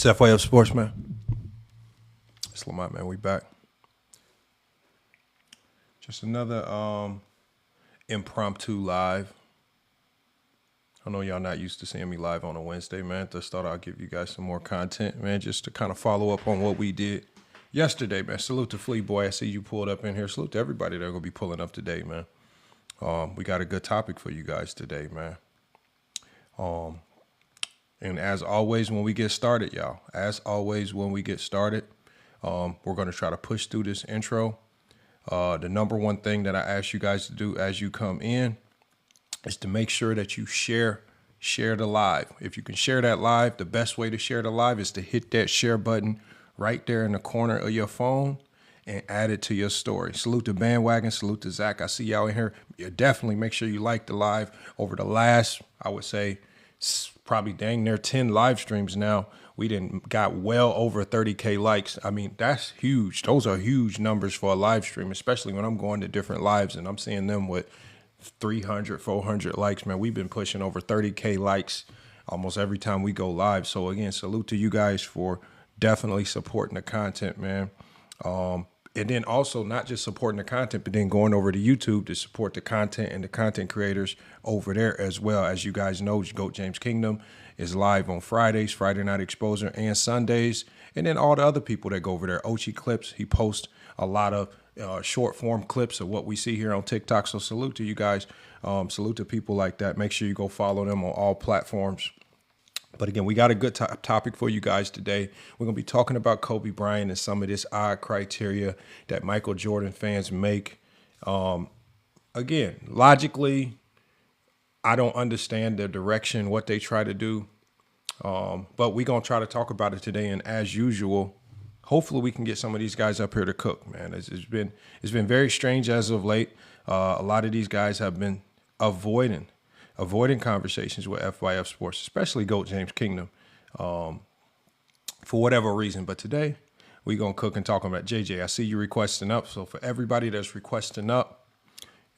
It's FYF Sports, man. It's Lamont, man. We back. Just another impromptu live. I know y'all not used to seeing me live on a Wednesday, man. Just thought I'll give you guys some more content, man, just to kind of follow up on what we did yesterday, man. Salute to Flea Boy. I see you pulled up in here. Salute to everybody that are going to be pulling up today, man. We got a good topic for you guys today, man. And as always, when we get started, y'all, we're going to try to push through this intro. The number one thing that I ask you guys to do as you come in is to make sure that you share the live. If you can share that live, the best way to share the live is to hit that share button right there in the corner of your phone and add it to your story. Salute to Bandwagon. Salute to Zach. I see y'all in here. You definitely make sure you like the live. Over the last, I would say, probably dang near 10 live streams now, we got well over 30K likes. I mean, that's huge. Those are huge numbers for a live stream, especially when I'm going to different lives and I'm seeing them with 300, 400 likes, man. We've been pushing over 30K likes almost every time we go live. So again, salute to you guys for definitely supporting the content, man. And then also not just supporting the content, but then going over to YouTube to support the content and the content creators over there as well. As you guys know, GOAT James Kingdom is live on Fridays, Friday Night Exposure, and Sundays. And then all the other people that go over there. Ochi Clips, he posts a lot of short form clips of what we see here on TikTok. So salute to you guys. Salute to people like that. Make sure you go follow them on all platforms. But again, we got a good topic for you guys today. We're going to be talking about Kobe Bryant and some of this odd criteria that Michael Jordan fans make. Again, logically, I don't understand the direction, what they try to do. But we're going to try to talk about it today. And as usual, hopefully we can get some of these guys up here to cook, man. It's been very strange as of late. A lot of these guys have been avoiding conversations with FYF Sports, especially GOAT James Kingdom, for whatever reason. But today, we're going to cook and talk about JJ. I see you requesting up. So for everybody that's requesting up,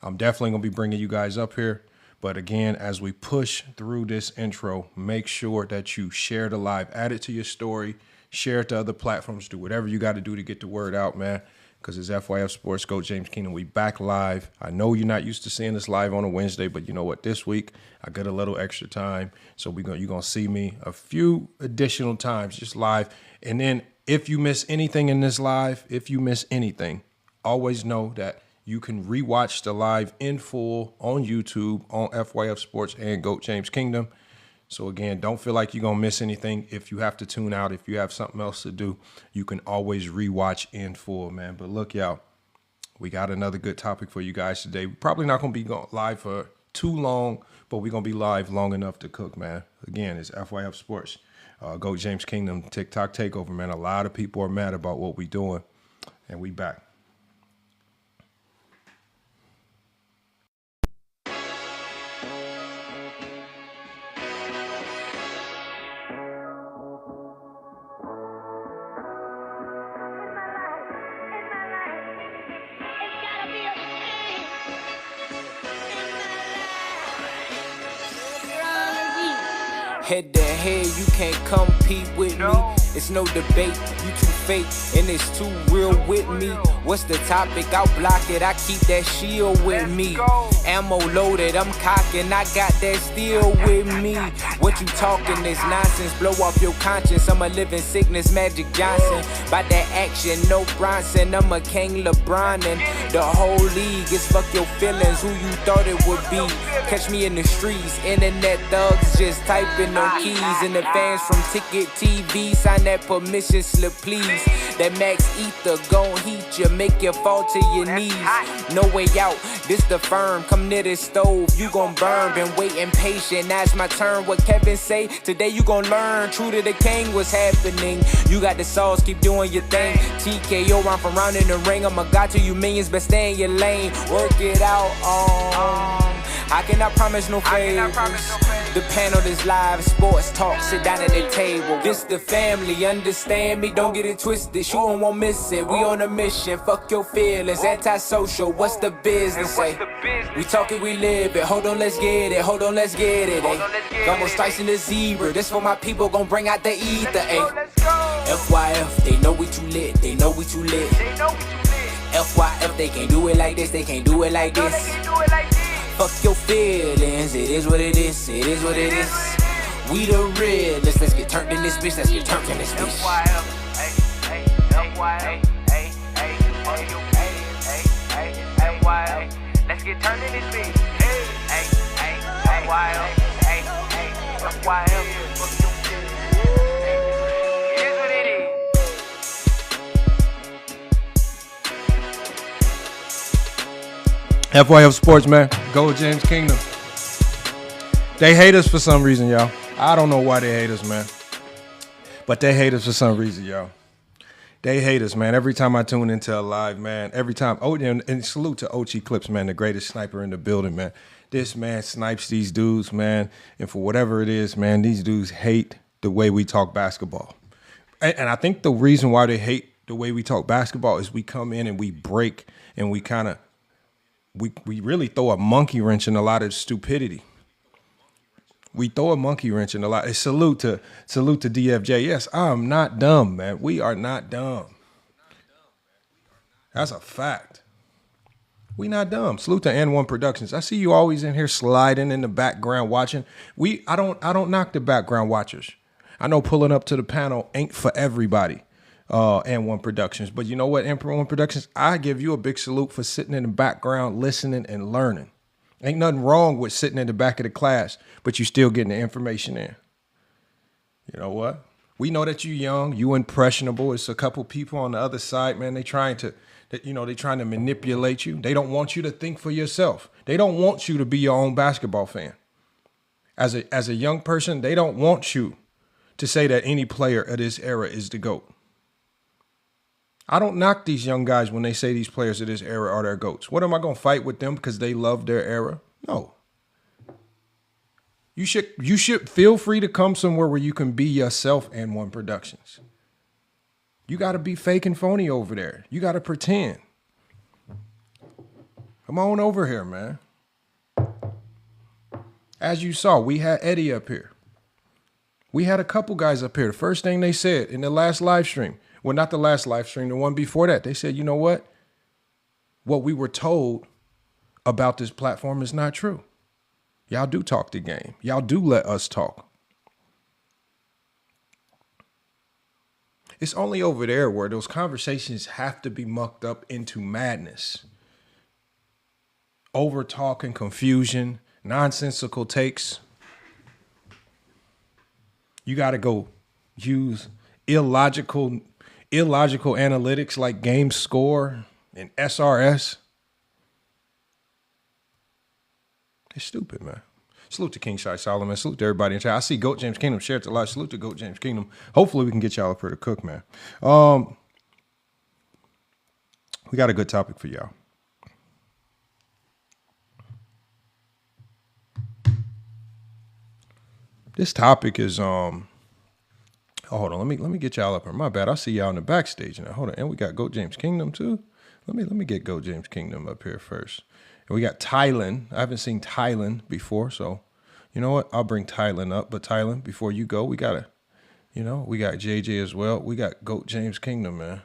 I'm definitely going to be bringing you guys up here. But again, as we push through this intro, make sure that you share the live, add it to your story, share it to other platforms, do whatever you got to do to get the word out, man. Because it's FYF Sports, GOAT James Kingdom. We back live. I know you're not used to seeing us live on a Wednesday, but you know what? This week, I got a little extra time. So you're going to see me a few additional times just live. And then if you miss anything in this live, always know that you can rewatch the live in full on YouTube, on FYF Sports and GOAT James Kingdom. So again, don't feel like you're going to miss anything. If you have to tune out, if you have something else to do, you can always rewatch in full, man. But look, y'all, we got another good topic for you guys today. We're probably not going to be live for too long, but we're going to be live long enough to cook, man. Again, it's FYF Sports, GOAT James Kingdom, TikTok takeover, man. A lot of people are mad about what we're doing, and we back. Head to head, you can't compete with me. It's no debate, you too fake, and it's too real with me. What's the topic? I'll block it, I keep that shield with me. Ammo loaded, I'm cocking, I got that steel with me. What you talking is nonsense, blow off your conscience. I'm a living sickness, Magic Johnson. By that action, no Bronson, I'm a King LeBron. And the whole league is fuck your feelings, who you thought it would be. Catch me in the streets, internet thugs just typing on keys. And the fans from Ticket TV, sign that permission slip, please. That Max Ether gon' heat you, make you fall to your knees. No way out, this the firm. Come near this stove, you gon' burn. Been waiting patient, now it's my turn. What Kevin say? Today you gon' learn. True to the king, what's happening? You got the sauce, keep doing your thing. TKO, I'm from round in the ring. I'm a god to you millions, but stay in your lane. Work it out, I cannot promise no favors. The panel is live, sports talk, sit down at the table. This the family, understand me, don't get it twisted. this, you won't miss it. We on a mission, fuck your feelings. Antisocial, what's the business? We talk it, we live it. Hold on, let's get it. Hold on, let's get it. Got more strikes in the zebra. This for my people, gon' bring out the ether. FYF, they know we too lit. They know we too lit. FYF, they can't do it like this. They can't do it like this. Fuck your feelings. It is what it is. It is what it is. We the realest. Let's get turned in this bitch. Let's get turned in this bitch. Let's get turned in this bitch. FYF Sports, man. Go with James Kingdom. They hate us for some reason, y'all. I don't know why they hate us, man. But they hate us for some reason, y'all. They hate us, man. Every time I tune into a live, man, every time. Oh, and salute to Ochi Clips, man, the greatest sniper in the building, man. This man snipes these dudes, man. And for whatever it is, man, these dudes hate the way we talk basketball. And I think the reason why they hate the way we talk basketball is we come in and we break and we kind of, we really throw a monkey wrench in a lot of stupidity. We throw a monkey wrench in a lot. Salute to DFJ. Yes, I'm not dumb, man. We are not dumb. That's a fact. We not dumb. Salute to N1 Productions. I see you always in here sliding in the background watching. I don't knock the background watchers. I know pulling up to the panel ain't for everybody. N1 Productions. But you know what, N1 Productions? I give you a big salute for sitting in the background, listening and learning. Ain't nothing wrong with sitting in the back of the class, but you still getting the information in. You know what? We know that you young, you impressionable. It's a couple people on the other side, man. They trying to manipulate you. They don't want you to think for yourself. They don't want you to be your own basketball fan. As a young person, they don't want you to say that any player of this era is the GOAT. I don't knock these young guys when they say these players of this era are their GOATs. What am I going to fight with them because they love their era? No. You should feel free to come somewhere where you can be yourself and N1 Productions. You got to be fake and phony over there. You got to pretend. Come on over here, man. As you saw, we had Eddie up here. We had a couple guys up here. The first thing they said in the last live stream, well, not the last live stream, the one before that, they said, you know what? What we were told about this platform is not true. Y'all do talk the game. Y'all do let us talk. It's only over there where those conversations have to be mucked up into madness. Over talk and confusion, nonsensical takes. You got to go use illogical analytics like game score and SRS. They're stupid, man. Salute to King Shai Solomon. Salute to everybody in chat. I see Goat James Kingdom share it to live. Salute to Goat James Kingdom. Hopefully we can get y'all up here to cook, man. We got a good topic for y'all. This topic is Oh, hold on. Let me get y'all up here. My bad. I see y'all in the backstage now. Hold on. And we got Goat James Kingdom too. Let me get Goat James Kingdom up here first. And we got Tylen. I haven't seen Tylen before, so you know what? I'll bring Tylen up. But Tylen, before you go, we got JJ as well. We got Goat James Kingdom, man.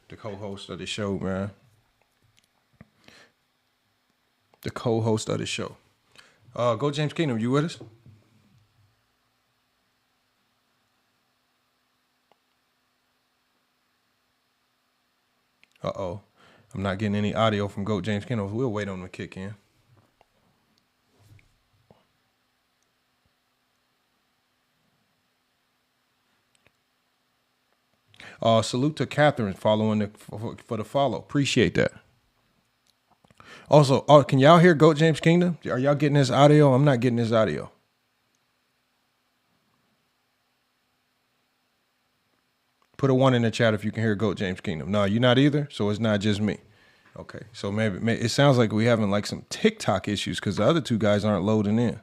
The co-host of the show, man. The co-host of the show. Goat James Kingdom, you with us? Uh-oh. I'm not getting any audio from Goat James Kingdom. We'll wait on him to kick in. Salute to Catherine following for the follow. Appreciate that. Also, can y'all hear Goat James Kingdom? Are y'all getting his audio? I'm not getting his audio. Put a 1 in the chat if you can hear Goat James Kingdom. No, you're not either, so it's not just me. Okay, so maybe it sounds like we having like some TikTok issues because the other two guys aren't loading in.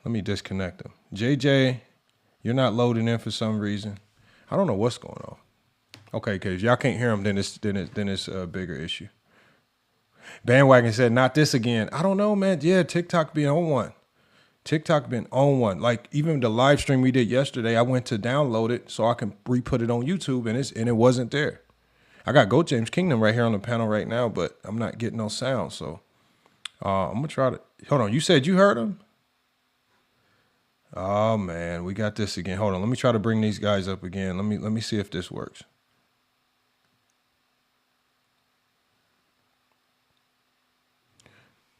Let me disconnect them. JJ, you're not loading in for some reason. I don't know what's going on. Okay, because y'all can't hear him, then it's a bigger issue. Bandwagon said, not this again. I don't know, man. Yeah, TikTok been on one. TikTok been on one. Like even the live stream we did yesterday, I went to download it so I can re-put it on YouTube, and it wasn't there. I got Go James Kingdom right here on the panel right now, but I'm not getting no sound. So I'm gonna try to. Hold on. You said you heard him? Oh man, we got this again. Hold on. Let me try to bring these guys up again. Let me see if this works.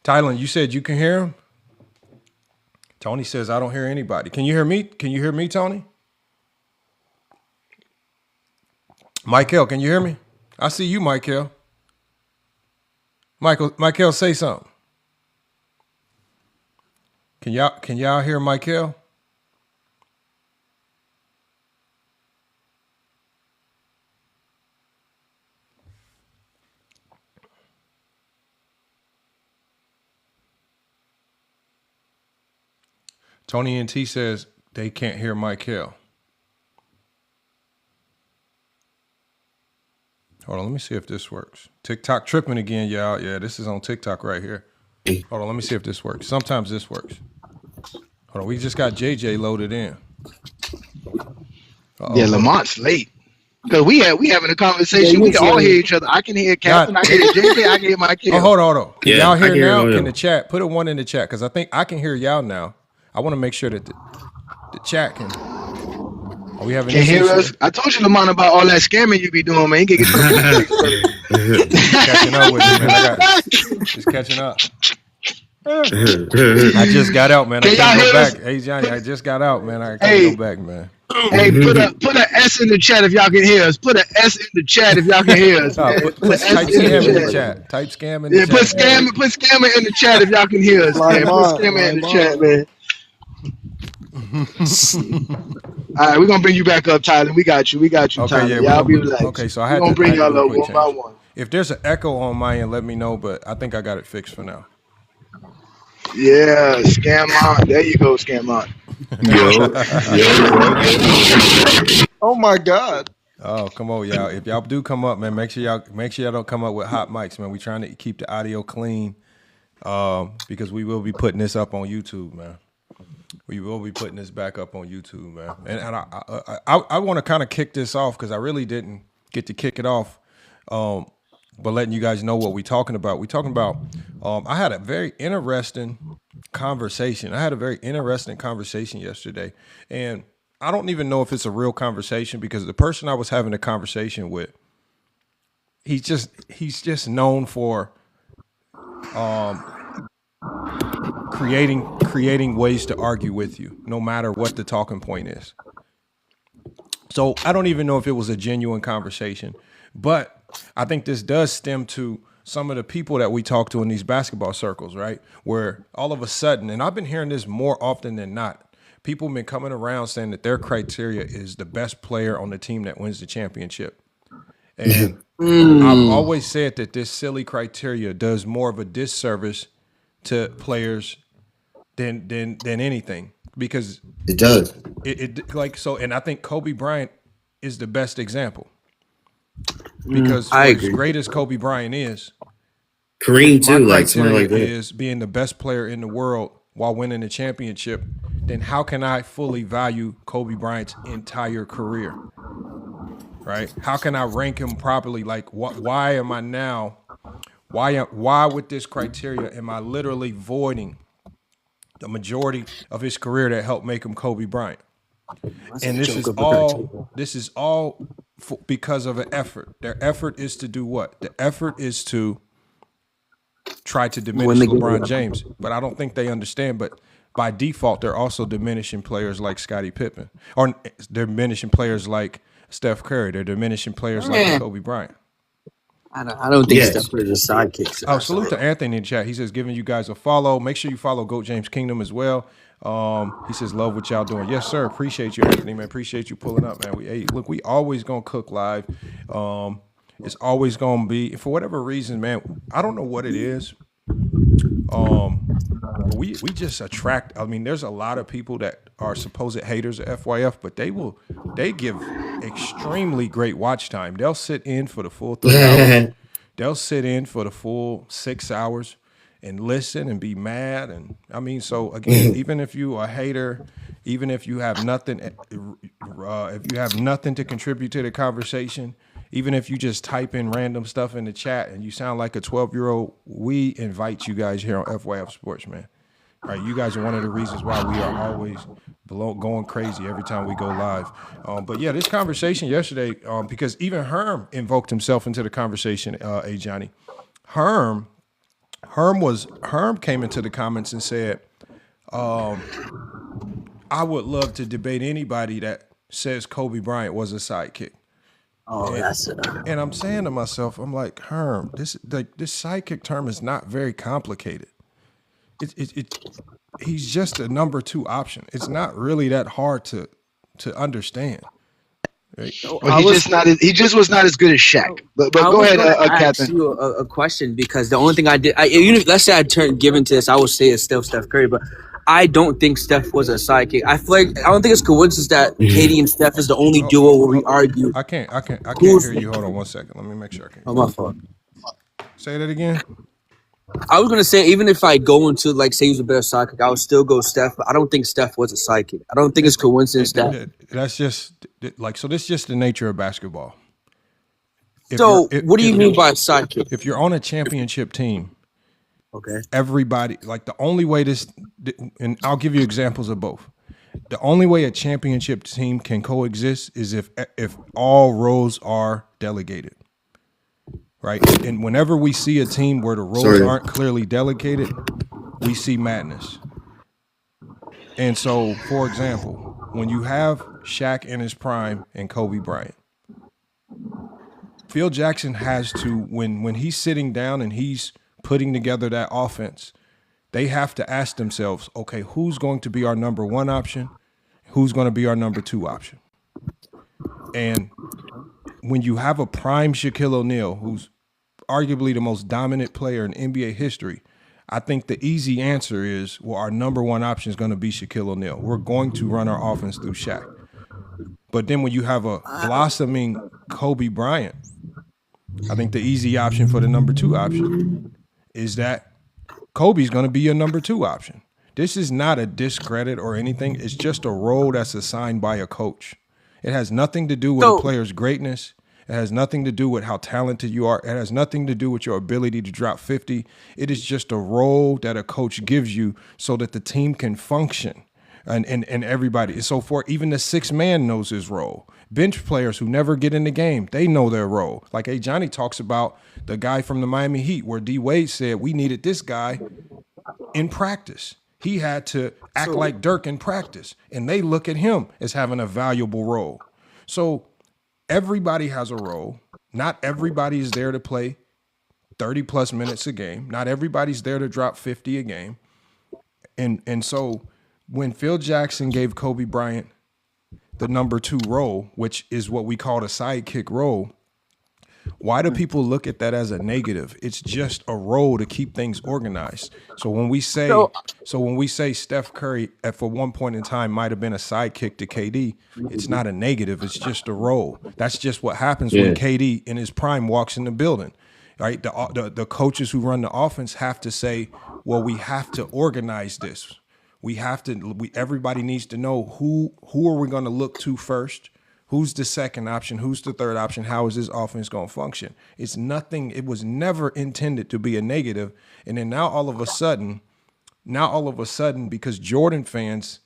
Tylen, you said you can hear him? Tony says, I don't hear anybody. Can you hear me? Can you hear me, Tony? Michael, can you hear me? I see you, Michael. Michael, say something. Can y'all hear Michael? Tony and T says they can't hear Michael. Hold on, let me see if this works. TikTok tripping again, y'all. Yeah, this is on TikTok right here. Hold on, let me see if this works. Sometimes this works. Hold on, we just got JJ loaded in. Uh-oh. Yeah, Lamont's late. Because we having a conversation. We can all hear each other. I can hear Captain. I can hear JJ. I can hear Michael. Oh, hold on. Can y'all hear now? Can the chat put a 1 in the chat? Because I think I can hear y'all now. I want to make sure that the chat can. Are we having? Can hear us? I told you, Lamont, about all that scamming you be doing, man. You can catching up with you, man. I got just catching up. I just got out, man. I can't go back. Hey, Johnny, I just got out, man. I can't go back, man. Hey, put a S in the chat if y'all can hear us. Put an S in the chat if y'all can hear us. Put type scam in the chat. Type scam in the chat. Put scammer in the chat if y'all can hear us. Man. Put scammer in the chat, man. All right, we're gonna bring you back up, Tyler. We got you, okay, Tyler. Yeah, y'all be relaxed. Okay, so I had to bring y'all up one by one. If there's an echo on my end, let me know. But I think I got it fixed for now. Yeah, scam on. There you go, scam on. Oh my God. Oh, come on, y'all. If y'all do come up, man, make sure y'all don't come up with hot mics, man. We trying to keep the audio clean, because we will be putting this up on YouTube, man. We will be putting this back up on YouTube, man. And I want to kind of kick this off because I really didn't get to kick it off, but letting you guys know what we're talking about. We're talking about, I had a very interesting conversation. Yesterday, and I don't even know if it's a real conversation because the person I was having a conversation with, he's just known for creating ways to argue with you, no matter what the talking point is. So I don't even know if it was a genuine conversation, but I think this does stem to some of the people that we talk to in these basketball circles, right? Where all of a sudden, and I've been hearing this more often than not, people have been coming around saying that their criteria is the best player on the team that wins the championship. And I've always said that this silly criteria does more of a disservice to players than anything, because it does. It like so, and I think Kobe Bryant is the best example, because as great as Kobe Bryant is, Kareem too, my like something like that, is being the best player in the world while winning the championship. Then how can I fully value Kobe Bryant's entire career? Right? How can I rank him properly? Like, why am I now? Why with this criteria am I literally voiding the majority of his career that helped make him Kobe Bryant? And this is all because of an effort. Their effort is to do what? The effort is to try to diminish LeBron James. But I don't think they understand. But by default, they're also diminishing players like Scottie Pippen, or they're diminishing players like Steph Curry. They're diminishing players like Kobe Bryant. I don't think Steph Curry is sidekicks. Oh, salute to Anthony in the chat. He says, giving you guys a follow. Make sure you follow Goat James Kingdom as well. He says, love what y'all doing. Yes, sir. Appreciate you, Anthony, man. Appreciate you pulling up, man. We always going to cook live. It's always going to be, for whatever reason, man, I don't know what it is. we just attract. I mean, there's a lot of people that are supposed haters of FYF, but they give extremely great watch time. They'll sit in for the full 3 hours. They'll sit in for the full 6 hours and listen and be mad. And I mean, so again, even if you are a hater, even if you have nothing, if you have nothing to contribute to the conversation, even if you just type in random stuff in the chat and you sound like a 12-year-old, we invite you guys here on FYF Sports, man. All right, you guys are one of the reasons why we are always going crazy every time we go live. But yeah, this conversation yesterday, because even Herm invoked himself into the conversation, Johnny. Herm came into the comments and said, I would love to debate anybody that says Kobe Bryant was a sidekick. Oh, and I'm saying to myself, I'm like, Herm, this sidekick term is not very complicated. He's just a number 2 option. It's not really that hard to understand. Right? Well, he just was not as good as Shaq. But go ahead, Captain. Ask you a question, because the only thing I did, let's say I turned given to this, I would say it's still Steph Curry, but I don't think Steph was a sidekick. I feel like I don't think it's coincidence that KD and Steph is the only duo where we argue. I can't hear you. Hold on 1 second. Let me make sure I can. Oh, my fault. Say that again. I was gonna say, even if I go into say he was a better sidekick, I would still go Steph. But I don't think Steph was a sidekick. I don't think it's coincidence that. That's just so. This is just the nature of basketball. What do you mean by sidekick? If you're on a championship team, okay, everybody the only way and I'll give you examples of both. The only way a championship team can coexist is if all roles are delegated. Right. And whenever we see a team where the roles aren't clearly delegated, we see madness. And so, for example, when you have Shaq in his prime and Kobe Bryant, Phil Jackson has to, when he's sitting down and he's putting together that offense, they have to ask themselves, okay, who's going to be our number 1 option? Who's going to be our number 2 option? And when you have a prime Shaquille O'Neal, who's arguably the most dominant player in NBA history, I think the easy answer is, well, our number 1 option is going to be Shaquille O'Neal. We're going to run our offense through Shaq. But then when you have a blossoming Kobe Bryant, I think the easy option for the number 2 option is that Kobe's going to be your number 2 option. This is not a discredit or anything. It's just a role that's assigned by a coach. It has nothing to do with a player's greatness. It has nothing to do with how talented you are. It has nothing to do with your ability to drop 50. It is just a role that a coach gives you so that the team can function and everybody. So for even the 6th man knows his role. Bench players who never get in the game, they know their role. Like Johnny talks about the guy from the Miami Heat where D Wade said we needed this guy in practice. He had to act like Dirk in practice, and they look at him as having a valuable role. So everybody has a role. Not everybody is there to play 30-plus minutes a game. Not everybody's there to drop 50 a game. And so when Phil Jackson gave Kobe Bryant the number 2 role, which is what we call the sidekick role, why do people look at that as a negative? It's just a role to keep things organized. So when we say Steph Curry for one point in time might have been a sidekick to KD, it's not a negative. It's just a role. That's just what happens when KD in his prime walks in the building. Right? The coaches who run the offense have to say, well, we have to organize this. Everybody needs to know who are we going to look to first. Who's the second option? Who's the third option? How is this offense going to function? It's nothing. It was never intended to be a negative. And then now all of a sudden, because Jordan fans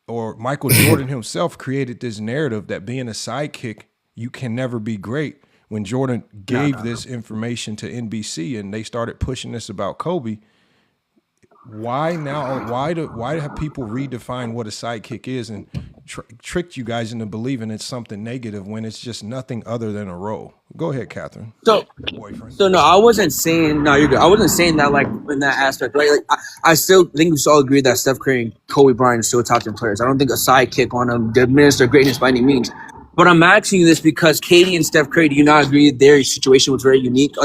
or Michael Jordan himself created this narrative that being a sidekick, you can never be great. When Jordan gave this information to NBC and they started pushing this about Kobe, why have people redefined what a sidekick is and tricked you guys into believing it's something negative when it's just nothing other than a role? Go ahead, Catherine. So no, I wasn't saying you're good. I wasn't saying that in that aspect, right? I still think we all agree that Steph Curry and Kobe Bryant are still top 10 players. I don't think a sidekick on them diminishes their greatness by any means. But I'm asking you this because KD and Steph Curry, do you not agree their situation was very unique?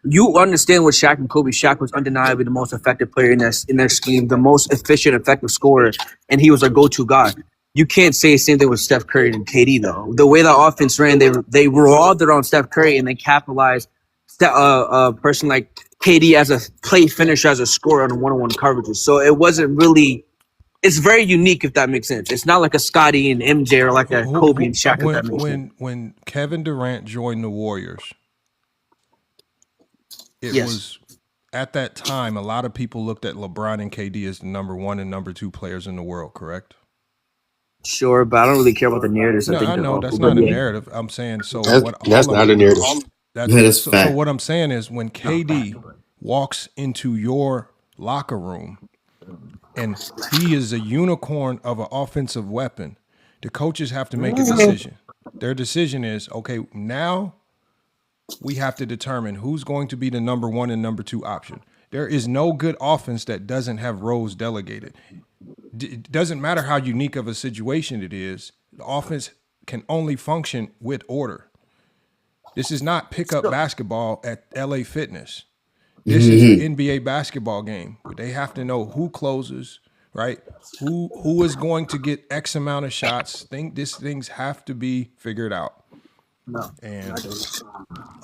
you understand what Shaq and Kobe. Shaq was undeniably the most effective player in their scheme, the most efficient, effective scorer, and he was their go-to guy. You can't say the same thing with Steph Curry and KD though. The way the offense ran, they revolved around Steph Curry and they capitalized a person like KD as a play finisher, as a scorer on one-on-one coverages. So it wasn't really. It's very unique, if that makes sense. It's not like a Scottie and MJ or like a Kobe and Shaq. If that makes sense. When Kevin Durant joined the Warriors, it was at that time a lot of people looked at LeBron and KD as the number 1 and number 2 players in the world. Correct? Sure, but I don't really care about the narratives. No, I know that's not a narrative. I'm saying so. That's not a narrative. That's so what I'm saying is when KD walks into your locker room and he is a unicorn of an offensive weapon, the coaches have to make a decision. Their decision is, okay, now we have to determine who's going to be the number 1 and number 2 option. There is no good offense that doesn't have roles delegated. It doesn't matter how unique of a situation it is. The offense can only function with order. This is not pickup basketball at LA Fitness. This is an NBA basketball game. They have to know who closes, right? Who is going to get X amount of shots. These things have to be figured out. No. And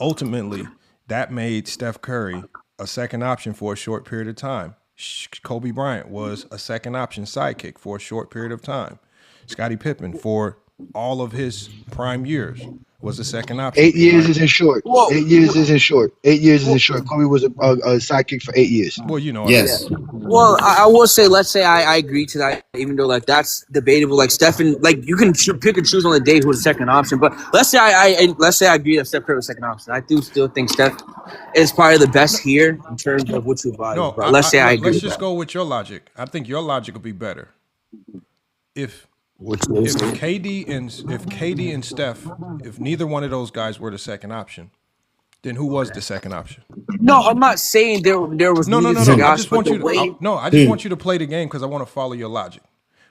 ultimately, that made Steph Curry a second option for a short period of time. Kobe Bryant was a second option sidekick for a short period of time. Scottie Pippen, for all of his prime years, was a second option. 8 years isn't short. 8 years isn't short. 8 years isn't short. Kobe was a sidekick for 8 years. Well, you know. Yes. Well, I will say, let's say I agree to that, even though like that's debatable. Like Stephen, like you can pick and choose on the day who's the second option. But let's say I agree that Steph Curry was second option. I do still think Steph is probably the best here in terms of what you value. No, let's say I agree. Let's just go with your logic. I think your logic will be better. If KD and Steph, if neither one of those guys were the second option, then who was the second option? No, I'm not saying there was no. I just want you to play the game because I want to follow your logic.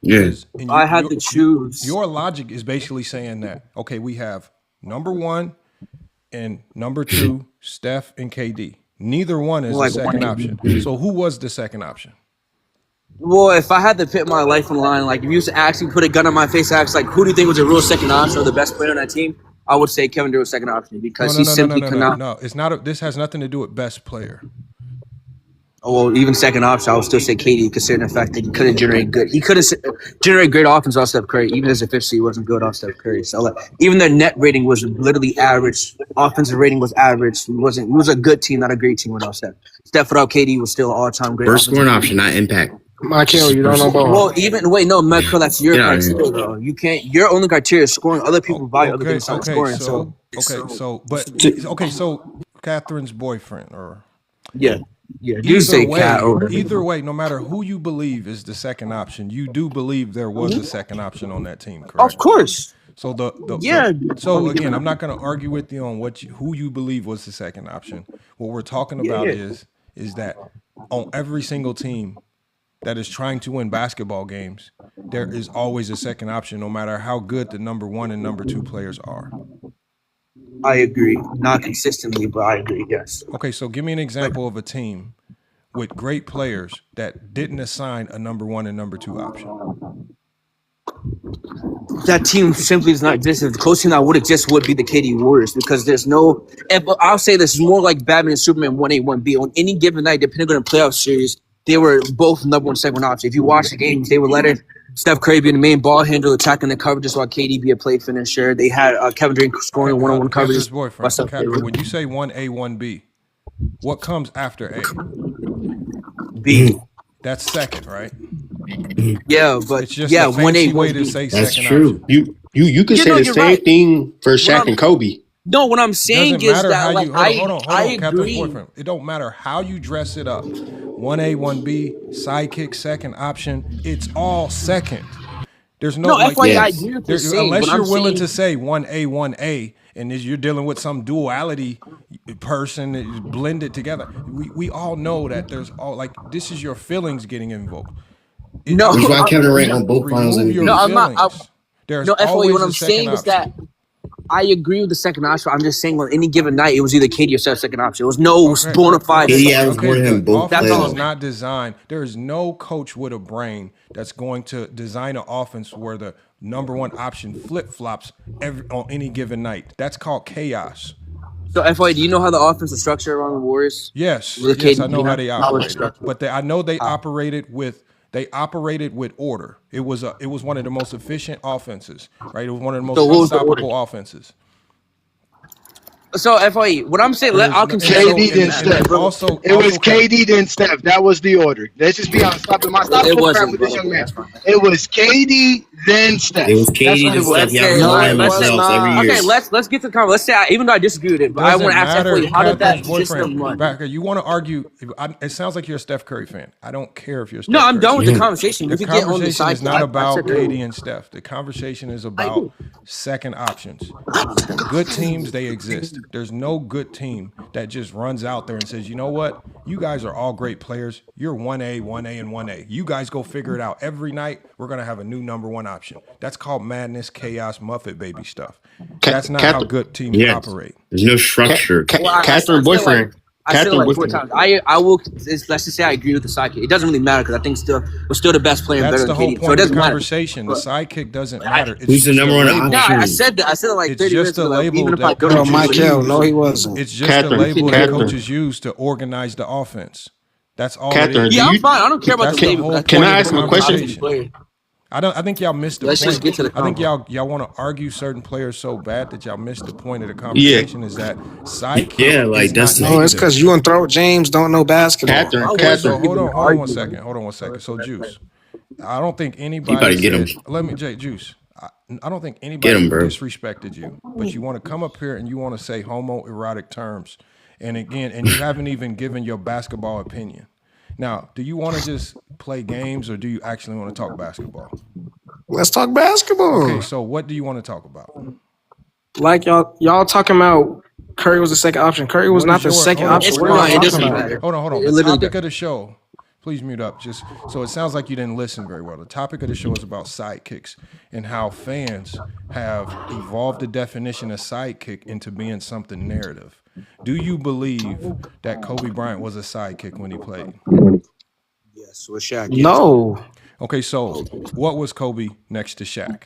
Yeah. I had to choose. Your logic is basically saying that, okay, we have number 1 and number 2, Steph and KD. Neither one is the second option. So who was the second option? Well, if I had to put my life on the line, like if you used to actually put a gun on my face, ask like, who do you think was a real second option or the best player on that team? I would say Kevin Durant was second option because he simply could not. No, it's not. This has nothing to do with best player. Oh, well, even second option, I would still say KD, considering the fact that he couldn't generate good. He couldn't generate great offense off Steph Curry, even his efficiency wasn't good off Steph Curry. So like, even their net rating was literally average. Offensive rating was average. It was a good team, not a great team without Steph. Steph without KD was still all-time great. First scoring option, not impact. Michael, you don't know about. Well, Michael, that's your criteria, though. You can't. Your only criteria is scoring. Other people value other things on scoring. So Catherine's boyfriend, or yeah. You say Cat over. Either way, no matter who you believe is the second option, you do believe there was a second option on that team, correct? Of course. So So again, I'm not going to argue with you on who you believe was the second option. What we're talking about is that on every single team that is trying to win basketball games, there is always a second option, no matter how good the number 1 and number 2 players are. I agree. Not consistently, but I agree, yes. Okay, so give me an example of a team with great players that didn't assign a number 1 and number 2 option. That team simply does not exist. If the close team that would exist would be the KD Warriors because there's no – I'll say this is more like Batman and Superman 1A, 1B. On any given night, depending on the playoff series, they were both number 1, second option. If you watch the games, they were letting Steph Curry be the main ball handler, attacking the coverages while KD be a play finisher. They had Kevin Durant scoring one-on-one coverages. When you say 1A, 1B, what comes after A? B. That's second, right? Yeah, but it's just a fancy 1A, way to say that's second true. option. You could say the same thing for Shaq and Kobe. No, what I'm saying is that like hold on, I agree. It don't matter how you dress it up. 1A, 1B, sidekick, second option. It's all second. There's no unless you're willing to say 1A, 1A, and you're dealing with some duality person that is blended together. We all know that there's all like this is your feelings getting invoked. No, Kevin Durant on both finals. I'm not. There's always what I'm saying is that I agree with the second option. I'm just saying on any given night, it was either KD or Steph's second option. It was no bona fide. Offense is not designed. There is no coach with a brain that's going to design an offense where the number one option flip-flops on any given night. That's called chaos. So, FYI, do you know how the offense is structured around the Warriors? Yes, I know how they operate. But I know they operated with order. It was one of the most efficient offenses, right? It was one of the most unstoppable offenses. So, FYE, what I'm saying, I'll consider KD then Steph. It was KD then Steph. That was the order. Let's just be honest. Stop with this young man. It was KD then Steph. It was KD then Steph. Okay, let's get to the comment. Let's say, even though I disagree with it, but I want to ask FYE, how did that system run? You want to argue? It sounds like you're a Steph Curry fan. I don't care if you're a Steph Curry fan. No, I'm done with the The conversation. conversation is not about KD and Steph. The conversation is about second options. Good teams, they exist. There's no good team that just runs out there and says, you know what? You guys are all great players. You're 1A, 1A, and 1A. You guys go figure it out. Every night, we're going to have a new number one option. That's called madness, chaos, Muffet baby stuff. That's not how good teams operate. There's no structure. Catherine boyfriend. I said it like 4 times. I will. Let's just say I agree with the sidekick. It doesn't really matter because I think we're still the best player. That's better the than whole KD. point so it of the doesn't conversation. Matter. The sidekick doesn't matter. Who's the number one option? Yeah, I said that. I said it like 30 it's just minutes a label that coaches Michael, use. no, he wasn't. It's just a label that coaches use to organize the offense. That's all it is. Yeah, I'm fine. I don't care about the label. Can I ask him a question? I think y'all missed the Let's point. just get to the I think y'all want to argue certain players so bad that y'all missed the point of the conversation. Is that Sidekick? Yeah, like that's no. It's because you and Throat James don't know basketball. So hold on one second. So Juice, I don't think anybody. Juice. I don't think anybody disrespected you, but you want to come up here and you want to say homoerotic terms, and you haven't even given your basketball opinion. Now, do you want to just play games or do you actually want to talk basketball? Let's talk basketball. Okay, so what do you want to talk about? Like y'all talking about Curry was the second option. Curry was not the second option. Hold on. The topic of the show, please mute up. Just so it sounds like you didn't listen very well. The topic of the show is about sidekicks and how fans have evolved the definition of sidekick into being something narrative. Do you believe that Kobe Bryant was a sidekick when he played? Yes, with Shaq. Yes. No. Okay, so what was Kobe next to Shaq?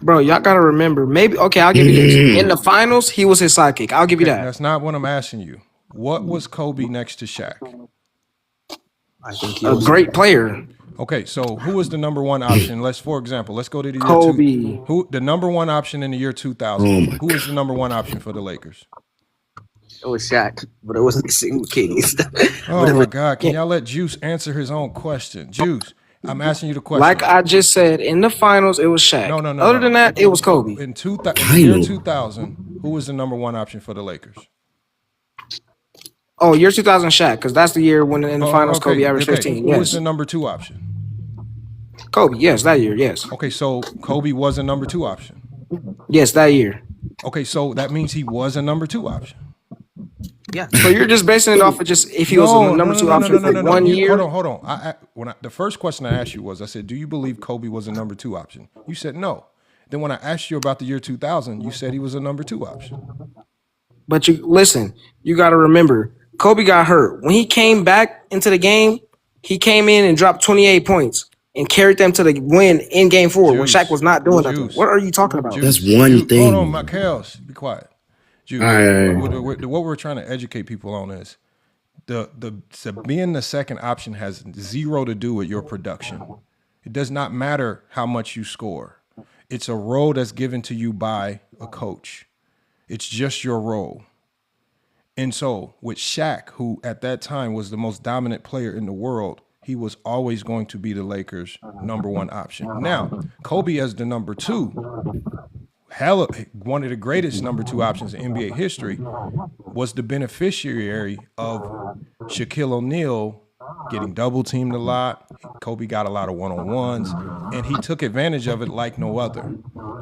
Bro, y'all gotta remember. I'll give you this. In the finals, he was his sidekick. I'll give you that. That's not what I'm asking you. What was Kobe next to Shaq? I think he was a great player. Okay, so who was the number one option? For example, let's go to the year Kobe. The number one option in the year 2000? Who was the number one option for the Lakers? It was Shaq, but it wasn't the same case. Oh my God! Can y'all let Juice answer his own question? Juice, I'm asking you the question. Like I just said, in the finals, it was Shaq. No. Other than that, it was Kobe. In the year 2000, who was the number one option for the Lakers? Oh, year 2000 Shaq, because that's the year when in the finals Kobe averaged 15. Who was the number two option? Kobe, yes, that year, yes. Okay, so Kobe was a number two option. Yes, that year. Okay, so that means he was a number two option. Yeah. So you're just basing it off of just if he was a number two option for 1 year? Hold on. The first question I asked you was, I said, do you believe Kobe was a number two option? You said no. Then when I asked you about the year 2000, you said he was a number two option. But you got to remember, Kobe got hurt. When he came back into the game, he came in and dropped 28 points and carried them to the win in game 4 when Shaq was not doing nothing. What are you talking about? That's one thing. Hold on, Kels, be quiet. Juice, what we're trying to educate people on is being the second option has zero to do with your production. It does not matter how much you score. It's a role that's given to you by a coach. It's just your role. And so with Shaq, who at that time was the most dominant player in the world, he was always going to be the Lakers' number one option. Now, Kobe as the number two, one of the greatest number two options in NBA history, was the beneficiary of Shaquille O'Neal getting double teamed a lot. Kobe got a lot of one-on-ones, and he took advantage of it like no other.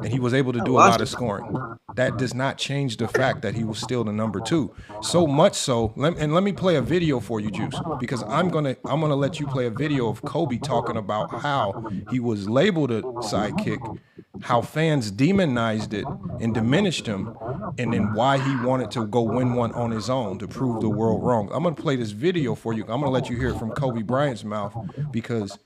and he was able to do a lot of scoring. That does not change the fact that he was still the number 2. So much so, let me play a video for you, Juice, because I'm gonna let you play a video of Kobe talking about how he was labeled a sidekick, how fans demonized it and diminished him, and then why he wanted to go win one on his own to prove the world wrong. I'm gonna play this video for you. I'm gonna let you hear it from Kobe Bryant's mouth, because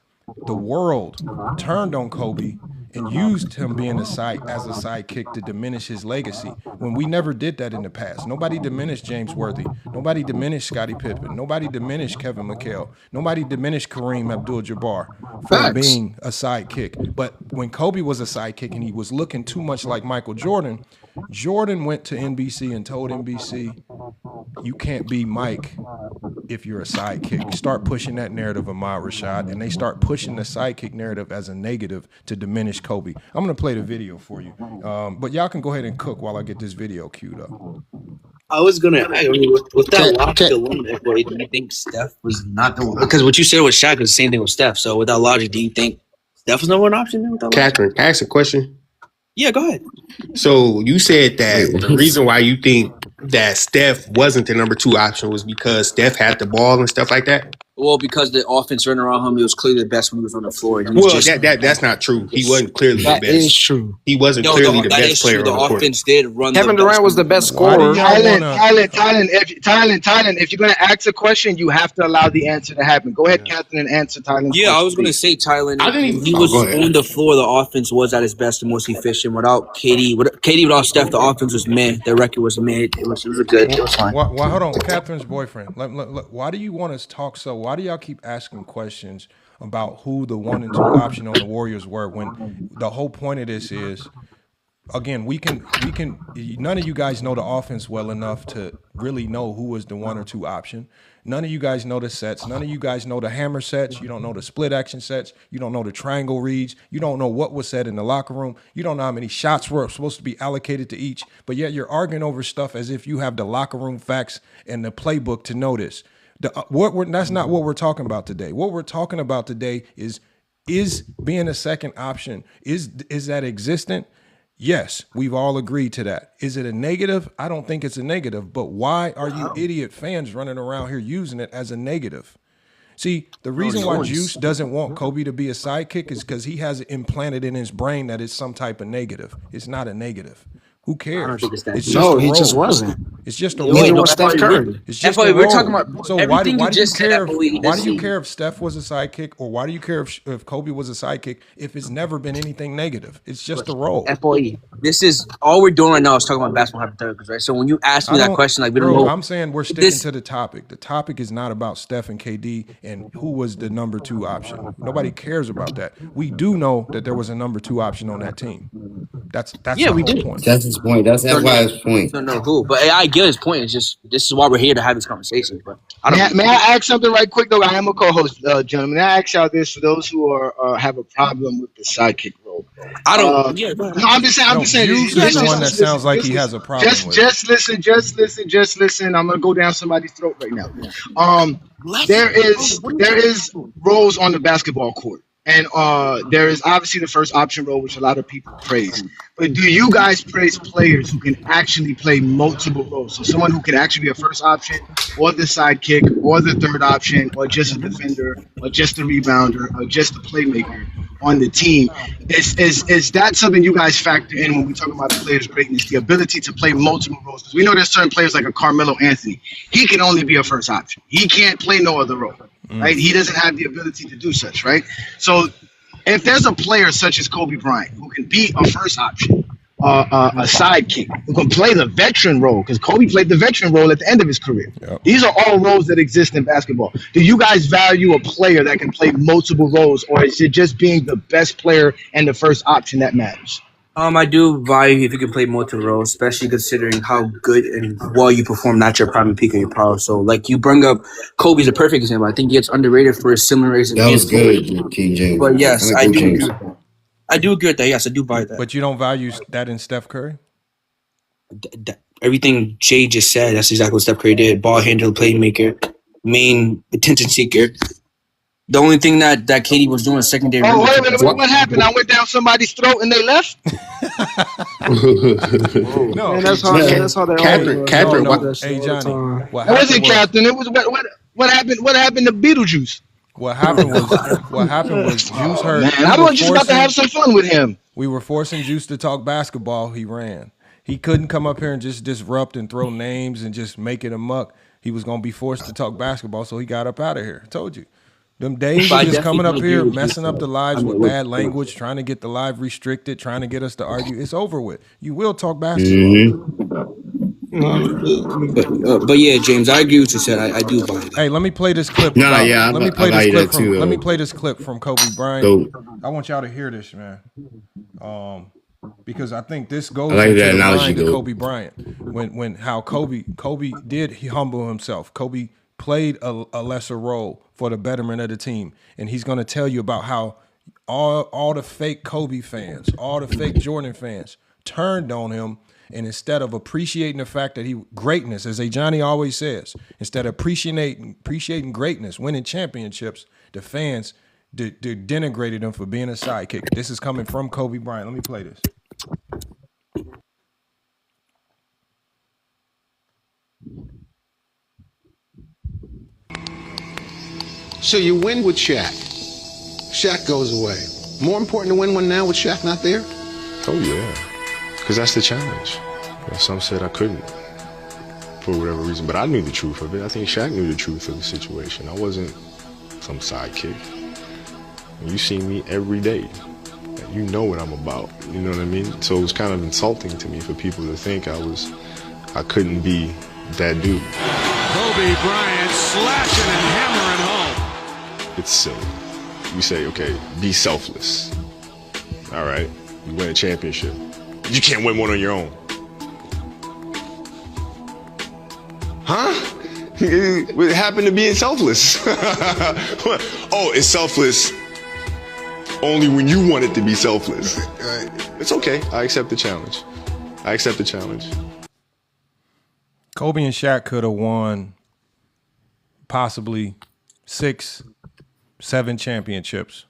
the world turned on Kobe and used him being as a sidekick to diminish his legacy, when we never did that in the past. Nobody diminished James Worthy. Nobody diminished Scottie Pippen. Nobody diminished Kevin McHale. Nobody diminished Kareem Abdul-Jabbar for being a sidekick. But when Kobe was a sidekick and he was looking too much like Michael Jordan, Jordan went to NBC and told NBC, you can't be Mike if you're a sidekick. Start pushing that narrative, Ahmad Rashad, and they start pushing the sidekick narrative as a negative to diminish Kobe. I'm going to play the video for you, but y'all can go ahead and cook while I get this video queued up. I was gonna, with that logic alone, do you think Steph was not the one? Because what you said with Shaq was the same thing with Steph. So with that logic, do you think Steph was number one option? With that Catherine, can I ask a question? Yeah, go ahead. So you said that the reason why you think that Steph wasn't the number 2 option was because Steph had the ball and stuff like that? Well, because the offense running around him, he was clearly the best when he was on the floor. That's not true. He wasn't clearly the best. That is true. He wasn't clearly the best player on the court. The offense did run. Kevin Durant was the best scorer. Tylen, if you're gonna ask a question, you have to allow the answer to happen. Go ahead, Catherine, and answer Tylen. Yeah, I was gonna say Tylen. He was on the floor. The offense was at its best and most efficient. Without KD, without Steph, the offense was meh. The record was meh. It was good. It was fine. Well, hold on, Catherine's boyfriend. Why do you want us to talk so? Why do y'all keep asking questions about who the 1 and 2 option on the Warriors were, when the whole point of this is, again, we can none of you guys know the offense well enough to really know who was the 1 or 2 option. None of you guys know the sets. None of you guys know the hammer sets. You don't know the split action sets. You don't know the triangle reads. You don't know what was said in the locker room. You don't know how many shots were supposed to be allocated to each, but yet you're arguing over stuff as if you have the locker room facts and the playbook to know this. That's not what we're talking about today. What we're talking about today is being a second option. Is that existent? Yes, we've all agreed to that. Is it a negative? I don't think it's a negative. But why are you idiot fans running around here using it as a negative? See, the reason why Juice doesn't want Kobe to be a sidekick is because he has it implanted in his brain that it's some type of negative. It's not a negative. Who cares? It's just he just wasn't. It's just a Neither role. was Steph Curry. It's just a we're role. talking about So why do you care? Why do you see. care if Steph was a sidekick, or why do you care if Kobe was a sidekick? If it's never been anything negative, it's just a role. FYE. This is all we're doing right now is talking about basketball hypotheticals, right? So when you ask me that question, like we don't know. I'm saying we're sticking to the topic. The topic is not about Steph and KD and who was the number 2 option. Nobody cares about that. We do know that there was a number 2 option on that team. That's the whole point. That's his point. That's FYF's point. I don't know who, but I get his point. It's just this is why we're here to have this conversation. But May I ask something right quick though? I am a co-host, gentlemen. May I ask y'all this for those who are have a problem with the sidekick role? I don't. No, I'm just saying. Juice is the one that sounds like he has a problem with. Just listen. I'm gonna go down somebody's throat right now. There is roles on the basketball court. And there is obviously the first option role, which a lot of people praise. But do you guys praise players who can actually play multiple roles? So someone who can actually be a first option, or the sidekick, or the third option, or just a defender, or just a rebounder, or just a playmaker on the team. Is that something you guys factor in when we talk about a player's greatness, the ability to play multiple roles? Because we know there's certain players like a Carmelo Anthony. He can only be a first option. He can't play no other role. Right? He doesn't have the ability to do such, right? So if there's a player such as Kobe Bryant who can be a first option, a sidekick, who can play the veteran role, because Kobe played the veteran role at the end of his career. Yep. These are all roles that exist in basketball. Do you guys value a player that can play multiple roles, or is it just being the best player and the first option that matters? I do value if you can play multiple roles, especially considering how good and well you perform, not your prime and peak of your power. So, like you bring up, Kobe's a perfect example. I think he gets underrated for his similar reasons. That was good, King James. But yes, I do agree with that. Yes, I do buy that. But you don't value that in Steph Curry? Everything Jay just said, that's exactly what Steph Curry did. Ball handler, playmaker, main attention seeker. The only thing that KD was doing was secondary. Oh, wait a minute. What happened? I went down somebody's throat and they left? No, Man, that's how they always Catherine, do. Hey Johnny, It wasn't Captain. It was what happened? What happened to Beetlejuice? What happened was Juice heard. Man, I was just about to have some fun with him. We were forcing Juice to talk basketball. He ran. He couldn't come up here and just disrupt and throw names and just make it a muck. He was gonna be forced to talk basketball, so he got up out of here. I told you. Them days of just coming up here, messing up the lives with bad language, trying to get the live restricted, trying to get us to argue. It's over with. You will talk basketball. But yeah, James, I agree with what you said. I do buy that. Hey, let me play this clip. Let me play this clip from Kobe Bryant. I want y'all to hear this, man. Because I think this goes into the mind of Kobe Bryant. When how Kobe did he humble himself. Kobe played a lesser role for the betterment of the team, and he's going to tell you about how all the fake Kobe fans, all the fake Jordan fans turned on him, and instead of appreciating the fact that greatness, as Johnny always says, instead of appreciating greatness, winning championships, the fans denigrated him for being a sidekick. This is coming from Kobe Bryant. Let me play this. So you win with Shaq. Shaq goes away. More important to win one now with Shaq not there? Oh, yeah. Because that's the challenge. Some said I couldn't for whatever reason, but I knew the truth of it. I think Shaq knew the truth of the situation. I wasn't some sidekick. You see me every day. You know what I'm about. You know what I mean? So it was kind of insulting to me for people to think I couldn't be that dude. Kobe Bryant slashing and hammering home. It's silly. You say, okay, be selfless. All right, you win a championship. You can't win one on your own. Huh? What happened to being selfless? Oh, it's selfless only when you want it to be selfless. It's okay. I accept the challenge. Kobe and Shaq could have won possibly 6, 7 championships.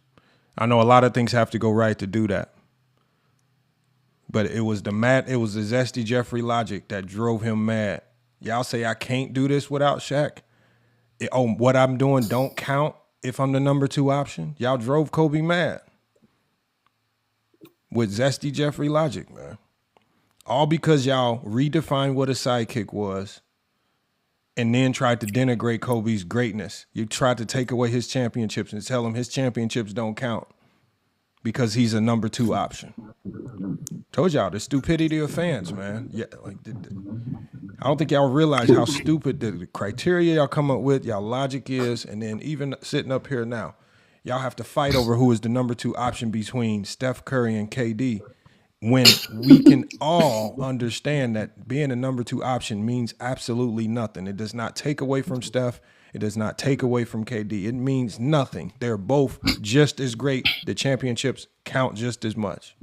I know a lot of things have to go right to do that. But it was the zesty Jeffrey logic that drove him mad. Y'all say I can't do this without Shaq. What I'm doing don't count if I'm the number 2 option. Y'all drove Kobe mad with zesty Jeffrey logic, man. All because y'all redefined what a sidekick was and then tried to denigrate Kobe's greatness. You tried to take away his championships and tell him his championships don't count because he's a number 2 option. Told y'all the stupidity of fans, man. Yeah, I don't think y'all realize how stupid the criteria y'all come up with, y'all logic is, and then even sitting up here now, y'all have to fight over who is the number 2 option between Steph Curry and KD when we can all understand that being a number 2 option means absolutely nothing. It does not take away from Steph. It does not take away from KD. It means nothing. They're both just as great. The championships count just as much.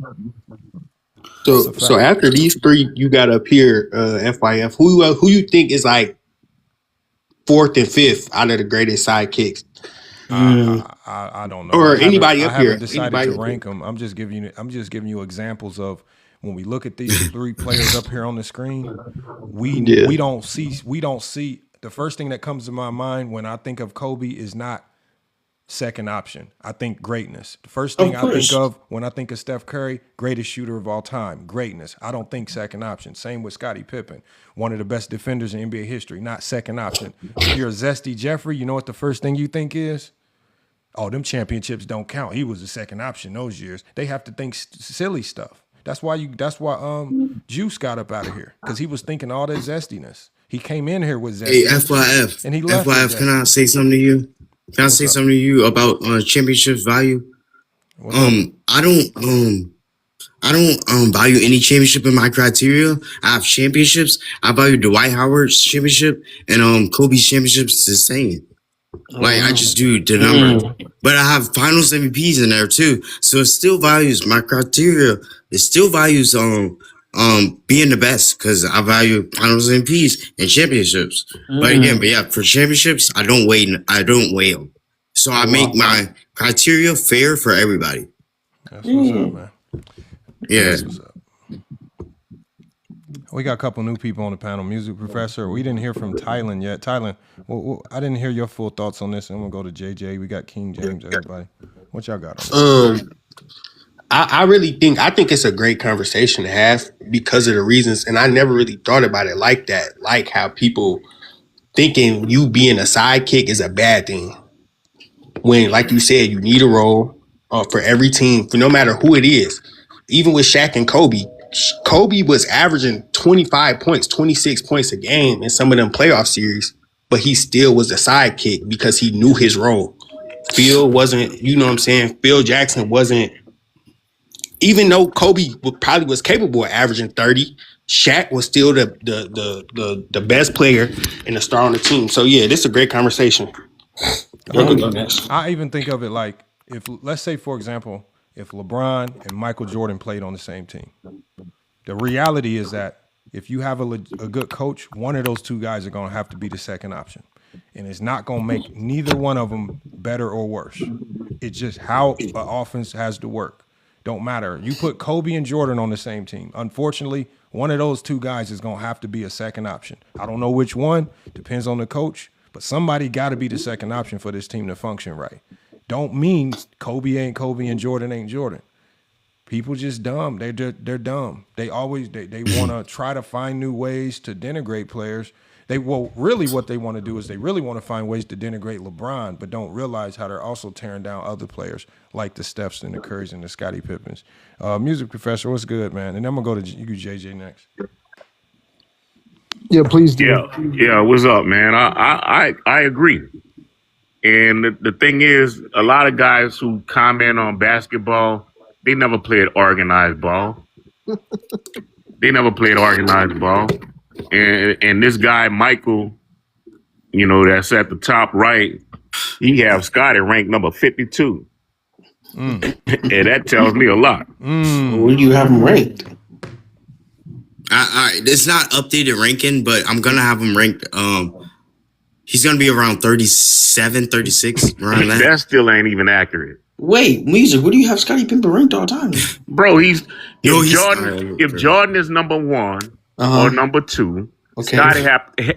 So after these 3 you got up here, FYF, who you think is like 4th and 5th out of the greatest sidekicks? I don't know. Or anybody up here. I haven't decided to rank them. I'm just giving you examples of when we look at these 3 players up here on the screen. We don't see. The first thing that comes to my mind when I think of Kobe is not second option. I think greatness. The first thing I think of when I think of Steph Curry, greatest shooter of all time, greatness. I don't think second option. Same with Scottie Pippen, one of the best defenders in NBA history, not second option. If you're a zesty Jeffrey, you know what the first thing you think is? Oh, them championships don't count. He was the second option those years. They have to think silly stuff. That's why Juice got up out of here, because he was thinking all that zestiness. He came in here with zestiness. Hey, FYF. And he left. FYF, can I say something to you? Can I say something to you about championship value? I don't value any championship in my criteria. I have championships. I value Dwight Howard's championship and Kobe's championships the same. Like I just do the number. But I have finals MVPs in there too. So it still values my criteria. It still values being the best, because I value finals MVPs and championships. But yeah, for championships, I don't weigh them. So I make my criteria fair for everybody. That's what's up, man. Yeah. That's what's up. We got a couple new people on the panel. Music Professor. We didn't hear from Tylen yet. Tylen, well, I didn't hear your full thoughts on this. I'm gonna go to JJ. We got King James. Everybody, what y'all got on this? I think it's a great conversation to have because of the reasons, and I never really thought about it like that. Like how people thinking you being a sidekick is a bad thing. When, like you said, you need a role for every team, for no matter who it is. Even with Shaq and Kobe, Kobe was averaging 25 points, 26 points a game in some of them playoff series, but he still was a sidekick because he knew his role. Phil wasn't, you know what I'm saying? Phil Jackson wasn't, even though Kobe probably was capable of averaging 30, Shaq was still the best player and the star on the team. So yeah, this is a great conversation. I even think of it like, if, let's say, for example, if LeBron and Michael Jordan played on the same team, the reality is that if you have a good coach, one of those two guys are going to have to be the second option. And it's not going to make neither one of them better or worse. It's just how an offense has to work. Don't matter. You put Kobe and Jordan on the same team. Unfortunately, one of those two guys is going to have to be a second option. I don't know which one. Depends on the coach. But somebody got to be the second option for this team to function right. Don't mean Kobe ain't Kobe and Jordan ain't Jordan. People just dumb. They're dumb. They always they want to try to find new ways to denigrate players. Really what they want to do is they really want to find ways to denigrate LeBron, but don't realize how they're also tearing down other players like the Stephs and the Currys and the Scottie Pippens. Music Professor, what's good, man? And I'm gonna go to you, JJ, next. Yeah, please do. Yeah. What's up, man? I agree. And the thing is, a lot of guys who comment on basketball, they never played organized ball. And this guy, Michael, you know, that's at the top right, he have Scottie ranked number 52. And that tells me a lot. Where do you have him ranked? It's not updated ranking, but I'm going to have him ranked. He's going to be around 37, 36, around that. That still ain't even accurate. Wait, Music, what do you have Scottie Pippen ranked all the time? Bro, if Jordan is number one or number two, okay, Scottie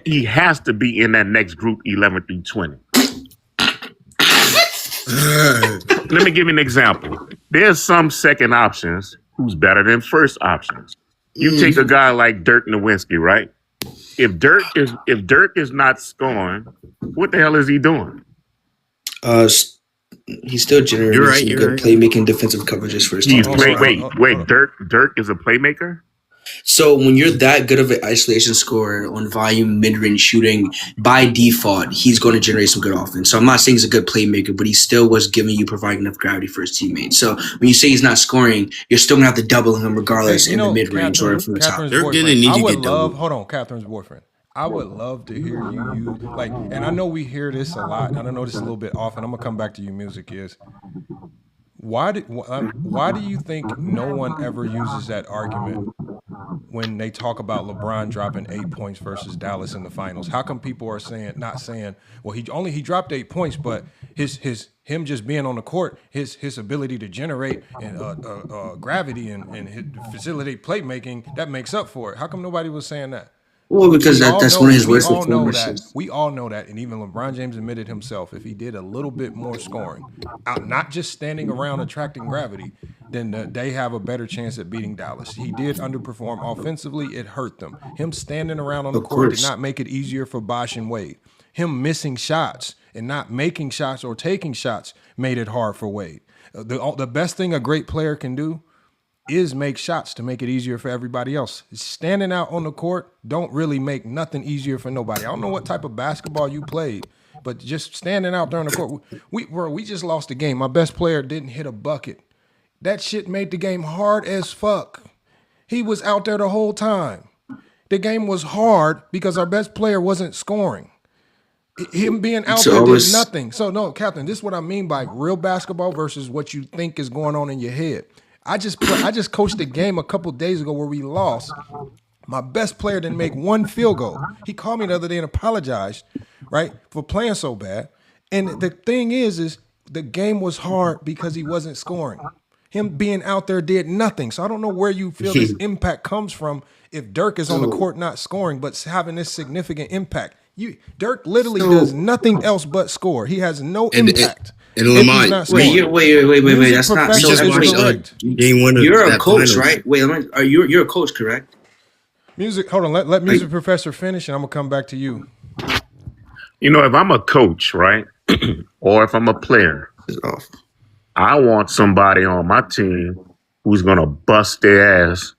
he has to be in that next group 11 through 20. Let me give you an example. There's some second options who's better than first options. You take a guy like Dirk Nowitzki, right? If Dirk is not scoring, what the hell is he doing? He's still generating some good playmaking defensive coverages for his team. Wait. Dirk is a playmaker? So when you're that good of an isolation scorer on volume, mid-range shooting, by default, he's going to generate some good offense. So I'm not saying he's a good playmaker, but he still was providing enough gravity for his teammates. So when you say he's not scoring, you're still going to have to double him regardless in the mid-range or from the top. Hold on, Catherine's boyfriend. I would love to hear you like, and I know we hear this a lot, and I know this is a little bit off, and I'm gonna come back to you. Music is why do you think no one ever uses that argument when they talk about LeBron dropping 8 points versus Dallas in the finals? How come people are not saying, well, he dropped 8 points, but him just being on the court, his ability to generate and gravity and facilitate playmaking, that makes up for it. How come nobody was saying that? Well, because that's one of his worst performances. We all know that, and even LeBron James admitted himself, if he did a little bit more scoring, not just standing around attracting gravity, then they have a better chance at beating Dallas. He did underperform offensively. It hurt them. Him standing around on the court did not make it easier for Bosh and Wade. Him missing shots and not making shots or taking shots made it hard for Wade. The best thing a great player can do is make shots to make it easier for everybody else. Standing out on the court don't really make nothing easier for nobody. I don't know what type of basketball you played, but just standing out during the court. We just lost the game. My best player didn't hit a bucket. That shit made the game hard as fuck. He was out there the whole time. The game was hard because our best player wasn't scoring. Him being out there did nothing. So no, Captain, this is what I mean by real basketball versus what you think is going on in your head. I just coached a game a couple days ago where we lost. My best player didn't make one field goal. He called me the other day and apologized, right, for playing so bad. And the thing is the game was hard because he wasn't scoring. Him being out there did nothing. So I don't know where you feel this impact comes from if Dirk is on the court not scoring, but having this significant impact. Dirk literally does nothing else but score. He has no impact. And Lamont, wait. That's not so. You're a coach, finals. Right? Wait, you're a coach, correct? Hold on. Let music professor finish, and I'm gonna come back to you. You know, if I'm a coach, right, or if I'm a player, I want somebody on my team who's gonna bust their ass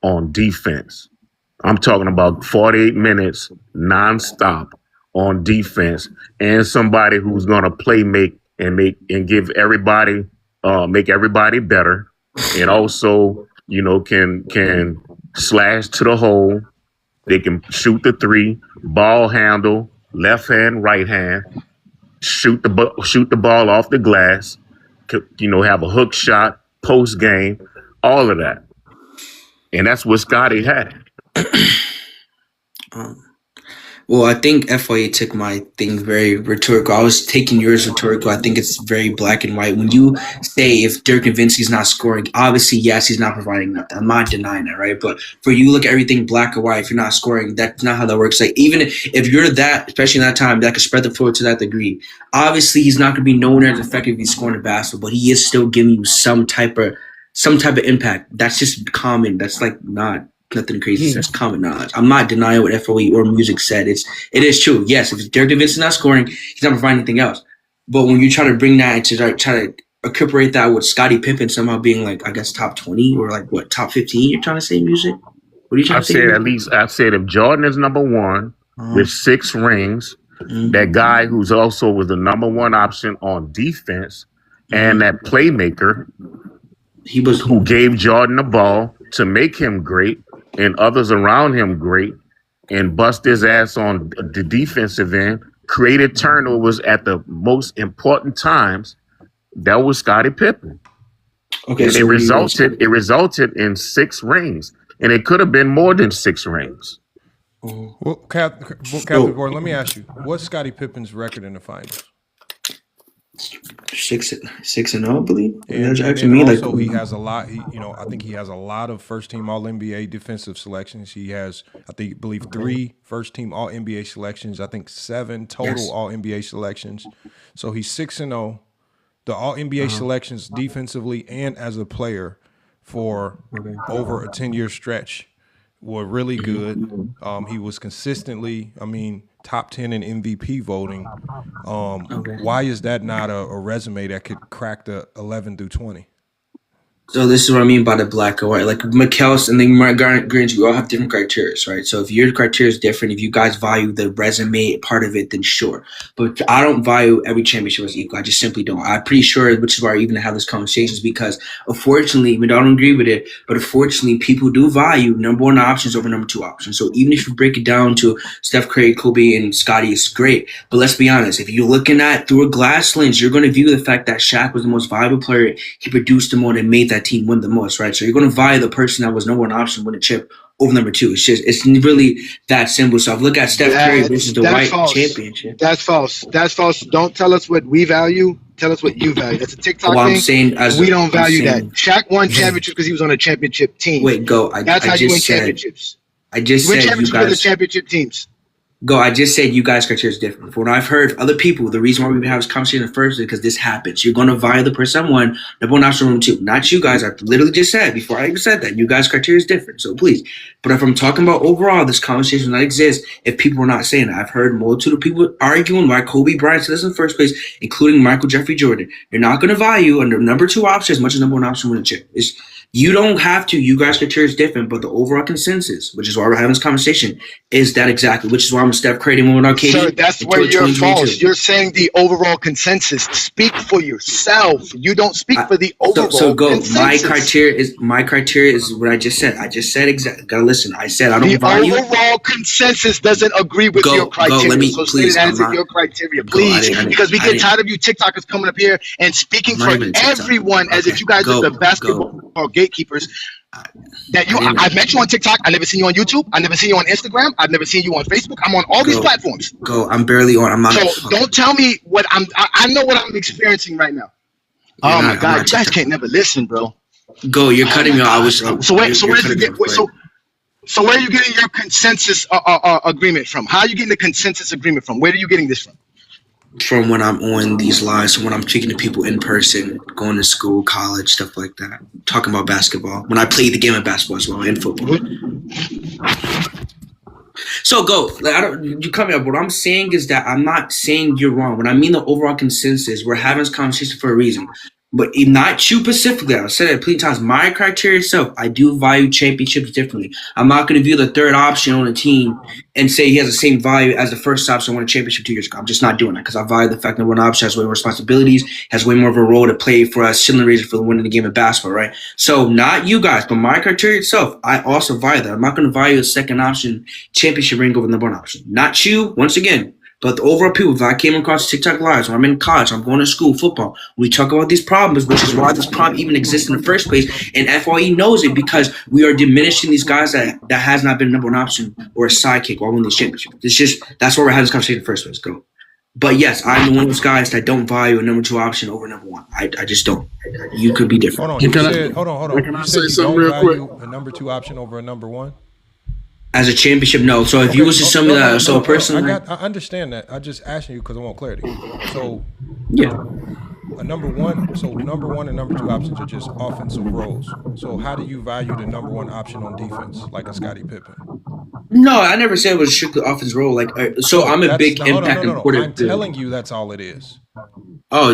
on defense. I'm talking about 48 minutes nonstop on defense, and somebody who's gonna make give everybody make everybody better, and also can slash to the hole. They can shoot the three, ball handle, left hand, right hand, shoot the ball off the glass. Have a hook shot, post game, all of that, and that's what Scottie had. Well, I think FYA took my thing very rhetorical. I was taking yours rhetorical. I think it's very black and white. When you say if Dirk Nowitzki's not scoring, obviously, yes, he's not providing nothing. I'm not denying that, right? But for you, look at everything black or white. If you're not scoring, that's not how that works. Like, even if you're that, especially in that time, that could spread the floor to that degree. Obviously, he's not going to be nowhere as effective if he's scoring the basketball, but he is still giving you some type of impact. That's just common. That's like not nothing crazy. That's common knowledge. I'm not denying what FOE or music said. It is true. Yes, if Dirk Nowitzki is not scoring, he's not providing anything else. But when you try to bring that into try to incorporate that with Scottie Pippen somehow being like, I guess, top 20 or like what, top 15, you're trying to say music? What are you trying to say? I said if Jordan is number one with 6 rings, that guy who's also was the number one option on defense, and that playmaker who gave Jordan the ball to make him great and others around him great, and bust his ass on the defensive end, created turnovers at the most important times, that was Scottie Pippen. Okay, and so it resulted in 6 rings, and it could have been more than 6 rings. Well, Captain Gordon, let me ask you, what's Scottie Pippen's record in the finals? 6-0, I believe. And also he has a lot. I think he has a lot of first-team All-NBA defensive selections. He has, I believe 3 first-team All-NBA selections. I think 7 total All-NBA selections. So he's 6-0. The All-NBA selections defensively and as a player for over a 10-year stretch were really good. He was consistently, top 10 in MVP voting. Why is that not a resume that could crack the 11 through 20? So this is what I mean by the black or white. Like McKells and then Grant, you all have different criteria, right? So if your criteria is different, if you guys value the resume part of it, then sure. But I don't value every championship as equal. I just simply don't. I'm pretty sure, which is why I even have this conversation, is because unfortunately, we don't agree with it, but unfortunately, people do value number 1 options over number 2 options. So even if you break it down to Steph Curry, Kobe, and Scottie, it's great. But let's be honest, if you're looking at through a glass lens, you're going to view the fact that Shaq was the most valuable player. He produced the more and made that team win the most, right? So you're going to value the person that was number 1 option win a chip over number 2. It's really that simple. So I've looked at Steph Curry versus the white championship. That's false. Don't tell us what we value. Tell us what you value. That's a TikTok thing. I'm saying we don't value that. Shaq won championships because he was on a championship team. Wait, go. That's how you win championships. I just said you guys. The championship teams. Go. I just said you guys' criteria is different. When I've heard other people, the reason why we've been having this conversation at first is because this happens. You're going to value the person one, number 1 option, number 2. Not you guys. I literally just said before I even said that you guys' criteria is different. So please. But if I'm talking about overall, this conversation does not exist if people are not saying that. I've heard multiple people arguing why Kobe Bryant said this in the first place, including Michael Jeffrey Jordan. You're not going to value under number 2 option as much as number 1 option win a chip. You don't have to. You guys' criteria is different, but the overall consensus, which is why we're having this conversation, is that exactly, which is why I'm a Steph Curry and without KD. Sir, that's where you're false. You're saying the overall consensus. Speak for yourself. You don't speak for the overall consensus. My criteria is what I just said. I just said exactly. Gotta listen. I said I don't value. The overall consensus doesn't agree with your criteria. Let me, so please. State it as your criteria, please, because we get tired of you TikTokers coming up here and speaking for everyone as if you guys are the basketball gatekeepers. I've met you on TikTok. I never seen you on YouTube. I never seen you on Instagram. I've never seen you on Facebook. I'm on all these platforms. I'm barely on. I'm not. So don't tell me what I know what I'm experiencing right now. Oh my God, you guys can't never listen, bro. You're cutting me off. So where are you getting your consensus agreement from? How are you getting the consensus agreement from? Where are you getting this from? From when I'm on these lives, when I'm speaking to people in person, going to school, college, stuff like that, talking about basketball. When I play the game of basketball as well and football. So you cut me up. What I'm saying is that I'm not saying you're wrong. When I mean the overall consensus, we're having this conversation for a reason. But not you specifically. I've said it plenty of times. My criteria itself, I do value championships differently. I'm not going to view the third option on a team and say he has the same value as the first option won a championship 2 years ago. I'm just not doing that because I value the fact that one option has way more responsibilities, has way more of a role to play for us, similar reason for winning the game of basketball, right? So not you guys, but my criteria itself, I also value that. I'm not going to value a second option championship ring over the number one option. Not you, once again. But the overall people, if I came across TikTok lives, when I'm in college, I'm going to school, football, we talk about these problems, which is why this problem even exists in the first place. And FYE knows it because we are diminishing these guys that has not been a number one option or a sidekick while winning this championship. That's why we're having this conversation in the first place. Go. But yes, I'm one of those guys that don't value a number two option over number one. I just don't. You could be different. Hold on. Can I say something real quick? A number two option over a number one? As a championship, no. So if you was to tell me that, so personally, I understand that. I'm just asking you because I want clarity. So yeah, number one and number two options are just offensive roles. So how do you value the number one option on defense, like a Scottie Pippen? No, I never said it was strictly offensive role. Like, so I'm a big impact importer. I'm telling you, that's all it is. Oh,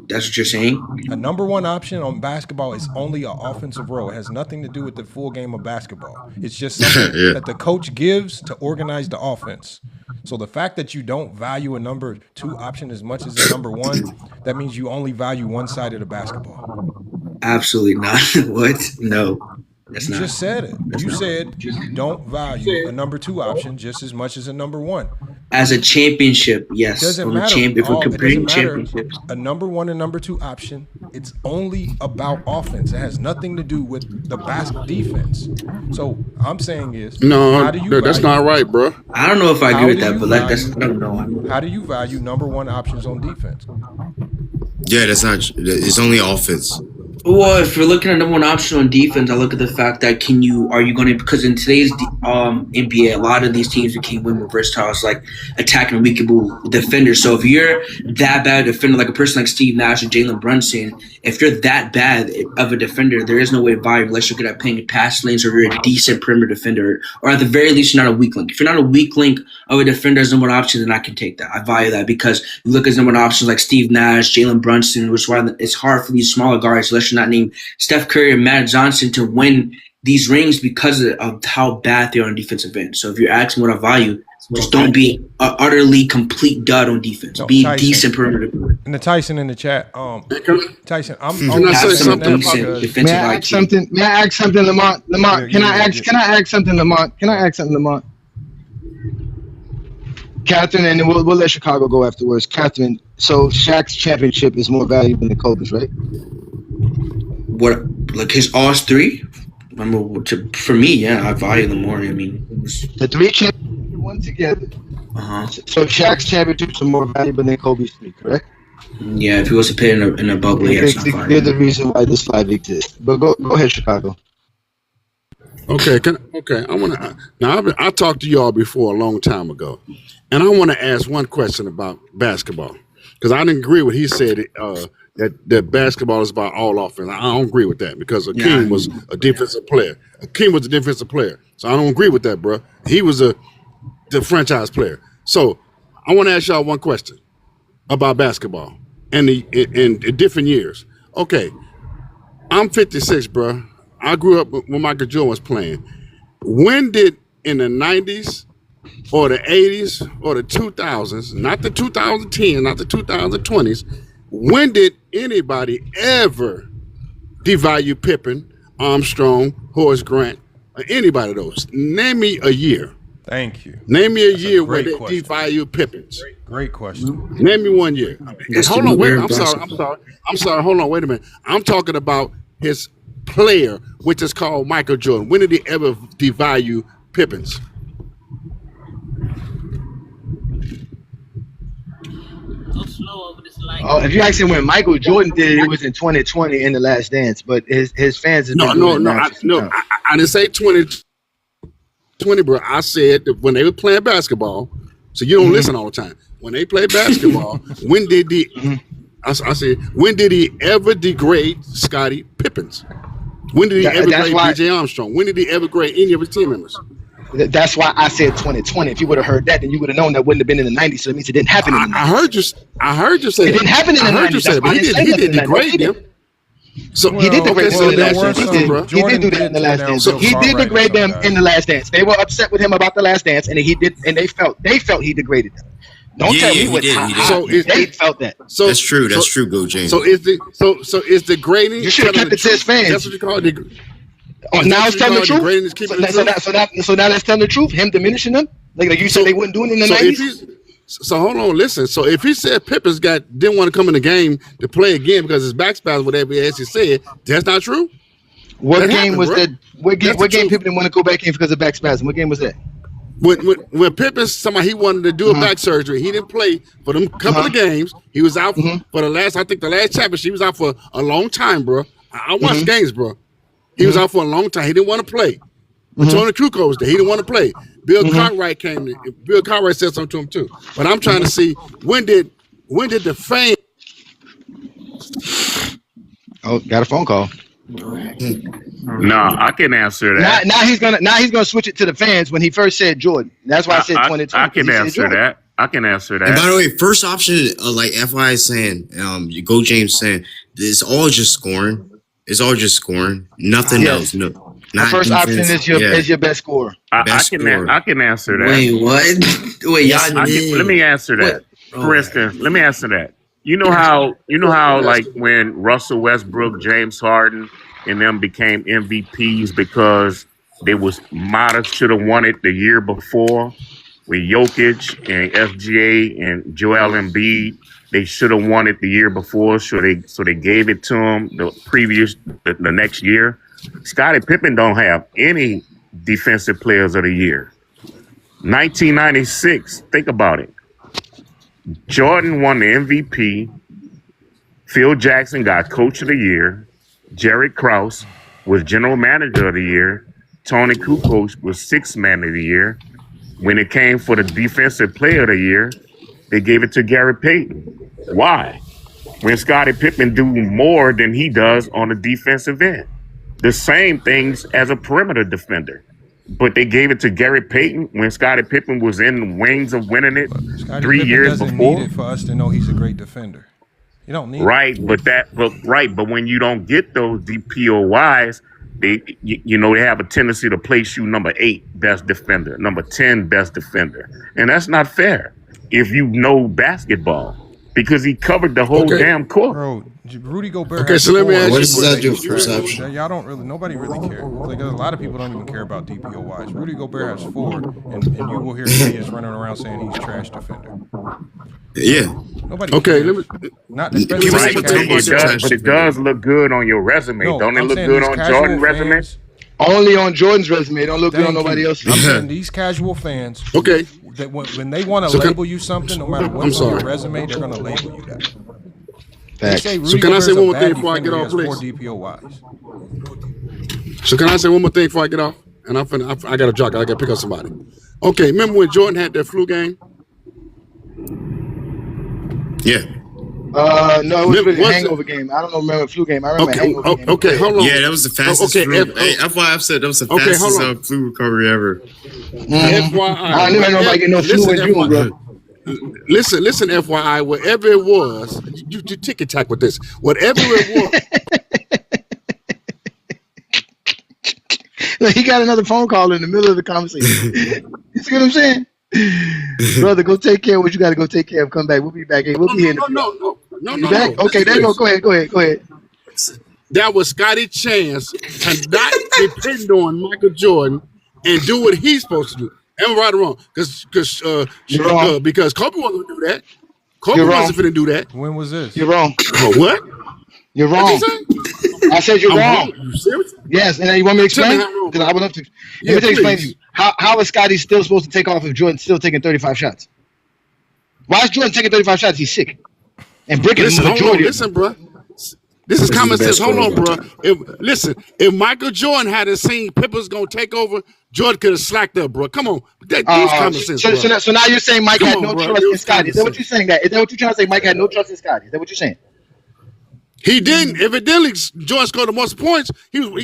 that's what you're saying? A number one option on basketball is only an offensive role. It has nothing to do with the full game of basketball. It's just something that the coach gives to organize the offense. So the fact that you don't value a number two option as much as a number one, that means you only value one side of the basketball. Absolutely not. What? No. You just said it. You said you don't value a number two option just as much as a number one. As a championship, yes. Doesn't matter. If we're comparing championships, a number one and number two option, it's only about offense. It has nothing to do with the defense. So I'm saying is, that's not right, bro. I don't know if I agree with that, but that's no. How do you value number one options on defense? Yeah, that's not. It's only offense. Well, if you're looking at number one option on defense, I look at the fact that are you going to, because in today's NBA, a lot of these teams became way more versatile. It's like attacking weakable defenders. So if you're that bad a defender, like a person like Steve Nash or Jalen Brunson, if you're that bad of a defender, there is no way to buy unless you're good at playing pass lanes or you're a decent perimeter defender, or at the very least, you're not a weak link. If you're not a weak link of a defender as number one option, then I can take that. I value that because you look at number one options like Steve Nash, Jalen Brunson, which is why it's hard for these smaller guards, unless you're not named Steph Curry or Matt Johnson, to win these rings because of how bad they are on defensive end. So if you're asking what I value, just don't be an utterly complete dud on defense. Be Tyson, decent perimeter. And the Tyson in the chat, Tyson, can I say something? May I ask something, Lamont? Can I ask something, Lamont? Catherine, and then we'll let Chicago go afterwards. Catherine, so Shaq's championship is more valuable than Kobe's, right? What, like his All three? For me, yeah, I value them more. I mean, the three championships won together. So Shaq's championships are more valuable than Kobe's three, correct? Yeah, if he was to put in a bubble, yes. They're the reason why this live exists. But go ahead, Chicago. Okay, I talked to y'all before a long time ago, and I want to ask one question about basketball because I didn't agree with he said that basketball is about all offense. I don't agree with that because Akeem was a defensive player. So I don't agree with that, bro. He was the franchise player. So I want to ask y'all one question about basketball and in different years. Okay, I'm 56, bro. I grew up when Michael Jordan was playing. When did, in the 90s or the 80s or the 2000s, not the 2010s, not the 2020s, when did anybody ever devalue Pippen, Armstrong, Horace Grant, or anybody of those? Name me a year. Thank you. Name me a year where they devalue Pippins. Great question. Name me 1 year. Hold on, wait. I'm sorry. Hold on, wait a minute. I'm talking about his player, which is called Michael Jordan? When did he ever devalue Pippins? Oh, if you ask him when Michael Jordan did it was in 2020 in The Last Dance, but his fans have No, been doing it now I, for some no. time. I didn't say 2020, bro. I said that when they were playing basketball. So you don't listen all the time. When they play basketball, when did he? I said, when did he ever degrade Scottie Pippins? When did he ever grade B.J. Armstrong? When did he ever grade any of his team members? That's why I said 2020. If you would have heard that, then you would have known that wouldn't have been in the 90s. So it means it didn't happen in the 90s. I heard you say it didn't happen in the 90s. I heard you say that, but he did degrade them. So he did degrade them in the Last Dance. He did do that in the Last Dance. So He did degrade them in the Last Dance. They were upset with him about the Last Dance, and he did, and they felt he degraded them. Don't tell me what they felt that. So that's true. That's true. Go James. So is degrading? You should have kept it to his fans. That's what you call it. Oh, now it's telling the truth. So now let's tell the truth. Him diminishing them, like you said, they wouldn't do it in the 90s. So hold on, listen. So if he said Pippins didn't want to come in the game to play again because his back spasm, whatever he said, that's not true. What game was that? What game Pippen didn't want to go back in because of back spasm? What game was that? When Pippen, somebody he wanted to do a back surgery, he didn't play for them couple of games. He was out for the last championship. He was out for a long time, bro. I watched games, bro. He was out for a long time. He didn't want to play. But Tony Kukoc was there. He didn't want to play. Bill Cartwright came in. Bill Cartwright said something to him too. But I'm trying to see when did the fans? Oh, got a phone call. No, I can answer that. Now he's gonna switch it to the fans when he first said Jordan. That's why I said 2020. I can answer that. I can answer that. And by the way, first option, like FY is saying, Go James saying, it's all just scoring. It's all just scoring. Nothing else. No. The first option is your best scorer. I can answer that. Wait, what? Wait, let me answer that. For instance, let me answer that. You know how like when Russell Westbrook, James Harden, and them became MVPs because they should have won it the year before with Jokic and FGA and Joel Embiid. They should have won it the year before, so they gave it to him the next year. Scottie Pippen don't have any defensive players of the year. 1996, think about it. Jordan won the MVP. Phil Jackson got Coach of the Year. Jerry Krause was General Manager of the Year. Tony Kukoc was Sixth Man of the Year. When it came for the Defensive Player of the Year, they gave it to Gary Payton. Why? When Scottie Pippen do more than he does on the defensive end. The same things as a perimeter defender. But they gave it to Gary Payton when Scottie Pippen was in the wings of winning it 3 years before. Need it for us to know he's a great defender. You don't need it. But when you don't get those DPOYs, they have a tendency to place you number 8 best defender, number 10 best defender. And that's not fair if you know basketball. Because he covered the whole damn court. Bro, Rudy Gobert. Okay, so let me ask you. What does that do for perception? Y'all don't really. Nobody really cares. Like a lot of people don't even care about DPOYs. Rudy Gobert has 4, and you will hear idiots running around saying he's trash defender. Yeah. Nobody. Okay, cares. Not especially but it does look good on your resume. Don't it look good on Jordan's resume? Only on Jordan's resume. It don't look good on nobody else's. I'm saying these casual fans. Okay. That when they want to label you something, no matter what's on your resume, they're going to label you that. So can I say one more thing before I get off, please? So can I say one more thing before I get off? And I got to jog. I got to pick up somebody. Okay, remember when Jordan had that flu game? Yeah. No, it was really a hangover game. I don't remember a flu game. I remember hangover game. Okay, hold on. Yeah, that was the fastest flu. FYF said that was the fastest flu recovery ever. FYI. I never know nobody get no flu in June, bro. Listen, FYI, whatever it was, you tick-tack with this. Whatever it was. He got another phone call in the middle of the conversation. You see what I'm saying? Brother, go take care of what you got to go take care of. Come back. We'll be back. We'll be here. No. Back? Okay, there you go. Go ahead. That was Scottie chance to not depend on Michael Jordan and do what he's supposed to do. Am I right or wrong? Because Kobe wasn't going to do that. Kobe wasn't going to do that. When was this? You're wrong. What? You're wrong. I said you're wrong. You serious? Yes, and then you want me to explain? Because I would love to. Let me explain to you. How is Scottie still supposed to take off if Jordan's still taking 35 shots? Why is Jordan taking 35 shots? He's sick. And Brick is the majority. Listen, bro. This is common sense. Hold on, bro. If Michael Jordan had seen Pippen's gonna take over, Jordan could have slacked up, bro. Come on, use common sense, bro. So now you're saying Mike had no trust in Scottie. Is that what you're saying? Is that what you're trying to say? Mike had no trust in Scottie. Is that what you're saying? He didn't. Evidently, Jordan scored the most points.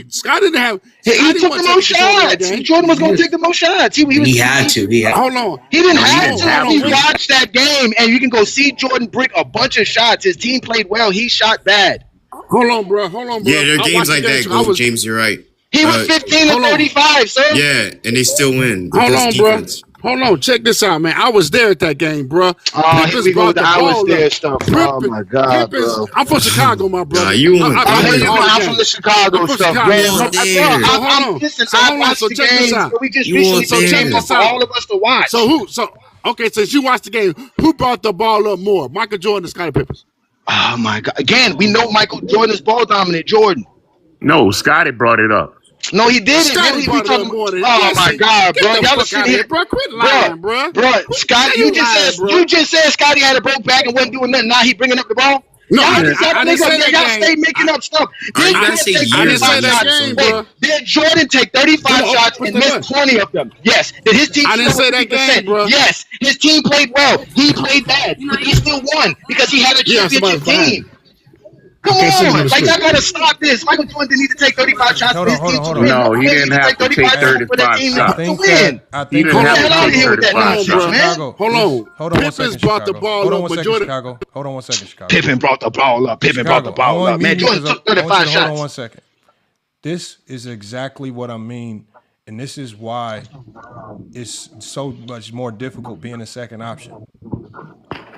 Scott didn't have. He took the most shots. Jordan was going to take the most shots. He had to. Hold on. He didn't have to. He watched that game, and you can go see Jordan brick a bunch of shots. His team played well. He shot bad. Hold on, bro. Yeah, there are games like that. James, you're right. He was 15 to 35, sir. Yeah, and they still win. Hold on, bro. Hold on, check this out, man. I was there at that game, bro. Here we go with the I was there stuff. Oh my God, bro. I'm from Chicago, my brother. I'm from the Chicago stuff, bro. Listen, I watched the game. We just recently came up for all of us to watch. Okay, since you watched the game, who brought the ball up more, Michael Jordan or Scottie Pippen? Oh my God! Again, we know Michael Jordan is ball dominant. Jordan. No, Scottie brought it up. No, he didn't. Oh my God, bro! Y'all are sitting here, bro. Quit lying, bro. Scottie, you just said Scottie had a broke back and wasn't doing nothing. Now he bringing up the ball. No, I didn't say that. Y'all stay making up stuff. I didn't say that game, bro. Did Jordan take 35 shots and miss 20 of them? Yes. Did his team? I didn't say that game, bro. Yes. His team played well. He played bad. He still won because he had a championship team. Come on, like y'all gotta stop this. Michael Jordan didn't need to take 35 shots. Hold on. No, he didn't have to take 35 shots. I think Hold on. Pippen brought the ball up, but Jordan. Hold on one second, Chicago. Pippen brought the ball up. Man, Jordan took 35 shots. Hold on one second. This is exactly what I mean, and this is why it's so much more difficult being a second option.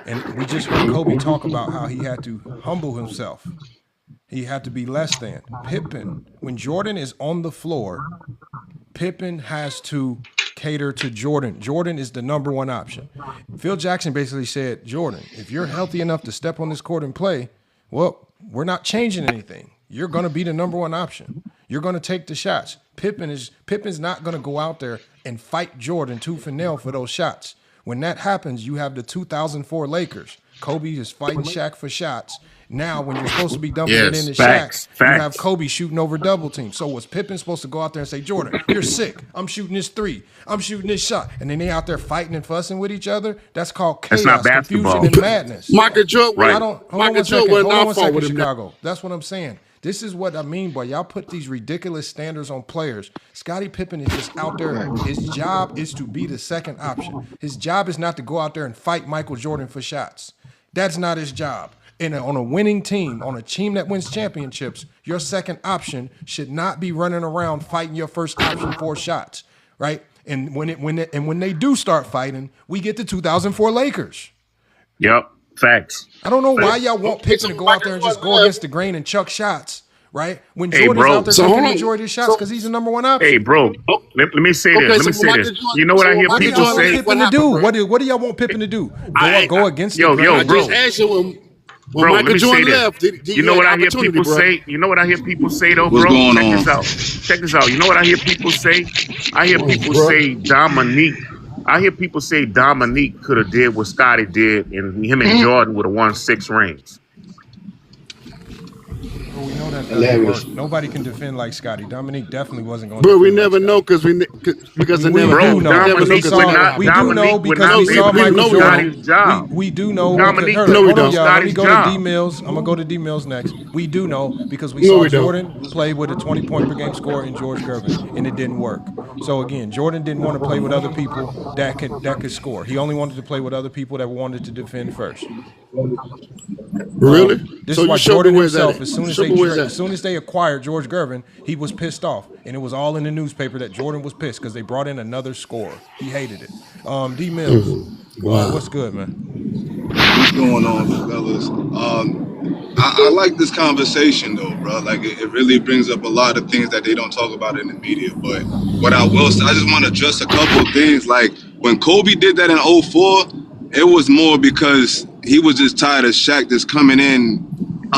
And we just heard Kobe talk about how he had to humble himself. He had to be less than. Pippen, when Jordan is on the floor, Pippen has to cater to Jordan. Jordan is the number one option. Phil Jackson basically said, Jordan, if you're healthy enough to step on this court and play, well, we're not changing anything. You're going to be the number one option. You're going to take the shots. Pippen's not going to go out there and fight Jordan tooth and nail for those shots. When that happens, you have the 2004 Lakers. Kobe is fighting Shaq for shots. Now, when you're supposed to be dumping it into Shaq, you have Kobe shooting over double team. So was Pippen supposed to go out there and say, Jordan, you're sick. I'm shooting this three. I'm shooting this shot. And then they out there fighting and fussing with each other? That's called chaos, confusion, and madness. Michael Jordan, right. Hold on one second, Chicago. That's what I'm saying. This is what I mean, boy. Y'all put these ridiculous standards on players. Scottie Pippen is just out there. His job is to be the second option. His job is not to go out there and fight Michael Jordan for shots. That's not his job. And on a winning team, on a team that wins championships, your second option should not be running around fighting your first option for shots, right? And when they do start fighting, we get the 2004 Lakers. Yep. Facts. I don't know why y'all want Pippen to go out there and just go against the grain and chuck shots, right? When Jordan's out there taking the majority of shots because he's the number one option. Hey, bro, let me say this. You know what I hear people say? What do y'all want Pippen to do? Go against the grain? I just asked you when Michael Jordan left. You know what I hear people say? You know what I hear people say though, bro? Check this out. You know what I hear people say? I hear people say Dominique could have did what Scottie did, and him and Jordan would have won 6 rings. Well, we know that doesn't work. Nobody can defend like Scottie. Dominique definitely wasn't going to. But we never know because they never know. We do know because we saw Michael Jordan. We do know. Dominique, let me go to D Mills. I'm gonna go to D Mills next. We do know because we saw Jordan play with a 20-point per game score in George Gervin, and it didn't work. So again, Jordan didn't want to play with other people that could score. He only wanted to play with other people that wanted to defend first. Really? This is why Jordan himself, as soon as they acquired George Gervin, he was pissed off, and it was all in the newspaper that Jordan was pissed because they brought in another scorer. He hated it. D Mills, what's good, man? What's going on, fellas? I like this conversation though, bro. Like it really brings up a lot of things that they don't talk about in the media. But what I will say, I just want to address a couple of things. Like when Kobe did that in 2004, it was more because he was just tired of Shaq just coming in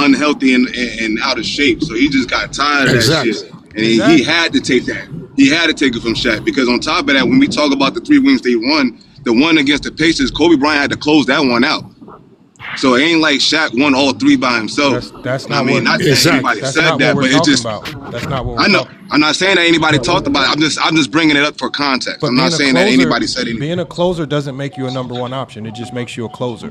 unhealthy and out of shape. So he just got tired of that shit. And he had to take that. He had to take it from Shaq because on top of that, when we talk about the 3 wins they won, the one against the Pacers, Kobe Bryant had to close that one out. So it ain't like Shaq won all 3 by himself. That's not not saying anybody said that, but it just. That's not what I know. I'm not saying that anybody talked about it. I'm just bringing it up for context. I'm not saying that anybody said anything. Being a closer doesn't make you a number 1 option. It just makes you a closer.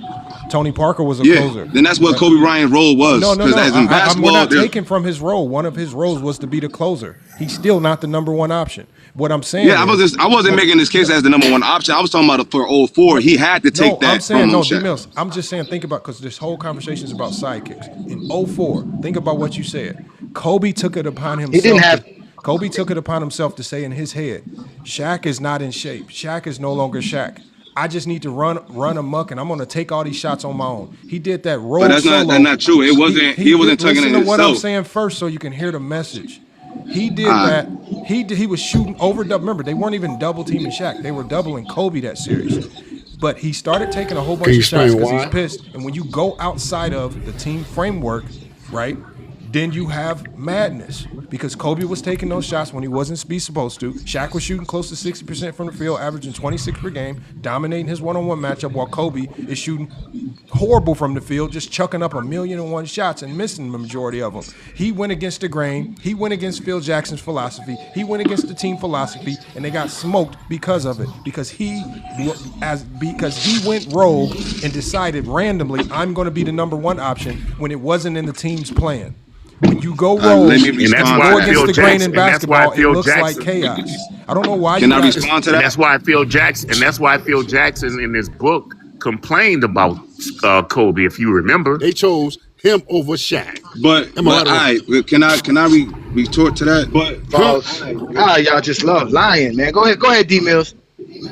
Tony Parker was a closer. Then that's what Kobe Bryant's role was. No. As in basketball, we're not taking from his role. One of his roles was to be the closer. He's still not the number 1 option. What I'm saying, I wasn't making this case as the number 1 option. I was talking about it for 04. He had to take that. I'm saying from D-Mills. I'm just saying, think about, because this whole conversation is about sidekicks. In 04, think about what you said. Kobe took it upon himself. Kobe took it upon himself to say in his head, Shaq is not in shape. Shaq is no longer Shaq. I just need to run amok, and I'm going to take all these shots on my own. He did that role But that's not true. It wasn't. He wasn't taking it himself. Listen to what I'm saying first, so you can hear the message. He did that. He was shooting over double. Remember, they weren't even double teaming Shaq. They were doubling Kobe that series. But he started taking a whole bunch of shots because he's pissed. And when you go outside of the team framework, right, then you have madness. Because Kobe was taking those shots when he wasn't supposed to. Shaq was shooting close to 60% from the field, averaging 26 per game, dominating his one-on-one matchup, while Kobe is shooting horrible from the field, just chucking up 1,000,001 shots and missing the majority of them. He went against the grain. He went against Phil Jackson's philosophy. He went against the team philosophy, and they got smoked because of it. Because he went rogue and decided randomly, I'm going to be the number 1 option when it wasn't in the team's plan. When you go rogue and go against the grain in basketball, it looks like chaos. I don't know why. Can I respond to that? That's why Phil Jackson in his book complained about Kobe. If you remember, they chose him over Shaq. But all right, can I retort to that? But y'all just love lying, man. Go ahead, D Mills.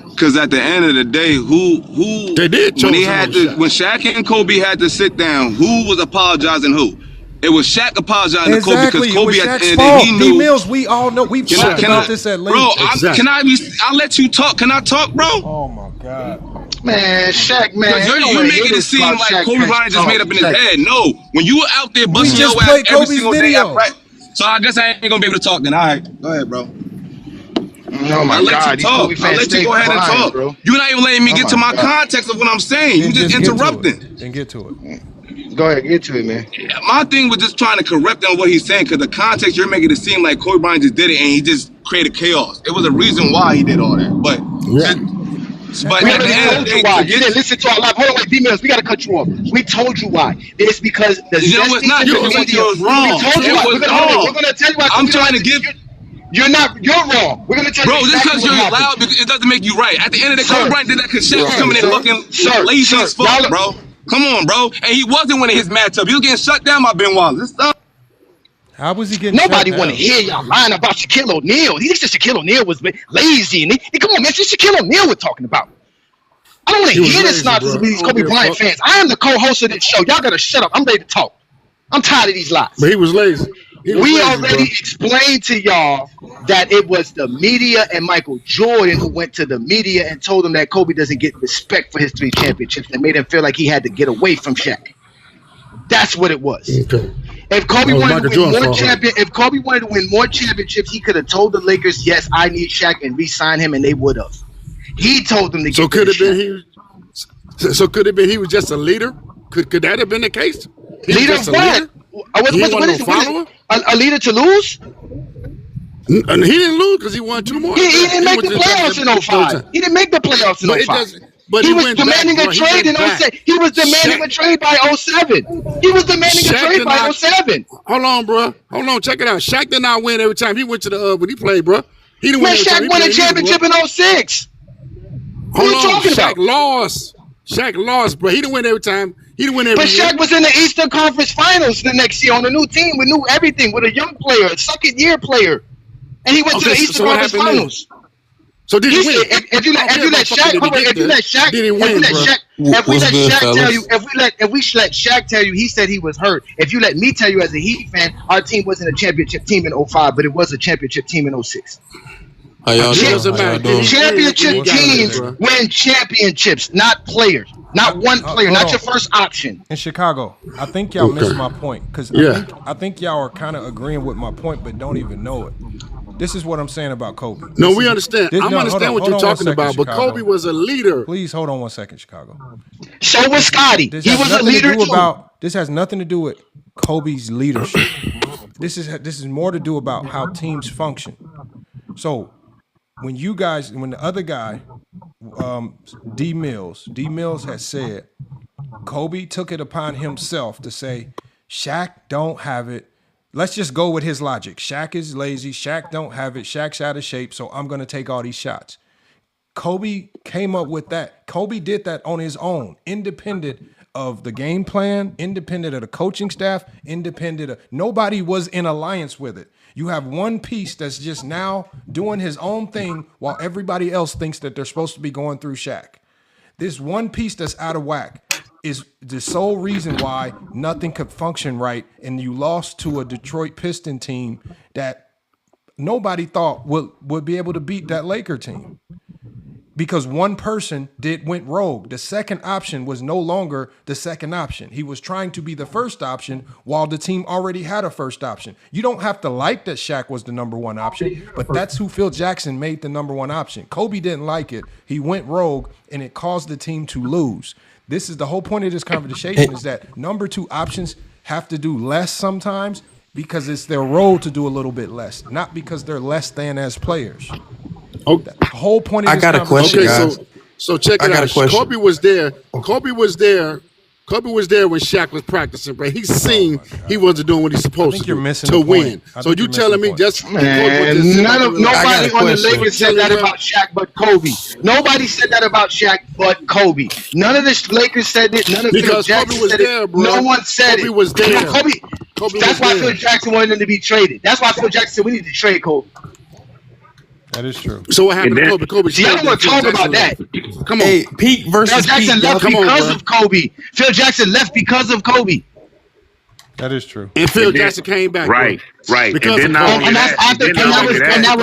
Because at the end of the day, who they did when Shaq and Kobe had to sit down, who was apologizing who? It was Shaq apologizing to Kobe because Kobe at the end of the day, he knew. D-Mills, we all know. We've talked about this at length. Bro, I'll let you talk. Can I talk, bro? Oh, my God. Man, Shaq, man. You're making it seem like Kobe Bryant just made up in his head. No. When you were out there busting your ass every single day, so I guess I ain't going to be able to talk then. All right. Go ahead, bro. Oh my God! I'll let you go ahead and talk. Bro. You're not even letting me get to my context of what I'm saying. You just interrupting. And get to it. Go ahead, get to it, man. Yeah, my thing was just trying to correct on what he's saying, because the context you're making it seem like Kobe Bryant just did it and he just created chaos. It was a reason why he did all that. But at the end of the day, you didn't listen to our live. Hold on, wait, D-Mills, we gotta cut you off. We told you why. It's because the it's not. You said it was wrong. We're gonna tell you why. I'm trying to give. You're wrong. We're gonna tell you. Bro, just because you're loud, it doesn't make you right. At the end of the day, Kobe Bryant did that because Shaq was coming in looking lazy as fuck, bro. Come on, bro. And he wasn't winning his matchup. He was getting shut down by Ben Wallace. How was he getting Nobody want to hear y'all lying about Shaquille O'Neal. He said Shaquille O'Neal was lazy. And come on, man. It's Shaquille O'Neal we're talking about. I don't want to hear this nonsense from these Kobe Bryant fans. I am the co-host of this show. Y'all got to shut up. I'm ready to talk. I'm tired of these lies. But he was lazy. We already explained to y'all that it was the media and Michael Jordan who went to the media and told him that Kobe doesn't get respect for his 3 championships and made him feel like he had to get away from Shaq. That's what it was. Okay. If Kobe wanted to win more championships, he could have told the Lakers, "Yes, I need Shaq," and re-sign him, and they would have. He told them to get. So could it been he was just a leader? Could that have been the case? Leader of what? A leader to lose? And he didn't lose because he won 2 more. He didn't make the playoffs in 05. He didn't make the playoffs in 05. But he was demanding a trade in 07. He was demanding a trade by 07. He was demanding a trade by 07. Hold on, bro. Hold on. Check it out. Shaq did not win every time he went to the when he played, bro. He didn't win. Shaq won a championship in 06. What are you talking about? Shaq lost, bro. He didn't win every time. He didn't win every year. Shaq was in the Eastern Conference Finals the next year on a new team with new everything, with a young player, a second-year player, and he went to the Eastern Conference Finals. So did he win? If we let Shaq tell you, he said he was hurt. If you let me tell you as a Heat fan, our team wasn't a championship team in 05, but it was a championship team in 06. Championship teams win championships, not players. Not one player, not your first option. In Chicago, I think y'all missed my point because I think y'all are kind of agreeing with my point, but don't even know it. This is what I'm saying about Kobe. No, we understand. I understand what you're talking about, but Kobe was a leader. Please hold on 1 second, Chicago. So was Scottie. He was a leader too. This has nothing to do with Kobe's leadership. This is more to do about how teams function. So when the other guy, D Mills has said, Kobe took it upon himself to say, Shaq don't have it. Let's just go with his logic. Shaq is lazy. Shaq don't have it. Shaq's out of shape, so I'm going to take all these shots. Kobe came up with that. Kobe did that on his own, independent of the game plan, independent of the coaching staff, independent of nobody was in alliance with it. You have one piece that's just now doing his own thing while everybody else thinks that they're supposed to be going through Shaq. This one piece that's out of whack is the sole reason why nothing could function right, and you lost to a Detroit Piston team that nobody thought would be able to beat that Laker team. Because one person went rogue. The second option was no longer the second option. He was trying to be the first option while the team already had a first option. You don't have to like that Shaq was the number one option, but that's who Phil Jackson made the number one option. Kobe didn't like it. He went rogue, and it caused the team to lose. This is the whole point of this conversation is that number two options have to do less sometimes because it's their role to do a little bit less, not because they're less than as players. Okay. The whole point of this I got a question, guys. So check it out. Kobe was there. Kobe was there when Shaq was practicing, but he's seen he wasn't doing what he's supposed to do to win. So you telling me just nobody on the Lakers said that about Shaq but Kobe. Nobody said that about Shaq but Kobe. None of the Lakers said it. None of Phil Jackson said it. No one said it. Kobe was there. Kobe. That's why Phil Jackson wanted him to be traded. That's why Phil Jackson said we need to trade Kobe. That is true. So what happened to Kobe? Kobe. See, I don't want to talk about that. Come on. Hey, Pete versus Phil Jackson left because of Kobe. Phil Jackson left because of Kobe. That is true. And Phil Jackson came back. Right. Because and that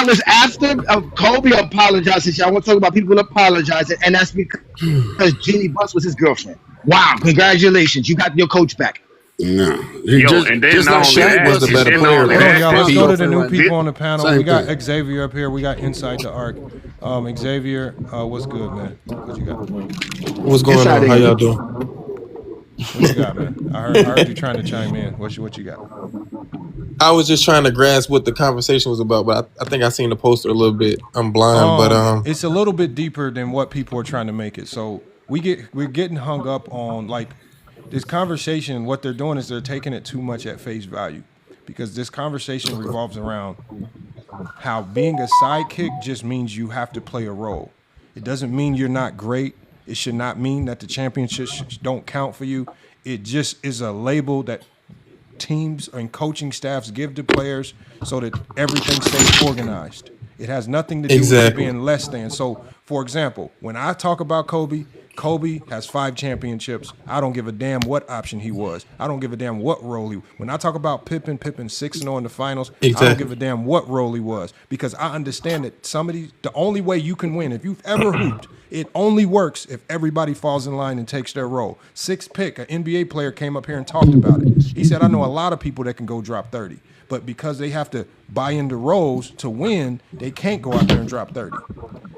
was after Kobe apologized. I want to talk about people apologizing, and that's because Jeannie Buss was his girlfriend. Wow! Congratulations, you got your coach back. No, and then Shaq was the better player. Let's go to the new people on the panel. We got Xavier up here. We got Inside the Arc. Xavier, what's good, man? What you got? What's going on? How y'all doing? What you got, man? I heard you trying to chime in. What you got? I was just trying to grasp what the conversation was about, but I think I seen the poster a little bit. I'm blind, but it's a little bit deeper than what people are trying to make it. So we're getting hung up on like this conversation. What they're doing is they're taking it too much at face value, because this conversation revolves around how being a sidekick just means you have to play a role. It doesn't mean you're not great. It should not mean that the championships don't count for you. It just is a label that teams and coaching staffs give to players so that everything stays organized. It has nothing to do with being less than. So, for example, when I talk about Kobe has 5 championships. I don't give a damn what option he was. I don't give a damn what role he was. When I talk about Pippen 6-0 in the finals, I don't give a damn what role he was, because I understand that the only way you can win, if you've ever hooped, it only works if everybody falls in line and takes their role. 6th pick, an NBA player came up here and talked about it. He said, I know a lot of people that can go drop 30, but because they have to buy into roles to win, they can't go out there and drop 30.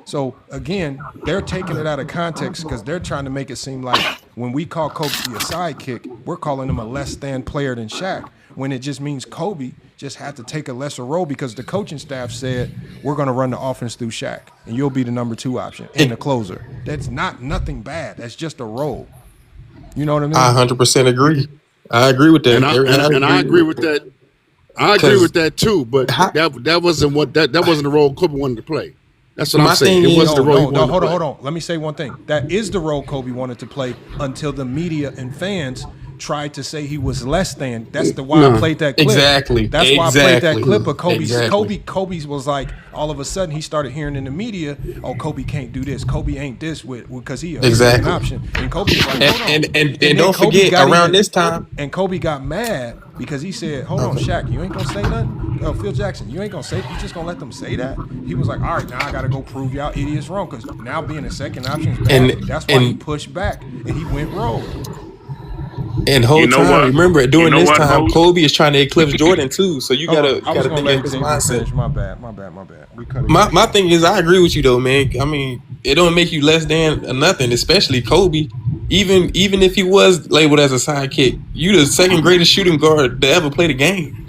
So, again, they're taking it out of context because they're trying to make it seem like when we call Kobe a sidekick, we're calling him a less than player than Shaq, when it just means Kobe just had to take a lesser role because the coaching staff said, we're going to run the offense through Shaq, and you'll be the number 2 option and the closer. That's nothing bad. That's just a role. You know what I mean? I 100% agree. I agree with that. And I agree with that. I agree with that too, but that wasn't the role Kobe wanted to play. That's what I'm saying. It wasn't the role. No, hold on. Let me say one thing. That is the role Kobe wanted to play until the media and fans tried to say he was less than. That's why I played that clip. Exactly. That's why I played that clip of Kobe's. Kobe was like, all of a sudden he started hearing in the media, oh, Kobe can't do this. Kobe ain't this because he an option. And Kobe was like, hold on. And don't forget, around this time. And Kobe got mad because he said, hold on, Shaq, you ain't gonna say nothing? Phil Jackson, you ain't gonna say, you just gonna let them say that? He was like, all right, now I gotta go prove y'all idiots wrong, because now being a second option is bad. That's why he pushed back and he went rogue. And whole time, remember during this time, Kobe is trying to eclipse Jordan too. So you gotta think in his mindset. My bad. My thing is, I agree with you though, man. I mean, it don't make you less than nothing, especially Kobe. Even if he was labeled as a sidekick, you the second greatest shooting guard to ever play the game.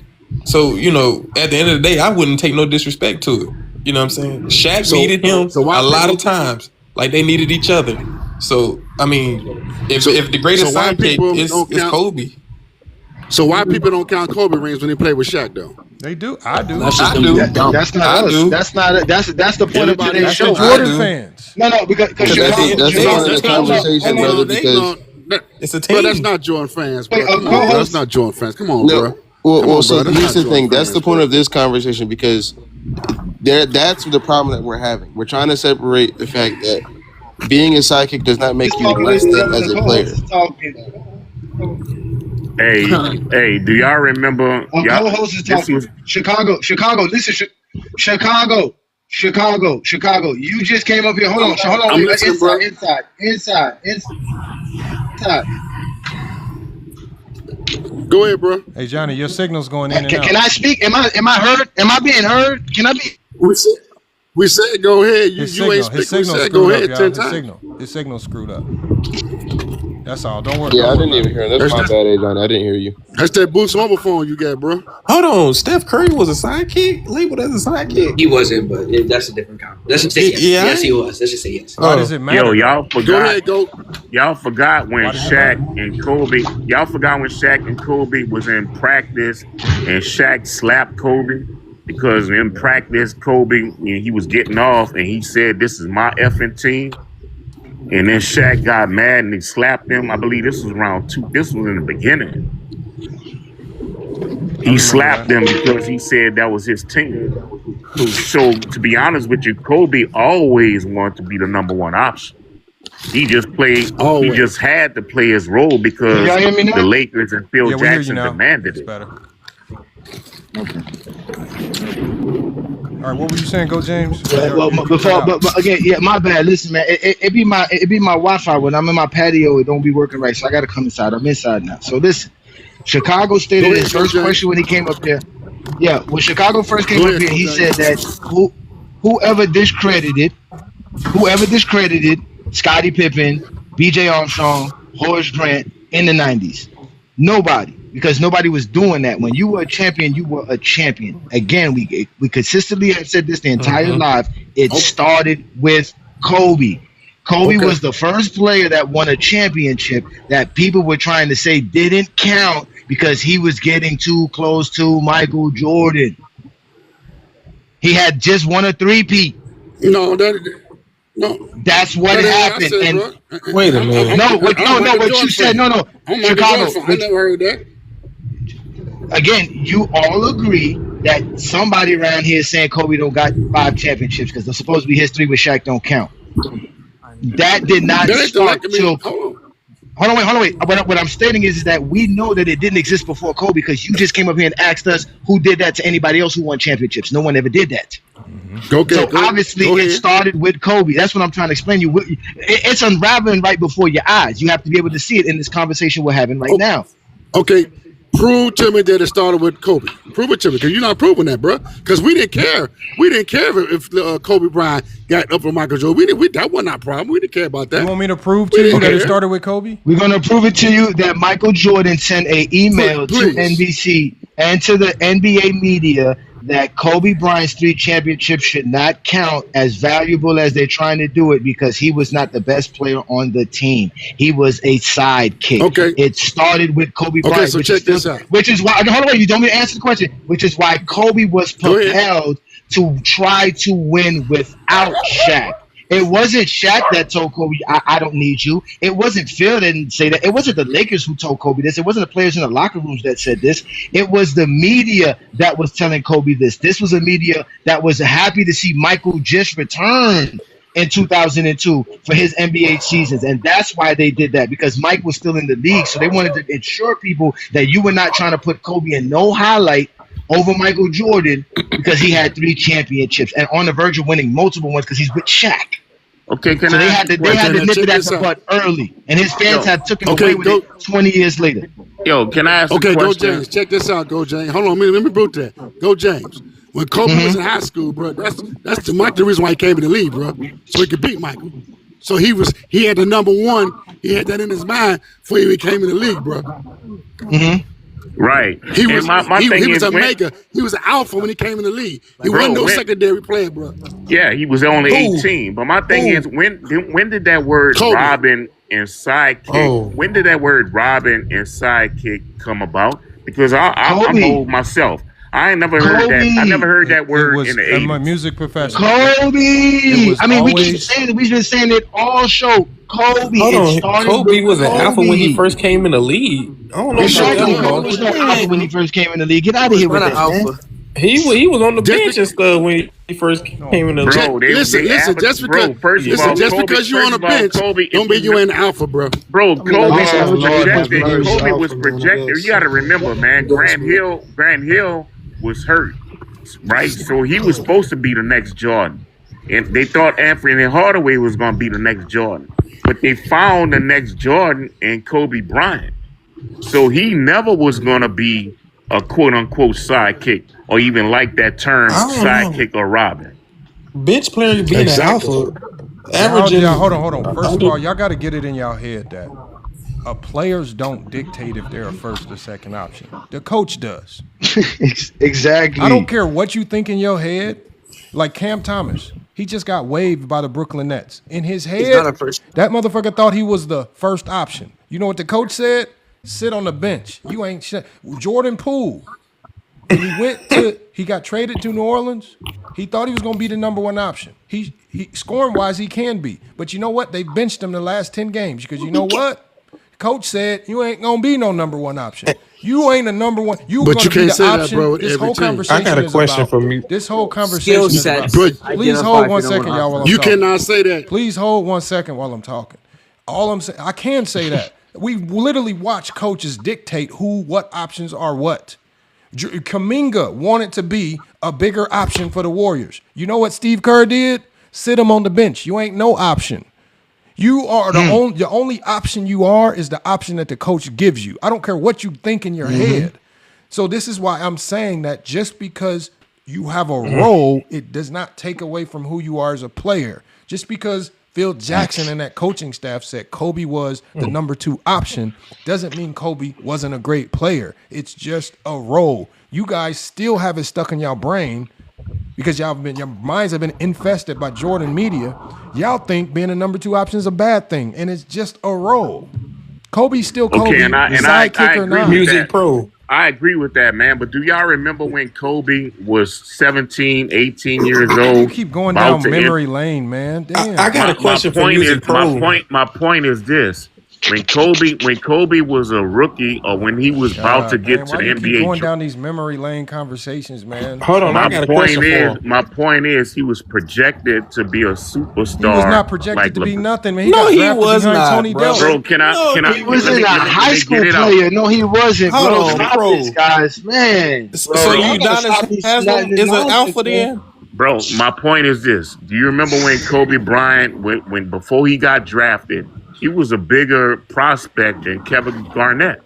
So at the end of the day, I wouldn't take no disrespect to it. You know what I'm saying? Shaq needed him a lot of times, like they needed each other. So I mean, if the greatest sidekick is Kobe, so why people don't count Kobe rings when they play with Shaq though? They do. I do. That's not us. That's the point of today's show. Jordan fans. No, because that's the conversation, brother. Because it's a team. But that's not Jordan fans, bro. That's not Jordan fans. Come on, bro. Well, so here's the thing. That's the point of this conversation, because that's the problem that we're having. We're trying to separate the fact that being a sidekick does not make you less than as a player. Hey, do y'all remember? Co-host is talking. Chicago. Listen, Chicago. You just came up here. Hold on. Inside. Go ahead, bro. Hey, Johnny, your signal's going in and out. Can I speak? Am I heard? Am I being heard? Can I be? We said go ahead. You ain't speaking. We said go ahead 10 times. His signal screwed up. That's all. Don't worry. Yeah, I didn't even hear him. That's my bad, John. I didn't hear you. That's that Boost mobile phone you got, bro. Hold on. Steph Curry was a sidekick? Labeled as a sidekick? He wasn't, but that's a different comment. Let's just say yes. Yeah. Yes, he was. Let's just say yes. Why does it matter? Yo, y'all forgot. Go ahead, go. Y'all forgot when Shaq and Kobe. Y'all forgot when Shaq and Kobe was in practice, and Shaq slapped Kobe because in practice, Kobe, he was getting off, and he said, "This is my effing team." And then Shaq got mad and he slapped him. I believe this was round 2. This was in the beginning. He slapped him because he said that was his team. So to be honest with you, Kobe always wanted to be the number one option. He just played. He just had to play his role because the Lakers and Phil Jackson demanded it. Better. Okay. All right, what were you saying? Go, James. But again, my bad. Listen, man, it be my Wi-Fi when I'm in my patio. It don't be working right, so I got to come inside. I'm inside now. So listen, Chicago stated his first question when he came up there. Yeah, when Chicago first came up here, he said that whoever discredited Scottie Pippen, B.J. Armstrong, Horace Grant in the 90s. Nobody, because nobody was doing that. When you were a champion, you were a champion. Again, we consistently have said this the entire life. It started with Kobe. Kobe was the first player that won a championship that people were trying to say didn't count because he was getting too close to Michael Jordan. He had just won a three-peat. No. That's what happened. Wait a minute. What you said. No. Chicago. I never heard that. Again, you all agree that somebody around here is saying Kobe don't got 5 championships because they're supposed to be his 3 with Shaq don't count. That did not start till. Hold on, wait. What I'm stating is that we know that it didn't exist before Kobe because you just came up here and asked us who did that to anybody else who won championships. No one ever did that. Obviously, it started with Kobe. That's what I'm trying to explain to you. It's unraveling right before your eyes. You have to be able to see it in this conversation we're having right now. Okay. Prove to me that it started with Kobe. Prove it to me, because you're not proving that, bro. Because we didn't care. We didn't care if Kobe Bryant got up for Michael Jordan. That wasn't our problem. We didn't care about that. You want me to prove to you that it started with Kobe? We're going to prove it to you that Michael Jordan sent an email to NBC and to the NBA media that Kobe Bryant's 3 championships should not count as valuable as they're trying to do it because he was not the best player on the team. He was a sidekick. Okay. It started with Kobe Bryant. Okay, so check this out. Which is why, hold on, you don't need to answer the question, which is why Kobe was propelled to try to win without Shaq. It wasn't Shaq that told Kobe, I don't need you. It wasn't Phil that didn't say that. It wasn't the Lakers who told Kobe this. It wasn't the players in the locker rooms that said this. It was the media that was telling Kobe this. This was a media that was happy to see Michael just return in 2002 for his NBA seasons. And that's why they did that, because Mike was still in the league. So they wanted to ensure people that you were not trying to put Kobe in no highlight over Michael Jordan because he had 3 championships and on the verge of winning multiple ones because he's with Shaq. Okay, So they had to nip it at the butt early, and his fans had took him away with it 20 years later. Yo, can I ask a question? Go James. Check this out, Go James. Hold on, let me boot that. Go James. When Kobe was in high school, bro, that's the reason why he came in the league, bro, so he could beat Michael. So he had the number 1. He had that in his mind before he came in the league, bro. Right. He was thing was is a mega. He was an alpha when he came in the league. He wasn't no secondary player, bro. Yeah, he was only 18. But my thing is, when did that word Robin and sidekick? When did that word Robin and sidekick come about? Because I'm old myself. I ain't never heard that. I never heard that word in the 80s. I'm a music professional. Kobe. I mean, we keep saying it. We've been saying it all show. Kobe. Hold on. Kobe was an alpha when he first came in the league. I don't know. Kobe was no alpha when he first came in the league. Get out of here with that, man. He was on the bench and stuff when he first came in the league. Listen. Just because you're on the bench, don't mean you ain't alpha, bro. Bro, Kobe was projected. You got to remember, man. Grant Hill was hurt, right? So he was supposed to be the next Jordan, and they thought Anthony Hardaway was going to be the next Jordan, but they found the next Jordan in Kobe Bryant. So he never was going to be a quote-unquote sidekick, or even like that term sidekick or Robin. Bench player being an alpha, averaging. Hold on. First of all, y'all got to get it in y'all head that players don't dictate if they're a first or second option. The coach does. Exactly. I don't care what you think in your head. Like Cam Thomas, he just got waived by the Brooklyn Nets. In his head, that motherfucker thought he was the first option. You know what the coach said? Sit on the bench. You ain't shit. Jordan Poole. When he got traded to New Orleans. He thought he was gonna be the number 1 option. He scoring wise he can be. But you know what? They benched him the last 10 games because you know what? Coach said you ain't gonna be no number 1 option. You ain't a number 1. But you can't say that, bro. This whole conversation. I got a question for me. This whole conversation is about. Please hold 1 second, y'all. While I'm you talking. Cannot say that. Please hold 1 second while I'm talking. All I'm saying, I can say that. We literally watch coaches dictate what options are what. Kuminga wanted to be a bigger option for the Warriors. You know what Steve Kerr did? Sit him on the bench. You ain't no option. You are the only option you are is the option that the coach gives you. I don't care what you think in your head. So this is why I'm saying that just because you have a role, it does not take away from who you are as a player. Just because Phil Jackson and that coaching staff said Kobe was the number 2 option doesn't mean Kobe wasn't a great player. It's just a role. You guys still have it stuck in your brain because your minds have been infested by Jordan media. Y'all think being a number 2 option is a bad thing, and it's just a role. Kobe's still Kobe. Okay, and I agree with Music that. pro. I agree with that, man. But do y'all remember when Kobe was 17, 18 years old? You keep going down memory lane, man. Damn. I got a question for Music Pro. My point is this. When Kobe was a rookie, or when he was about to get to the NBA, keep going down these memory lane conversations, man. Hold on, I got a question for him. My point is, he was projected to be a superstar. He was not projected to be nothing, man. He was not, Tony bro. Bro, can I? He wasn't a high school player. No, he wasn't, bro. Hold on, Stop bro. this, guys, man. Bro, So you Udonis Haslam is an alpha then? Bro, my point is this. Do you remember when Kobe Bryant, when before he got drafted, he was a bigger prospect than Kevin Garnett,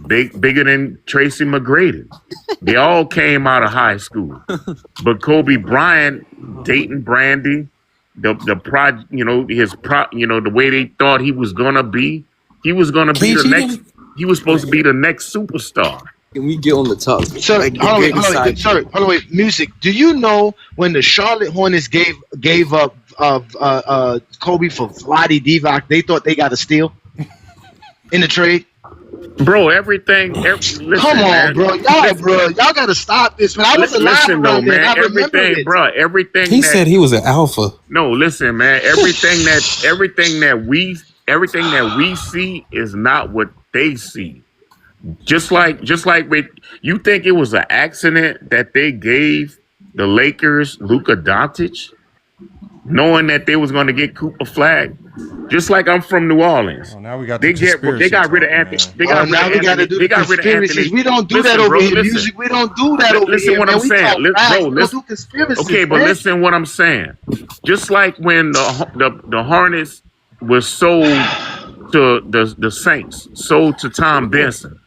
bigger than Tracy McGrady. They all came out of high school, but Kobe Bryant, Dayton Brandy, the way they thought he was gonna be the next. He was supposed to be the next superstar. Can we get on the top? Sir, hold on, wait. Music. Do you know when the Charlotte Hornets gave up Kobe for Vlade Divac, they thought they got a steal in the trade? Bro, listen, come on, man. bro. Y'all gotta stop this, man. I was alive around then. I remember it. Everything. He said he was an alpha. No, listen, man. Everything that we see is not what they see. Just like with you think it was an accident that they gave the Lakers Luka Dončić, knowing that they was going to get Cooper Flag. Just like I'm from New Orleans. Oh, now we got they got rid of Anthony. They got rid of Anthony. They got rid of Anthony. We don't do that over here. Music. We don't do that over here. Listen what I'm saying. We don't do conspiracies. Okay, but listen what I'm saying. Just like when the Hornets was sold to the Saints, sold to Tom Benson,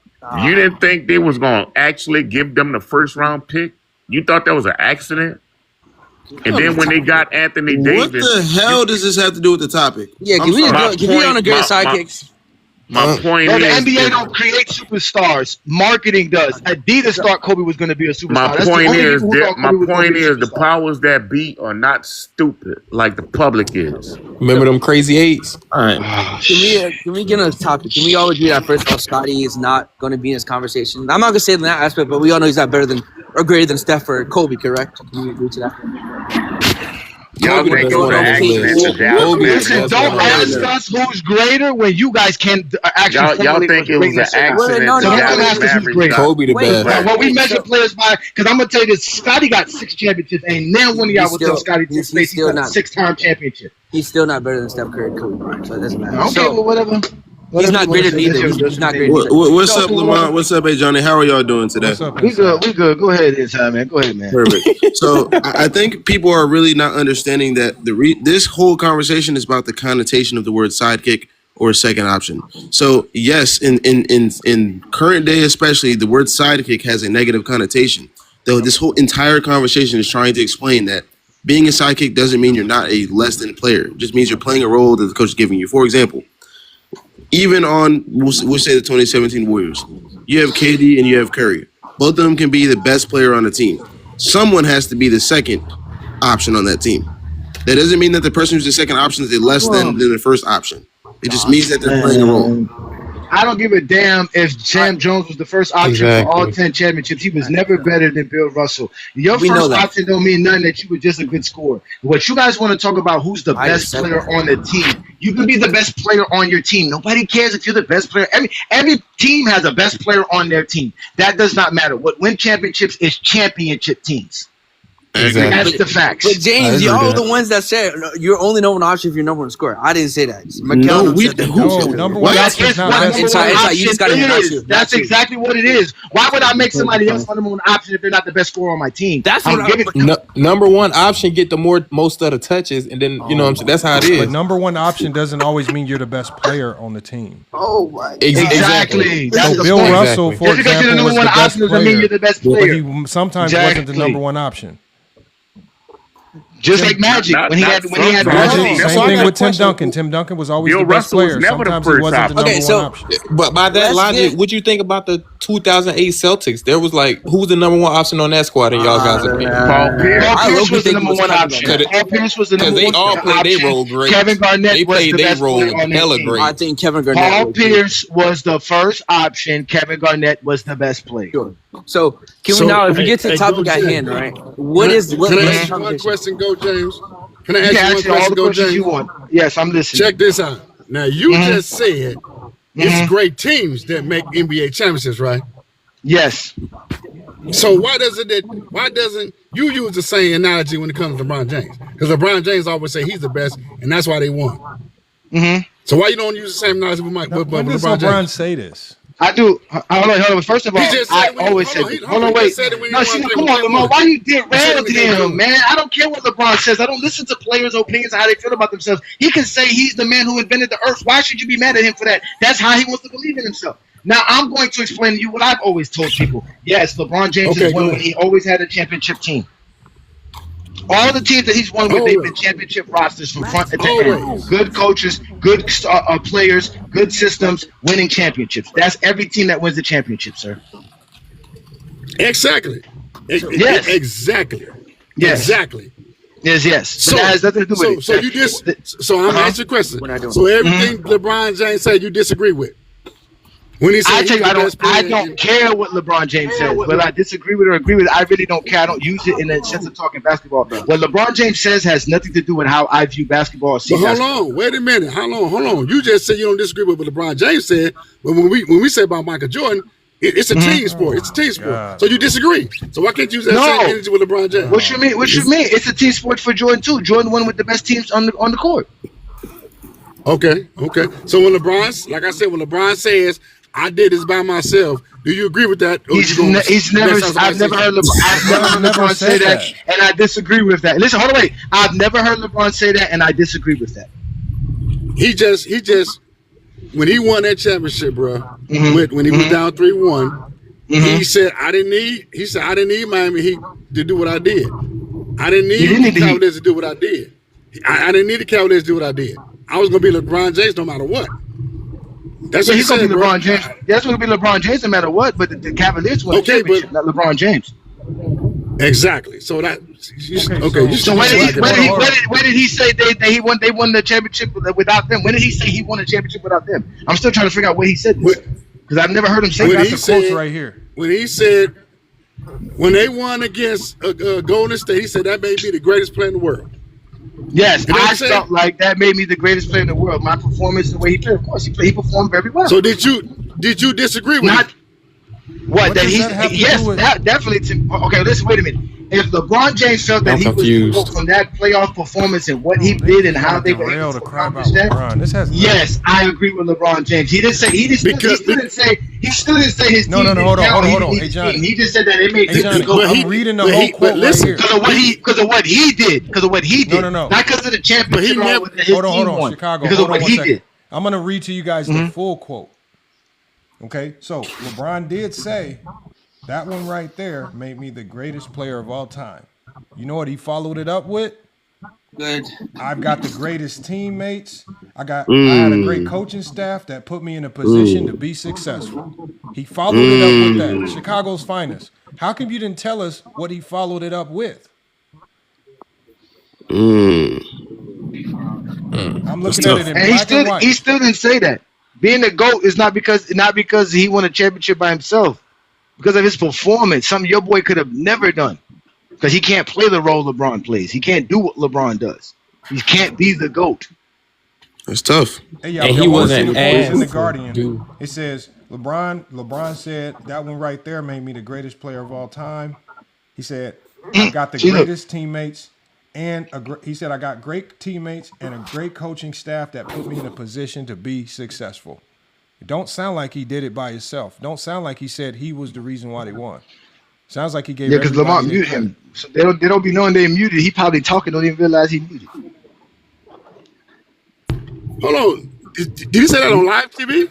you didn't think they was gonna actually give them the first round pick? You thought that was an accident? And then when they got Anthony Davis, what the hell does this have to do with the topic? Yeah, can we on a great sidekicks? My point the is, NBA don't create superstars. Marketing does. Adidas thought Kobe was going to be a superstar. My point is, the powers that be are not stupid like the public is. Remember them crazy eights? All right. Can we get on a topic? Can we all agree that first of all, Scottie is not going to be in this conversation? I'm not going to say in that aspect, but we all know he's not better than or greater than Steph or Kobe, correct? Can we agree to that? Y'all think it was an accident? Listen, don't ask us who's greater when you guys can't actually. Y'all think it was an accident? So don't ask us who's greater. Kobe the best. What we measure players by, because I'm gonna tell you this: Scottie got 6 championships, and now one of y'all will tell Scottie to his face he's got a 6-time championship. He's still not better than Steph Curry and Kobe Bryant, so it doesn't matter. Okay, well, whatever. He's not greater than either. He's not greater. What's up, Lamont? What's up, hey Johnny? How are y'all doing today? We good. We good. Go ahead, inside man. Go ahead, man. Perfect. So I think people are really not understanding that this whole conversation is about the connotation of the word sidekick or second option. So yes, in current day especially, the word sidekick has a negative connotation. Though this whole entire conversation is trying to explain that being a sidekick doesn't mean you're not a less than player. It just means you're playing a role that the coach is giving you. For example, even on, we'll say the 2017 Warriors, you have KD and you have Curry. Both of them can be the best player on the team. Someone has to be the second option on that team. That doesn't mean that the person who's the second option is less than the first option. It just means that they're playing a role. I don't give a damn if Sam Jones was the first option for all 10 championships. He was never better than Bill Russell. Your first option don't mean nothing that you were just a good scorer. What you guys want to talk about who's the best player on the team. You can be the best player on your team. Nobody cares if you're the best player. Every team has a best player on their team. That does not matter. What wins championships is championship teams. Exactly. That's the facts. But James, y'all the ones that said you're only number one option if you're number one scorer. I didn't say that. Number one option is not best. That's exactly what it is. Why would I make somebody else number one option if they're not the best scorer on my team? That's what number one option get the most of the touches, and then you know what I'm saying. That's how it is. But number one option doesn't always mean you're the best player on the team. Oh my! Exactly. So Bill Russell, for example, was the best player, but he sometimes wasn't the number one option. Just like Magic when he had Magic. Same thing with Tim Duncan. Tim Duncan was always the best player. Sometimes he wasn't the number one option. But by that logic, what you think about the 2008 Celtics? There was like, who was the number one option on that squad in y'all guys' opinion? Paul Pierce was the number one option. Paul Pierce was the number one option. Because they all played their role great. Kevin Garnett was the best player on hella great. I think Kevin Garnett. Paul Pierce was the first option. Kevin Garnett was the best player. Sure. So can we now, if we get to the topic at hand, right? Can I ask you one question, go James? Can I ask you one question, go James? You want. Yes, I'm listening. Check this out. Now you just said it's great teams that make NBA championships, right? Yes. So why doesn't you use the same analogy when it comes to LeBron James? Because LeBron James always say he's the best, and that's why they won. So why you don't use the same analogy with when does LeBron LeBron James? say this? I do. Hold on. First of all, I always said it. Hold on, wait. No, come on, Lamar. Why you derailed him, man? I don't care what LeBron says. I don't listen to players' opinions and how they feel about themselves. He can say he's the man who invented the earth. Why should you be mad at him for that? That's how he wants to believe in himself. Now, I'm going to explain to you what I've always told people. Yes, LeBron James has won when he always had a championship team. All the teams that he's won with, they've been championship rosters from front to end. Good coaches, good players, good systems, winning championships. That's every team that wins the championship, sir. Exactly. Yes. Exactly. Yes. Exactly. Yes. So that has nothing to do with it. So I'm asking you a question. So everything LeBron James said you disagree with. When he said I tell you, I don't care what LeBron James says. Whether I disagree with it or agree with it, I really don't care. I don't use it in the sense of talking basketball. What LeBron James says has nothing to do with how I view basketball or see basketball. Hold on, wait a minute. Hold on. You just said you don't disagree with what LeBron James said, but when we say about Michael Jordan, it's a team sport. It's a team sport. So you disagree. So why can't you use that same energy with LeBron James? What you mean? It's a team sport for Jordan too. Jordan won with the best teams on the court. Okay. So when LeBron, like I said, when LeBron says, "I did this by myself," do you agree with that? I've never heard LeBron say that, and I disagree with that. Listen, hold on, wait. I've never heard LeBron say that, and I disagree with that. He just when he won that championship, bro, when he was down 3-1, he said, I didn't need Miami Heat to do what I did. I didn't need the Cavaliers to do what I did. I didn't need the Cavaliers to do what I did. I was gonna be LeBron James no matter what. That's what he said, bro. LeBron James. That's going to be LeBron James no matter what. But the Cavaliers won the championship, not LeBron James. Exactly. So that So when did he say they won the championship without them? When did he say he won a championship without them? I'm still trying to figure out where he said this because I've never heard him say that. That's the quotes right here. When he said when they won against Golden State, he said that made me the greatest player in the world. Yes, I felt like that made me the greatest player in the world. My performance, the way he played, of course, he performed very well. So did you disagree with him? What that definitely. Okay, listen, wait a minute. If LeBron James felt that he was from that playoff performance and what he did and how they were able to accomplish that, yes, I agree with LeBron James. He still didn't say his team. Hold on. Hey, John. He just said that it made I'm reading the whole quote right here. Because of what he did. No. Not because of the championship. Hold on, Chicago. Because of what he did. I'm gonna read to you guys the full quote. Okay, so LeBron did say that one right there made me the greatest player of all time. You know what he followed it up with? Good. I've got the greatest teammates. I had a great coaching staff that put me in a position to be successful. He followed it up with that. Chicago's finest. How come you didn't tell us what he followed it up with? I'm looking at it in black and white. He still didn't say that. Being the GOAT is not because he won a championship by himself. Because of his performance, something your boy could have never done. Because he can't play the role LeBron plays. He can't do what LeBron does. He can't be the GOAT. That's tough. Hey, and he wasn't in the Guardian. Dude. It says LeBron said that one right there made me the greatest player of all time. He said I got the greatest teammates and he said I got great teammates and a great coaching staff that put me in a position to be successful. It don't sound like he did it by himself. Don't sound like he said he was the reason why they won. Sounds like he gave. Yeah, because Lamont muted him. So they don't be knowing they muted. He probably talking, don't even realize he muted. Hold on. Did he say that on live TV?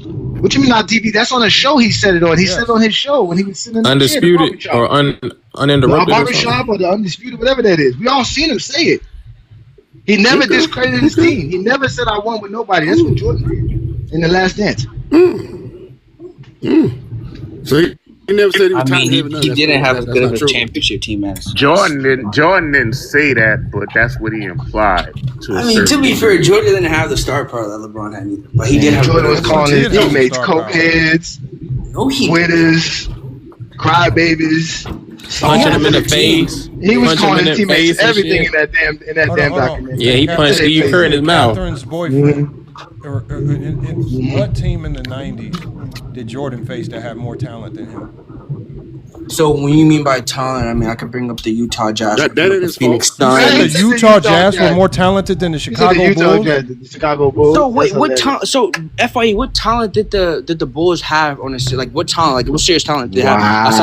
What you mean on TV? That's on a show he said it on. He said it on his show when he was sitting in the Undisputed chair, or uninterrupted. Barbershop or the Undisputed, whatever that is. We all seen him say it. He never discredited his team. He never said I won with nobody. That's what Jordan did in The Last Dance. So he never said he was he didn't have as good of a championship team as Jordan didn't say that, but that's what he implied. To be fair, Jordan didn't have the star power that LeBron had either. But he did have. Jordan was calling his teammates cokeheads, winners, crybabies, punching him in the face. He was calling his teammates everything in that damn document. Yeah, he punched Steve Kerr in his mouth. Catherine's boyfriend. What team in the 90s did Jordan face that had more talent than him? So when you mean by talent, I mean I could bring up the Utah Jazz, the Phoenix Suns. The Utah Jazz were more talented than the Chicago Bulls. The Chicago Bulls. So wait, what talent? So FYE, what talent did the Bulls have on this? Like what talent? Like what serious talent did they have?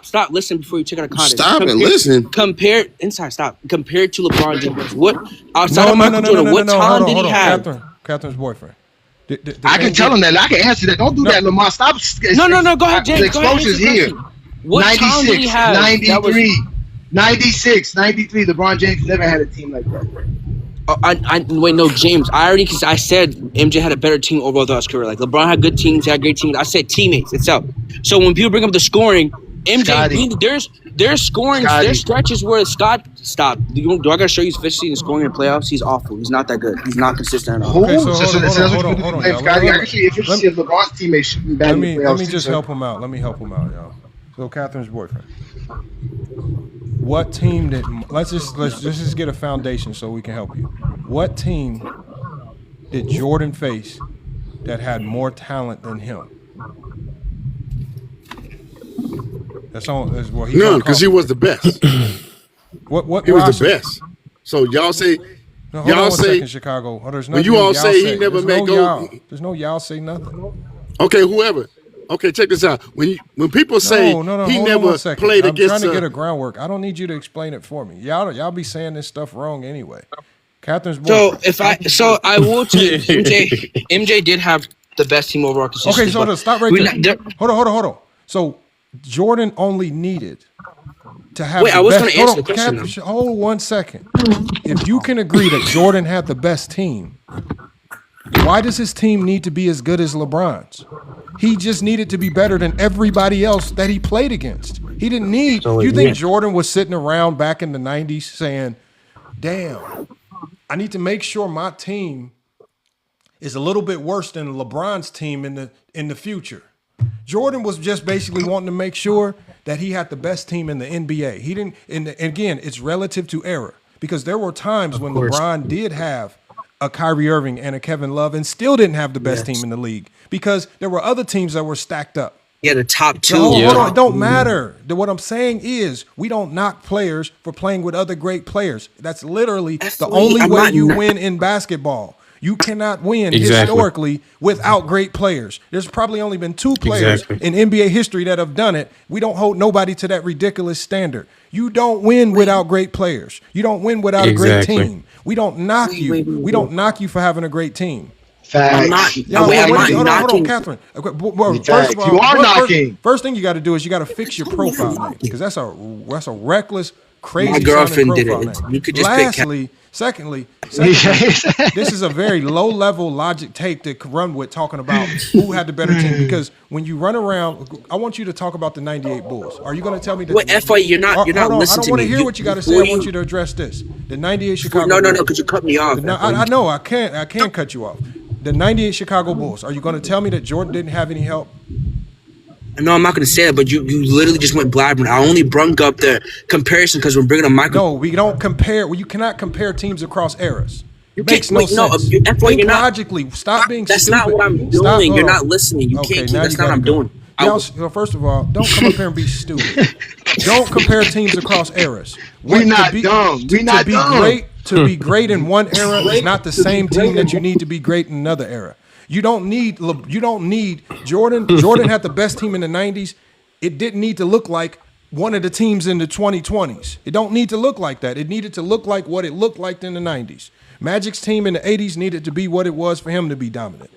Stop. Listen before you take out a context. Stop and listen. Compared to LeBron James, what outside of Michael Jordan, what talent did he have? Catherine's boyfriend. I can tell him that. I can answer that. Don't do that, Lamar. Stop. No. Go ahead, James. The explosion's here. What 96, 93, 96, 93. LeBron James never had a team like that. Wait, no, James. Because I said MJ had a better team overall throughout his career. Like LeBron had good teams, he had great teams. I said teammates itself. So when people bring up the scoring, MJ, there's scoring, there's stretches where Scott. Stop. Do I gotta show you his efficiency in scoring in the playoffs? He's awful. He's not that good. He's not consistent at all. Okay, so hold on. Actually, if LeBron's teammates shouldn't be bad in the playoffs. Let me just help him out. y'all. So Catherine's boyfriend. What team did? Let's just get a foundation so we can help you. What team did Jordan face that had more talent than him? That's what he. No, because he was the best. What he was the best. So y'all say No, hold on y'all one say second, Chicago. Oh, there's when nothing you all y'all say he never There's may no go. y'all. There's no y'all say nothing. Okay, whoever. Okay, check this out. When people say No, he hold on never one second. played I'm against trying to get a groundwork. I don't need you to explain it for me. Y'all be saying this stuff wrong anyway. Catherine's So I will tell you, MJ did have the best team overall consistently. Okay, so stop right there. Hold on. So Jordan only needed to have. Wait, the I was best, going to answer the question. Hold 1 second. If you can agree that Jordan had the best team, why does his team need to be as good as LeBron's? He just needed to be better than everybody else that he played against. He didn't need. You think Jordan was sitting around back in the 90s saying, "Damn, I need to make sure my team is a little bit worse than LeBron's team in the future." Jordan was just basically wanting to make sure that he had the best team in the NBA. He didn't, and again, it's relative to era, because there were times when LeBron did have a Kyrie Irving and a Kevin Love and still didn't have the best team in the league because there were other teams that were stacked up. Yeah, the top two. Hold on, it don't matter. What I'm saying is we don't knock players for playing with other great players. That's literally the only way you win in basketball. You cannot win historically without great players. There's probably only been 2 players in NBA history that have done it. We don't hold nobody to that ridiculous standard. You don't win without great players. You don't win without a great team. We don't knock you. We don't knock you for having a great team. Facts. Hold on, Catherine. First of all, you are knocking. First thing you got to do is you got to fix your profile name, because that's a reckless, crazy. My girlfriend did it. You could just Secondly, this is a very low-level logic tape to run with, talking about who had the better team. Because when you run around, I want you to talk about the '98 Bulls. Are you going to tell me that? Wait, FYF, you're not listening to me. I don't want to hear what you got to say. I want you to address this. The '98 Chicago. No, because you cut me off. I know. I can't cut you off. The '98 Chicago Bulls. Are you going to tell me that Jordan didn't have any help? No, I'm not going to say that, but you literally just went blabbering. I only brung up the comparison because we're bringing a Michael. No, we don't compare. Well, you cannot compare teams across eras. It makes no sense. Think logically. Stop being That's stupid. That's not what I'm doing. You're not listening. You can't. That's not what I'm doing. First of all, don't come up here and be stupid. Don't compare teams across eras. We're not dumb. We're not dumb. To be great in one era is not the same team that you need to be great in another era. You don't need Jordan. Jordan had the best team in the 90s. It didn't need to look like one of the teams in the 2020s. It don't need to look like that. It needed to look like what it looked like in the 90s. Magic's team in the 80s needed to be what it was for him to be dominant.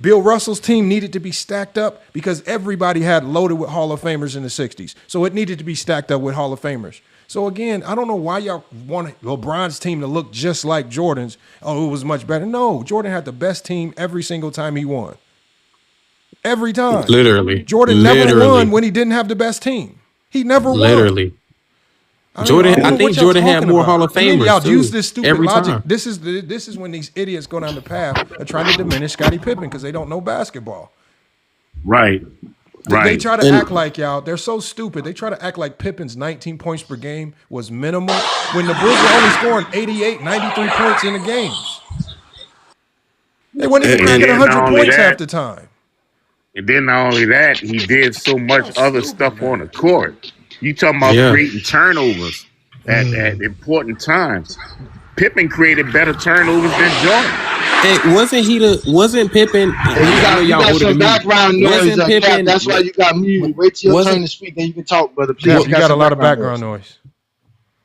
Bill Russell's team needed to be stacked up because everybody had loaded with Hall of Famers in the 60s. So it needed to be stacked up with Hall of Famers. So again, I don't know why y'all want LeBron's team to look just like Jordan's. Oh, it was much better. No, Jordan had the best team every single time he won. Every time. Literally. Jordan never won when he didn't have the best team. He never won. Literally. I think Jordan had more Hall of Famers. Y'all use this stupid every logic. Time. This is when these idiots go down the path of trying to diminish Scottie Pippen because they don't know basketball. Right. They try to act like y'all. They're so stupid. They try to act like Pippen's 19 points per game was minimal when the Bulls were only scoring 88, 93 points in the games. They weren't even getting 100 points half the time. And then not only that, he did so much other stuff on the court. You talking about creating turnovers at important times. Pippen created better turnovers than Jordan. Hey, wasn't Pippen? You got some background noise. Pippen, that's why you got muted. Wait till your turn to speak, then you can talk, brother. Please, you got a lot of background noise.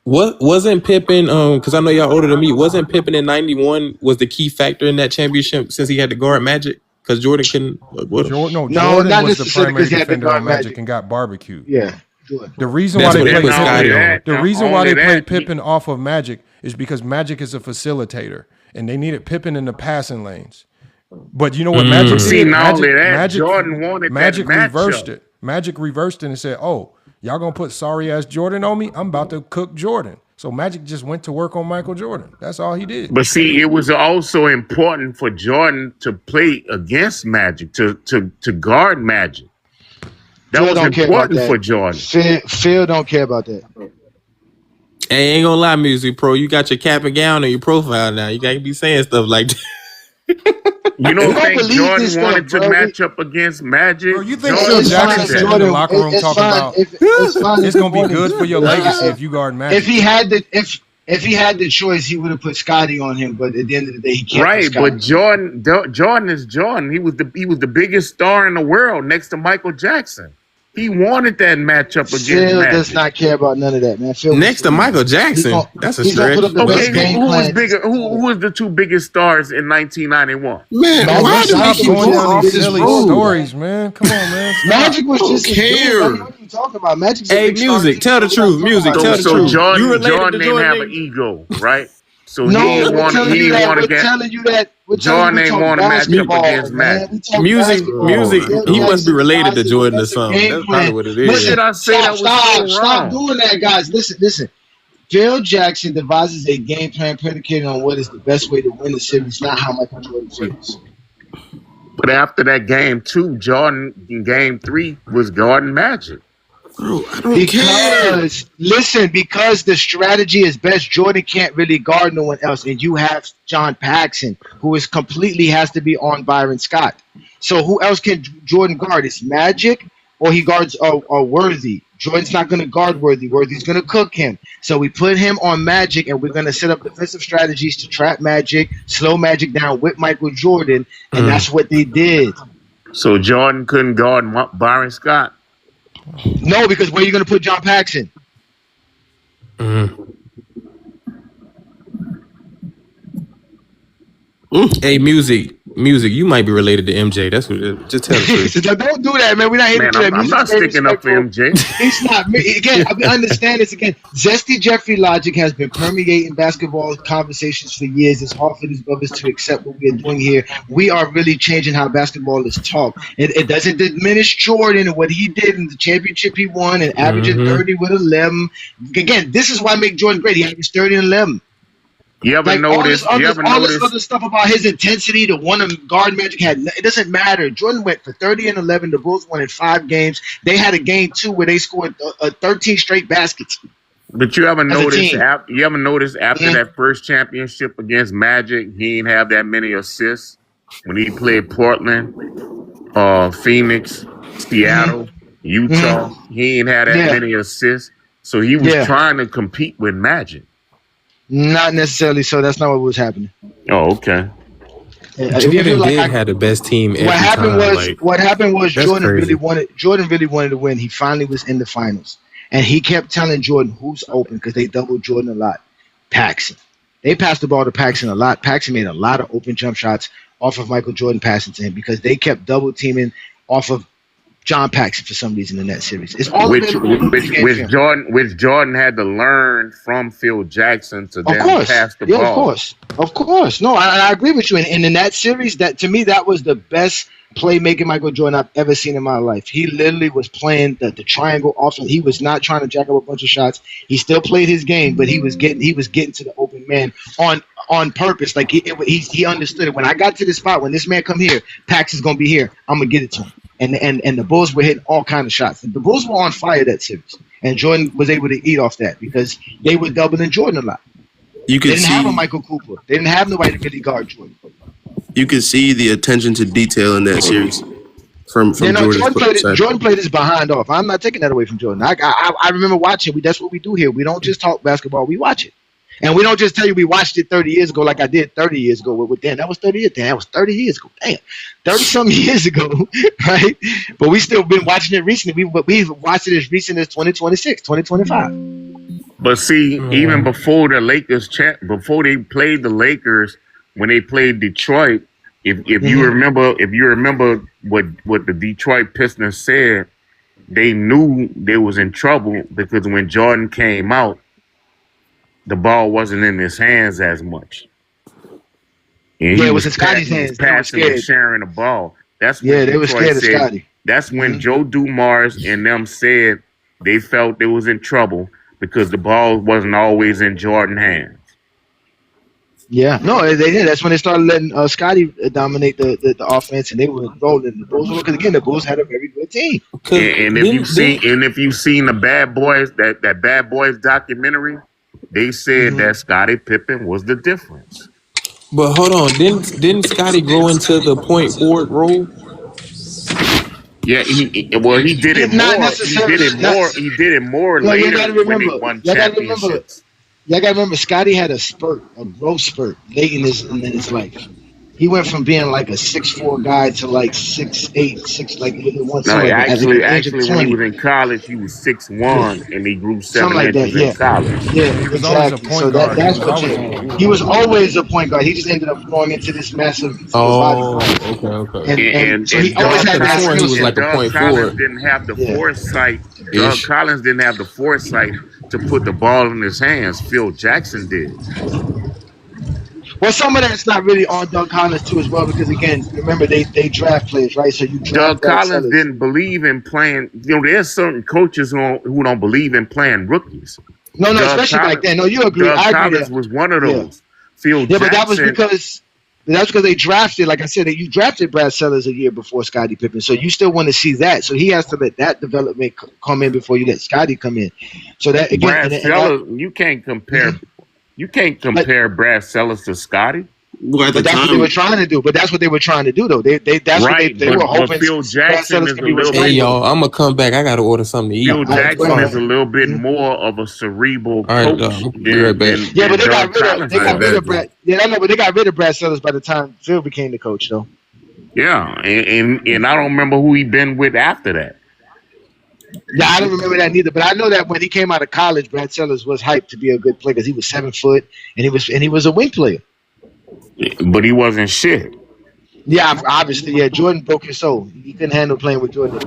Wasn't Pippen? Because I know y'all older than me. Wasn't Pippen in '91 was the key factor in that championship since he had to guard Magic? Because Jordan couldn't. Jordan was the primary defender on Magic and got barbecued. Yeah. The reason why they played Pippen off of Magic is because Magic is a facilitator, and they needed Pippen in the passing lanes. But you know what Magic did? Magic reversed it. Magic reversed it and said, "Oh, y'all gonna put sorry ass Jordan on me? I'm about to cook Jordan." So Magic just went to work on Michael Jordan. That's all he did. But see, it was also important for Jordan to play against Magic, to guard Magic. That was important for Jordan. Phil don't care about that. Hey, ain't gonna lie, Music Pro. You got your cap and gown on your profile now. You gotta be saying stuff like that. You don't think Jordan wanted to match up against Magic? Bro, you think Phil Jackson sitting in the locker room talking about it's gonna be good for your legacy if you guard Magic? If he had the If he had the choice, he would have put Scottie on him. But at the end of the day, he can't. Right, but Jordan is Jordan. He was the biggest star in the world next to Michael Jackson. He wanted that matchup against Phil Magic. does not care about none of that, man. Phil Next to Michael Jackson, that's a stretch. Okay, who was bigger? Who was the two biggest stars in 1991? Man, why do we keep going off this silly stories, man? Come on, man. Stop. Magic was just care. I don't know what you talking about. Magic's a Hey, big star. music, tell the truth. Music, tell the truth. Jordan didn't have an ego, right? So No, he didn't we're want telling you that. We're telling you that. Jordan ain't want a matchup against Magic. Music. He must be related to Jordan or something. That's probably what it is. Listen, Did I say that was so wrong? Stop doing that, guys. Listen. Phil Jackson devises a game plan predicated on what is the best way to win the series, not how Michael Jordan feels. But after that game 2, Jordan in game 3 was guarding Magic. Bro, I don't care. Because the strategy is best. Jordan can't really guard no one else, and you have John Paxson, who is completely has to be on Byron Scott. So who else can Jordan guard? It's Magic, or he guards a Worthy. Jordan's not going to guard Worthy. Worthy's going to cook him. So we put him on Magic, and we're going to set up defensive strategies to trap Magic, slow Magic down with Michael Jordan, and that's what they did. So Jordan couldn't guard Byron Scott? No, because where are you going to put John Paxson? Hey, music. You might be related to MJ. That's what. Just tell the truth. Don't do that, man. We're not here to do that. I'm not sticking up for MJ. It's not me. Again, I understand this again. Zesty Jeffrey logic has been permeating basketball conversations for years. It's hard for these brothers to accept what we are doing here. We are really changing how basketball is taught. It doesn't diminish Jordan and what he did in the championship he won and averaging 30 with 11. Again, this is why I make Jordan great. He averaged 30 and 11. You ever notice? All this other stuff about his intensity to want to guard Magic it doesn't matter. Jordan went for 30 and 11. The Bulls won in 5 games. They had a game 2 where they scored 13 straight baskets. But you ever notice? After that first championship against Magic, he didn't have that many assists when he played Portland, Phoenix, Seattle, Utah. He ain't had that many assists, so he was trying to compete with Magic. Not necessarily. So that's not what was happening. Oh, okay. Jordan had the best team. What happened was Jordan really wanted to win. He finally was in the finals, and he kept telling Jordan who's open because they doubled Jordan a lot. Paxson. They passed the ball to Paxson a lot. Paxson made a lot of open jump shots off of Michael Jordan passing to him because they kept double teaming off of John Paxson for some reason in that series. It's all which Jordan had to learn from Phil Jackson to then pass the ball. Of course. No, I agree with you. And in that series, that to me, that was the best playmaking Michael Jordan I've ever seen in my life. He literally was playing the triangle offense. He was not trying to jack up a bunch of shots. He still played his game, but he was getting to the open man on purpose. Like he understood it. When I got to the spot, when this man come here, Paxson's gonna be here. I'm gonna get it to him. And the Bulls were hitting all kinds of shots. The Bulls were on fire that series, and Jordan was able to eat off that because they were doubling Jordan a lot. They didn't have a Michael Cooper. They didn't have nobody to really guard Jordan. You could see the attention to detail in that series from Jordan played his behind off. I'm not taking that away from Jordan. I remember watching. That's what we do here. We don't just talk basketball. We watch it. And we don't just tell you we watched it 30 years ago like I did 30 years ago with Dan. That was 30 years. Damn, that was 30 years ago. Damn. 30-some years ago, right? But we still been watching it recently. We've watched it as recent as 2026, 2025. But see, even before the Lakers before they played the Lakers, when they played Detroit, if you remember what the Detroit Pistons said, they knew they was in trouble because when Jordan came out, the ball wasn't in his hands as much. And it was in Scottie's hands. Passing and sharing the ball. That's when they were scared of Scottie. That's when Joe Dumars and them said they felt they was in trouble because the ball wasn't always in Jordan's hands. Yeah, no, they did. That's when they started letting Scottie dominate the offense, and they were rolling the Bulls because again, the Bulls had a very good team. And if you've seen the Bad Boys, that Bad Boys documentary, they said that Scottie Pippen was the difference. But hold on, didn't Scottie grow into the point forward role? Yeah, he did it more. He did it more later when he won championships. Yeah, I gotta remember Scottie had a growth spurt late in his life. He went from being like a 6'4" guy to like 6'8", like one No, something like that. actually, At the age of when he 20. was in college, he was 6'1", and he grew Something 7 like that, inches in college. yeah, He was always a exactly. point So guard. that's what changed. He was always a point guard. He just ended up growing into this massive Oh, body. okay. And so he always had that he skill was set. like a Doug point Collins forward. didn't have the foresight. Ish. Doug Collins didn't have the foresight to put the ball in his hands. Phil Jackson did. Well, some of that's not really on Doug Collins too as well, because again, remember they draft players, right? So you draft Doug Collins didn't believe in playing. You know, there's certain coaches who don't believe in playing rookies. No, Doug especially Collins, back then. No, you agree. Doug I agree. Collins was one of those. Phil Yeah, but Jackson. that's because they drafted, like I said, you drafted Brad Sellers a year before Scottie Pippen, so you still want to see that. So he has to let that development come in before you let Scottie come in. So that again, Brad Sellers, you can't compare. You can't compare Brad Sellers to Scottie. But that's what they were trying to do. But that's what they were trying to do, though. That's right, what they were hoping. Phil Jackson is a little Hey, y'all, I'm gonna come back. I gotta order something to eat. Phil Jackson is a little bit more of a cerebral coach. Be right back. Yeah, but they got rid of Brad. Yeah, I know, but they got rid of Brad Sellers by the time Phil became the coach, though. Yeah, and I don't remember who he been with after that. Yeah, I don't remember that neither. But I know that when he came out of college, Brad Sellers was hyped to be a good player because he was 7 foot and he was a wing player. But he wasn't shit. Yeah, obviously, yeah. Jordan broke his soul. He couldn't handle playing with Jordan.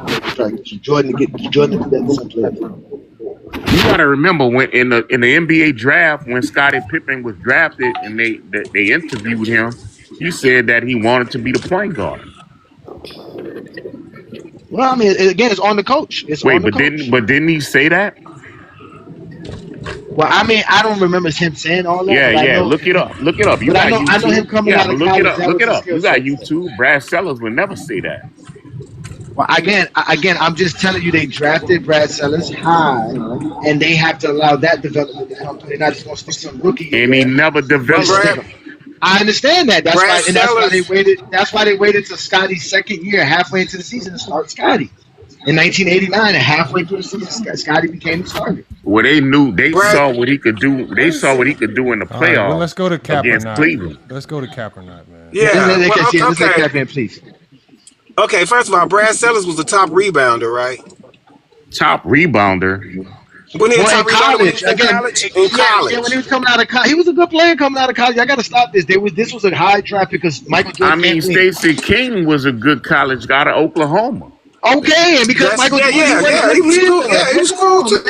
Jordan to do that to some players. You got to remember when in the NBA draft when Scottie Pippen was drafted and they interviewed him, he said that he wanted to be the point guard. Well, I mean, again, it's on the coach. Didn't he say that? Well, I mean, I don't remember him saying all that. Yeah. Look it up. You got YouTube. I know him coming out of college. Look it up. You got YouTube. Brad Sellers would never say that. Well, again, I'm just telling you, they drafted Brad Sellers high, and they have to allow that development to come through. They're not just going to stick some rookie. And he never developed. I understand that. That's why they waited till Scottie's second year, halfway into the season, to start Scottie. In 1989, and halfway through the season, Scottie became the starter. Well, they saw what he could do. They saw what he could do in the playoffs. Well, let's go to Cap against or not. Cleveland. Let's go to Cap or not, man. Yeah. Let's let Cap in, please. Okay, first of all, Brad Sellers was the top rebounder, right? Top rebounder. When he was in college, when he was coming out of college, he was a good player coming out of college. I got to stop this. This was a high draft because Michael Jordan. I mean, Stacey King was a good college guy out of Oklahoma. Okay, and because Michael Jordan, he was cool too.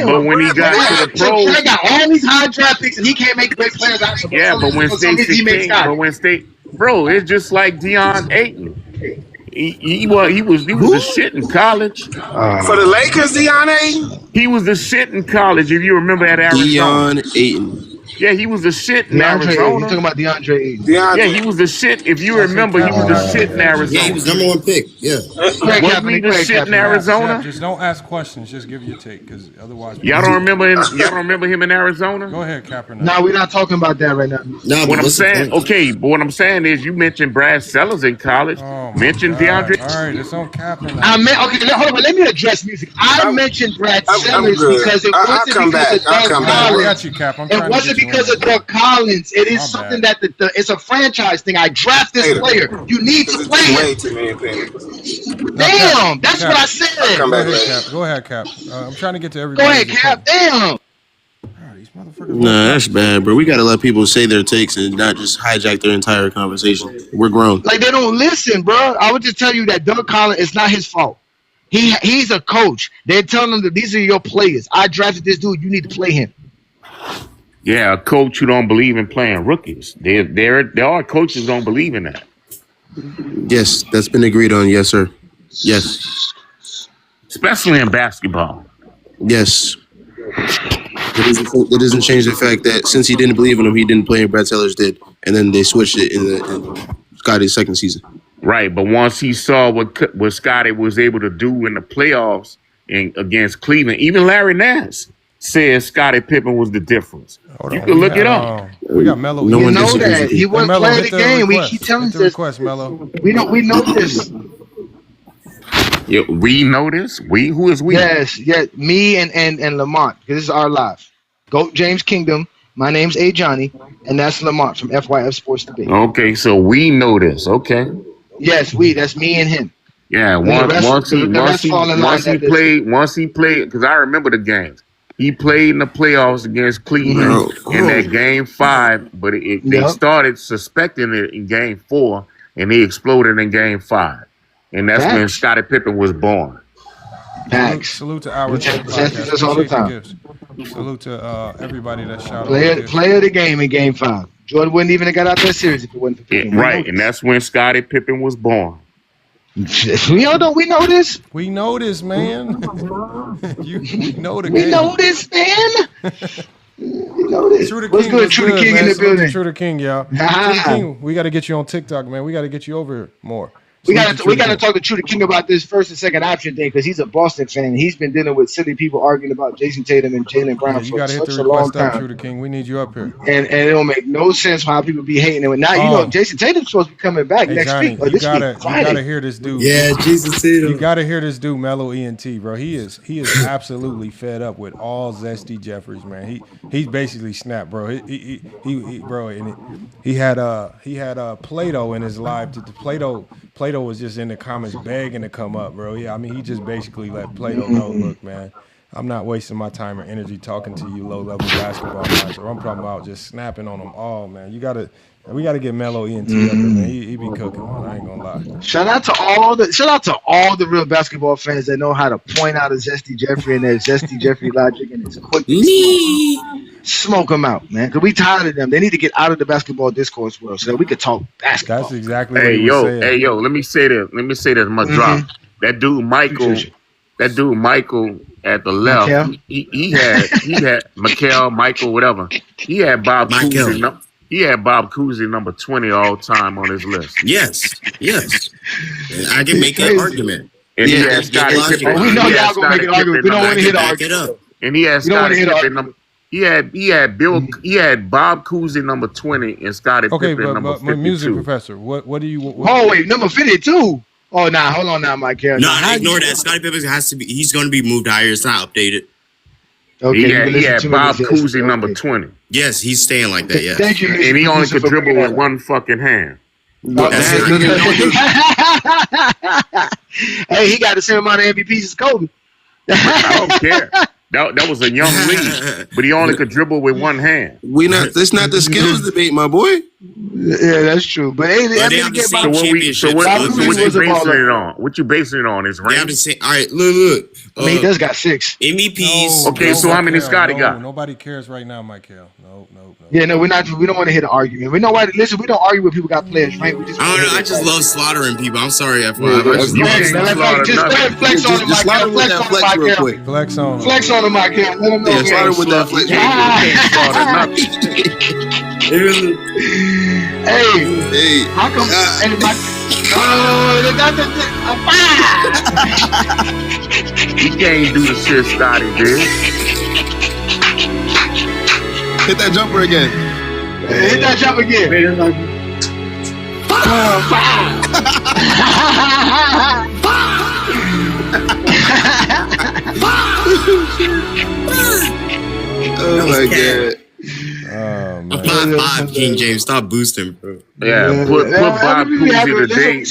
But when he got to the pros, they got all these high draft picks, and he can't make great players out of them. Yeah, but when Stacey King, bro, it's just like Deandre Ayton. He was the shit in college. For the Lakers, Deandre Ayton? He was the shit in college, if you remember at Arizona. Deandre Ayton. Yeah, he was the shit in Arizona. Arizona. You talking about Deandre Ayton? Yeah, he was the shit. If you remember, he was the shit in Arizona. Yeah, he was #1 pick. Yeah. Wasn't he the shit in Arizona? Just don't ask questions. Just give your take, because otherwise. Y'all don't remember him? Y'all don't remember him in Arizona? Go ahead, Kaepernick. No, we're not talking about that right now. No, what I'm saying, but what I'm saying is, you mentioned Brad Sellers in college. Mentioned Deandre. All right, it's on Kaepernick. Hold on, let me address music. I mentioned Brad Sellers because it wasn't because of Doug Collins. I got you, Cap. It wasn't because of Doug Collins. It is something that it's a franchise thing. I draft this player. You need to play him. Damn, that's what I said. Go ahead, Cap. I'm trying to get to everybody. Go ahead, Cap. Damn. Nah, that's bad, bro. We gotta let people say their takes and not just hijack their entire conversation. We're grown. Like, they don't listen, bro. I would just tell you that Doug Collins, it's not his fault. He's a coach. They're telling him that these are your players. I drafted this dude. You need to play him. Yeah, a coach who don't believe in playing rookies. There are coaches who don't believe in that. Yes, that's been agreed on. Yes, sir. Yes. Especially in basketball. Yes. It doesn't change the fact that since he didn't believe in him, he didn't play and Brad Sellers did. And then they switched it in Scottie's second season. Right, but once he saw what Scottie was able to do in the playoffs against Cleveland, even Larry Nance says Scottie Pippen was the difference. You can look it up. We got Melo. No one know that. He wasn't playing the game. We keep telling this. Request, Melo. We know this. Yeah, we know this. Who is we? Yes, me and Lamont. Because this is our live. Goat James Kingdom. My name's A. Johnny, and that's Lamont from FYF Sports Debates. Okay, so we know this. Okay. Yes, that's me and him. Yeah, once he played, because I remember the games. He played in the playoffs against Cleveland in that game 5, but they started suspecting it in game 4, and he exploded in game 5. And that's when Scottie Pippen was born. Salute to our podcast. All the time. Salute to everybody that shouted out. Player of the game in game 5. Jordan wouldn't even have got out that series if it wasn't for Pippen. Right, and that's when Scottie Pippen was born. We know this. We know this, man. we know the game. We know this, man. We know this. What's good? True the King in the building. True the King, y'all. True the King, we got to get you on TikTok, man. We got to get you over here more. We got to talk to True the King about this first and second option thing because he's a Boston fan. He's been dealing with silly people arguing about Jason Tatum and Jaylen Brown for such a long time. True the King, we need you up here. And it don't make no sense how people be hating him. Now Jason Tatum's supposed to be coming back next Johnny, week. You gotta hear this dude. Yeah, Jason Tatum. You gotta hear this dude, Mellow ENT, bro. He is absolutely fed up with all Zesty Jeffries, man. He basically snapped, bro. He had Plato in his live. Plato was just in the comments begging to come up, bro. Yeah, I mean, he just basically let Plato know, look, man, I'm not wasting my time or energy talking to you low-level basketball guys. Or I'm talking about just snapping on them all, man. We gotta get Mellow ENT up there, man. He be cooking, man. I ain't gonna lie. Shout out to all the real basketball fans that know how to point out a Zesty Jeffrey and their Zesty Jeffrey logic and his quick. Smoke them out, man. Cause we tired of them. They need to get out of the basketball discourse world so that we could talk basketball. That's exactly what he was saying. Hey, yo, let me say this. I'm gonna drop. That dude Michael at the left, he had Michael, whatever. He had Bob Cousy. He had Bob Cousy number 20 all time on his list. Yes. I can make that argument. And he had Scottie Pippen. We know y'all gonna make an argument. We don't want to hit the argument. And he had Scottie Pippen. He had Bob Cousy number 20 and Scottie Pippen number 52. Okay, music professor, what do you? Oh wait, number 52. Oh, nah, hold on now, Michael. No, ignore that. Scottie Pippen he's going to be moved higher. It's not updated. Okay, he had Bob Cousy number 20. Yes, he's staying like that. Yeah, thank you. And he only could dribble with one fucking hand. Hey, he got the same amount of MVPs as Kobe. I don't care. That was a young league, but he only could dribble with one hand. That's not the skills debate, my boy. Yeah, that's true. But hey, they have the same championship. What you basing it on? Is rank? They have the same. All right, look. He does got 6 MVPs. Okay, so how many Scottie got? Nobody cares right now, Michael. No. Yeah, no, we're not. We don't want to hit an argument. We know why. Listen, we don't argue with people got players, right? I just love slaughtering people. I'm sorry, FYI. Just flex on him, Michael. Real quick. Flex on him. Flex on him, Michael. Let him know. Yeah, slaughter with that flex. Hey, how come? You can't do the shit Scottie did. Hit that jumper again. Hit that jump again. Oh my god. I'm 5'5", King James. Stop boosting, bro. Yeah, put Bob Cousy today.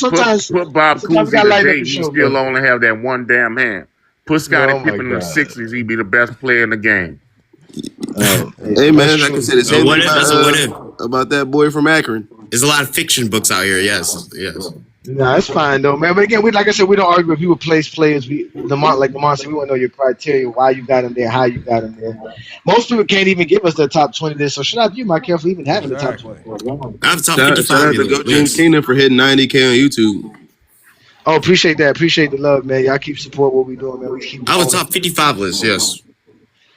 Put Bob Cousy today. He still only have that one damn hand. Put Scottie Pippen in the 60s. He'd be the best player in the game. Hey man, I can say the same thing about that boy from Akron. There's a lot of fiction books out here. Yes. Nah, it's fine though, man. But again, like I said, we don't argue with people place players. Lamont said, we want to know your criteria, why you got them there, how you got them there. Most people can't even give us the top 20 list. So shout out to you, Michael, for even having the top 20. I have top 55. Shout out to Go James Kingdom for hitting 90K on YouTube. Oh, appreciate that. Appreciate the love, man. Y'all keep supporting what we doing, man. I have a top 55 list. Yes.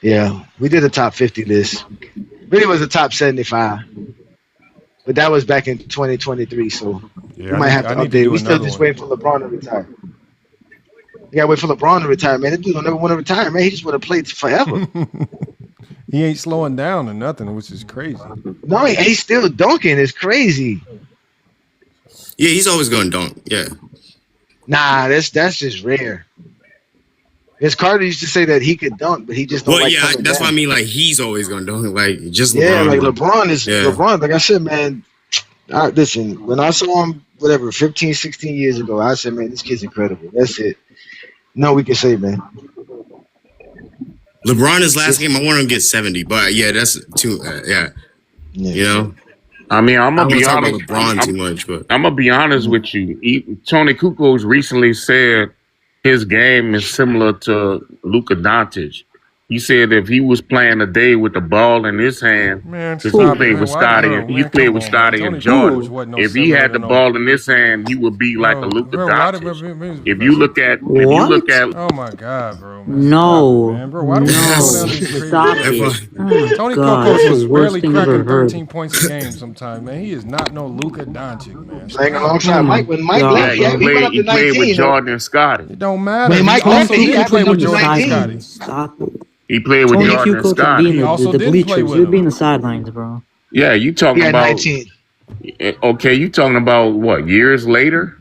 Yeah, we did a top 50 list. Really was a top 75. But that was back in 2023, so we might have to update it. We still just waiting for LeBron to retire. You gotta wait for LeBron to retire, man. That dude don't never want to retire, man. He just want to play forever. He ain't slowing down or nothing, which is crazy. No, he's still dunking. It's crazy. Yeah, he's always going to dunk. Yeah. Nah, that's just rare. Vince Carter used to say that he could dunk, but he just don't like coming that's down. what I mean. Like he's always gonna dunk. Like just LeBron is LeBron. Like I said, man. Listen, when I saw him, 15, 16 years ago, I said, man, this kid's incredible. That's it. No, we can say, man. LeBron, his last game, I want him to get 70, but yeah, that's too. You know. I mean, I'm gonna be honest. About LeBron too much, but I'm gonna be honest with you. Tony Kukoc recently said his game is similar to Luka Dončić. He said if he was playing a day with the ball in his hand, because he played with Scottie and Jordan. If he had the ball in his hand, he would be like a Luka Dončić. If you look at, oh my God, bro. No, bro. Why do we stop it? Tony Kukoc was barely cracking 13 points a game sometimes, man. He is not no Luka Dončić, man. Playing alongside Mike. When Mike left, he played with Jordan and Scottie. It don't matter. When Mike left, he played with Jordan and Scottie. Stop it. He played with Jordan and Scottie. He also the bleachers. You'd be in the sidelines, bro. Yeah, you talking about 19. Okay, you talking about what, years later?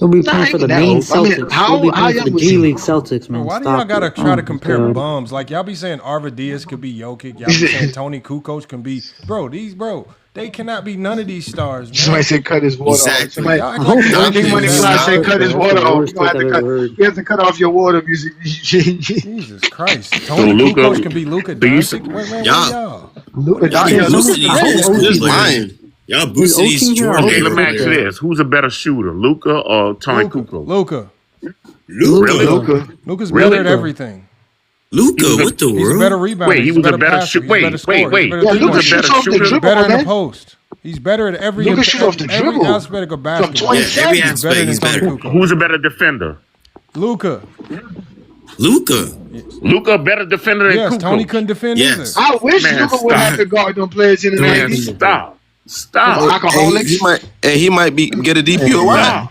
He'll be playing for the main Celtics. He'll be playing for the G League Celtics, man. Why do y'all gotta try to compare bums? Like y'all be saying Arvid Diaz could be Jokic. Y'all be saying Tony Kukoc can be they cannot be none of these stars, man. Somebody said cut his water off. Somebody said cut his water off. You have to cut off your water music. Jesus Christ. Tony Kukoc can be Luka Dončić. Luka Dončić. Y'all boosted these Jordan. Okay, let me ask you this. Who's a better shooter, Luka or Tony Kukoc? Luka. Really? Luka's better at everything. Luka, what the world? He's a better rebounder. Wait, he was a better shooter. Wait. Luka shoots off the dribble, better in the post. He's better at every aspect of basketball. From 27, every aspect, he's better. Who's a better defender? Luka better defender than Kukoc. Tony couldn't defend either. I wish Luka would have to guard them players in the 90s. Stop. Alcoholics. He might get a DPOY.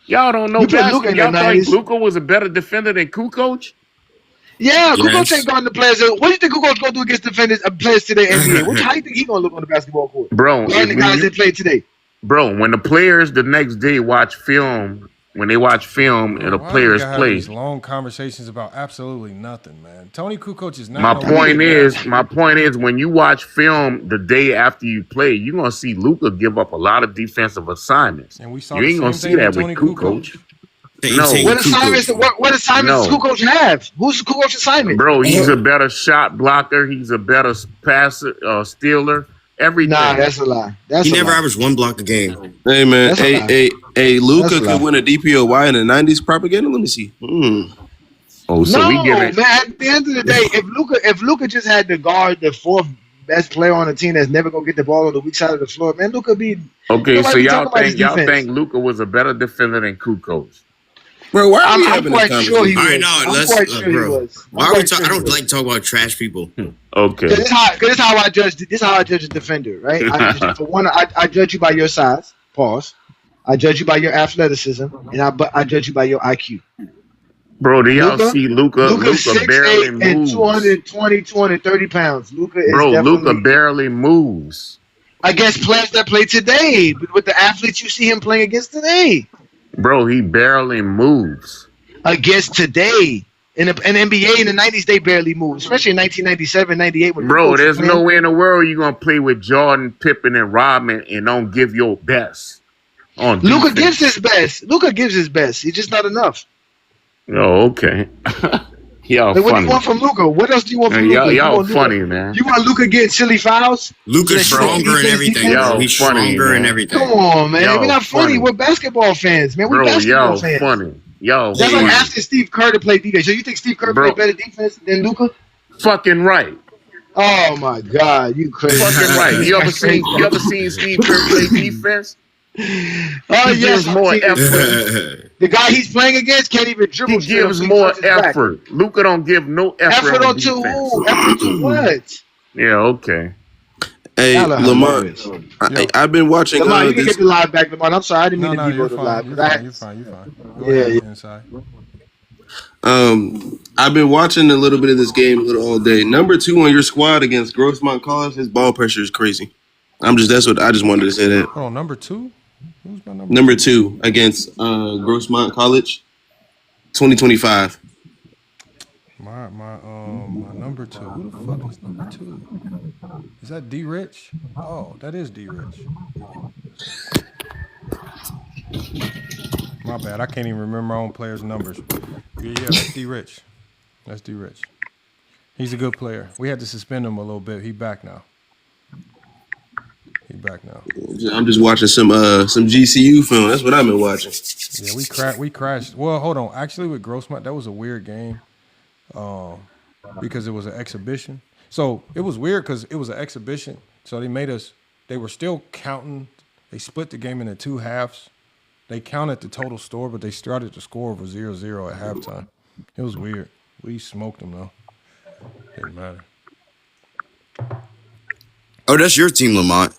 Y'all don't know basketball. Y'all thought Luka was a better defender than Kukoc? Yeah, Kukoc ain't guarding the players. What do you think Kukoc gonna do against defenders players today in the NBA? How do you think he gonna look on the basketball court? Bro, the guys that play today. Bro, when the players the next day watch film, and the players play. These long conversations about absolutely nothing, man. Tony Kukoc is not. My point is, when you watch film the day after you play, you're gonna see Luka give up a lot of defensive assignments. And we saw you ain't gonna see that with Kukoc. No. What assignments does Kukoc have? Who's Kukoc's assignment? Bro, he's a better shot blocker. He's a better passer, stealer. Everything. Nah, that's a lie. He never averaged one block a game. Hey man, Luka could win a DPOY in the 90s propaganda. Let me see. Oh, so we get it. Man, at the end of the day, if Luka just had to guard the fourth best player on the team that's never gonna get the ball on the weak side of the floor, man, Luka be okay. So y'all think Luka was a better defender than Kukoc? Bro, why are we I'm quite sure he was. I'm quite sure he was. Why are we talking? I don't like talking about trash people. Okay. This is how I judge. This is how I judge a defender, right? For one, I judge you by your size. Pause. I judge you by your athleticism, and I judge you by your IQ. Bro, do y'all see Luka barely moves? And 220, 230 pounds. Luka barely moves. Against players that play today, with the athletes you see him playing against today. Bro, he barely moves. Against today. In the NBA in the 90s, they barely moved. Especially in 1997, 98. Bro, there's no way in the world you're going to play with Jordan, Pippen, and Rodman and don't give your best. Luka gives his best. Luka gives his best. He's just not enough. Oh, okay. Y'all what funny. do you want from Luka? What else do you want from Luka? Y'all funny, man. You want Luka getting silly fouls? Luka's stronger and everything. He's stronger and everything. Come on, man. We're not funny. We're basketball fans, man. We're basketball fans. Funny. That's like asking Steve Kerr to play defense. So you think Steve Kerr played better defense than Luka? Fucking right. Oh my God, you crazy. Fucking right. You ever seen Steve Kerr play defense? Oh yes, more effort. The guy he's playing against can't even dribble. He gives more effort. Luka don't give no effort. Effort on to who? Effort to what? Yeah, okay. Hey, Lamont, I've been watching. Lamont, you can get the live back, Lamont. I'm sorry, I didn't mean to go to live. You're fine. Go ahead, inside. I've been watching a little bit of this game all day. Number 2 on your squad against Grossmont College, his ball pressure is crazy. I just wanted to say that. Oh, number 2? Who's my number 2 against Grossmont College. 2025. My number 2. Who the fuck is number 2? Is that D Rich? Oh, that is D Rich. My bad. I can't even remember my own players' numbers. Yeah, that's D Rich. That's D Rich. He's a good player. We had to suspend him a little bit. He back now. I'm just watching some GCU film. That's what I've been watching. Yeah, we crashed. Well, hold on. Actually, with Grossmont, that was a weird game, because it was an exhibition. So it was weird because it was an exhibition. So they were still counting. They split the game into 2 halves. They counted the total score, but they started to score over 0-0 at halftime. It was weird. We smoked them though. Didn't matter. Oh, that's your team, Lamont.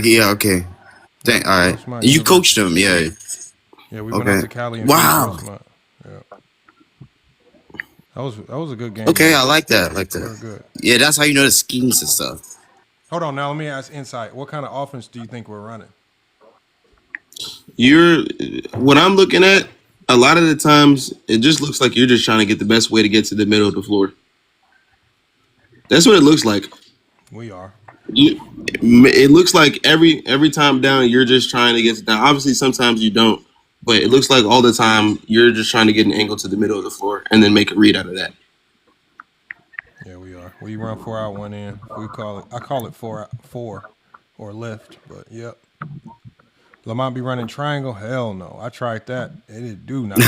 Yeah, okay. All right. You coached them, yeah. Yeah, we went out to Cali. And wow. Yeah. That was a good game. Okay, I like that. Good. Yeah, that's how you know the schemes and stuff. Hold on, now let me ask Insight. What kind of offense do you think we're running? What I'm looking at, a lot of the times, it just looks like you're just trying to get the best way to get to the middle of the floor. That's what it looks like. We are. It looks like every time down, you're just trying to get to down. Obviously, sometimes you don't, but it looks like all the time you're just trying to get an angle to the middle of the floor and then make a read out of that. Yeah, we are. We run 4 out, 1 in. I call it 4 or lift, but yep. Lamont be running triangle? Hell no. I tried that. It did do not work.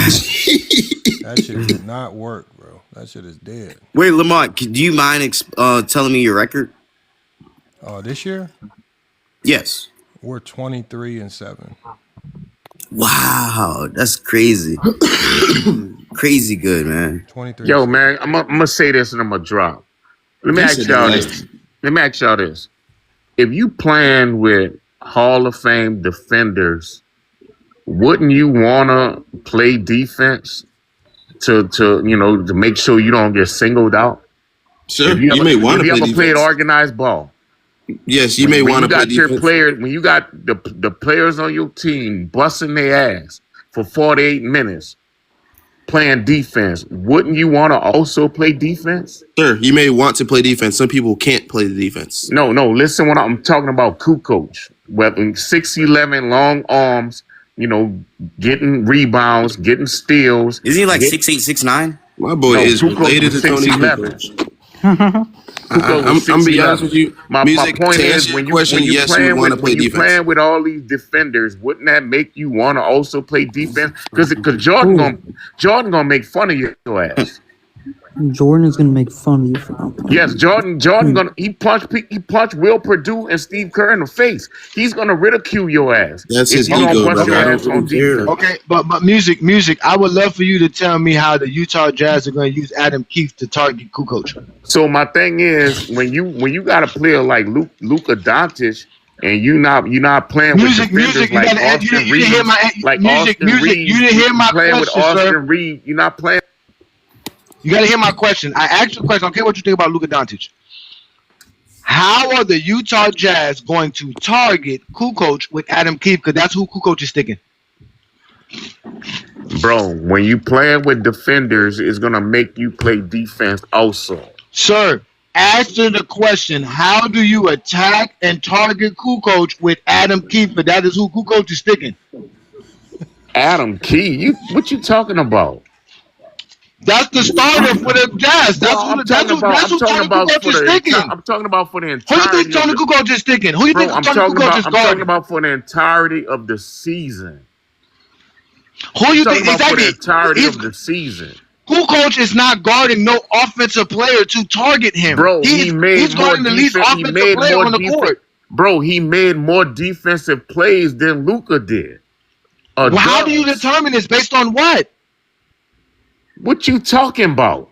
That shit did not work, bro. That shit is dead. Wait, Lamont, do you mind telling me your record? This year? Yes. We're 23-7. Wow, that's crazy. Crazy good, man. 23. Yo, man, I'm gonna say this and I'm gonna drop. Let me ask y'all this. If you playing with Hall of Fame defenders, wouldn't you wanna play defense to make sure you don't get singled out? Sure, you may want to play defense. If you ever played organized ball. Yes, you may want to play defense. When you got the players on your team busting their ass for 48 minutes playing defense, wouldn't you want to also play defense? Sure, you may want to play defense. Some people can't play the defense. No. Listen, when I'm talking about Kukoc, whether 6'11", long arms, getting rebounds, getting steals. Isn't he like 6'8", 6'9"? My boy is related to Tony Kukoc. I'm be honest with you. My point is, when you playing with all these defenders, wouldn't that make you want to also play defense? Because Jordan gonna make fun of your ass. Jordan is gonna make fun of you for not playing. Yes, Jordan gonna he punched Will Perdue and Steve Kerr in the face. He's gonna ridicule your ass. That's his ego, bro. Okay, but music. I would love for you to tell me how the Utah Jazz are going to use Adam Keefe to target Kukoc. So my thing is, when you got a player like Luka Dončić and you not playing with defenders like Austin Reed, you didn't hear my question, with Austin Reed, you're not playing. You got to hear my question. I asked you a question. I don't care what you think about Luka Dončić. How are the Utah Jazz going to target Kukoc with Adam Keefe? Because that's who Kukoc is sticking. Bro, when you playing with defenders, it's going to make you play defense also. Sir, answer the question. How do you attack and target Kukoc with Adam Keefe? But that is who Kukoc is sticking. Adam Keefe? What you talking about? That's the starter for the Jazz. That's who Tony Kukoc is sticking. I'm talking about for the entirety. Who you think Tony Kukoc is sticking? Who you think Tony Kukoc is guarding? I'm talking about for the entirety of the season. Who you think exactly? For the entirety of the season. Kukoc is not guarding no offensive player to target him. Bro, he's guarding the least offensive player on the court. Bro, he made more defensive plays than Luka did. Well, how do you determine this? Based on what? What you talking about?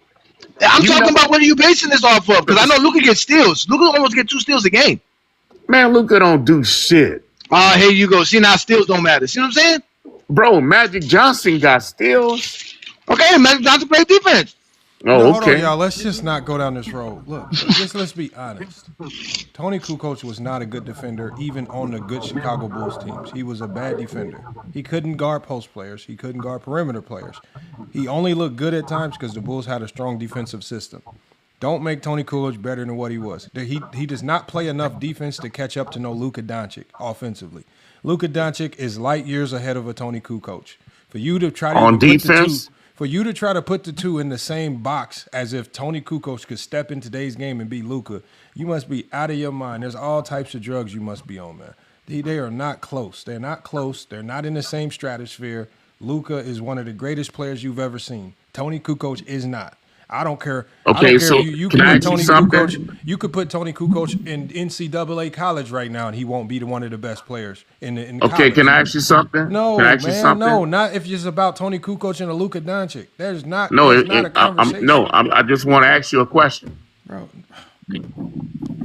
I'm talking about what are you basing this off of? Because I know Luka gets steals. Luka almost get 2 steals a game. Man, Luka don't do shit. Here you go. See, now steals don't matter. See what I'm saying? Bro, Magic Johnson got steals. Okay, Magic Johnson plays defense. Oh, Hold on, okay. y'all. Let's just not go down this road. Look, let's be honest. Tony Kukoc was not a good defender, even on the good Chicago Bulls teams. He was a bad defender. He couldn't guard post players. He couldn't guard perimeter players. He only looked good at times because the Bulls had a strong defensive system. Don't make Tony Kukoc better than what he was. He does not play enough defense to catch up to no Luka Dončić offensively. Luka Dončić is light years ahead of a Tony Kukoc. For you to try to On put the defense? two, for you to try to put the two in the same box as if Tony Kukoc could step in today's game and beat Luka, you must be out of your mind. There's all types of drugs you must be on, man. They are not close. They're not close. They're not in the same stratosphere. Luka is one of the greatest players you've ever seen. Tony Kukoc is not. I don't care. Okay, so you can could I put ask you Tony something? Kukoc. You could put Tony Kukoc in NCAA college right now, and he won't be one of the best players in Okay, college. can I ask you something? No, Can I ask you man, something? no, not if it's about Tony Kukoc and a Luka Dončić. There's not No, a conversation. I just want to ask you a question. Bro, you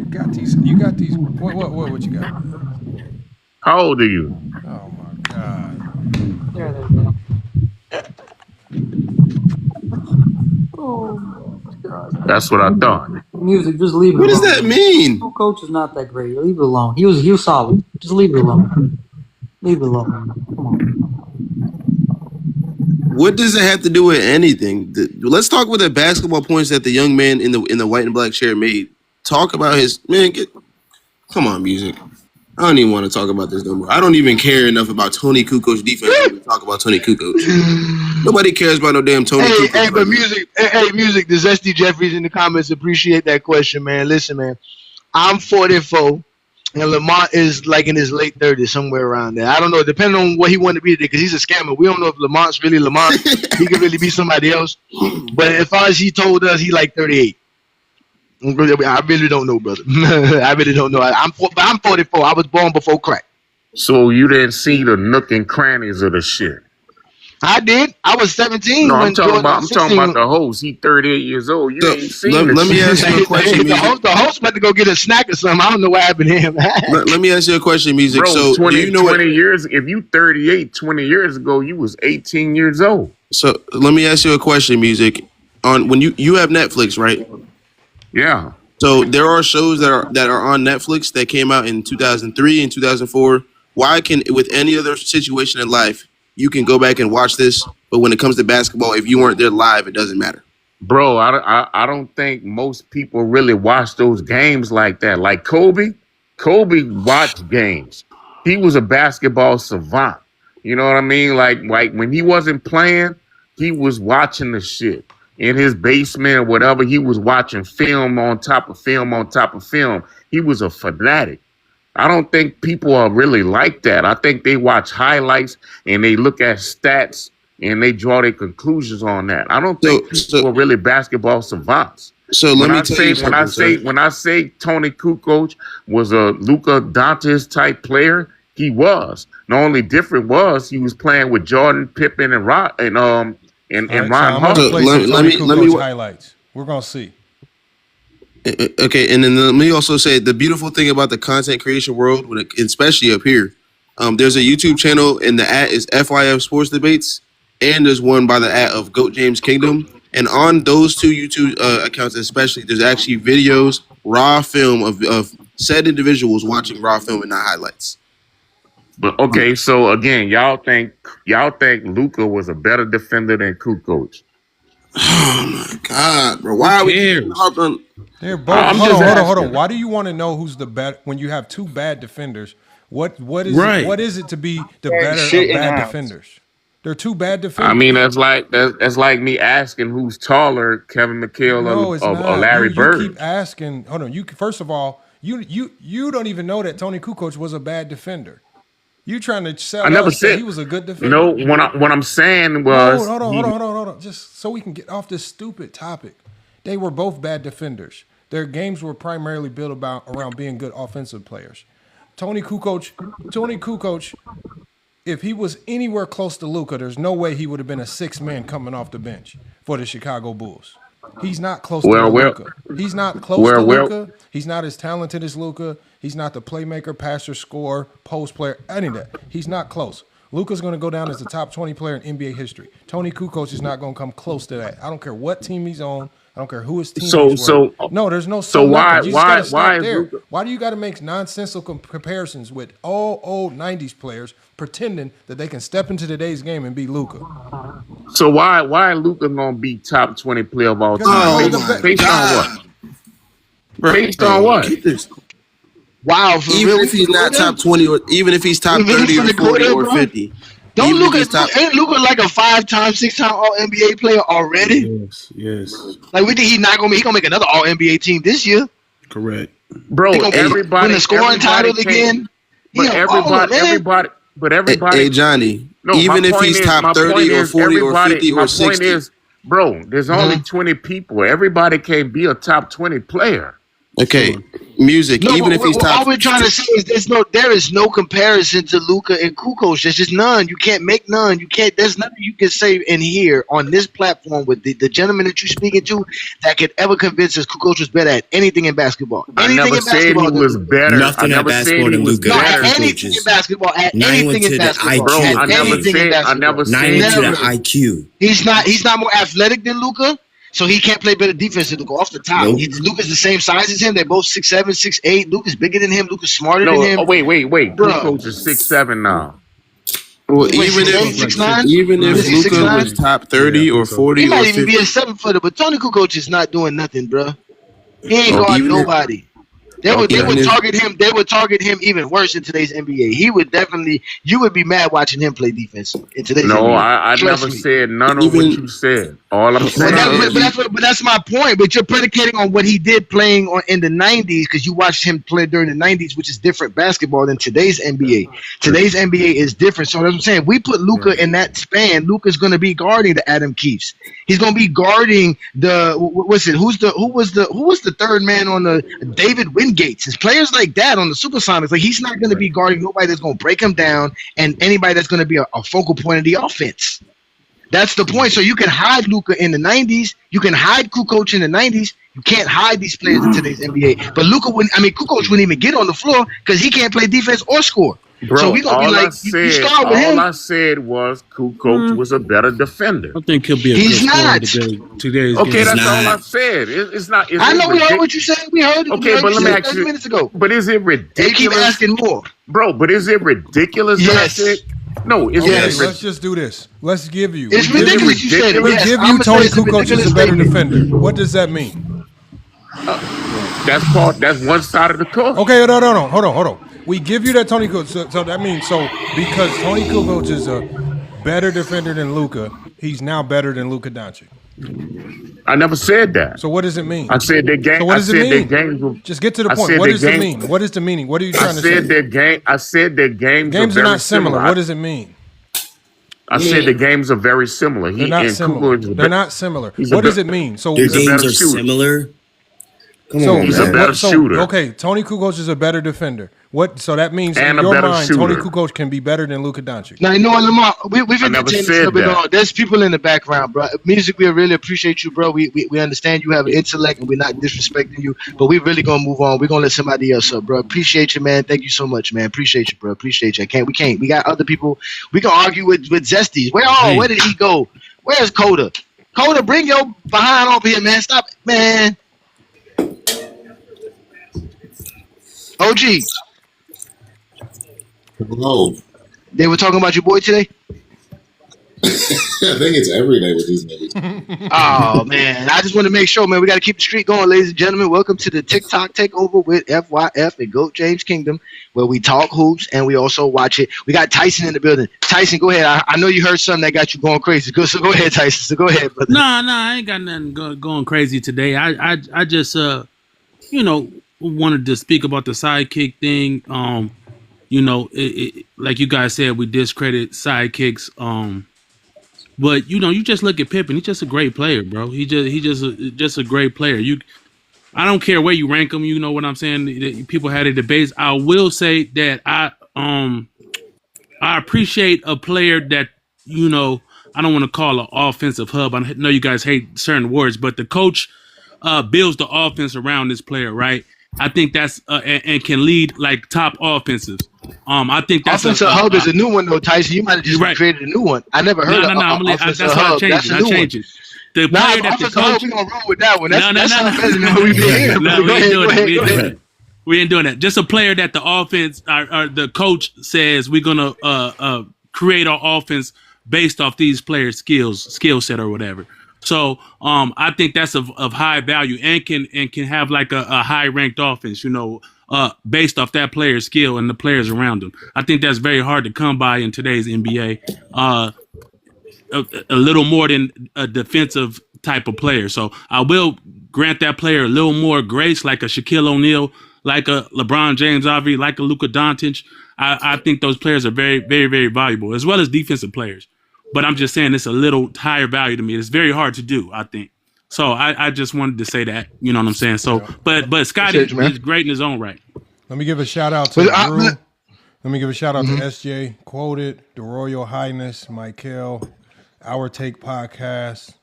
got these. What you got? How old are you? Oh my God. Oh God. That's what I thought. Music, just leave it What alone. does that mean? Coach is not that great. Leave it alone. He was solid. Just leave it alone. Leave it alone. Come on. What does it have to do with anything? Let's talk about the basketball points that the young man in the white and black chair made. Talk about his man. Come on, music. I don't even want to talk about this no more. I don't even care enough about Tony Kukoc's defense to talk about Tony Kukoc. Nobody cares about no damn Tony Kukoc. Hey, but music. The Zesty Jeffries in the comments appreciate that question, man. Listen, man, I'm 44, and Lamont is like in his late 30s, somewhere around there. I don't know, depending on what he wanted to be today, because he's a scammer. We don't know if Lamont's really Lamont. He could really be somebody else. But as far as he told us, he like 38. I really don't know, brother. I really don't know. I'm 44. I was born before crack. So you didn't see the nook and crannies of the shit. I did. I was 17. No, when I'm talking Jordan about the host. He 38 years old. You ain't seen let this me shit. ask you a question, the host about to go get a snack or something. I don't know what happened to him. Let me ask you a question, music. Bro, So 20, do you know 20 years, if you 38, 20 years ago, you was 18 years old. So let me ask you a question, music. On when you have Netflix, right? Yeah. So there are shows that are on Netflix that came out in 2003 and 2004. Why can, with any other situation in life, you can go back and watch this, but when it comes to basketball, if you weren't there live, it doesn't matter? Bro, I don't think most people really watch those games like that. Like Kobe watched games. He was a basketball savant. You know what I mean? Like when he wasn't playing, he was watching the shit. In his basement or whatever, he was watching film on top of film on top of film. He was a fanatic. I don't think people are really like that. I think they watch highlights and they look at stats and they draw their conclusions on that. I don't think people are really basketball savants. So let me tell you something. When I say Tony Kukoc was a Luka Dončić type player, he was. The only difference was he was playing with Jordan, Pippen, and Ron Harper. Let me highlights. We're gonna see. Okay, and then let me also say the beautiful thing about the content creation world, especially up here, there's a YouTube channel and the @ is FYF Sports Debates, and there's one by the @ of Goat James Kingdom. And on those two YouTube accounts, especially, there's actually videos, raw film of said individuals watching raw film and not highlights. But okay, so again, y'all think Luka was a better defender than Kukoc? Oh my God, bro! Why are we? They're both. Hold on. Why do you want to know who's the best when you have two bad defenders? What is it to be the better of bad defenders? They're two bad defenders. I mean, that's like me asking who's taller, Kevin McHale or Larry Bird. You keep asking. Hold on. First of all, you don't even know that Tony Kukoc was a bad defender. You trying to sell? I never said he was a good defender. No, what I'm saying was hold on. Just so we can get off this stupid topic. They were both bad defenders. Their games were primarily built around being good offensive players. Tony Kukoc, if he was anywhere close to Luka, there's no way he would have been a sixth man coming off the bench for the Chicago Bulls. He's not close to Luka. He's not close to Luka. He's not as talented as Luka. He's not the playmaker, passer, scorer, post player, any of that. He's not close. Luka's going to go down as the top 20 player in NBA history. Tony Kukoc is not going to come close to that. I don't care what team he's on. I don't care who his teammates were. No, there's no. Why there? Why do you got to make nonsensical comparisons with all old '90s players pretending that they can step into today's game and beat Luka? So why Luka gonna be top 20 player of all time? Based on what? Based on what? Wow, even if he's not top 20 or even if he's top 30 or 40 or 50. Don't Luka ain't Luka like a 5-time, 6-time All NBA player already? Yes. Like we think he's gonna make another All NBA team this year. Correct. Bro, everybody win the scoring title again. But everybody. Hey Johnny, even if he's top 30 or 40 or 50 or 60. My point is, bro, there's only 20 people. Everybody can't be a top 20 player. Okay, music. No, even if he's top, all we're trying to say is there is no comparison to Luka and Kukoc. There's just none. You can't make none. You can't. There's nothing you can say in here on this platform with the gentleman that you're speaking to that could ever convince us Kukoc was better at anything in basketball. I never said he was better. Nothing at basketball than Luka. Anything in basketball. At anything in basketball. Bro, I never said. 9 to the IQ. He's not more athletic than Luka. So he can't play better defense than Luka off the top. Nope. Luka's the same size as him. They're both 6'7", 6'8". Luka's bigger than him. Luka's smarter than him. Oh, wait. Kukoc is 6'7" now. Well, even if Luka was top 30 or 40 he might or 50. even be a 7-footer, but Tony Kukoc is not doing nothing, bro. He ain't guarding nobody. They would target him. They would target him even worse in today's NBA. He would definitely. You would be mad watching him play defense in today's NBA. No, I never said none of what you said. All I'm saying. But that's my point. But you're predicating on what he did playing in the '90s because you watched him play during the '90s, which is different basketball than today's NBA. Today's NBA is different. So that's what I'm saying. We put Luka in that span. Luka's going to be guarding the Adam Keefes. He's going to be guarding the who was the third man on the David Wingates. It's players like that on the Supersonics. Like he's not going to be guarding nobody that's going to break him down and anybody that's going to be a focal point of the offense. That's the point. So you can hide Luka in the 90s. You can hide Kukoc in the 90s. You can't hide these players in today's NBA. But Kukoc wouldn't even get on the floor because he can't play defense or score. Bro, so we gonna be like, you start with him. All I said was Kukoc was a better defender. I think he'll be a He's good not. Today's okay, that's not. all I said. It's not. I know we heard what you said. We heard it. Okay, but let me ask you. Minutes ago. But is it ridiculous? They keep asking more, bro. But is it ridiculous? Yes. That I said? No, it's let's just do this. Let's give you. It's ridiculous. You said it. We give you Tony Kukoc is a better defender. What does that mean? That's one side of the coin. Okay, no. Hold on. We give you that Tony Kukoc. So that means because Tony Kukoc is a better defender than Luka, he's now better than Luka Dončić. I never said that. So what does it mean? I said their game. So what does it mean? Just get to the point. What does it mean? What is the meaning? What are you trying to say? I said their games are not similar. What does it mean? I said the games are very similar. They're not similar. They're not similar. What does it mean? So their games are similar. He's a better shooter. Okay, Tony Kukoc is a better defender. So that means and in your mind, shooter. Tony Kukoc can be better than Luka Dončić. Now, Lamar, we've entertained this a little bit on. There's people in the background, bro. Music, we really appreciate you, bro. We understand you have an intellect and we're not disrespecting you, but we really gonna move on. We're gonna let somebody else up, bro. Appreciate you, man. Thank you so much, man. Appreciate you, bro. Appreciate you. We got other people. We can argue with Zesties. Where did he go? Where's Coda? Coda, bring your behind over here, man. Stop it, man. OG. Hello. They were talking about your boy today? I think it's every day with these niggas. Oh, man. I just want to make sure, man. We got to keep the streak going, ladies and gentlemen. Welcome to the TikTok takeover with FYF and Goat James Kingdom, where we talk hoops and we also watch it. We got Tyson in the building. Tyson, go ahead. I know you heard something that got you going crazy. So go ahead, Tyson. So go ahead, brother. Nah, I ain't got nothing going crazy today. I just, wanted to speak about the Sidekick thing. Like you guys said, we discredit sidekicks. But you just look at Pippen. He's just a great player, bro. He just a great player. I don't care where you rank him. You know what I'm saying? People had a debate. I will say that I appreciate a player that I don't want to call an offensive hub. I know you guys hate certain words, but the coach builds the offense around this player, right? I think that's and can lead like top offensives. I think that's offensive hub is a new one though, Tyson. You might have just created a new one. I never heard of offensive hub. That's a new one. The player that the coach, we gonna roll with that one. That's not better than what we've been hearing. No, we ain't doing that. Just a player that the offense or the coach says we're gonna create our offense based off these players' skill set or whatever. So I think that's of high value and can have like a high ranked offense, based off that player's skill and the players around them. I think that's very hard to come by in today's NBA. A little more than a defensive type of player. So I will grant that player a little more grace, like a Shaquille O'Neal, like a LeBron James, obviously, like a Luka Dončić. I think those players are very, very, very valuable, as well as defensive players. But I'm just saying it's a little higher value to me. It's very hard to do, I think. So I just wanted to say that. You know what I'm saying? So, but Scottie is great in his own right. Let me give a shout out to Drew. Let me give a shout out to SJ, Quoted, The Royal Highness, Michael, Our Take Podcast,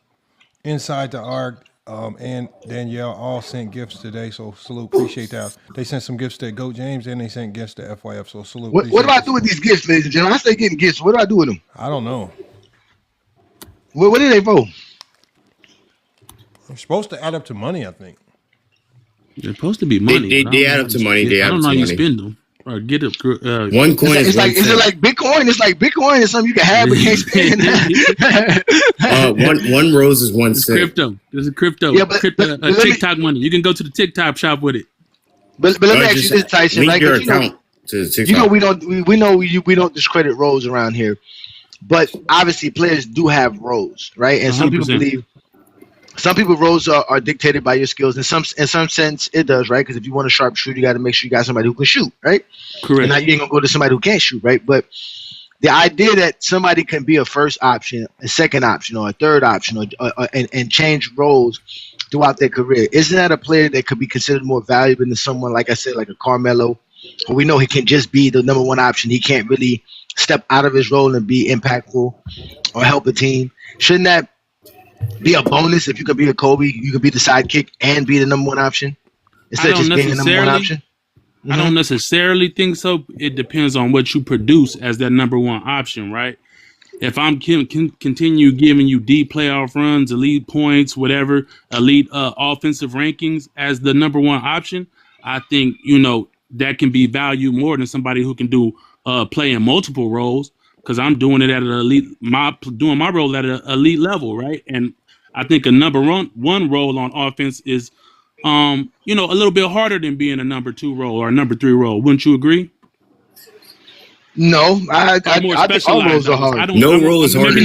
Inside the Arc, and Danielle all sent gifts today. So salute, appreciate that. They sent some gifts to Goat James and they sent gifts to FYF. So salute. What do I do with these gifts, ladies and gentlemen? I stay getting gifts. What do I do with them? I don't know. What are they for? They're supposed to add up to money, I think. They're supposed to be money. They add up to money. I don't know how you spend them. Or get up. One coin is like, is it like Bitcoin? It's like Bitcoin is something you can have but can't spend. one rose is 1 cent. Crypto. There's a crypto. Yeah, but TikTok money. You can go to the TikTok shop with it. But let me ask you this, Tyson. Link like, your account to TikTok. we don't discredit roles around here, but obviously players do have roles, right? And 100%. Some people roles are dictated by your skills. In some sense, it does, right? Because if you want a sharp shooter, you got to make sure you got somebody who can shoot, right? Correct. And now you ain't gonna go to somebody who can't shoot, right? But the idea that somebody can be a first option, a second option, or a third option, and change roles throughout their career, isn't that a player that could be considered more valuable than someone, like I said, like a Carmelo? Who we know he can just be the number one option. He can't really step out of his role and be impactful or help a team. Shouldn't that be a bonus if you could be a Kobe, you could be the sidekick and be the number one option instead of just being the number one option? I don't necessarily think so. It depends on what you produce as that number one option, right? If I'm continue giving you deep playoff runs, elite points, whatever, elite offensive rankings as the number one option, I think, that can be valued more than somebody who can do play in multiple roles. Because I'm doing it at an elite, doing my role at an elite level, right? And I think a number one role on offense is, a little bit harder than being a number two role or a number three role. Wouldn't you agree? No, I think all roles are harder. No role is harder.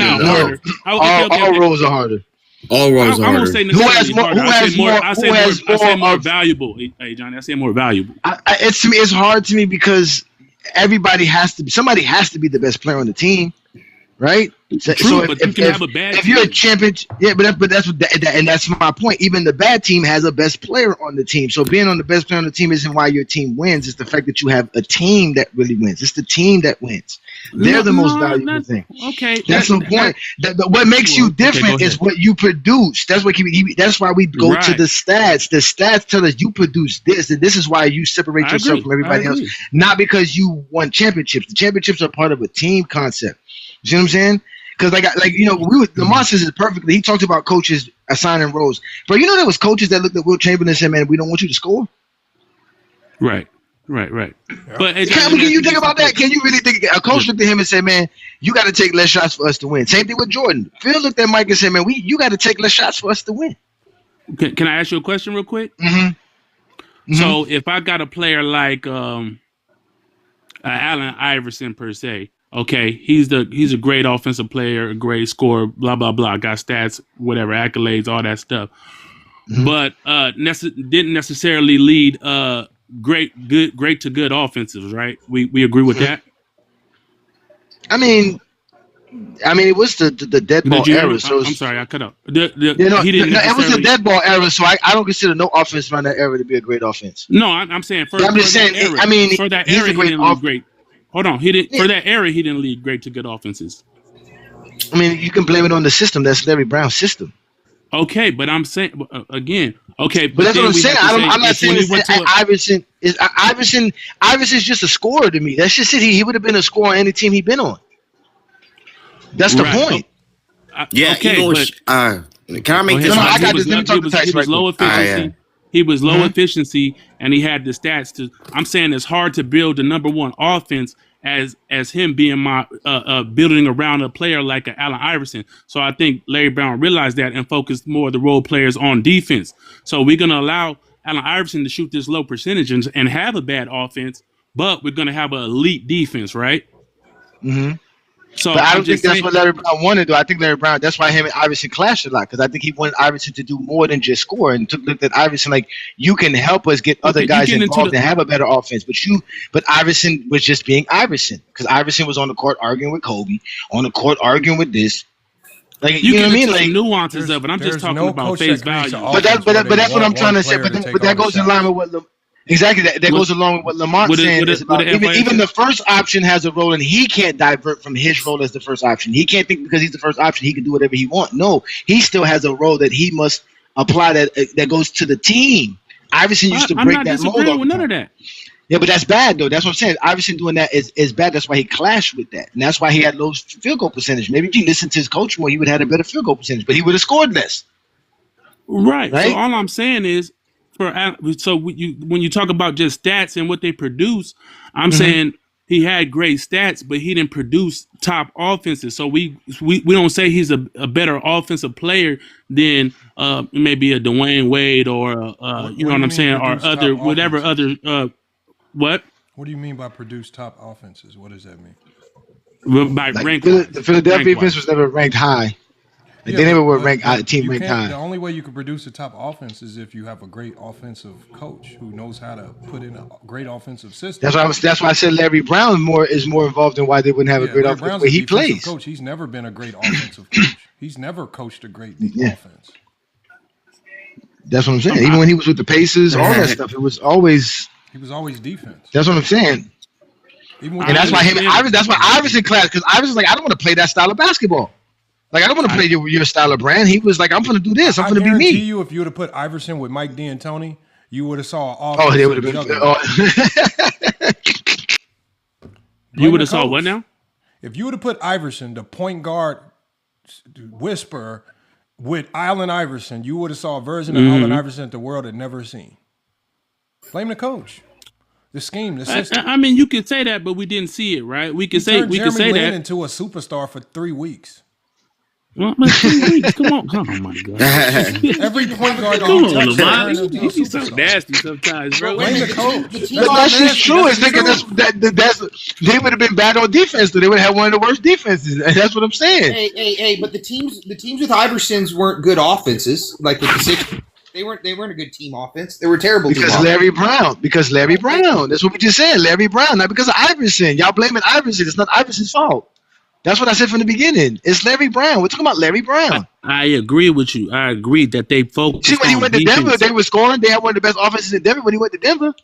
All roles are harder. All roles are harder. I won't say necessarily harder. I say more valuable. Hey, Johnny, I say more valuable. It's hard to me because somebody has to be the best player on the team, right? True, but you can have a bad if you're a champion, and that's my point. Even the bad team has a best player on the team. So being on the best player on the team isn't why your team wins. It's the fact that you have a team that really wins. It's the team that wins. They're the most valuable thing. Okay, that's the point. What makes you different is what you produce. That's what. That's why we go to the stats. The stats tell us you produce this, and this is why you separate yourself from everybody else. Not because you won championships. The championships are part of a team concept. You see what I'm saying? Because Lamont says it perfectly. He talked about coaches assigning roles, but there was coaches that looked at Will Chamberlain and said, "Man, we don't want you to score." Right. But can you think about that? Can you really think a coach looked at him and said, "Man, you got to take less shots for us to win"? Same thing with Jordan. Phil looked at Mike and said, "Man, you got to take less shots for us to win." Can I ask you a question real quick? So if I got a player like Allen Iverson per se. Okay, he's a great offensive player, a great scorer, blah blah blah. Got stats, whatever accolades, all that stuff, but didn't necessarily lead great to good offensives, right? We agree with that. I mean, it was the dead ball era. So I'm sorry, I cut out. It was the dead ball era, so I don't consider no offense around that era to be a great offense. No, I'm saying for I'm just saying. Era, I mean, for that era, he didn't lead great. Hold on, for that era, he didn't lead great to good offenses. I mean, you can blame it on the system. That's Larry Brown's system. Okay, but I'm saying again. Okay, But that's what I'm saying. I'm not saying Iverson. Iverson's just a scorer to me. That's just it. He would have been a scorer on any team he'd been on. That's the point. Okay, can I make this? I got this. Let me talk to Tyson right low quick. efficiency. He was low efficiency, and he had the stats to. I'm saying it's hard to build the number one offense as him being my building around a player like an Allen Iverson. So I think Larry Brown realized that and focused more of the role players on defense. So we're gonna allow Allen Iverson to shoot this low percentage and have a bad offense, but we're gonna have an elite defense, right? Mm-hmm. So but I don't think that's what Larry Brown wanted, though. I think Larry Brown, that's why him and Iverson clashed a lot, because I think he wanted Iverson to do more than just score, and looked at Iverson like, you can help us get other guys involved and have a better offense. But Iverson was just being Iverson, because Iverson was on the court arguing with Kobe, on the court arguing with this. Like, you know what I mean? Like nuances of it. I'm just talking about face value. But that's what I'm trying to say. But that goes in line with what exactly that goes along with what Lamont saying is about even the first option has a role, and he can't divert from his role as the first option. He can't think because he's the first option he can do whatever he wants. No, he still has a role that he must apply that goes to the team. Iverson used to break that mold. I'm not disagreeing with none of that. Yeah, but that's bad though. That's what I'm saying. Iverson doing that is bad. That's why he clashed with that, and that's why he had low field goal percentage. Maybe if he listened to his coach more, he would have had a better field goal percentage, but he would have scored less. Right. So all I'm saying is, when you talk about just stats and what they produce, I'm saying he had great stats, but he didn't produce top offenses. So we don't say he's a better offensive player than maybe a Dwayne Wade or you know what I'm saying, or other whatever other what? What do you mean by produce top offenses? What does that mean? By rank. The Philadelphia defense was never ranked high. They never were ranked team ranked high. The only way you can produce a top offense is if you have a great offensive coach who knows how to put in a great offensive system. That's why I said Larry Brown is more involved in why they wouldn't have a great offense where he plays. Coach, he's never been a great offensive coach. He's never coached a great offense. That's what I'm saying. Even when he was with the Pacers, all that stuff, he was always defense. That's what I'm saying. And that's why Iverson class, because Iverson's like, I don't want to play that style of basketball. Like, I don't want to play your style of brand. He was like, I'm going to do this. I'm going to be me. I guarantee you, if you would have put Iverson with Mike D'Antoni, you would have saw an offense. Oh, they would have been. You would have saw what now? If you would have put Iverson, the point guard whisperer, with Allen Iverson, you would have saw a version of Allen Iverson that the world had never seen. Blame the coach. The scheme, the system. I mean, you could say that, but we didn't see it, right? We could say Jeremy Lin that into a superstar for 3 weeks. Well, 3 weeks. Come on. Oh my God. Every point guard come on, Lamont. He's so nasty sometimes, bro. Blame the coach. That's just true. It's that's they would have been bad on defense. They would have had one of the worst defenses. That's what I'm saying. Hey, but the teams with Iversons weren't good offenses. Like with the Sixers, they weren't a good team offense. They were terrible. Because Larry Brown. That's what we just said. Larry Brown. Not because of Iverson. Y'all blaming Iverson. It's not Iverson's fault. That's what I said from the beginning. It's Larry Brown. We're talking about Larry Brown. I agree with you. I agree that they focused. See, when he went to Denver, they were scoring. They had one of the best offenses in Denver when he went to Denver.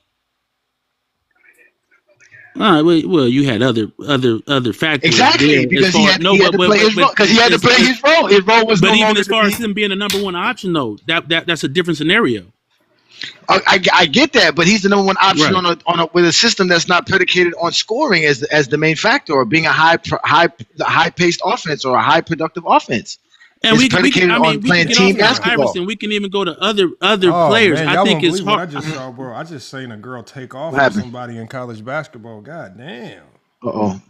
Well, you had other factors. Exactly, because he had to play his role. Because he had to play his role. His role was. But even as far as him being the number one option, though, that's a different scenario. I get that, but he's the number one option with a system that's not predicated on scoring as the main factor, or being a high paced offense or a high productive offense. And we can playing team basketball. Iverson. We can even go to other players. Man, I think it's hard. I just saw, bro. I just seen a girl take off with somebody in college basketball. God damn.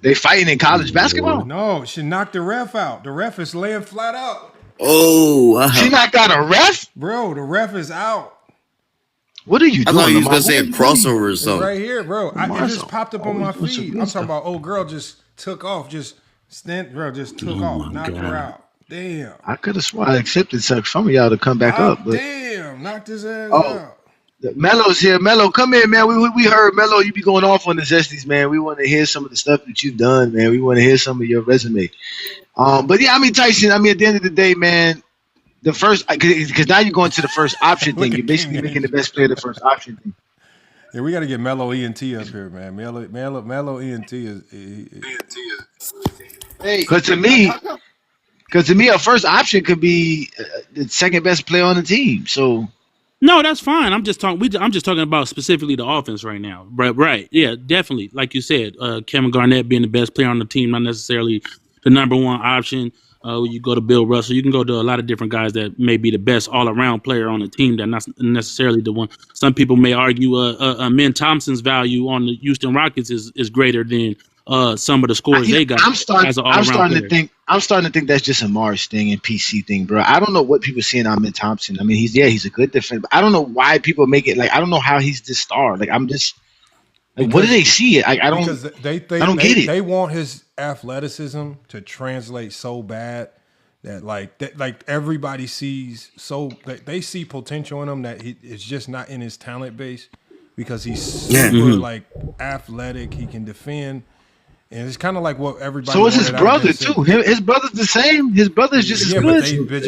They fighting in college basketball? No, she knocked the ref out. The ref is laying flat out. She knocked out a ref? Bro, the ref is out. What are you doing? I thought you was gonna say a crossover or something. Right here, bro. It just popped up on my feed. I'm talking about old girl just took off, just took off, knocked her out. Damn. I could have sworn I accepted some of y'all to come back up. But damn, knocked his ass out. Melo's here. Melo, come in, man. We heard Melo, you be going off on the Zesties, man. We want to hear some of the stuff that you've done, man. We want to hear some of your resume. But yeah, I mean, Tyson, at the end of the day, man, the first, because now you're going to the first option thing. You're basically making the best player the first option thing. Yeah, we got to get Melo ENT up here, man. Melo ENT is. Hey, because to me, Because to me, a first option could be the second best player on the team. So No, that's fine. I'm just talking. I'm just talking about specifically the offense right now. Right. Yeah, definitely. Like you said, Kevin Garnett being the best player on the team, not necessarily the number one option. You go to Bill Russell. You can go to a lot of different guys that may be the best all-around player on the team. That not necessarily the one. Some people may argue Min Thompson's value on the Houston Rockets is greater than some of the scores they got. I'm starting to think that's just a Mars thing and PC thing, bro. I don't know what people seeing on Min Thompson. I mean, he's a good defender, but I don't know why people make it like I don't know how he's this star. Like I'm just like, what do they see? I don't get it. They want his athleticism to translate so bad that everybody sees they see potential in him that it's just not in his talent base because he's super athletic. He can defend. And it's kind of like what everybody. So is his brother too. His brother's the same. His brother's just as good. But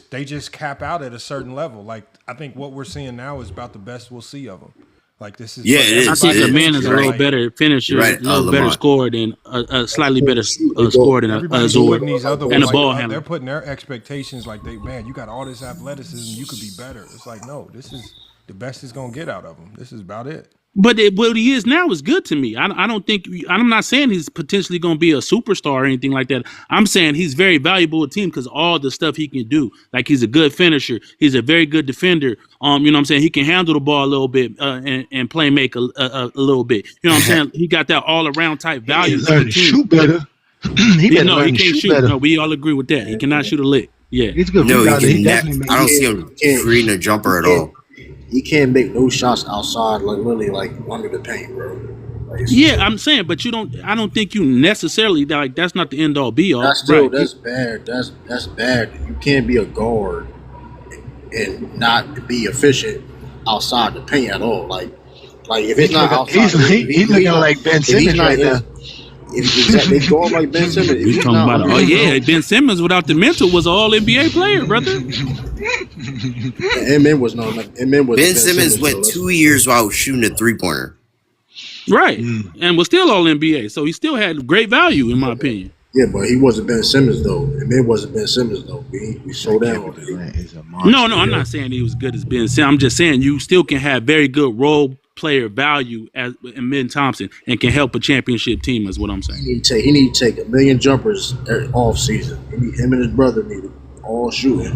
they just cap out at a certain level. Like I think what we're seeing now is about the best we'll see of him. Like this is. I think the man is a little better finisher, a little better scorer than a slightly better scorer than a Zord and a ball handler. They're putting their expectations like you got all this athleticism, you could be better. It's like no, this is the best he's gonna get out of him. This is about it. But what he is now is good to me. I don't think I'm not saying he's potentially going to be a superstar or anything like that. I'm saying he's very valuable to the team because all the stuff he can do. Like he's a good finisher. He's a very good defender. You know what I'm saying? He can handle the ball a little bit and play make a little bit. You know what I'm saying? He got that all around type value. He learned to shoot better. he can't shoot. Better. No, we all agree with that. He cannot shoot a lick. Yeah, he's good. No, he can. I don't see him creating a jumper at all. He can't make no shots outside, like really, like under the paint, bro. Yeah, I'm saying, but I don't think you necessarily that's not the end all be all. That's bad. That's bad. You can't be a guard and not be efficient outside the paint at all. Like if it's not outside, he's looking like Ben Simmons right now. They go like Ben Simmons. We talking about Ben Simmons without the mental was an all NBA player, brother. Ben Simmons went 2 years while shooting a 3-pointer. Right, and was still all NBA, so he still had great value in my opinion. Yeah, but he wasn't Ben Simmons though. Amen wasn't Ben Simmons though. We slow down. No, I'm not saying he was good as Ben Simmons. I'm just saying you still can have very good role player value in Min Thompson and can help a championship team is what I'm saying. He need to take 1 million jumpers off season. Him and his brother need all shooting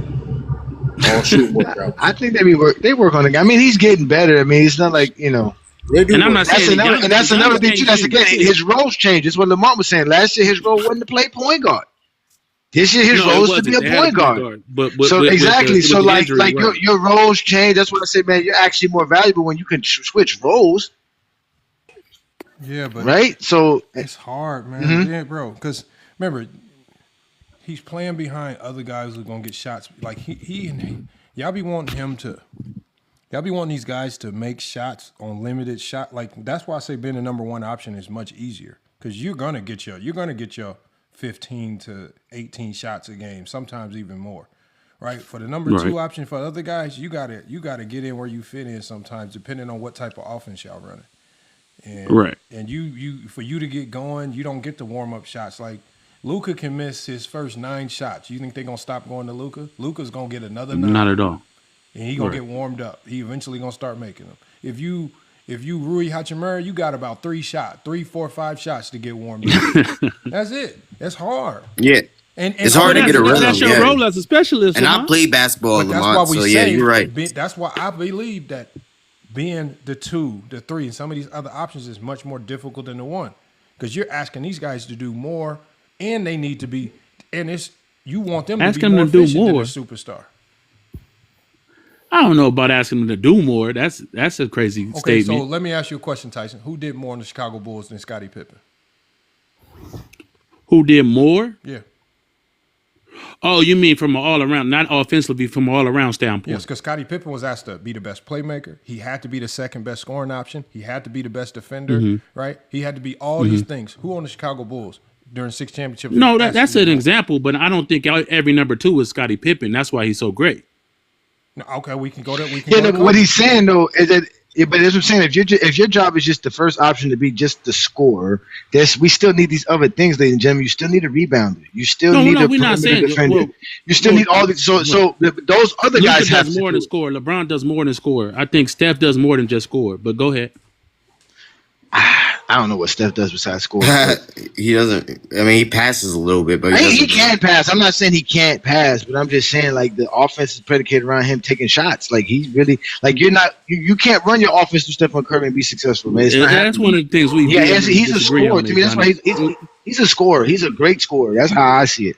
workout. I think they work on it. I mean, he's getting better. I mean, it's not like and I'm not saying that's another thing too. That's again his roles change. It's what Lamont was saying. Last year his role wasn't to play point guard. This year his role is to be a point guard. So exactly. So like your roles change. That's why I say, man, you're actually more valuable when you can switch roles. Yeah, but right. So it's hard, man. Yeah, bro. Because remember, he's playing behind other guys who are gonna get shots. Like y'all be wanting these guys to make shots on limited shot. Like that's why I say being the number one option is much easier because you're gonna get your 15 to 18 shots a game, sometimes even more, right? For the number two option for other guys, you gotta get in where you fit in sometimes, depending on what type of offense y'all running. And, and you for you to get going, you don't get the warm up shots. Like Luka can miss his first 9 shots. You think they're gonna stop going to Luka? Luka's gonna get another 9. Not at all. And he gonna get warmed up. He eventually gonna start making them. If you Rui Hachimura, you got about 3, 4, 5 shots to get warmed up. That's it. That's hard. Yeah. And it's hard to get a rhythm. That's your role as a specialist. And I play basketball, Lamont, so yeah, you're right. That's why I believe that being the 2, the 3, and some of these other options is much more difficult than the 1. Because you're asking these guys to do more, and they need to be, and you want them to be more efficient than a superstar. I don't know about asking them to do more. That's a crazy statement. Okay, so let me ask you a question, Tyson. Who did more in the Chicago Bulls than Scottie Pippen? Who did more? Yeah. Oh, you mean from an all-around, not offensively, from an all-around standpoint? Yes, because Scottie Pippen was asked to be the best playmaker. He had to be the second best scoring option. He had to be the best defender, right? He had to be all these things. Who on the Chicago Bulls during 6 championships? No, that's an example, but I don't think every number 2 is Scottie Pippen. That's why he's so great. Okay, we can go there. But what he's saying though is that Yeah, but that's what I'm saying. If your job is just the first option to be just the scorer, we still need these other things, ladies and gentlemen. You still need a rebounder. You still need a perimeter defender. You still need all these. So those other guys have does more than score. LeBron does more than score. I think Steph does more than just score. But go ahead. I don't know what Steph does besides score. He doesn't. I mean, he passes a little bit, but he can pass. I'm not saying he can't pass, but I'm just saying like the offense is predicated around him taking shots. Like he's really like you can't run your offense through Stephen Curry and be successful, man. That's one of the things we. Yeah, he's a scorer to me. That's why he's a scorer. He's a great scorer. That's how I see it.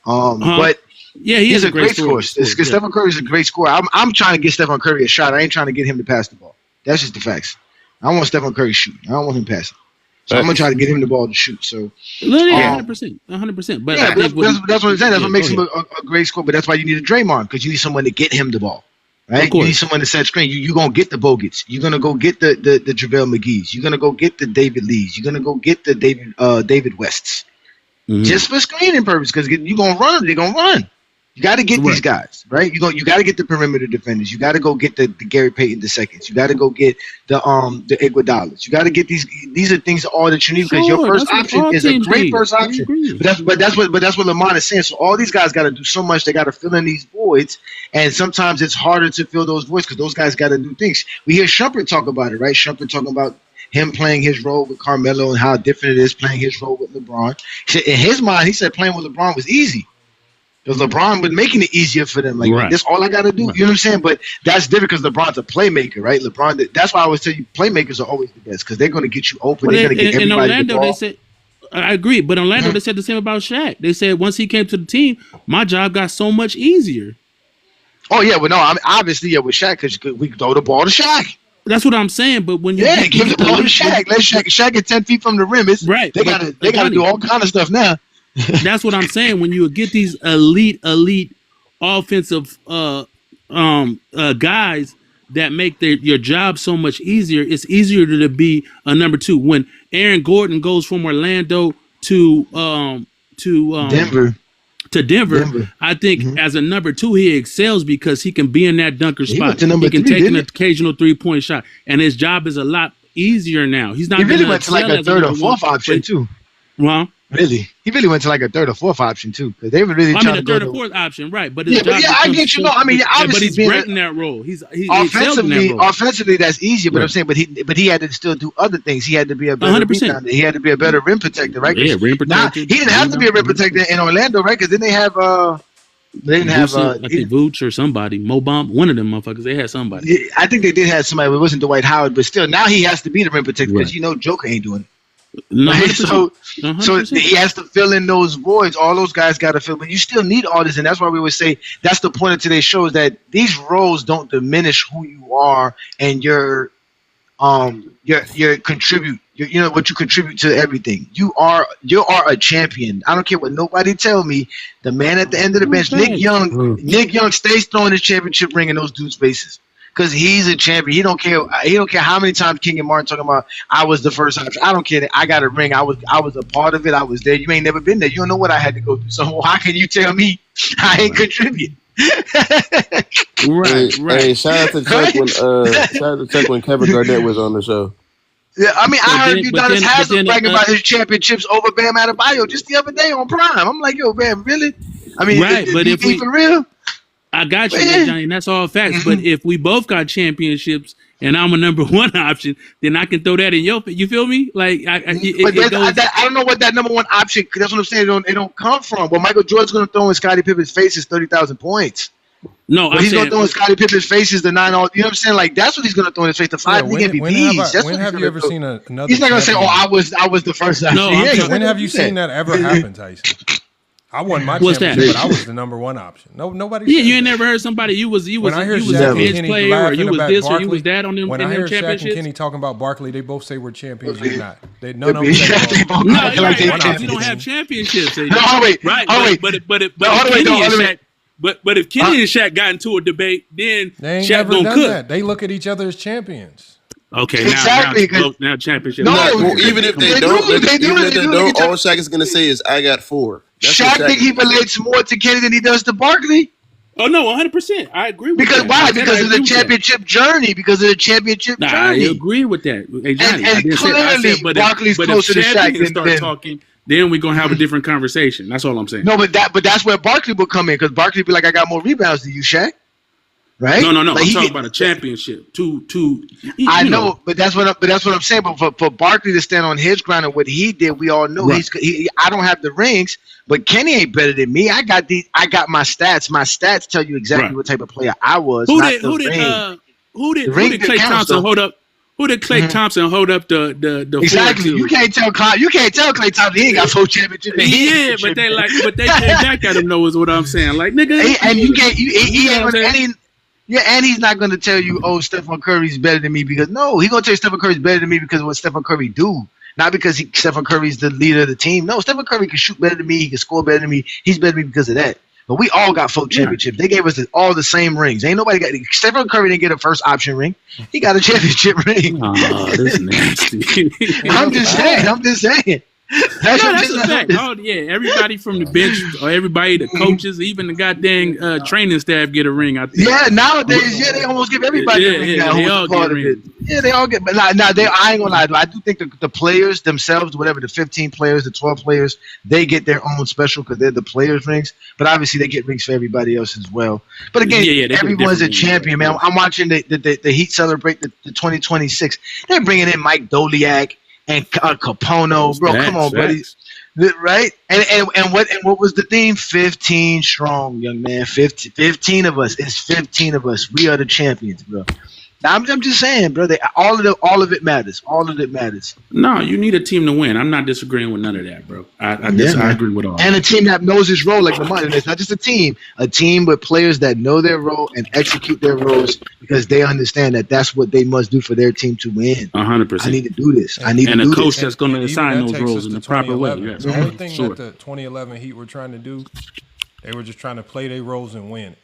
But yeah, he's a great scorer. Stephen Curry is a great scorer. I'm trying to get Stephen Curry a shot. I ain't trying to get him to pass the ball. That's just the facts. I want Stephen Curry shooting. I don't want him passing. So I'm gonna try to get him the ball to shoot. So 100%. But yeah, that's what I'm saying. That's what makes him a great scorer. But that's why you need a Draymond, because you need someone to get him the ball, right? You need someone to set screen. You gonna get the Bogut's. You're gonna go get the JaVale McGee's. You're gonna go get the David Lee's. You're gonna go get the David West's, just for screening purpose. Because you're gonna run. They're gonna run. You got to get these guys, right? You got to get the perimeter defenders. You got to go get the Gary Payton II. You got to go get the Iguodala's. You got to get these. These are things all that you need, because your first option is a great first option. But that's what Lamont is saying. So all these guys got to do so much. They got to fill in these voids, and sometimes it's harder to fill those voids because those guys got to do things. We hear Shumpert talk about it, right? Shumpert talking about him playing his role with Carmelo and how different it is playing his role with LeBron. In his mind, he said playing with LeBron was easy. Because LeBron was making it easier for them. Like, that's all I got to do. You know what I'm saying? But that's different because LeBron's a playmaker, right? That's why I always tell you playmakers are always the best, because they're going to get you open. They're going to get everybody in Orlando, the ball. they said, I agree. But in Orlando, they said the same about Shaq. They said once he came to the team, my job got so much easier. Oh, yeah. Well, no, I mean, obviously, yeah, with Shaq, because we throw the ball to Shaq. That's what I'm saying. But when you give the ball to Shaq. Let Shaq get 10 feet from the rim. Right. They got to do all kind of stuff now. That's what I'm saying. When you get these elite offensive guys that make your job so much easier, it's easier to be a number two. When Aaron Gordon goes from Orlando to Denver, I think as a number two he excels because he can be in that dunker spot. He can take an occasional 3-point shot, and his job is a lot easier now. He's not. He really went to like a third or fourth option too. Well, really, he really went to like a third or fourth option too, because they were really trying to go third or fourth option, right? But his job I get you. I mean, obviously, but he's breaking that role. He's offensively, that's easier. But I'm saying, but he had to still do other things. He had to be a better rebounder. He had to be a better rim protector, right? Yeah, rim protector. He didn't have to be a rim protector in Orlando, right? Because then they have they didn't have I think Vooch or somebody, Mobomb, one of them motherfuckers. They had somebody. I think they did have somebody, but it wasn't Dwight Howard. But still, now he has to be the rim protector because Joker ain't doing it. Right? So he has to fill in those voids. All those guys got to fill, but you still need all this, and that's why we would say that's the point of today's show, is that these roles don't diminish who you are and your contribute. What you contribute to everything. You are a champion. I don't care what nobody tell me. The man at the end of the bench, Nick Young stays throwing his championship ring in those dudes' faces. Because he's a champion. He don't care how many times King and Martin talking about I was the first option. I don't care. I got a ring. I was a part of it. I was there. You ain't never been there. You don't know what I had to go through. So how can you tell me I ain't contribute? Right. Hey, shout out to Chuck when Kevin Garnett was on the show. Yeah, I mean, I heard Udonis Haslem bragging about his championships over Bam Adebayo just the other day on Prime. I'm like, yo, Bam, really? I mean, but if we for real. I got you, Johnny, and that's all facts. But if we both got championships and I'm a number one option, then I can throw that in your. You feel me? Like, I don't know what that number one option. That's what I'm saying. It don't come from. What Michael Jordan's going to throw in Scottie Pippen's face is 30,000 points. No, he's going to throw in Scottie Pippen's face is the 9 all. You know what I'm saying? Like, that's what he's going to throw in his face. The 5 league MVPs. When have you ever seen another? He's not going to say, "Oh, I was the first." No, when have you seen that ever happen, Tyson? I won my championship, but I was the number one option. Nobody. Yeah, you ain't never heard somebody. You was a bench player, or you was this, or you was that on them. When I hear Shaq and Kenny talking about Barkley, they both say we're champions. You're not. None of them. No, you don't have championships. No, wait. But if Kenny and Shaq got into a debate, then Shaq gonna cook. That. They look at each other as champions. Okay, exactly. Now championship. Even if they don't, all Shaq is gonna say is, "I got 4." Shaq think he relates more to Kenny than he does to Barkley. Oh no, 100%. I agree with because that. why? Because of the championship journey. Because of the championship I journey. agree with that. Hey, Johnny, And clearly, Barkley's closer to Shaq than start talking. Then we're gonna have a different conversation. That's all I'm saying. No, but that's where Barkley will come in because Barkley be like, I got more rebounds than you, Shaq. Right? No. Like I'm talking about a championship. I know, but that's what I'm saying. But for Barkley to stand on his ground and what he did, we all know I don't have the rings, but Kenny ain't better than me. I got my stats. My stats tell you exactly what type of player I was. Who did Klay Thompson hold up? Who did Klay Thompson hold up the exactly? You can't tell Klay Thompson he ain't got 4 championships. Yeah, but they came back at him though. Is what I'm saying. Like nigga, and you can't. And he's not gonna tell you, oh, Stephen Curry's better than me because no, he's gonna tell you Stephen Curry's better than me because of what Stephen Curry do, not because Stephen Curry's the leader of the team. No, Stephen Curry can shoot better than me. He can score better than me. He's better than me because of that. But we all got 4 championships. They gave us all the same rings. Ain't nobody got. Stephen Curry didn't get a first option ring. He got a championship ring. Oh, this is nasty. I'm just saying. That's a fact. Oh yeah, everybody from the bench, or everybody, the coaches, even the goddamn training staff get a ring. I think. Yeah, nowadays, they almost give everybody a ring. Yeah, they all get rings. Yeah, they all get. But I ain't gonna lie. I do think the players themselves, whatever the 15 players, the 12 players, they get their own special because they're the players' rings. But obviously, they get rings for everybody else as well. But again, everyone's a champion, man. I'm watching the Heat celebrate the 2026. They're bringing in Mike Doliak and Capono, bro. Come on, buddy. Right? And what was the theme? 15 strong, young man. 15 of us. It's 15 of us. We are the champions, bro. I'm just saying, bro. All of it matters. All of it matters. No, you need a team to win. I'm not disagreeing with none of that, bro. I agree with all. And a team that knows its role, like Lamont. And it's not just a team with players that know their role and execute their roles because they understand that that's what they must do for their team to win. 100%. I need to do this. I need to do this. And a coach that's going to assign those roles in the proper way. Yes. The only thing that the 2011 Heat were trying to do, they were just trying to play their roles and win.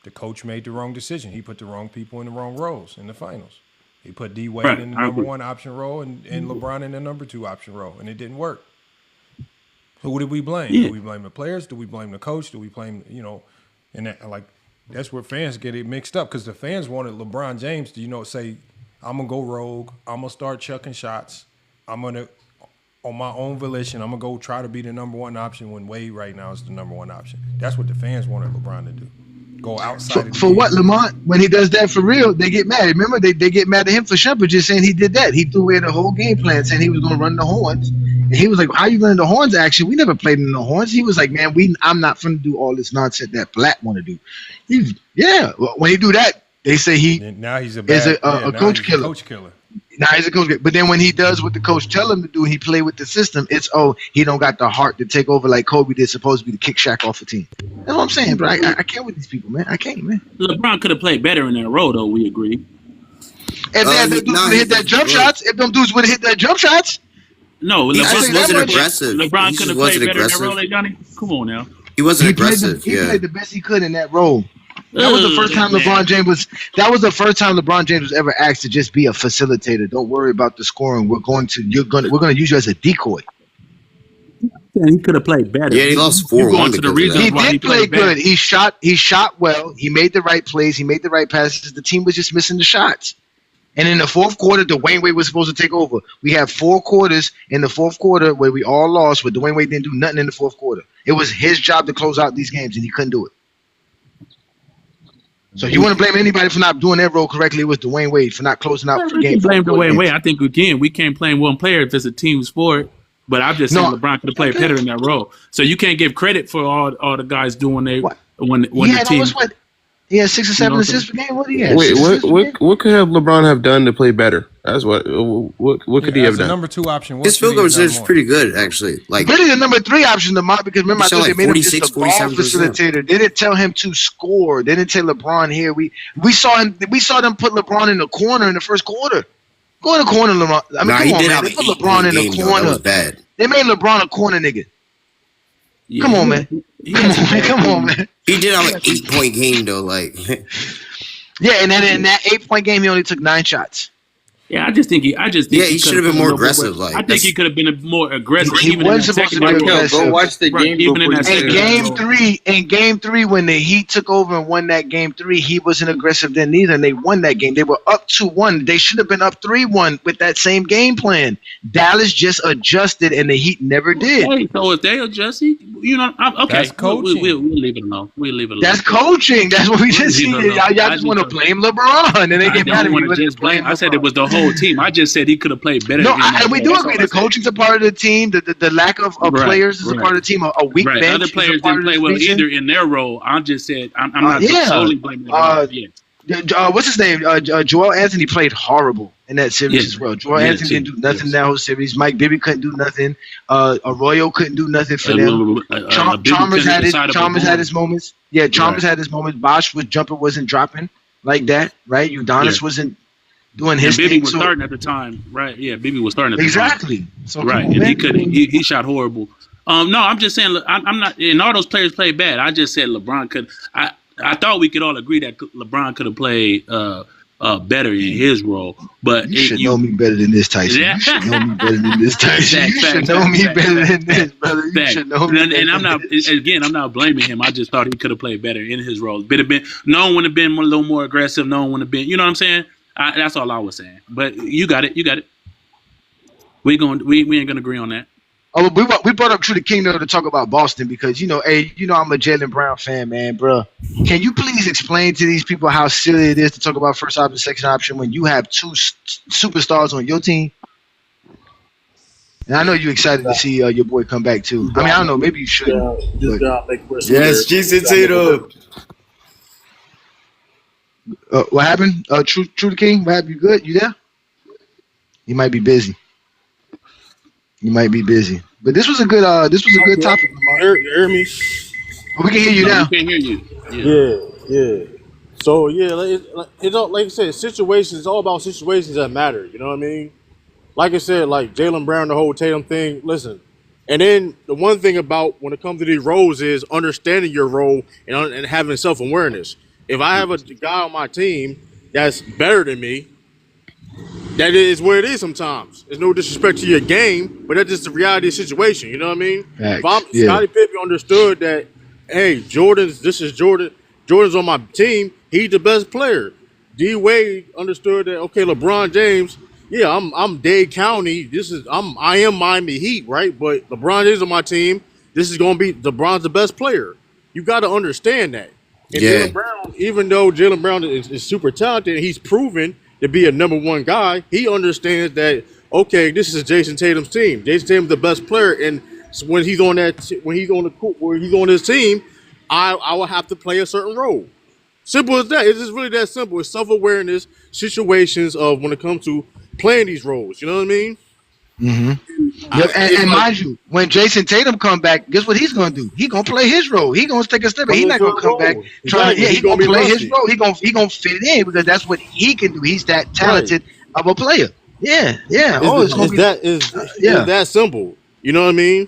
The coach made the wrong decision. He put the wrong people in the wrong roles in the finals. He put D Wade in the number 1 option role and LeBron in the number 2 option role, and it didn't work. Who did we blame? Do we blame the players? Do we blame the coach? Do we blame and that's where fans get it mixed up because the fans wanted LeBron James to say, I'm gonna go rogue. I'm gonna start chucking shots. I'm gonna on my own volition. I'm gonna go try to be the number 1 option when Wade right now is the number 1 option. That's what the fans wanted LeBron to do. Go outside. For what, Lamont? When he does that for real, they get mad. Remember, they get mad at him for Shumpert just saying he did that. He threw away the whole game plan, saying he was going to run the horns. And he was like, "How you running the horns? Action? We never played in the horns." He was like, "Man, I'm not going to do all this nonsense that Black want to do." When he do that, they say now he's a coach killer. Coach killer. Now he's a coach killer. But then when he does what the coach tell him to do, he play with the system. It's he don't got the heart to take over like Kobe did, supposed to be to kick Shaq off a team. That's what I'm saying, bro. I can't with these people, man. I can't, man. LeBron could have played better in that role, though. We agree. If them dudes would have hit that jump shots, no, he just wasn't aggressive. LeBron could have played better in that role, Johnny. Come on now. He wasn't aggressive. He played the best he could in that role. That was the first time LeBron James was ever asked to just be a facilitator. Don't worry about the scoring. We're going to use you as a decoy. He could have played better. Yeah, he lost 4-1. He did play good. He shot well. He made the right plays. He made the right passes. The team was just missing the shots. And in the fourth quarter, Dwayne Wade was supposed to take over. We had 4 quarters in the fourth quarter where we all lost, where Dwayne Wade didn't do nothing in the fourth quarter. It was his job to close out these games, and he couldn't do it. So you want to blame anybody for not doing their role correctly? It was Dwayne Wade for not closing out for game. Blame Dwayne Wade. I think again we can't blame one player if it's a team sport. But I'm just saying LeBron could have played better in that role. So you can't give credit for all the guys doing when the team. He had 6 or 7 assists per game. What he had? Wait, what could have LeBron have done to play better? That's what could he have done? Number 2 option. His field goal percentage is pretty good, actually. Like really, the number 3 option, Lamont, because remember I said they made him just a ball 47%. facilitator. They didn't tell him to score. They didn't tell LeBron here. We saw them put LeBron in the corner in the first quarter. Go in the corner, Lamont. I mean, come on, man. They put LeBron in the corner. That was bad. They made LeBron a corner nigga. Yeah. Come on, man. Come on, man. He did have an 8-point game though, like. Yeah, and then in that 8-point game, he only took 9 shots. Yeah, I just think he he should have been more aggressive. I think he could have been more aggressive. He wasn't supposed to be aggressive. Go watch the game. Even in that In game three, when the Heat took over and won that game 3, he wasn't aggressive then neither, and they won that game. They were up 2-1. They should have been up 3-1 with that same game plan. Dallas just adjusted, and the Heat never did. Hey, so if they adjusted, okay, That's coaching. We'll leave it alone. We'll leave it alone. That's coaching. That's what we just see. Y'all just want to blame LeBron, and they get mad at me. I said it was the whole team. I just said he could have played better. No, we do agree. The coaching's a part of the team. The lack of players is a part of the team. A weak bench. Other players didn't play well either in their role. I just said I'm not solely blaming LeBron. What's his name? Joel Anthony played horrible in that series as well. Joel Anthony didn't do nothing in that whole series. Mike Bibby couldn't do nothing. Arroyo couldn't do nothing for them. Chalmers had his moments. Yeah, Chalmers had his moments. Bosh wasn't dropping like that, right? Udonis wasn't doing his thing. Bibby was starting at the time, right? Yeah, Bibby was starting at the time. Exactly. So right, and he couldn't. He shot horrible. No, I'm just saying. I'm not. And all those players played bad. I just said LeBron could. I thought we could all agree that LeBron could have played better in his role. But you should know me better than this, Tyson. You should know me better than this, Tyson. You should know me better than this, brother. You should know me. And I'm not blaming him. I just thought he could have played better in his role. No one would have been a little more aggressive. No one would have been. You know what I'm saying? That's all I was saying. But you got it. We ain't gonna agree on that. Oh, we brought up True the Kingdom to talk about Boston because I'm a Jaylen Brown fan, man, bro. Can you please explain to these people how silly it is to talk about first option, second option when you have 2 superstars on your team? And I know you're excited to see your boy come back too. I mean, I don't know, maybe you should. Yes, Jason Tatum. What happened? True the King, what happened? You good? You there? You might be busy. But this was a good topic. You hear me? We can hear you now. We can hear you. Yeah. So it's all, like I said, situations. It's all about situations that matter. You know what I mean? Like I said, like Jaylen Brown, the whole Tatum thing. Listen, and then the one thing about when it comes to these roles is understanding your role and having self-awareness. If I have a guy on my team that's better than me, that is where it is sometimes. There's no disrespect to your game, but that's just the reality of the situation. You know what I mean? Scottie Pippen understood that, hey, Jordan's on my team. He's the best player. D Wade understood that, okay, LeBron James, I'm Dade County. I am Miami Heat, right? But LeBron James on my team. This is going to be LeBron's the best player. You got to understand that. And Jaylen Brown, even though Jaylen Brown is super talented, and he's proven to be a number 1 guy, he understands that, okay, this is Jason Tatum's team. Jason Tatum's the best player, and when he's on his team, I will have to play a certain role. Simple as that. It's just really that simple. It's self-awareness, situations of when it comes to playing these roles. You know what I mean? Mm-hmm. And mind you, when Jason Tatum come back, guess what he's gonna do? He's gonna play his role. He's gonna take a step. He's not gonna come back trying. He's gonna play his role. He gonna fit it in because that's what he can do. He's that talented of a player. Yeah. It's that simple. You know what I mean?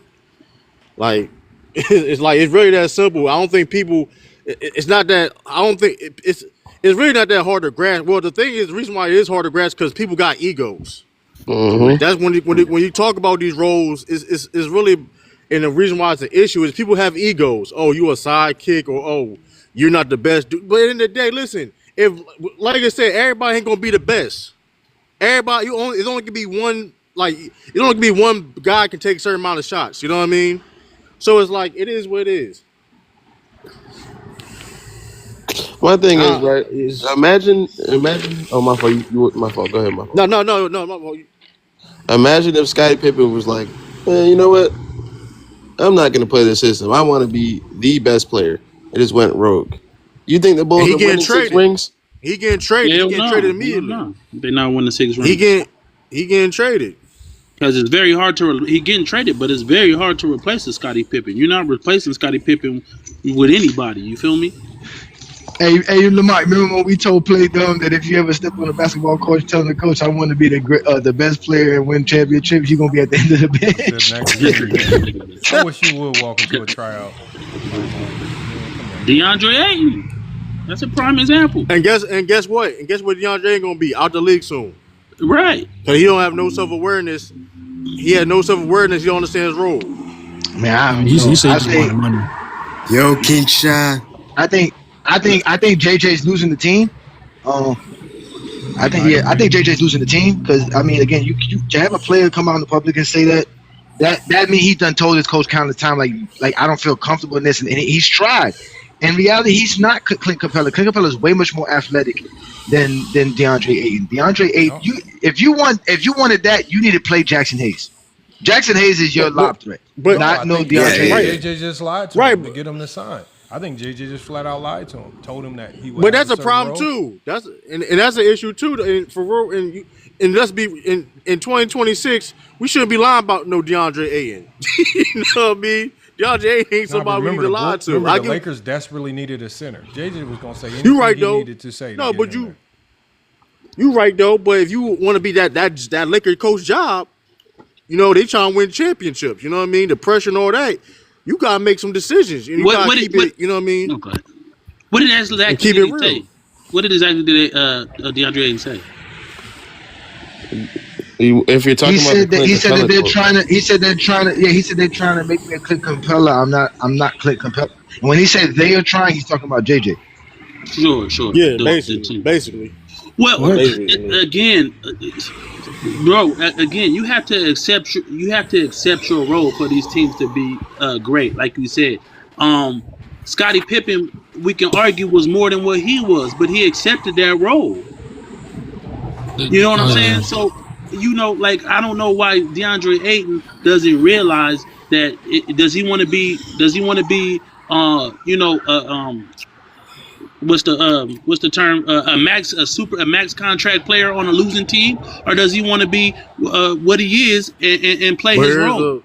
Like it's really that simple. I don't think people. It's not that. I don't think it's really not that hard to grasp. Well, the reason why it is hard to grasp because people got egos. Mm-hmm. That's when you talk about these roles, is really, and the reason why it's an issue is people have egos. Oh, you a sidekick, or oh, you're not the best. But at the end of the day, listen, if like I said, everybody ain't gonna be the best. Everybody, it's only gonna be one. Like it only can be one guy can take a certain amount of shots. You know what I mean? So it's like it is what it is. My thing is right. Imagine. Oh, my fault. My fault. Go ahead, my fault. No. My fault. Imagine if Scottie Pippen was like, you know what? I'm not going to play this system. I want to be the best player. It just went rogue. You think the Bulls are winning 6 rings? He getting traded. He getting traded immediately. They're not winning 6 rings. He getting traded. Because it's very hard he getting traded, but it's very hard to replace a Scottie Pippen. You're not replacing Scottie Pippen with anybody. You feel me? Hey, Lamont, remember when we told Play Dumb that if you ever step on a basketball court telling the coach I want to be the best player and win championships, you're going to be at the end of the bench? I wish you would walk into a tryout. Deandre Ayton. That's a prime example. And guess what? And guess what Deandre ain't going to be? Out the league soon. Right. So he don't have no self-awareness. He had no self-awareness. He don't understand his role. Man, I don't He know. said I he just wanted think, money. Yo, King Shot. I think JJ's losing the team. I think JJ's losing the team because I mean, again, you to have a player come out in the public and say that means he done told his coach countless time like I don't feel comfortable in this, and he's tried. In reality, he's not Clint Capella. Clint Capella is way much more athletic than Deandre Ayton. Deandre Ayton, if you wanted that, you need to play Jackson Hayes. Jackson Hayes is your lob threat, but not no DeAndre. JJ just lied to him to get him to sign. I think JJ just flat out lied to him, told him that he would. But that's a problem too. That's and that's an issue too. And for real, and let's be in 2026, we shouldn't be lying about no DeAndre Ayton. You know what I mean? DeAndre Ayton ain't somebody we need to lie to. The Lakers desperately needed a center. JJ was gonna say anything you right, he though. needed to say. No, but you right though. But if you want to be that Lakers coach job, you know they trying to win championships. You know what I mean? The pressure and all that. You gotta make some decisions. You gotta keep it. You know what I mean? Okay. What did exactly keep it real. say? What did exactly DeAndre Ayton say? If you're talking he said they're trying to make me a Clint Capella. I'm not Clint Capella. And when he said they are trying, he's talking about JJ. Sure. Yeah, basically. Well, again, bro. Again, you have to accept your role for these teams to be great. Like you said, Scottie Pippen, we can argue was more than what he was, but he accepted that role. You know what I'm saying? So, you know, like I don't know why DeAndre Ayton doesn't realize that. Does he want to be? What's the term? A max contract player on a losing team, or does he want to be what he is and play his role?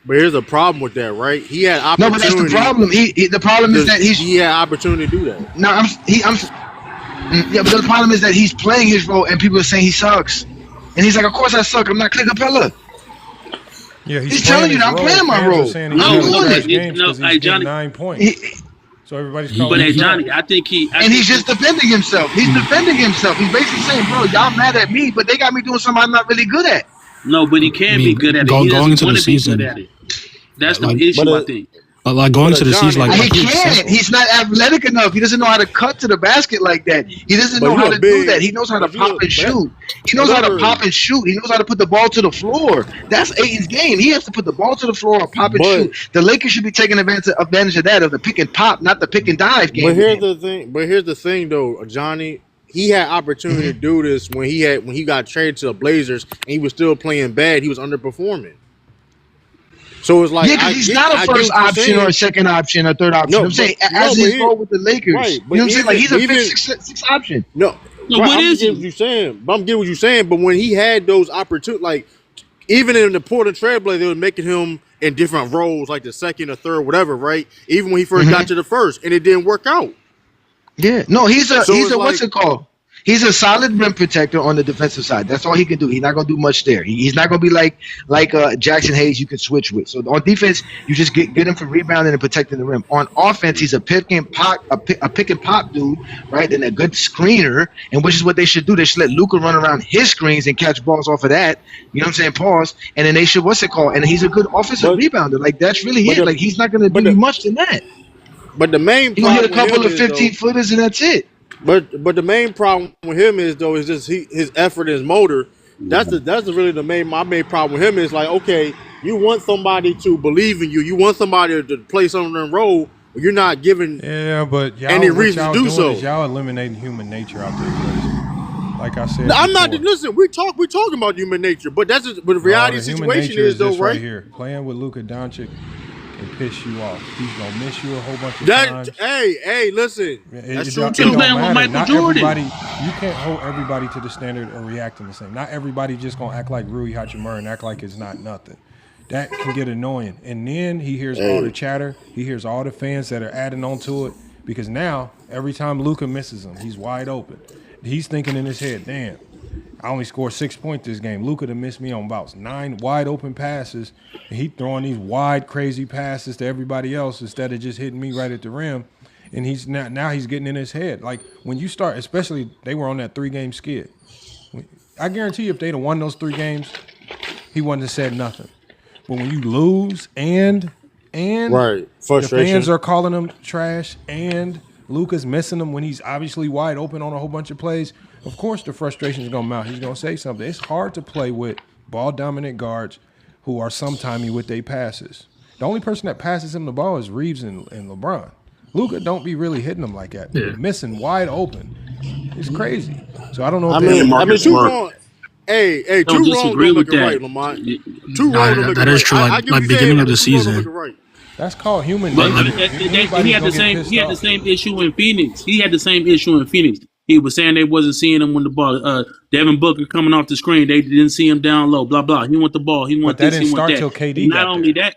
But here's a problem with that, right? He had opportunity. No, but that's the problem. The problem is that he had opportunity to do that. No, yeah, but the problem is that he's playing his role, and people are saying he sucks, and he's like, "Of course I suck. I'm not Clint Capella." Yeah, he's telling you that I'm playing my role. I'm doing it. Johnny, 9 points. So everybody's calling. But Johnny, I think he's just defending himself. He's defending himself. He's basically saying, "Bro, y'all mad at me, but they got me doing something I'm not really good at." No, but he can be good at it. He going into the season. That's the issue, I think. Like going into the season, like he can't. He's not athletic enough. He doesn't know how to cut to the basket like that. He doesn't know how to do that. He knows how to pop and shoot. He knows how to pop and shoot. He knows how to put the ball to the floor. That's Ayton's game. He has to put the ball to the floor and pop and shoot. The Lakers should be taking advantage of that, of the pick and pop, not the pick and dive game. But here's the thing, though, Johnny. He had opportunity to do this when he got traded to the Blazers and he was still playing bad. He was underperforming. So it's like, because he's not a first option or a second option or third option. I'm saying as his role with the Lakers. Right, you know what I'm saying? Like he's a fifth, sixth option. No, what is he? I'm getting what you're saying. But when he had those opportunities, like even in the Portland Trailblazers, they were making him in different roles, like the second or third, whatever. Right? Even when he first got to the first, and it didn't work out. Yeah, no, he's a what's it called? He's a solid rim protector on the defensive side. That's all he can do. He's not going to do much there. He's not going to be like Jackson Hayes you can switch with. So on defense, you just get him for rebounding and protecting the rim. On offense, he's a pick and pop dude, right? And a good screener, and which is what they should do. They should let Luka run around his screens and catch balls off of that. You know what I'm saying? Pause. And then they should And he's a good offensive rebounder. Like that's really it. Like he's not going to do much than that. But the main problem, he'll hit a couple of 15-footers and that's it. But the main problem with him is just his effort and his motor. That's really my main problem with him is like, okay, you want somebody to believe in you. You want somebody to play some of them role, but you're not giving any reason to do so. Y'all eliminating human nature out there. Like I said, I'm not. Listen, we're talking about human nature, but that's just, but the reality situation is though, right here, playing with Luka Dončić and piss you off. He's gonna miss you a whole bunch of times. Hey, listen. That's true too. Playing with Michael Jordan. You can't hold everybody to the standard of reacting the same. Not everybody just gonna act like Rui Hachimura and act like it's not nothing. That can get annoying. And then he hears all the chatter. He hears all the fans that are adding on to it because now every time Luka misses him, he's wide open. He's thinking in his head, damn, I only scored 6 points this game. Luka done missed me on about 9 wide open passes. And he throwing these wide, crazy passes to everybody else instead of just hitting me right at the rim. And he's now he's getting in his head. Like when you start, especially they were on that 3-game skid. I guarantee you, if they'd have won those 3 games, he wouldn't have said nothing. But when you lose and right, the fans are calling him trash and Luka's missing him when he's obviously wide open on a whole bunch of plays, of course the frustration is going to mount. He's going to say something. It's hard to play with ball-dominant guards who are sometimey with their passes. The only person that passes him the ball is Reeves and LeBron. Luka don't be really hitting him like that. Yeah. Missing wide open. It's crazy. So I don't know. I If mean, two wrong. Hey, Don't two wrong disagree don't with make it that. right, Lamont. Two wrong don't make that it is right. true. I Like get what you're beginning saying, of the but two wrong don't season. make it right. That's called human But nature. he had the same issue in Phoenix. He had the same issue in Phoenix. He was saying they wasn't seeing him when the ball. Devin Booker coming off the screen, they didn't see him down low. Blah blah. He want the ball. He want But that this. didn't He want start that. till KD Not got only there.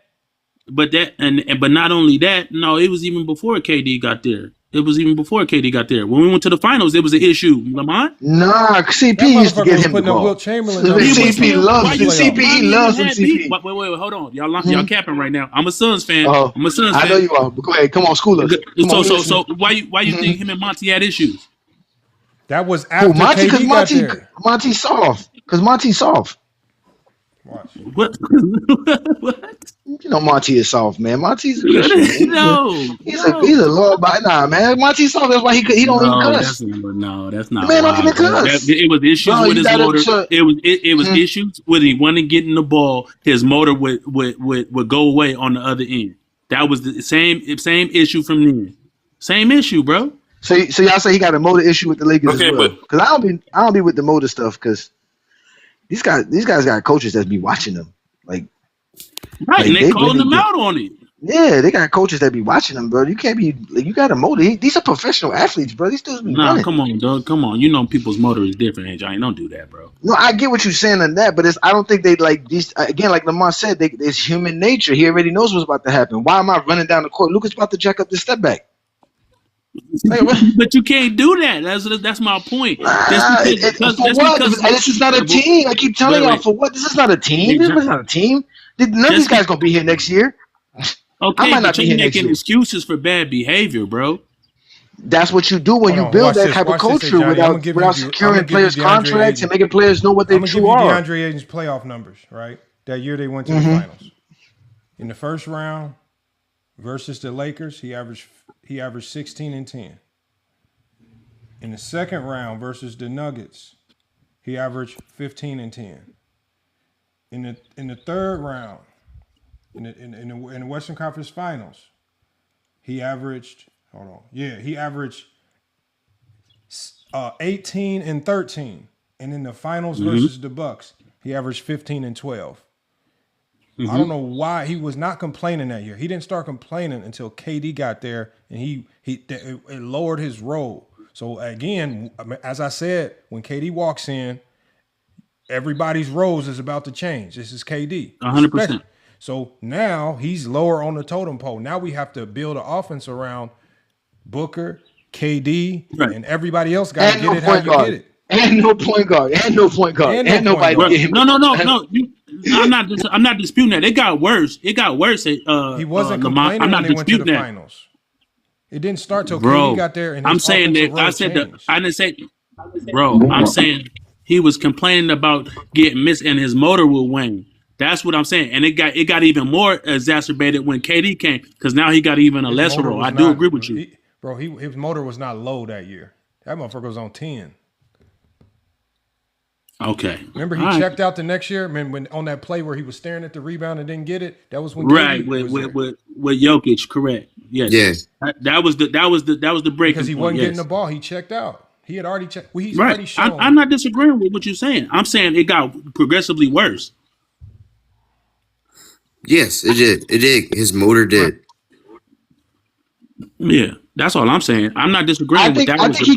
that, but not only that. No, it was even before KD got there. It was even before KD got there. When we went to the finals, there was an issue. Lamont? Nah, CP used to get him the ball. Wilt Chamberlain. CP loves Why him. you CP loves him. had CP. beef? Wait, hold on. Y'all capping right now. I'm a Suns fan. Oh, I'm a Suns fan. I know you are. But go ahead. Come on, school us. So why you think him and Monty had issues? That was after Monty, KD got there. Monty's soft. Because Monty's soft. What? You know Monty is soft, man. Monty's a Christian. No, he's a law by man. Monty's soft. That's why he don't even cuss. That's not. Man, don't even cuss. It was issues with his motor. It was issues with he wasn't getting the ball. His motor would go away on the other end. That was the same issue from then. Same issue, bro. So y'all say he got a motor issue with the Lakers as well? Because I don't be with the motor stuff because these guys got coaches that be watching them Right, and they calling them out on it. Yeah, they got coaches that be watching them, bro. You can't be you got a motor. These are professional athletes, bro. These dudes be running. Come on, dog. Come on. You know people's motor is different, hey, Johnny. Don't do that, bro. No, I get what you're saying on that, but I don't think they like these. Again, like Lamar said, it's human nature. He already knows what's about to happen. Why am I running down the court? Luka's about to jack up the step back. But you can't do that. That's my point. This is not a team. I keep telling y'all, for what? This is not a team. This is not a team. None of these guys gonna be here next year. Okay, I might not but be you're here next making year. excuses for bad behavior, bro. That's what you do when you build that type of culture without securing players' contracts and making players know what they true are. I'm gonna give you DeAndre Ayton's playoff numbers. Right, that year they went to the finals. In the first round versus the Lakers, he averaged 16 and 10. In the second round versus the Nuggets, he averaged 15 and 10. In the third round, in the Western Conference Finals, he averaged 18 and 13. And in the finals versus the Bucks, he averaged 15 and 12. I don't know why he was not complaining that year. He didn't start complaining until KD got there, and it lowered his role. So again, as I said, when KD walks in, everybody's roles is about to change. This is KD. 100%. So now he's lower on the totem pole. Now we have to build an offense around Booker, KD, and everybody else got to get it how you get it. And no point guard. And nobody get him. No. I'm not disputing that. It got worse. He wasn't complaining when they went to the finals. It didn't start till KD got there. And I'm saying that I didn't say, bro. I'm saying he was complaining about getting missed and his motor will wane. That's what I'm saying. And it got even more exacerbated when KD came because now he got even a lesser role. I do agree with you, his motor was not low that year. That motherfucker was on 10. Okay. Remember he checked out the next year. When on that play where he was staring at the rebound and didn't get it. That was when KD with Jokic. Correct. Yes. That was the break because he wasn't getting the ball. He checked out. He had already checked. Well, he's right. already shown. I'm not disagreeing with what you're saying. I'm saying it got progressively worse. Yes, it did. It did. His motor did. Yeah, that's all I'm saying. I'm not disagreeing. I think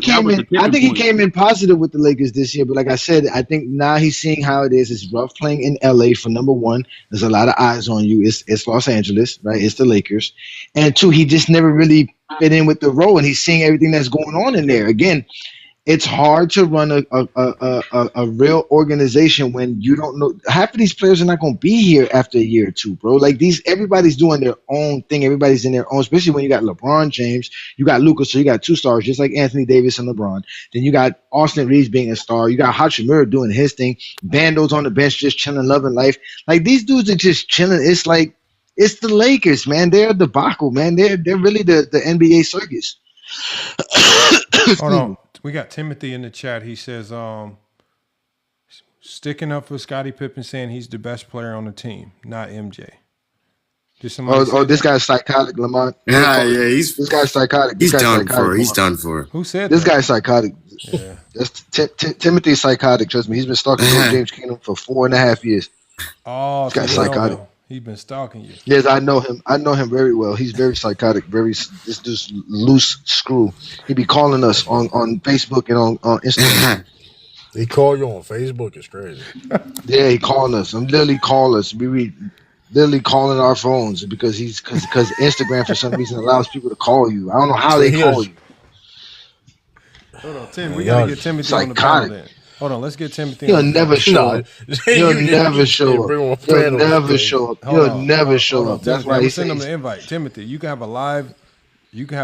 he came in positive with the Lakers this year. But like I said, I think now he's seeing how it is. It's rough playing in LA for number one. There's a lot of eyes on you. It's Los Angeles, right? It's the Lakers. And two, he just never really fit in with the role, and he's seeing everything that's going on in there. Again, it's hard to run a real organization when you don't know. Half of these players are not going to be here after a year or two, bro. Like everybody's doing their own thing. Everybody's in their own, especially when you got LeBron James, you got Luka, so you got two stars, just like Anthony Davis and LeBron. Then you got Austin Reeves being a star. You got Hachimura doing his thing. Bando's on the bench, just chilling, loving life. Like these dudes are just chilling. It's like it's the Lakers, man. They're a debacle, man. They're really the NBA circus. Hold on. We got Timothy in the chat. He says, sticking up for Scottie Pippen, saying he's the best player on the team, not MJ. This guy's psychotic, Lamont. This guy's psychotic. He's done for. He's done for. Who said this that? guy's psychotic? Yeah. Timothy's psychotic. Trust me, he's been stalking James Kingdom for 4.5 years. Oh, this guy's psychotic. He's been stalking you. Yes, I know him. I know him very well. He's very psychotic. This just loose screw. He be calling us on Facebook and on Instagram. He call you on Facebook? It's crazy. Yeah, he calling us. I'm literally calling us. We literally calling our phones because Instagram for some reason allows people to call you. I don't know how they call you. Hold on, Tim. We gotta get Timothy on the panel then. Hold on, let's get Timothy. He'll never show up. He'll never show up. He'll never show up. He'll never show up. That's why he send him the invite. Timothy, you can have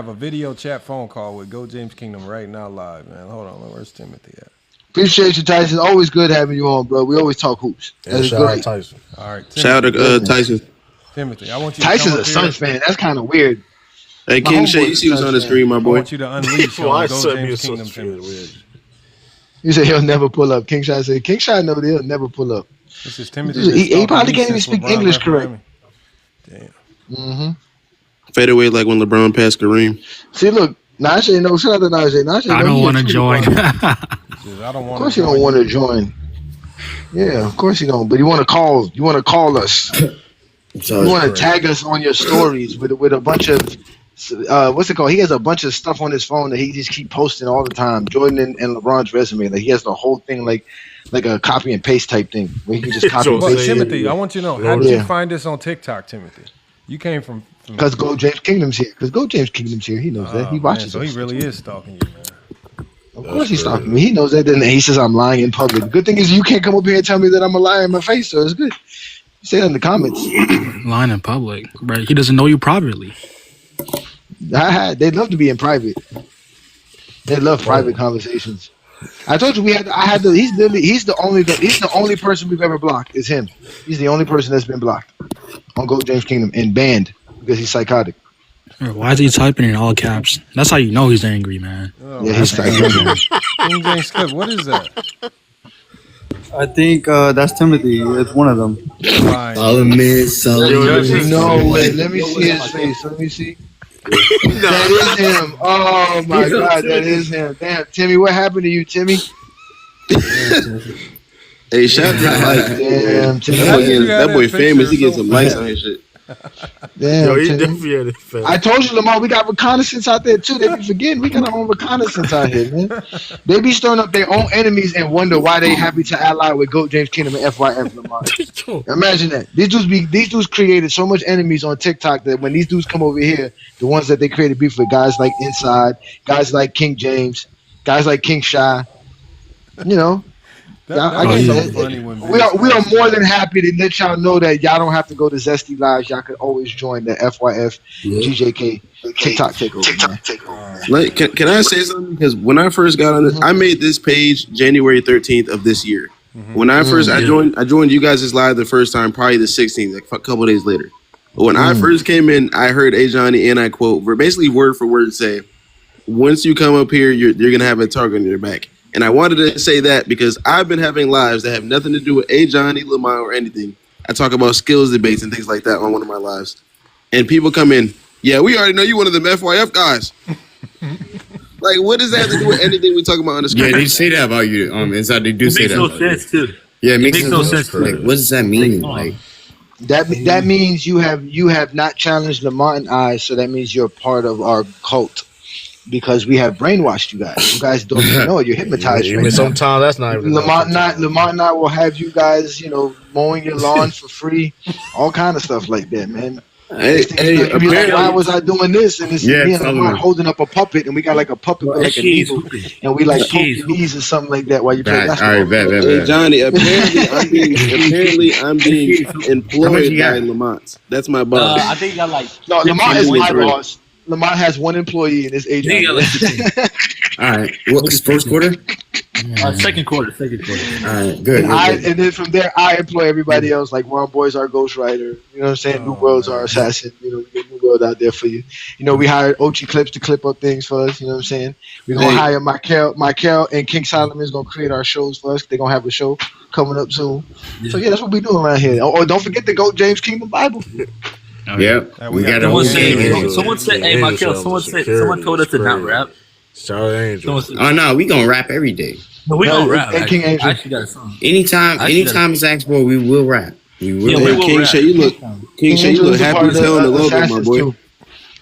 a video chat phone call with Go James Kingdom right now live, man. Hold on, where's Timothy at? Appreciate you, Tyson. Always good having you on, bro. We always talk hoops. That's shout great. out Tyson. All right, shout out Tyson. Timothy, I want you. Tyson's a Suns fan. That's kind of weird. Hey, King Shay, you see what's on the screen, my boy? I want you to unleash on Go James Kingdom, Timothy. You said he'll never pull up. King Shot said, King Shot know that he'll never pull up. This is Timothy. He probably can't even speak English correct. Damn. Mm-hmm. Fade away like when LeBron passed Kareem. See, look, Najee knows. Shout out to Najee. Najee I don't want to join. Of course you don't want to join. Yeah, of course you don't. But you want to call. You want to call us. You want to tag us on your stories with a bunch of. What's it called? He has a bunch of stuff on his phone that he just keep posting all the time. Jordan and LeBron's resume, like he has the whole thing like a copy and paste type thing where he can just copy and paste. Timothy, I want you to know, how did you find this on TikTok, Timothy? You came from because Go James Kingdom's here. He knows that. He watches. So he really is stalking you, man. Of course he's stalking me. He knows that. Then he says I'm lying in public. The good thing is you can't come up here and tell me that I'm a liar in my face. So it's good. Say that in the comments. Lying in public, right? He doesn't know you privately. They'd love to be in private. They love private conversations. I told you he's the only person we've ever blocked is him. He's the only person that's been blocked on Go James Kingdom and banned because he's psychotic. Why is he typing in all caps? That's how you know he's angry, man. Oh, yeah, he's psychotic. King James Clip, what is that? I think that's Timothy. It's one of them. No way. Let me see his face. Let me see. That is him. Oh my God, that is him. Damn, Timmy, what happened to you, Timmy? Hey, shout out damn, Timmy. That boy famous. He gets some likes on his shit. Damn, Yo, he Timmy. definitely had it fast. I told you, Lamar, we got reconnaissance out there too. They be forgetting we got our own reconnaissance out here, man. They be stirring up their own enemies and wonder why they happy to ally with Go James Kingdom and FYF Lamar. Imagine that. These dudes created so much enemies on TikTok that when these dudes come over here, the ones that they created beef with, guys like Inside, guys like King James, guys like King Shy, you know. We are more than happy to let y'all know that y'all don't have to go to Zesty Lives. Y'all can always join the FYF GJK TikTok takeover. Like, can I say something? Because when I first got on this, I made this page January 13th of this year. When I first I joined you guys' live the first time, probably the 16th, like a couple days later. But when I first came in, I heard A Johnny and I quote, basically word for word say, once you come up here, you're gonna have a target on your back. And I wanted to say that because I've been having lives that have nothing to do with A Johnny, Lamont, or anything. I talk about skills debates and things like that on one of my lives. And people come in, yeah, we already know you one of them FYF guys. Like, what does that have to do with anything we talk about on the screen? Yeah, they say that about you. Inside they do say that. It makes no sense too. Yeah, it makes no sense. Like, what does that mean? Like, that means you have not challenged Lamont and I, so that means you're part of our cult. Because we have brainwashed you guys. You guys don't even know it. You're hypnotized right now. Sometimes that's not even Lamont and I will have you guys, mowing your lawn for free. All kind of stuff like that, man. Why was I doing this? And it's me and Lamar holding up a puppet, and we got like a puppet with like a needle, and we like poke your knees or something like that while you play basketball. Hey, Johnny, apparently I'm being employed by Lamont. That's my boss. I think I like. No, Lamar is my boss. Lamar has one employee and it's AJ. All right. What's first quarter? Second quarter. All right, good. And then from there, I employ everybody else. Like Ron Boy's our ghostwriter. You know what I'm saying? New World's our assassin. You know, we get New World out there for you. You know, we hired Ochi Clips to clip up things for us. You know what I'm saying? We're gonna hire Michael and King Solomon's gonna create our shows for us. They're gonna have a show coming up soon. So yeah, that's what we doing around here. Oh, don't forget the GOAT James Kingdom Bible. Yep, we got a Someone said, "Hey, Michael." Someone told us to not rap. Oh no, we gonna rap every day. No, we gonna rap. And King Angel. I actually got a song. Anytime it's asked for, we will rap. We will. King Shay, you look happy as hell in the logo, my boy.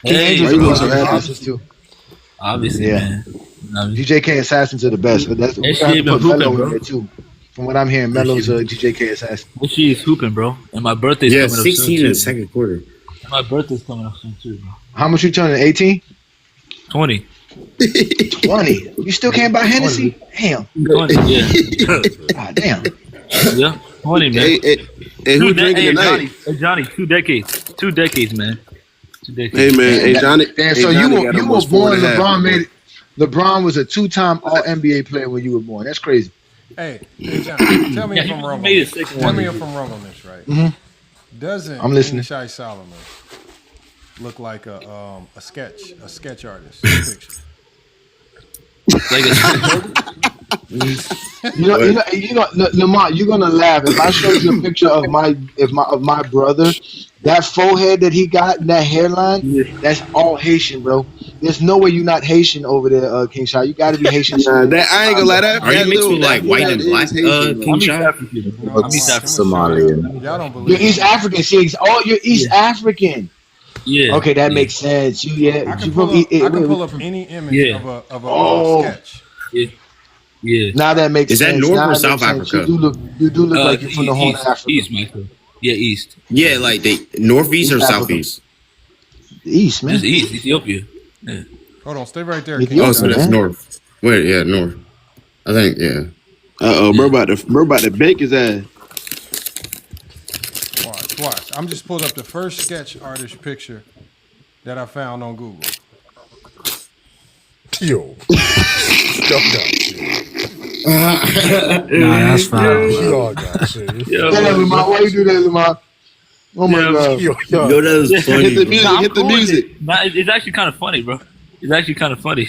King Angel, you look so happy too. Obviously, man. GJK Assassins are the best. That's we have to put Melo in there too. From what I'm hearing, Melo's a GJK assassin. But she's hooping, bro. And my birthday's coming up soon. 16 in the second quarter. And my birthday's coming up soon too, bro. How much you turning? 18? 20. 20. You still can't buy Hennessy? Damn. 20, yeah. God damn. Yeah. 20, man. Hey, who drinking tonight? Johnny, 2 decades. 2 decades, man. 2 decades. Hey, man. Hey, Johnny. Damn, so you were born, LeBron made it. LeBron was a 2-time All-NBA player when you were born. That's crazy. Hey John, tell me if I'm wrong. Tell me if I'm wrong on this, right? Mm-hmm. Doesn't I'm listening. Shai Solomon look like a sketch artist picture? You know, Lamont, you're gonna laugh if I show you a picture of my brother. That forehead that he got, that hairline, that's all Haitian, bro. There's no way you're not Haitian over there, King Shai. You got to be Haitian. That I ain't gonna lie. That are you mixed with like white and black, King Shai? I'm East Somalian. Y'all don't believe you're East African. See, you're East African. Yeah. Okay, that makes sense. I can pull up any image of a sketch. Yeah. Now that makes sense. Is that North or South Africa? You do look like you're from the Horn of Africa. East, Michael. Yeah, East. Yeah, like they northeast or southeast? East, man. It's East, Ethiopia. Yeah. Hold on, stay right there. Oh, so that's north. Wait, yeah, north. I think, yeah. Bro about to bake his ass. Watch. I'm just pulled up the first sketch artist picture that I found on Google. Yo. Nah, that's fine. Lamont, why you do that, Lamont? Oh my God. Yo, that was funny. Hit the music. It's actually kind of funny, bro. It's actually kind of funny.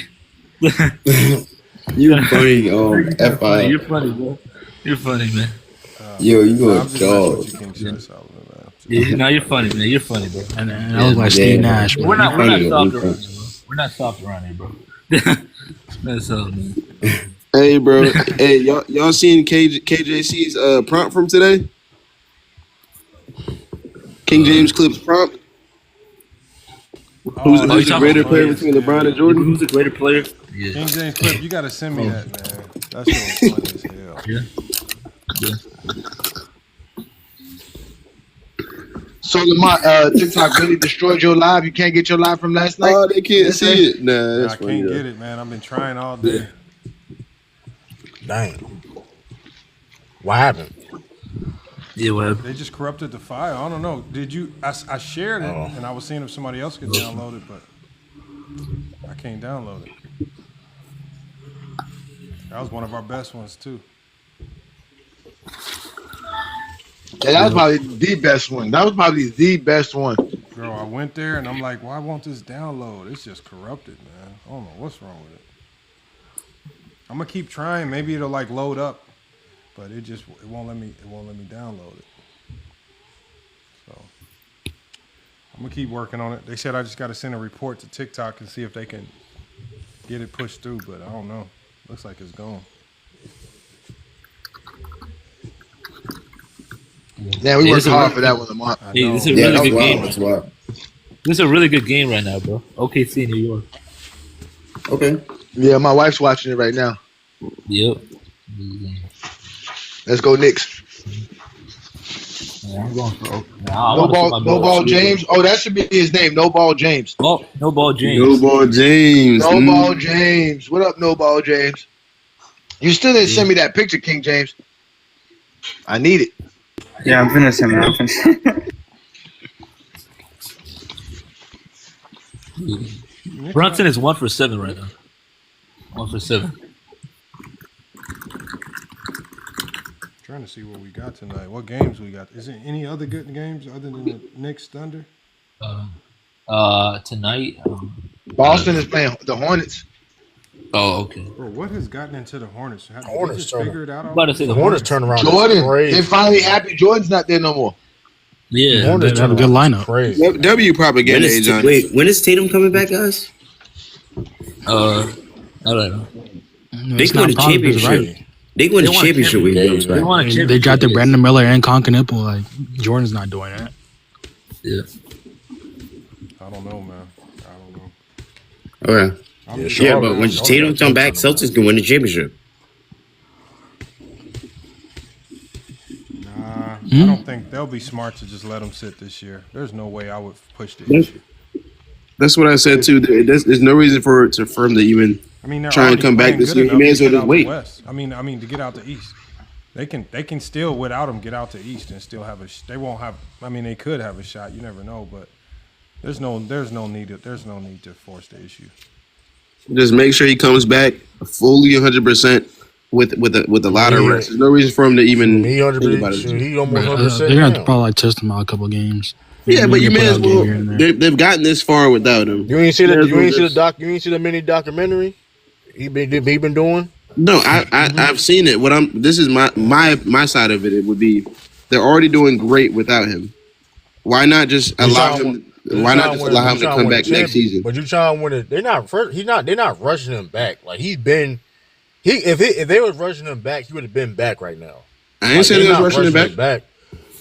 You're funny, FI. You're funny, bro. You're funny, man. Yo, you go dog. Yeah, no, you're funny, man. You're funny, bro. And I was like Steve Nash. We're not soft around here, bro. We're not soft around here, bro. That's all, man. Hey, bro. Hey, y'all seen KJC's prompt from today? King James Clips prompt. Who's the greater player between LeBron and Jordan? Who's the greater player? Yeah. King James Clip, you gotta send me that, man. That's so funny as hell. Yeah. So Lamont, TikTok really destroyed your live. You can't get your live from last night. Oh, they can't see it. Nah, that's funny. I can't get it, man. I've been trying all day. Dang. What happened? Yeah, what happened? They just corrupted the file. I don't know. Did you? I shared it, and I was seeing if somebody else could download it, but I can't download it. That was one of our best ones too. Yeah, that was probably the best one. Girl, I went there and I'm like, why won't this download? It's just corrupted, man. I don't know what's wrong with it. I'm gonna keep trying. Maybe it'll like load up, but it won't let me download it. So I'm gonna keep working on it. They said I just gotta send a report to TikTok and see if they can get it pushed through, but I don't know. Looks like it's gone. Yeah, we worked hard for that one, Lamont. Hey, this is a really good game. This is a really good game right now, bro. OKC, New York. Okay. Yeah, my wife's watching it right now. Yep. Let's go, Knicks. Yeah, I'm going for No ball James. Oh, that should be his name. No ball James. Oh, no ball James. No ball James. No ball James. What up, no ball James? You still didn't send me that picture, King James. I need it. Yeah, I'm finishing, man. I'm finishing. Brunson is 1 for 7 right now. 1 for 7. Trying to see what we got tonight. What games we got? Is there any other good games other than the Knicks Thunder? Tonight. Boston is playing the Hornets. Oh, okay. Bro, what has gotten into the Hornets? Have Hornets they just turn- figured it out? I'm about to say The Hornets turn around. Jordan, they finally happy. Jordan's not there no more. Yeah, Hornets they have a good lineup. Crazy. W propaganda, John. Wait, when is Tatum coming back, guys? I don't know. They can win a championship. They can win a championship when he comes back. They got the Brandon Miller and Concanipple. Like Jordan's not doing that. Yeah. I don't know, man. I don't know. Okay. Yeah, but when Tatum come back, Celtics can win the championship. Nah, I don't think they'll be smart to just let him sit this year. There's no way I would push the issue. That's what I said too. There's no reason for him to even try and come back this year. He may as well just wait. I mean, to get out the East, they can still without him get out the East and still have a. They won't have. I mean, they could have a shot. You never know, but there's no need to force the issue. Just make sure he comes back fully 100% with a lot of rest. There's no reason for him to even think about it. He almost 100%. They're gonna have to probably test him out a couple of games. Yeah, but you may as well. They've gotten this far without him. You ain't see the mini documentary he been doing? No, I've seen it. This is my side of it. It would be they're already doing great without him. Why not just allow him? Why not just allow him to come back next season? But you trying to win it? They're not rushing him back. Like he's been. If they was rushing him back, he would have been back right now. I ain't saying they was rushing him back.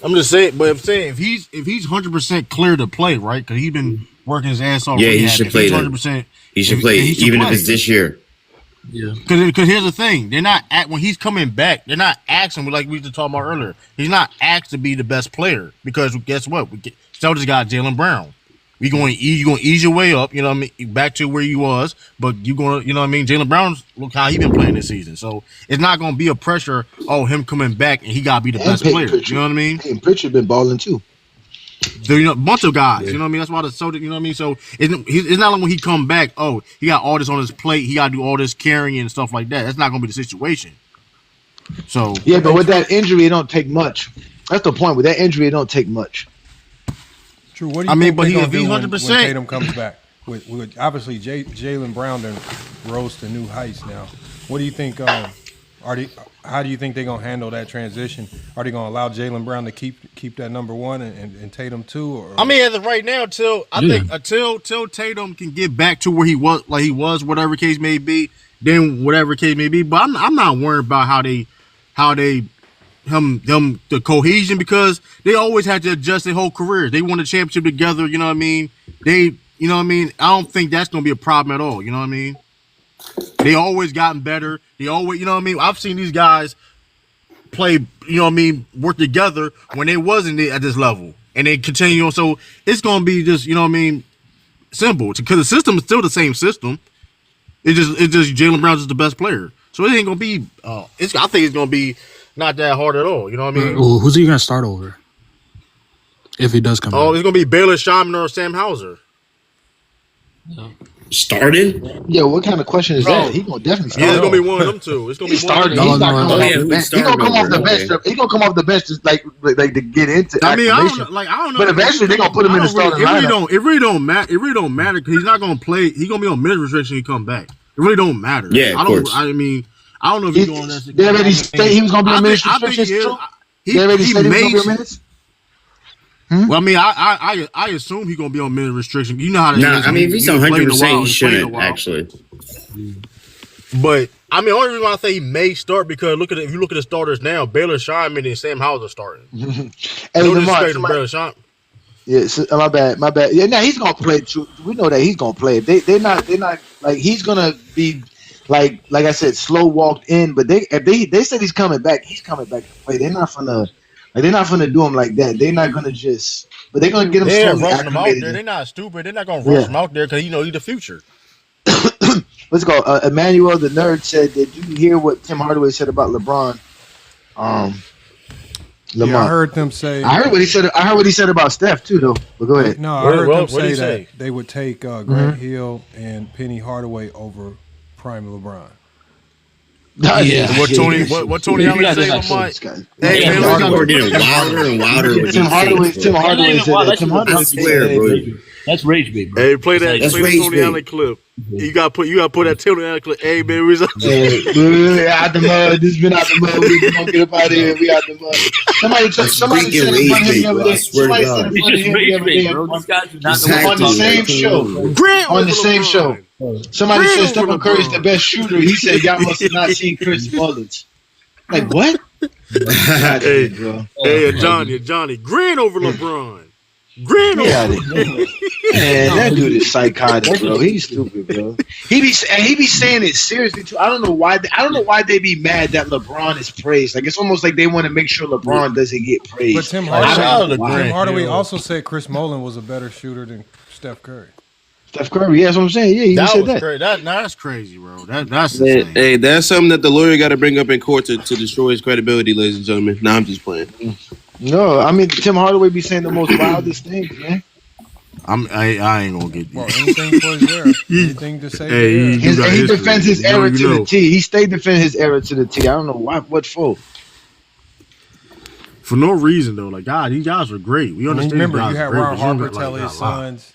I'm just saying, but I'm saying if he's 100% clear to play, right? Because he's been working his ass off. Yeah, he should play. 100%. He should play, even if it's this year. Yeah. Because here's the thing: they're not when he's coming back. They're not asking like we were talking about earlier. He's not asked to be the best player because guess what? Celtics got Jaylen Brown. You gonna ease your way up, you know what I mean, back to where you was, but you gonna, you know what I mean, Jaylen Brown's look how he been playing this season. So it's not gonna be a pressure, him coming back and he gotta be the best player. You know what I mean? Peyton Pritchard been balling too. So, a bunch of guys, you know what I mean? That's why the Celtics, you know what I mean? So it's not like when he come back, he got all this on his plate, he gotta do all this carrying and stuff like that. That's not gonna be the situation. So yeah, but with that injury, it don't take much. That's the point. With that injury, it don't take much. True. What do you think they're gonna do when Tatum comes back? With obviously Jaylen Brown rose to new heights now. What do you think? How do you think they're gonna handle that transition? Are they gonna allow Jaylen Brown to keep that number one and Tatum too? Or? I mean, as of right now, until Tatum can get back to where he was, whatever case may be, then whatever case may be. But I'm not worried about how they the cohesion, because they always had to adjust their whole career. They won a championship together, you know what I mean? I don't think that's gonna be a problem at all, you know what I mean? They always gotten better. They always, you know what I mean? I've seen these guys play, you know what I mean, work together when they wasn't at this level. And they continue on. So it's gonna be just, you know what I mean, simple. Because the system is still the same system. It's just Jaylen Brown's just the best player. So it ain't gonna be I think it's gonna be not that hard at all. You know what I mean? Well, who's he gonna start over if he does come back? It's gonna be Baylor Shaman or Sam Hauser. No. Started? Yeah, what kind of question is that? He gonna definitely start. Yeah, it's gonna be one of them two. It's gonna be one of them. He's not coming off the bench. He's gonna come off the bench. He's gonna come off the bench just like to get into. I mean, I don't know. But eventually they're gonna put him in the starting lineup. It really don't matter because he's not gonna play. He's gonna be on minute restriction when he come back. It really don't matter. Yeah, of course. I mean, I don't know if he's going. They already say he was gonna be on minute restriction. They already said he was gonna be on minutes. Well, I mean, I assume he's gonna be on minute restriction. You know how that is. I mean, if he's 100%, he shouldn't actually. But I mean, the only reason why I say he may start because if you look at the starters now, Baylor Shaman and Sam Hauser starting. Hey, Lamar, yeah, my bad. Yeah, now he's gonna play. We know that he's gonna play. They're not like he's gonna be like I said, slow walked in. But if they said he's coming back to play. They're not gonna. Like they're not gonna do him like that. They're not gonna just, but they're gonna get him They're slowly rushing him out acclimated. there. They're not stupid. They're not gonna rush him out there because he's the future. Let's go. Emmanuel the nerd said, "Did you hear what Tim Hardaway said about LeBron?" Lamont. Yeah, I heard them say. I heard what he said. I heard what he said about Steph too, though. But go ahead. No, I heard them say that they would take Grant Hill and Penny Hardaway over prime LeBron. Yeah. What Tony Allen say, Lamont? Hey, man, Hardaway getting wilder and wilder. Tim Hardaway said that. Tim Hardaway I swear, bro. That's rage bait, bro. Hey, play that That's Tony rage bait. Allen clip. You gotta put that Tony Allen clip. Hey man, we out the mud. This been out the mud. We gonna get up out of here. We out the mud. Somebody said in front of him the other day. Somebody said in front of him the other day on the same show. On the same show. Somebody said Steph Curry is the best shooter. He said y'all must have not seen Chris Mullins. Like what? Hey, Johnny, grin over LeBron. Grin over. Man, that dude is psychotic, bro. He's stupid, bro. He be saying it seriously too. I don't know why they be mad that LeBron is praised. Like it's almost like they want to make sure LeBron doesn't get praised. But Tim Hardaway also said Chris Mullin was a better shooter than Steph Curry. Steph Curry, yeah, that's what I'm saying. Yeah, he said that. Crazy. That's crazy, bro. That's insane. Hey, that's something that the lawyer got to bring up in court to destroy his credibility, ladies and gentlemen. Nah, I'm just playing. No, I mean Tim Hardaway be saying the most wildest things, man. I ain't gonna get well, anything for his era. Anything to say. Hey, he defends his era to the T. He stayed defending his era to the T. I don't know why. What for? For no reason though. Like God, these guys are great. We understand. Remember, you had Ron Harper tell his sons,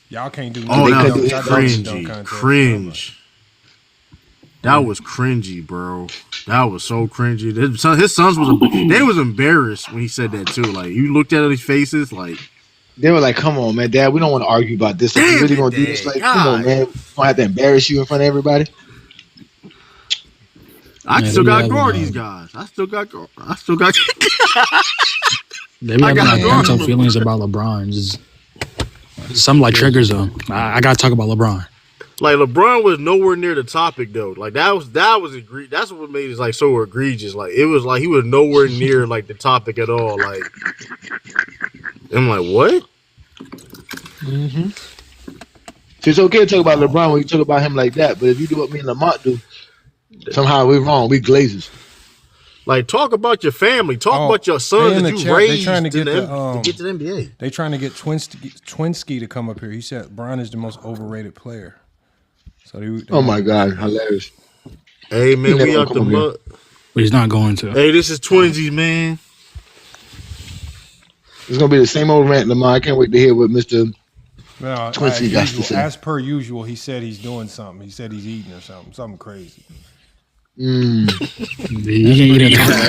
"Y'all can't do nothing." Oh, that was cringy. That was cringy, bro. That was so cringy. His sons was embarrassed when he said that too. Like you looked at his faces, like they were like, "Come on, man, Dad, we don't want to argue about this. Like, we really gonna do this? Like, come on, man, we don't have to embarrass you in front of everybody." I still got guard these guys. I still got. They really have some feelings about LeBron. Just something like triggers though. I gotta talk about LeBron. Like LeBron was nowhere near the topic though. Like that was egregious. That's what made it like so egregious. Like it was like he was nowhere near like the topic at all. Like I'm like, what? Mm-hmm. So it's okay to talk about LeBron when you talk about him like that, but if you do what me and Lamont do, somehow we're wrong. We glazers. Like talk about your family. Talk about your sons that you raised to get to the NBA. They trying to get Twinsky to come up here. He said Bron is the most overrated player. So oh my God, hilarious. Hey man, we out the mud. But he's not going to. Hey, this is Twinsies, man. It's gonna be the same old rant, Lamar. I can't wait to hear what Mr. Twinsky got to say. As per usual, he said he's doing something. He said he's eating or something crazy. He's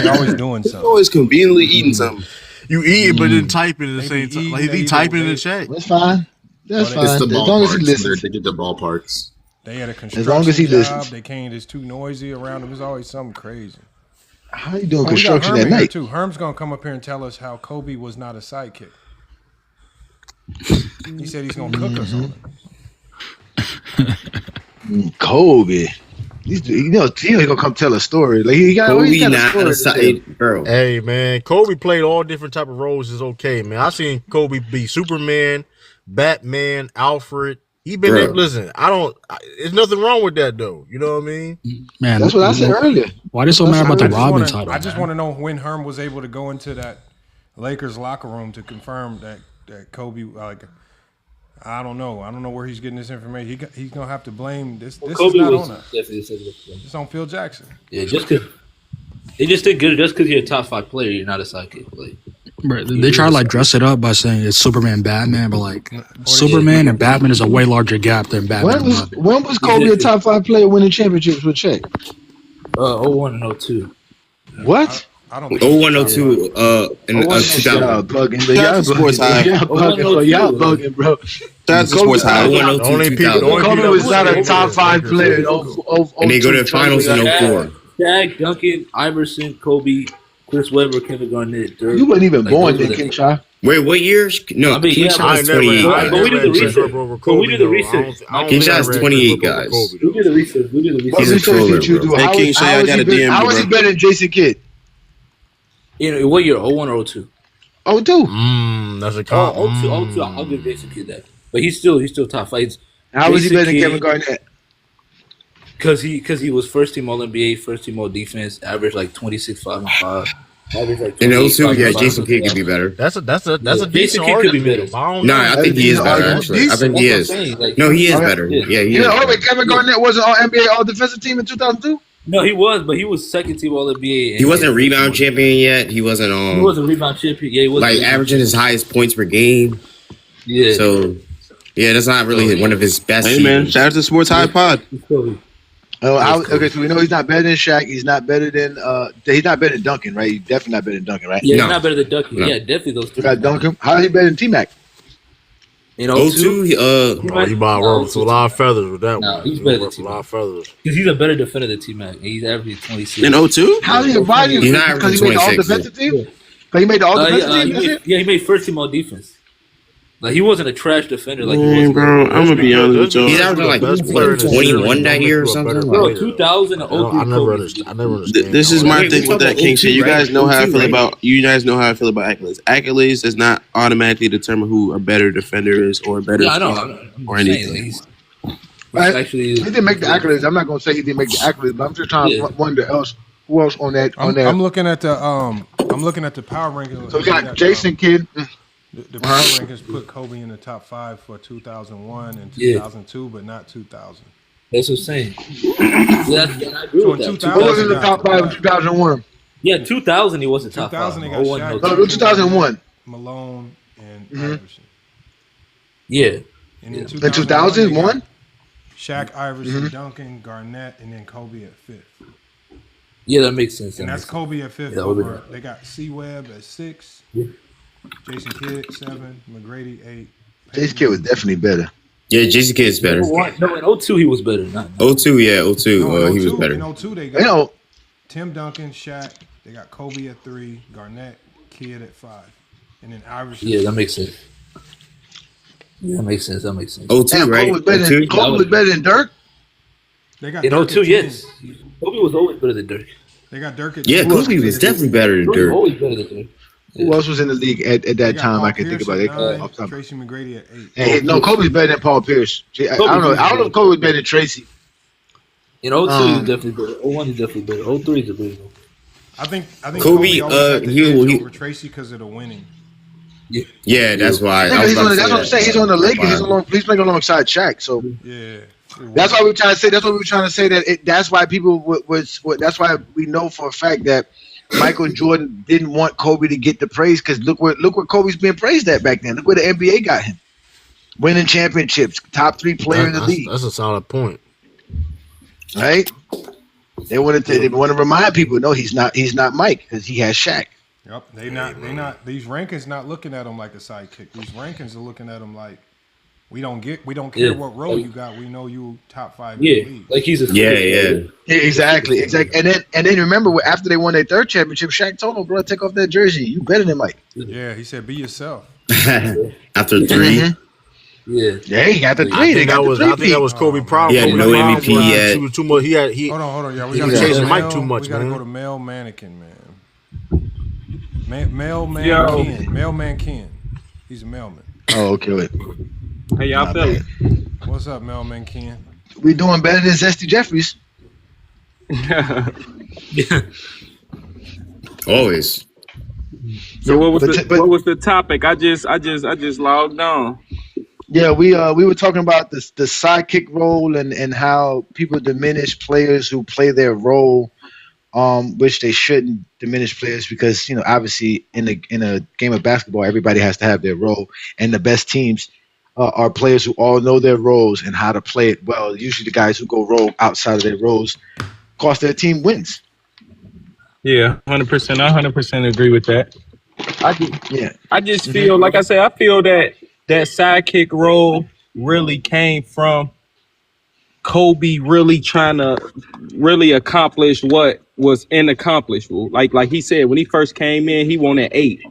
always doing something. He's always conveniently eating something. You eating, but then typing at the same time. Like he typing in the chat. That's fine. That's fine. It's the as long as he ballparks. listens. They get the ballparks. They had a construction As long as he job. listens. They can't. It's too noisy around. It was always something crazy. How you doing We got construction Herm at in here night? too. Herm's gonna come up here and tell us how Kobe was not a sidekick. He said he's gonna cook us on it. Kobe. He ain't gonna come tell a story. Like he got a story. Bro. Hey man, Kobe played all different type of roles. Is okay, man. I seen Kobe be Superman, Batman, Alfred. He been there. Listen, there's nothing wrong with that though. You know what I mean? Man, that's what I said earlier. Why are they so mad about the Robin title? I just want to know when Herm was able to go into that Lakers locker room to confirm that Kobe. Like, I don't know. I don't know where he's getting this information. He's gonna have to blame this. This is not on us. It's on Phil Jackson. Yeah, just because they just think good. Just because you're a top 5 player, you're not a sidekick. Like, Bro, they try to like dress it up by saying it's Superman, Batman, but like Superman and Batman is a way larger gap than Batman. When was Kobe a top 5 player winning championships with Shaq? 01 and 02. What? I don't 0102 in 2000. Y'all bugging, Sports High. Y'all bugging, bro. That's Sports High. 0102 Kobe was not a top 5 player. And they go to the finals in 04. Shaq, Duncan, Iverson, Kobe, Chris Webber, Kevin Garnett, Dirk. You wasn't even born then, King Shy. Wait, what years? No, King Shy is 28. But we do the research. King Shy is 28, guys. We do the research. He's a troller, bro. Hey, King Shy, I got a DM. How was he better than Jason Kidd? What year? 01 or 02? 02. That's a 02. I'll give Jason Kidd that. But he's still top 5. How was he better than Kevin Garnett? Because he was first team All NBA, first team All Defense, averaged like 26, 5 and 5. Averaged like In 02, 5 yeah, and 5. Jason Kidd could be better. That's a decent Jason Kidd could be better. No, I think he is better, actually. I think he is. No, he is better. Yeah, he is. Kevin Garnett wasn't All NBA All Defensive Team in 2002? No, he was, but he was second team All NBA. He wasn't rebound champion yet. He wasn't He wasn't rebound champion. Yeah, he was like averaging his highest points per game. Yeah. So, yeah, that's not really one of his best. Hey man, shout out to Sports High Pod. Okay, so we know he's not better than Shaq. He's not better than Duncan, right? He's definitely not better than Duncan, right? Yeah, he's not better than Duncan. No. Yeah, definitely those two. You got Duncan. How is he better than T-Mac? In 02, he might roll with a lot of feathers with that one. He's better than T-Mac. A lot of feathers. Because he's a better defender than T-Mac. He's averaging 26. In 02? How is he a body? He's not because he made the all-defensive team? Because he made the all-defensive team? He made first team All-Defense. Like, he wasn't a trash defender. Like, he was. Bro, I'm going to be honest with you. He's averaging like 21 that year or something. Bro, 2000 and 03. I never understand. This is my thing with that King shit. You guys know how I feel about accolades. Accolades does not automatically determine who a better defender is or a better or anything. He didn't make the accolades. I'm not going to say he didn't make the accolades, but I'm just trying to wonder who else on that. I'm looking at the power rankings. So we got Jason Kidd. The power rankings put Kobe in the top 5 for 2001 and 2002, but not 2000. That's what I'm saying. I agree with that. Who was in the top 5 in 2001? Yeah, 2000 he wasn't top 2000 5. they got Shaq, No, 2001. Malone and Iverson. Yeah. And in 2001? Shaq, Iverson, Duncan, Garnett, and then Kobe at 5th. Yeah, that makes sense. And that's Kobe at 5th. They got C-Webb at 6. Yeah. Jason Kidd 7, McGrady 8. Jason Kidd was definitely better. Yeah, Jason Kidd is better. No, in 02 he was better. 02, yeah, 02. He was better. In 02 they got Tim Duncan, Shaq. They got Kobe at 3, Garnett, Kidd at 5, and then Iverson. Yeah, that makes sense. Yeah, that makes sense. 02, right? Kobe was better than Dirk. They got in 02, yes. Kobe was always better than Dirk. They got Dirk at Kobe was definitely better than Dirk. Always better than Dirk. Who else was in the league at that time? Paul I can think about it. 9, Tracy McGrady at 8. No, Kobe's better than Paul Pierce. I don't know if Kobe was better than Tracy. In 02, he's definitely better. 01, he's definitely better. 03 is a better. I think Kobe he over Tracy because of the winning. Yeah, that's why. That's what I'm saying. He's on the Lakers. He's playing alongside Shaq. So yeah, that's why we're trying to say. That's what we're trying to say. That's why people that's why we know for a fact that Michael Jordan didn't want Kobe to get the praise because look what Kobe's being praised at back then. Look where the NBA got him, winning championships, top 3 player in the league. That's a solid point, right? They want to remind people, no, he's not Mike because he has Shaq. Yep, they not. These rankings not looking at him like a sidekick. These rankings are looking at him like we don't care what role you got. We know you top 5 in the league. Like he's a exactly. And then remember after they won their 3rd championship, Shaq told him, bro, take off that jersey. You better than Mike. Yeah, he said, be yourself. After 3. Yeah, he got the 3. I think that was Kobe problem. Yeah, no MVP yet. He was too much. Hold on. Yeah, we got to chasing Mike too much, we got to man. go to Male Mannequin, man. Mailman Ken. He's a mailman. Oh, okay. Wait. Hey, y'all feeling? What's up, Mailman Ken? We doing better than Zesty Jeffries. Always. So what was the topic? I just logged on. Yeah, we were talking about the sidekick role and how people diminish players who play their role, which they shouldn't diminish players because obviously in a game of basketball everybody has to have their role, and the best teams are players who all know their roles and how to play it well. Usually the guys who go rogue outside of their roles cost their team wins. Yeah, 100%. I 100% agree with that. I just feel like I said. I feel that sidekick role really came from Kobe really trying to really accomplish what was inaccomplishable. Like he said, when he first came in, he wanted 8.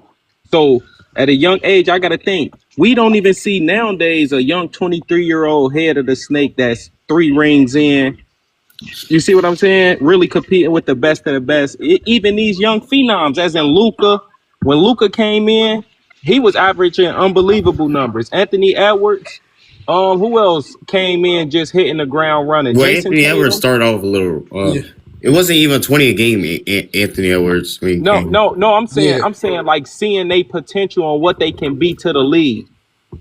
So at a young age, I got to think, we don't even see nowadays a young 23-year-old head of the snake that's 3 rings in You see what I'm saying? Really competing with the best of the best. Even these young phenoms, as in Luka. When Luka came in, he was averaging unbelievable numbers. Anthony Edwards. Who else came in just hitting the ground running? Well, Jason Anthony Tatum. Edwards started off a little. It wasn't even 20 a game. Anthony Edwards. No. I'm saying like seeing their potential on what they can be to the league.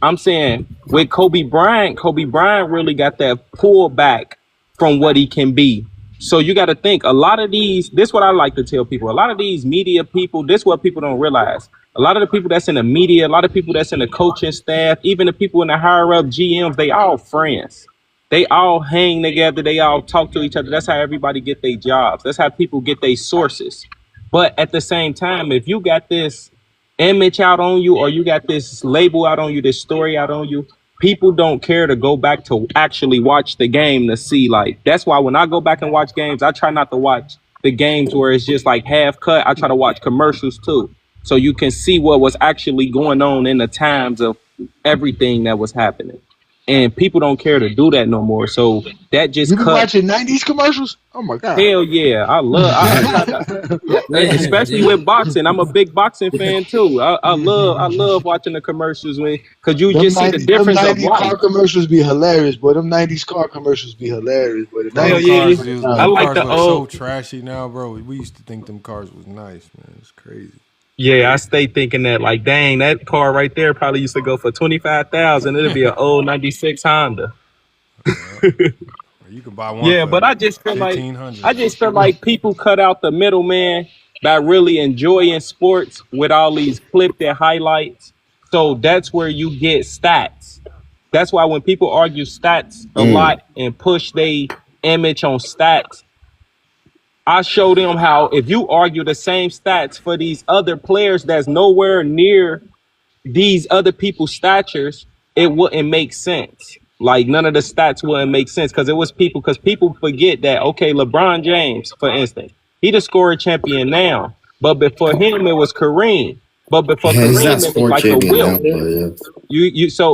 I'm saying with Kobe Bryant really got that pullback from what he can be. So you got to think a lot of these. This is what I like to tell people. A lot of these media people. This is what people don't realize. A lot of the people that's in the media, a lot of people that's in the coaching staff, even the people in the higher up GMs, they all friends. They all hang together. They all talk to each other. That's how everybody get their jobs. That's how people get their sources. But at the same time, if you got this image out on you, or you got this label out on you, this story out on you, people don't care to go back to actually watch the game to see. Like, that's why when I go back and watch games, I try not to watch the games where it's just like half cut. I try to watch commercials too, so you can see what was actually going on in the times of everything that was happening. And people don't care to do that no more. So that just You be watching 90s commercials? Oh my god. Hell yeah. I especially with boxing. I'm a big boxing fan too. I love watching the commercials because you just see the difference them of 90s car life. commercials be hilarious, boy. Them 90s car commercials be hilarious, but the Hell 90s yeah. Cars I like look the so old. trashy now, bro. We used to think them cars was nice, man. It's crazy. Yeah, I stay thinking that, like, dang, that car right there probably used to go for $25,000. It'll be an old '96 Honda. You can buy one. Yeah, for but I just feel $1,500. like people cut out the middleman by really enjoying sports with all these clipped and highlights. So that's where you get stats. That's why when people argue stats a lot and push their image on stats, I show them how if you argue the same stats for these other players that's nowhere near these other people's statures, it wouldn't make sense. Like, none of the stats wouldn't make sense because people forget that, okay, LeBron James, for instance, he the scoring champion now, but before him it was Kareem. But before He's not Kareem, it was sport like a champion now, Wilt.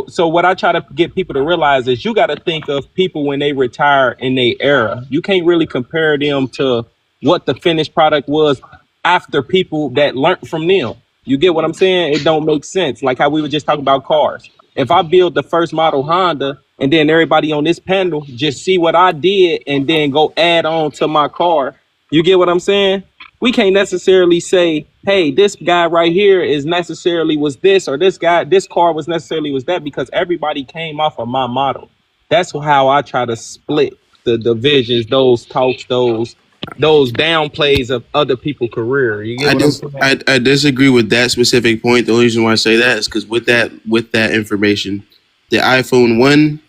but So what I try to get people to realize is you got to think of people when they retire in their era. You can't really compare them to what the finished product was after people that learned from them. You get what I'm saying? It don't make sense. Like how we were just talking about cars. If I build the first model Honda and then everybody on this panel just see what I did and then go add on to my car, you get what I'm saying? We can't necessarily say, hey, this guy right here is necessarily was this, or this car was necessarily was that, because everybody came off of my model. That's how I try to split the divisions, those talks, those downplays of other people's career. You get what I'm saying? I disagree with that specific point. The only reason why I say that is because with that information, the iPhone 1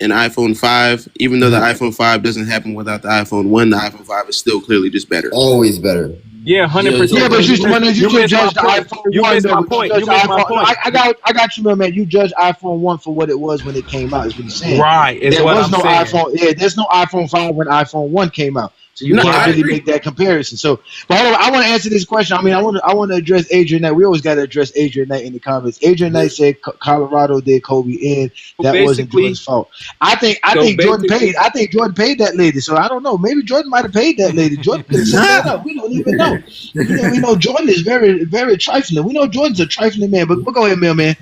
and iPhone 5, even though the iPhone 5 doesn't happen without the iPhone 1, the iPhone 5 is still clearly just better. Always better. Yeah, 100%. Yeah, but you just judge the iPhone 1. You missed my point. I got you, man. You judge iPhone 1 for what it was when it came out, is what you're saying. Right. There was no iPhone. Yeah, there's no iPhone 5 when iPhone 1 came out. So you can't really make that comparison. So, but hold on, I want to answer this question. I mean, I want to address Adrian Knight. We always got to address Adrian Knight in the comments. Adrian Knight said Colorado did Kobe in. That wasn't Jordan's fault. I think Jordan paid. I think Jordan paid that lady. So I don't know. Maybe Jordan might have paid that lady. Jordan could have set that up. We don't even know. We know Jordan is very, very trifling. We know Jordan's a trifling man. But go ahead, mailman.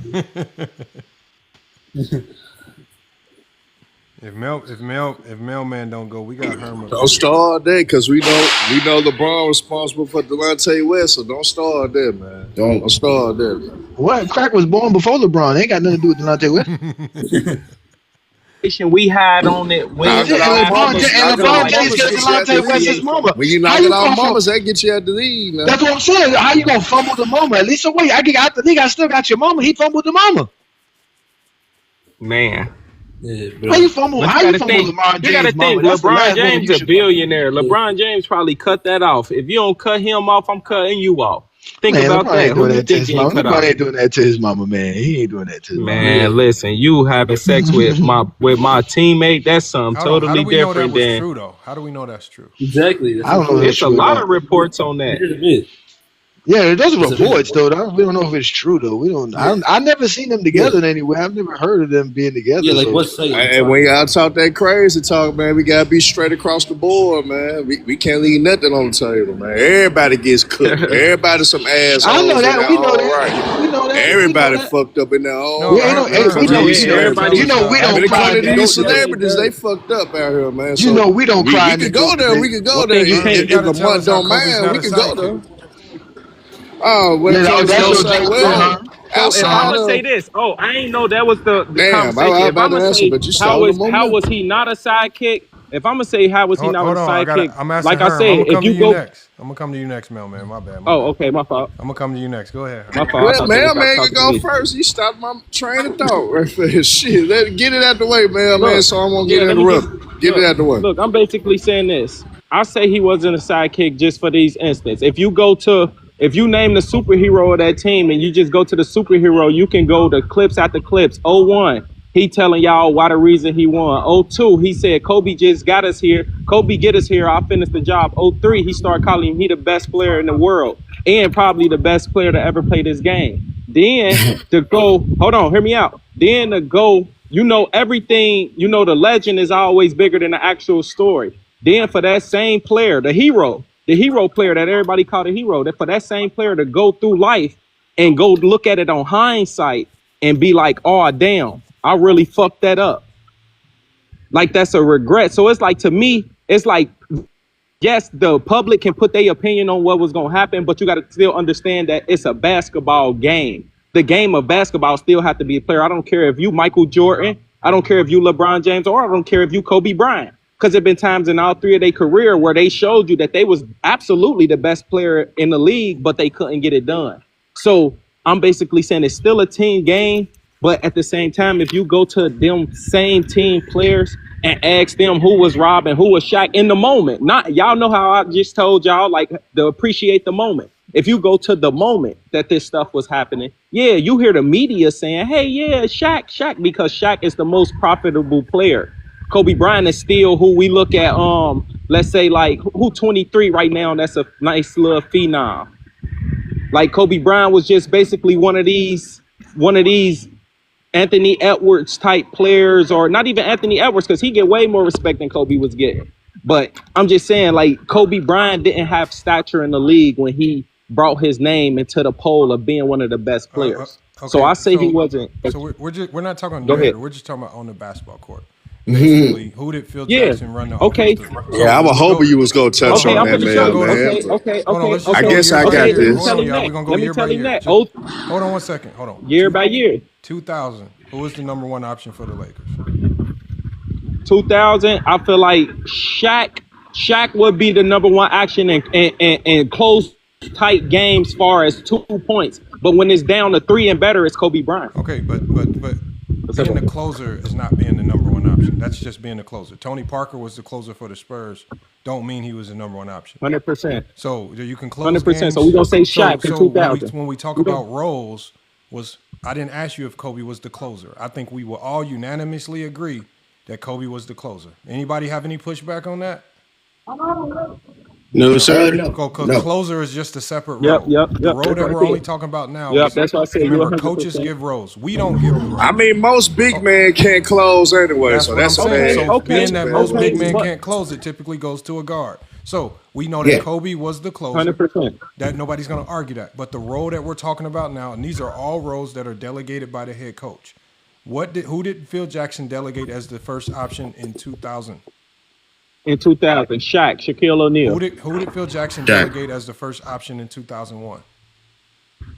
If mailman don't go, we got Herman. Don't start there because we know LeBron responsible for Delonte West, so don't start there, man. Don't start there. What? Crack was born before LeBron. Ain't got nothing to do with Delonte West. We had on it when LeBron James gets Delonte West's mama. When you knock it out mamas, that gets you at the lead, man. That's what I'm saying. How you gonna fumble the mama? At least wait, I get out the league. I still got your mama. He fumbled the mama. Man. Yeah, how you fumble LeBron James? You gotta think, LeBron James a billionaire. LeBron James probably cut that off. If you don't cut him off, I'm cutting you off. Think about that. Who do you think he cut off? LeBron ain't doing that to his mama, man. He ain't doing that to his mama. Man, listen, you having sex with my teammate, that's something totally different than. True though. How do we know that's true? Exactly. I don't know. There's a lot of reports on that. Yeah, those are reports though. We don't know if it's true though. We don't. I never seen them together anywhere. I've never heard of them being together. Yeah, like so. what's saying? And when y'all talk that crazy talk, man, we gotta be straight across the board, man. We can't leave nothing on the table, man. Everybody gets cooked. Everybody some assholes. I know that. We know that. Right. We know that. Everybody fucked up in their own. No, we know. You know we don't cry. These celebrities, they fucked up out here, man. You know we don't cry. We could go there. We could go there. If Lamont don't mind, we could go there. Oh, well, So if I'm gonna say this, I ain't know that was the conversation. If I'm gonna say how was he not a sidekick? If I'm gonna say how was he not a sidekick? I'm asking like her. I said, if you go next, I'm gonna come to you next, Mailman. My bad. Okay, my fault. I'm gonna come to you next. Go ahead. My fault. Well, Mailman can go first. He stopped my train of thought right there. Shit, get it out the way, man. So I'm gonna get interrupted. Get it out the way. Look, I'm basically saying this. I say he wasn't a sidekick just for these instances. If you name the superhero of that team and you just go to the superhero, you can go to clips after clips. 0-1, he telling y'all why the reason he won. 0-2, he said Kobe just got us here. Kobe get us here. I'll finish the job. 0-3, he started calling him he the best player in the world and probably the best player to ever play this game. Then to go, hold on, hear me out. Then to go, everything, the legend is always bigger than the actual story. Then for that same player, the hero player that everybody called a hero, that for that same player to go through life and go look at it on hindsight and be like, oh, damn, I really fucked that up. Like, that's a regret. So it's like, to me, it's like, yes, the public can put their opinion on what was going to happen, but you got to still understand that it's a basketball game. The game of basketball still have to be a player. I don't care if you Michael Jordan, I don't care if you LeBron James, or I don't care if you Kobe Bryant. Because there have been times in all three of their career where they showed you that they was absolutely the best player in the league, but they couldn't get it done. So I'm basically saying it's still a team game, but at the same time, if you go to them same team players and ask them who was Rob and who was Shaq in the moment, not y'all know how I just told y'all, like, to appreciate the moment. If you go to the moment that this stuff was happening, yeah, you hear the media saying, hey, yeah, Shaq, because Shaq is the most profitable player. Kobe Bryant is still who we look at, let's say, like, who 23 right now, that's a nice little phenom. Like, Kobe Bryant was just basically one of these Anthony Edwards type players, or not even Anthony Edwards, because he get way more respect than Kobe was getting. But I'm just saying, like, Kobe Bryant didn't have stature in the league when he brought his name into the poll of being one of the best players. Okay, so I say he wasn't. So we're not talking Go ahead. we're just talking about on the basketball court. Basically, who did Phil Jackson run the okay. Yeah, I was hoping you was gonna touch on that, man. Okay. I guess I got this. Hold on, y'all. We're gonna go year by year. Hold on 1 second. Hold on. Year by year. 2000. Who was the number one option for the Lakers? 2000. I feel like Shaq would be the number one action in close, tight games, as far as 2 points. But when it's down to 3 and better, it's Kobe Bryant. Okay, but being the closer is not being the number one option. That's just being the closer. Tony Parker was the closer for the Spurs. Don't mean he was the number one option. 100%. So you can close 100%. games. So we gonna say Shaq in 2000. When we talk about roles, I didn't ask you if Kobe was the closer. I think we will all unanimously agree that Kobe was the closer. Anybody have any pushback on that? No, sir. Because closer is just a separate role. The role that we're only talking about now. That's why I said. Remember, coaches give roles. We don't give roles. I mean, most big men can't close anyway, so that's okay. bad. So being that most big men can't close, it typically goes to a guard. So we know that Kobe was the closer. 100%. That nobody's going to argue that. But the role that we're talking about now, and these are all roles that are delegated by the head coach. Who did Phil Jackson delegate as the first option in 2000? In 2000, Shaquille O'Neal. Who did Phil Jackson delegate as the first option in 2001?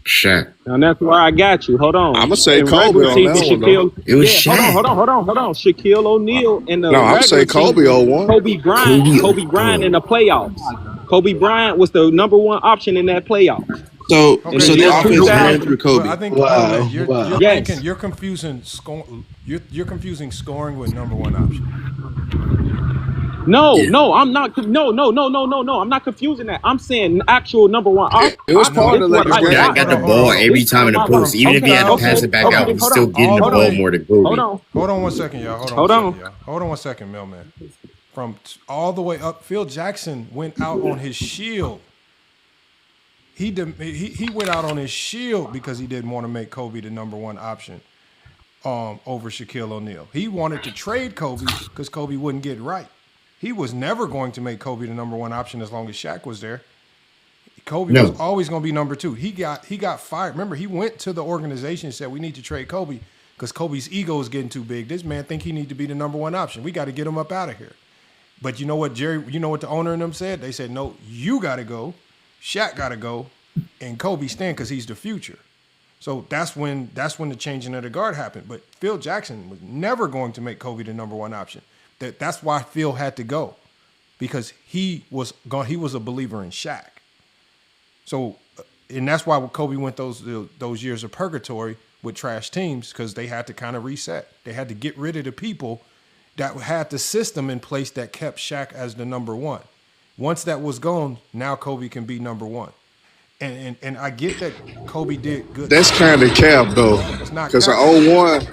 Shaq. And that's why I got you. Hold on. I'm gonna say Kobe on that one. It was Shaq. Hold on. Shaquille O'Neal in the I'm say Kobe on one. Kobe Bryant in the playoffs. Kobe Bryant was the number one option in that playoff. So the offense ran through Kobe. I think you're confusing scoring with number one option. No, I'm not. No. I'm not confusing that. I'm saying actual number one. It was part of like Shaq got the ball every time in the post. Even if he had to pass it back out, he's still getting the ball more than Kobe. Hold on 1 second, y'all. Hold on 1 second, Mailman. From all the way up, Phil Jackson went out on his shield. he went out on his shield because he didn't want to make Kobe the number one option over Shaquille O'Neal. He wanted to trade Kobe because Kobe wouldn't get right. He was never going to make Kobe the number one option as long as Shaq was there. Kobe was always going to be number two. He got fired. Remember, he went to the organization and said, we need to trade Kobe because Kobe's ego is getting too big. This man think he need to be the number one option. We got to get him up out of here. But you know what, Jerry, you know what the owner and them said? They said, no, you got to go. Shaq got to go. And Kobe stand because he's the future. So that's when the changing of the guard happened. But Phil Jackson was never going to make Kobe the number one option. That's why Phil had to go, because he was a believer in Shaq. So, and that's why Kobe went those years of purgatory with trash teams, because they had to kind of reset. They had to get rid of the people that had the system in place that kept Shaq as the number one. Once that was gone, now Kobe can be number one. And I get that Kobe did good. That's kind of cap though, because the 01,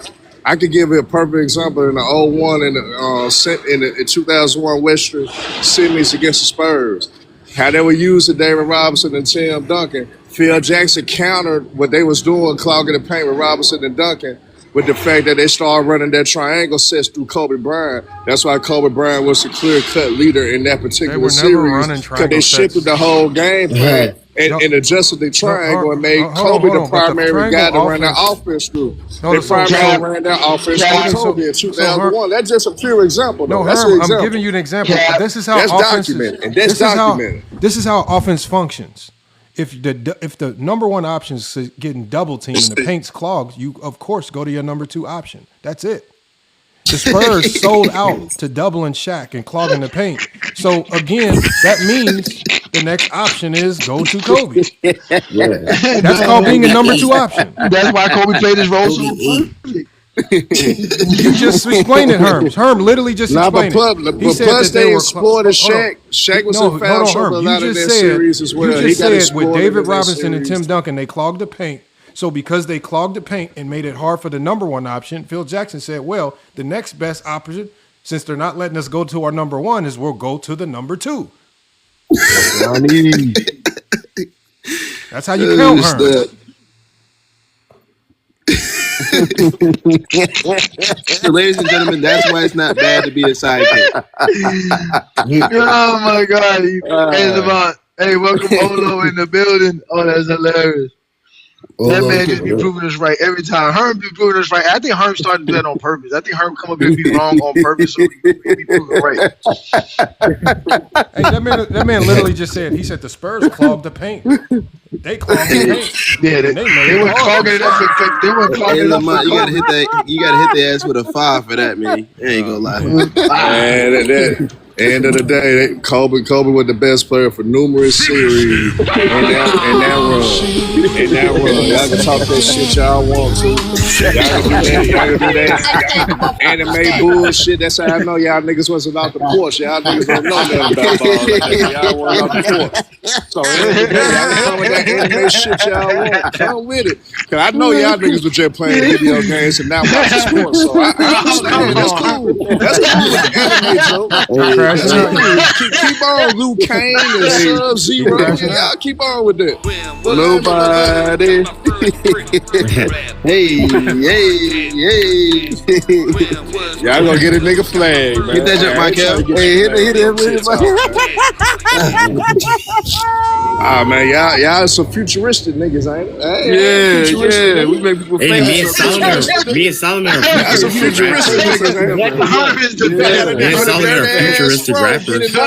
I could give you a perfect example in the 01 and the 2001 Western series against the Spurs. How they were using David Robinson and Tim Duncan. Phil Jackson countered what they was doing, clogging the paint with Robinson and Duncan, with the fact that they started running their triangle sets through Kobe Bryant. That's why Kobe Bryant was a clear-cut leader in that particular series, because they shifted the whole game plan and adjusted the triangle and made Kobe the primary guy to run their offense through. They primarily ran their offense through Kobe in 2001. That's just a pure example, though. That's an example. I'm giving you an example. This is how that's offense documented, and that's documented. This is how offense functions. If the number one option is getting double teamed and the paint's clogged, you of course go to your number two option. That's it. The Spurs sold out to doubling Shaq and clogging the paint. So again, that means the next option is go to Kobe. That's called being a number two option. That's why Kobe played his role so perfectly. You just explained it, Herm. Herm literally just explained it. He said plus they exploited Shaq. Shaq was in foul trouble a lot of their series as well. You just said with David Robinson and Tim Duncan, they clogged the paint. So because they clogged the paint and made it hard for the number one option, Phil Jackson said, well, the next best option, since they're not letting us go to our number one, is we'll go to the number two. That's how you count, Herm. So, ladies and gentlemen, that's why it's not bad to be a sidekick. Oh my God! Hey, Lamont. Hey, welcome Olo in the building. Oh, that's hilarious. That man just be proving us right every time. Herm be proving us right. I think Herm started to do that on purpose. I think Herm come up here and be wrong on purpose so he be proven right. Hey, that man literally just said, he said the Spurs clogged the paint. They clogged the paint. Yeah, they were clogging it up. They were clogging it up. Lamont, you gotta hit that. You gotta hit their ass with a 5 for that, man. I ain't gonna lie. And end of the day, Kobe was the best player for numerous series in that run. Y'all can talk that shit y'all want to. Y'all can do that. Anime bullshit. That's how I know y'all niggas wasn't out the porch. Y'all niggas don't know nothing about ball. Y'all weren't out the porch. So y'all can come with that anime shit y'all want. Come with it. Cause I know y'all niggas were just playing video games and not watching sports. So I understand. That's cool. That's cool with the anime joke. Keep on, Luke Kane and Sub-Zero. Y'all keep on with that. Nobody. Hey. Y'all gonna get a nigga flag, man. Hit that jump, Michael. Hey, hit it. Ah, man, y'all some futuristic niggas, ain't it? Yeah. We make people famous. Me and Solomon are y'all some futuristic niggas, ain't it? Me and Solomon are futuristic rappers. For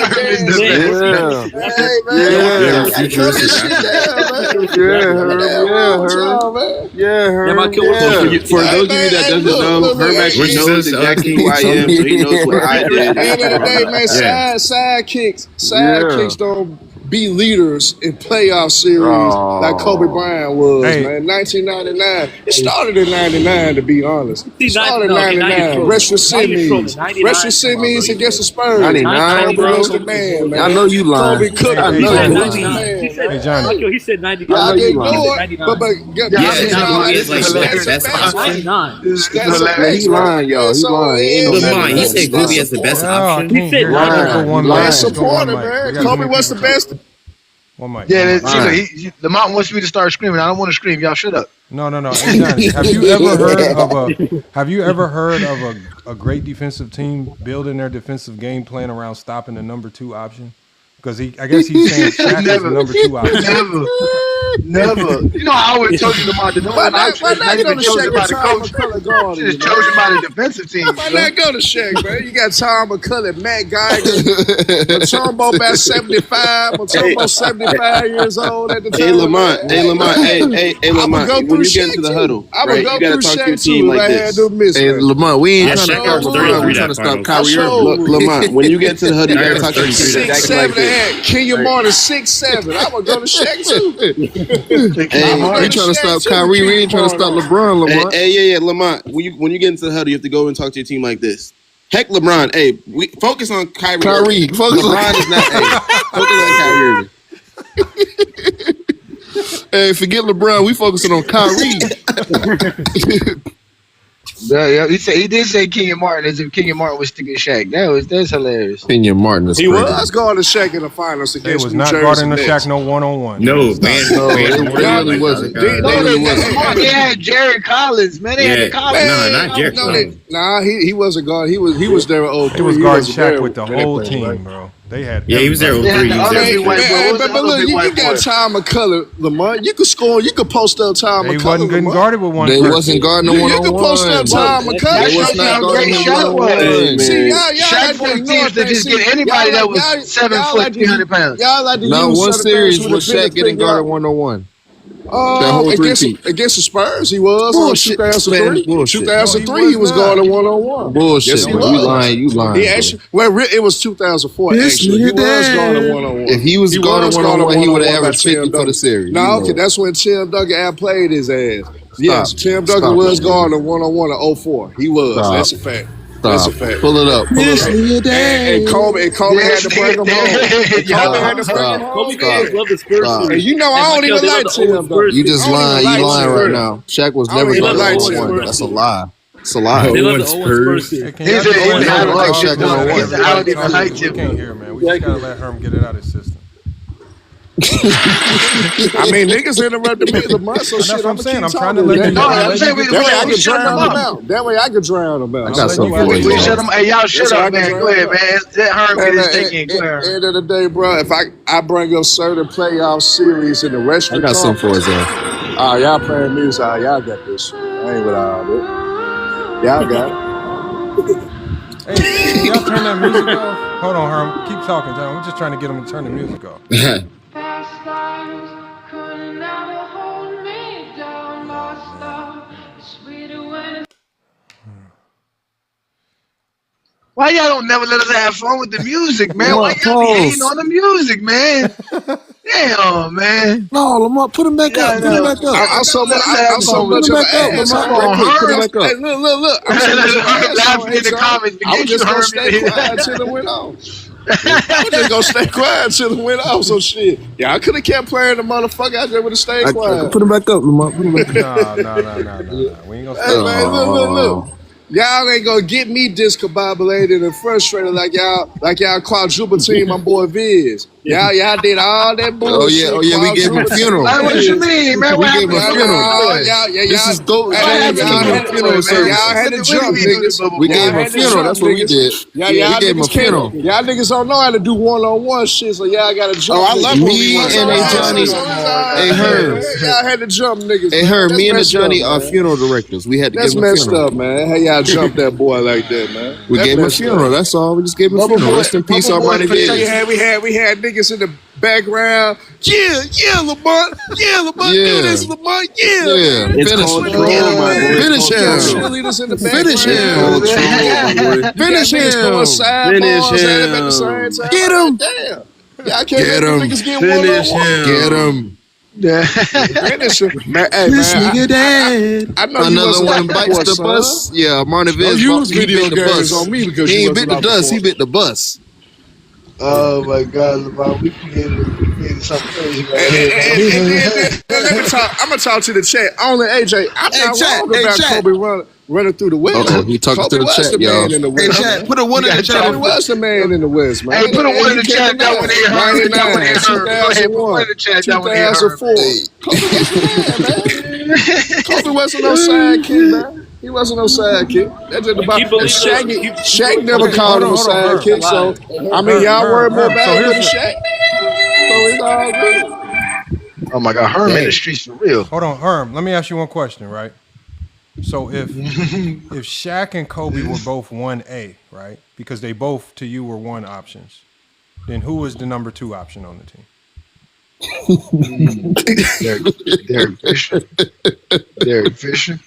those of you that doesn't know, Herm actually knows exactly who I am, so he knows what I did. At the end of the day, man, sidekicks don't be leaders in playoff series like Kobe Bryant was, man. 1999. It started in 99, to be honest. It started in 99. Retro Simmons against the Spurs. 99, bro. Was the man, man. I know you lying. Kobe Cook. I know you lying. Hey, Johnny. He said 99. I didn't know it, He's lying, y'all. He's lying. Lamont, he said Kobe as the best option. He said last supporter, man. Kobe was the best. One mic. Yeah, One mic. Lamont wants me to start screaming. I don't want to scream. Y'all shut up. No. Hey, Johnny, have you ever heard of a great defensive team building their defensive game plan around stopping the number 2 option? Because I guess he's saying Shaq is the number 2 option. Never. You know, I always told you about the number 1 option. It's not even chosen by the coach. It's chosen by the defensive team. Why not go to Shaq, man? You got Tom McCullough, Matt Geiger, Matumbo about 75, Matumbo 75 years old at the time. Hey, Lamont. Hey, Lamont. When you get into the huddle, right, you got to talk to your team like this. Hey, Lamont, we ain't trying to stop Kyrie Irving. Lamont, when you get into the huddle, you got to talk to your team 6'7" like this. Kenyon Martin 6'7". I'm gonna go to Shaq too. Hey, we trying to stop Kyrie. We ain't trying to stop LeBron, Lamont. Hey, Lamont. When you get into the huddle, you have to go and talk to your team like this. Heck, LeBron. Hey, we focus on Kyrie. Focus LeBron is not. Hey, focus on Kyrie. Hey, forget LeBron. We focusing on Kyrie. Yeah, he did say Kenyon Martin as if Kenyon Martin was sticking Shaq. That's hilarious. Kenyon Martin is He crazy. was guarding Shaq in the finals They against was New not Jersey guarding the Nets. Shaq no 1-on-1. No, man. It wasn't. They had Jerry Collins, man. They had Collins. Not Jerry Collins. Nah, he wasn't guard. He was there with 03. He was guarding Shaq with the whole team, bro. They had. Yeah, he was there with 03. But look, you got Tom McCullough, Lamont. You could score. You could post up Tom McCullough. They wasn't getting guarded with one. They wasn't guarding the 1-on-1. You could post up Tom McCullough. They was not guarding the 1-on-1. See, y'all Shaq for teams that just get anybody that was 7 foot, 300 pounds. Y'all like to Not use one certain series things was with a Shaq getting finger. guarded 1-on-1. That whole Against the Spurs, he was. Bullshit, 2003. man, bullshit. 2003, he was guarding 1-on-1. Bullshit, Yes, he man. was. You lying. He actually, it was 2004. Actually, he was guarding 1-on-1. If he was guarding 1-on-1, he would have averaged 50 for the series. No, okay, that's when Tim Duncan outplayed his ass. Yes, Tim Duncan was guarding 1-on-1 in 04. He was. Stop. That's a fact. That's a fact. Pull it up. And Kobe had to bring him home. And you know, I don't even like Tim Duncan. You just lying. You lying right now. Shaq was never guarding 1-on-1. That's a lie. It's a lie. He's I don't even like We him. can't hear, man. We just gotta let Herm get it out of his system. I mean, niggas interrupted me the month, so That's shit. what I'm saying. I'm keep trying to talking. let you. That way I can shut drown them them out. That way I can drown them out. I got something for you. We shut them. Hey, y'all shut up, man. Go ahead, man. Let Herm get his take in. Go ahead. End of the day, bro, if I bring up certain playoff series in the rest I of the got something for his ass. y'all playing music. Y'all got this shit. I ain't with all this. Y'all got it. Hey, can y'all turn that music off? Hold on, Herm. Keep talking, John. We're just trying to get him to turn the music off. Why y'all don't never let us have fun with the music, man? Why y'all be hating on the music, man? Damn, man. No, Lamar, put him back up. Put him back up. I'm so much of an ass. Put him back up. Hey, look. I'm laughing in the comments. I was just gonna stay quiet until it went off. I was just gonna stay quiet until it went off. So shit. Yeah, I could have kept playing the motherfucker. I just would have stayed quiet. Put him back up, Lamar. Put him back up. No. We ain't gonna Hey man, look. Y'all ain't gonna get me discombobulated and frustrated like y'all quadruple team my boy Viz. Y'all did all that bullshit. Oh yeah, we gave him a funeral. Like, what you mean, man? We gave him a funeral. This is dope. Y'all had to jump, niggas. We gave him a funeral. That's what we did. Y'all We gave him a funeral. Y'all niggas don't know how to do 1-on-1 shit, so y'all gotta jump. Oh, I love me and Johnny. Hey, Herb. Y'all had to jump, niggas. Hey, Herb, me and Johnny are funeral directors. We had to give That's him a messed funeral. up, man. How y'all jump that boy like that, man? We gave him a funeral. That's all. We just gave him a funeral. Rest in peace, Almighty Viz. We had niggas in the background. Yeah, Lamont. Yeah, Lamont. Do this, Lamont. Yeah. Finish him. Finish him. Cheerleaders in the Finish background. him. Finish him. Get him. Damn. Y'all can't let them niggas get 1-on-1. Get him. Finish him. Man, hey, This man, nigga dead. I know you Another wasn't one out bites before, the son. bus. Yeah, Martin Viz. Don't use He video bit the games bus. on me because He you ain't bit wasn't the out dust. He before. bit the bus. Oh my God, Lamar, we created something crazy right And here. let me talk. I'm gonna talk to the chat. Only AJ. I'm not wrong about Kobe running. running through the West. He talking to the was chat, the y'all. man in the Hey, West. chat, put a one in the chat. Kobe was the man in the West, man. Hey, put a one in the chat. That one ain't heard. That one ain't heard. Go ahead, put one in the chat. That one ain't heard. 2004. Kobe wasn't no sidekick, man. He wasn't no sidekick. That's just about. Shaq never called him a sidekick. So I mean, y'all worry more about him than Shaq. So it's all good. Oh my God, Herm in the streets for real. Hold on, Herm. Let me ask you one question, right? So if Shaq and Kobe were both 1A, right? Because they both to you were 1 options, then who was the number 2 option on the team? Derek Fisher. Derek Fisher.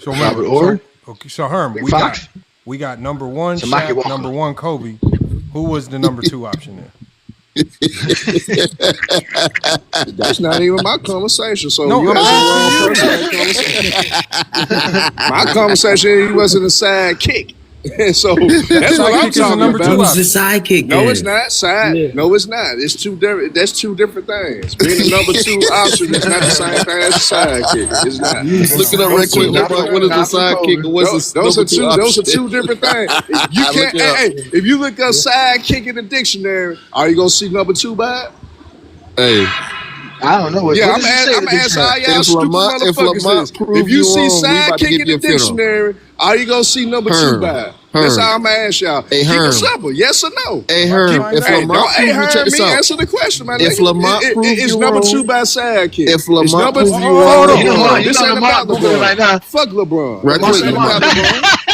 So remember, Robert Ory? so Herm, Fox? we got number 1 Tamaki Shaq, Walker. number 1 Kobe. Who was the number 2 option there? That's not even my conversation. So No, you I'm asking the wrong person that conversation. My conversation, he wasn't a sidekick. So that's what I'm talking about. Who's the sidekick? No, then? it's not side. No, it's not. It's two different. That's two different things. Being the number 2 option is not the same thing as a sidekick. It's not. Look it up right quick. What is a sidekick and what's the Those are two. option? Those are two different things. You can't. Hey, if you look up sidekick in the dictionary, are you gonna see number 2 by it? Hey. I don't know. Yeah, I'm asking all y'all stupid motherfuckers. If you see sidekick in the dictionary, are you gonna see number 2 by it? That's how I'm asking y'all. Keep it simple. Yes or no? Hey, Herm, if Lamont check this out. Answer the question, man. If Lamont proves it's you number wrong, 2 by sidekick. If Lamont proves you wrong, wrong, this ain't about LeBron. Fuck LeBron. Right quick,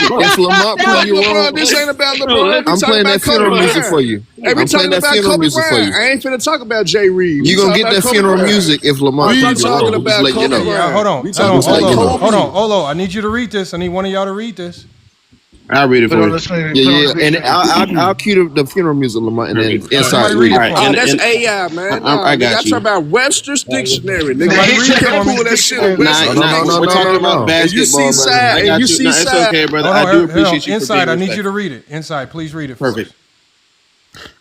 if Lamont proves you wrong, this ain't about LeBron. I'm playing that funeral music for you. I'm playing that funeral music for you. I ain't finna talk about Jay Reeves. You gonna get that funeral music if Lamont proves you wrong. Just let you know. Yeah, hold on. Olo, I need you to read this. I need one of y'all to read this. I'll read it for you. Yeah, and I'll cue the funeral music, Lamont, and then inside read it. Oh, that's AI, man. I got you. I'm talking about Webster's Dictionary. Nigga, you can't pull that shit. No, we're talking about basketball, brother. It's okay, brother. I do appreciate you. Inside, I need you to read it. Inside, please read it. Perfect.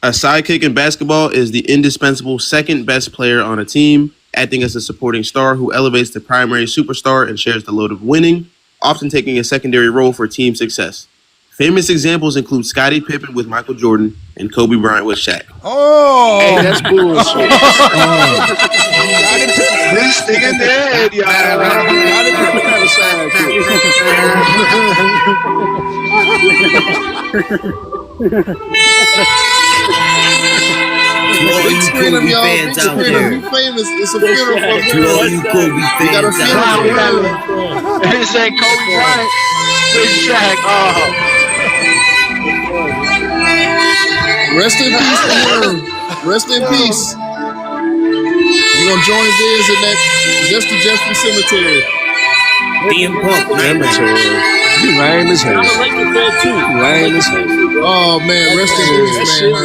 A sidekick in basketball is the indispensable second best player on a team, acting as a supporting star who elevates the primary superstar and shares the load of winning, often taking a secondary role for team success. Famous examples include Scottie Pippen with Michael Jordan and Kobe Bryant with Shaq. Oh, hey, that's bullshit. This nigga dead, y'all. Scottie Pippen had a Screen him, y'all. Big screen him. You famous. It's a funeral for him. You got a funeral. This ain't Kobe Bryant. It's Shaq. Oh. Rest in peace, Herm. Rest in peace. You gonna join Biz in that Jeffrey Cemetery? DM Punk, You lame as hell. Lame as hell. Oh man, rest in peace, man.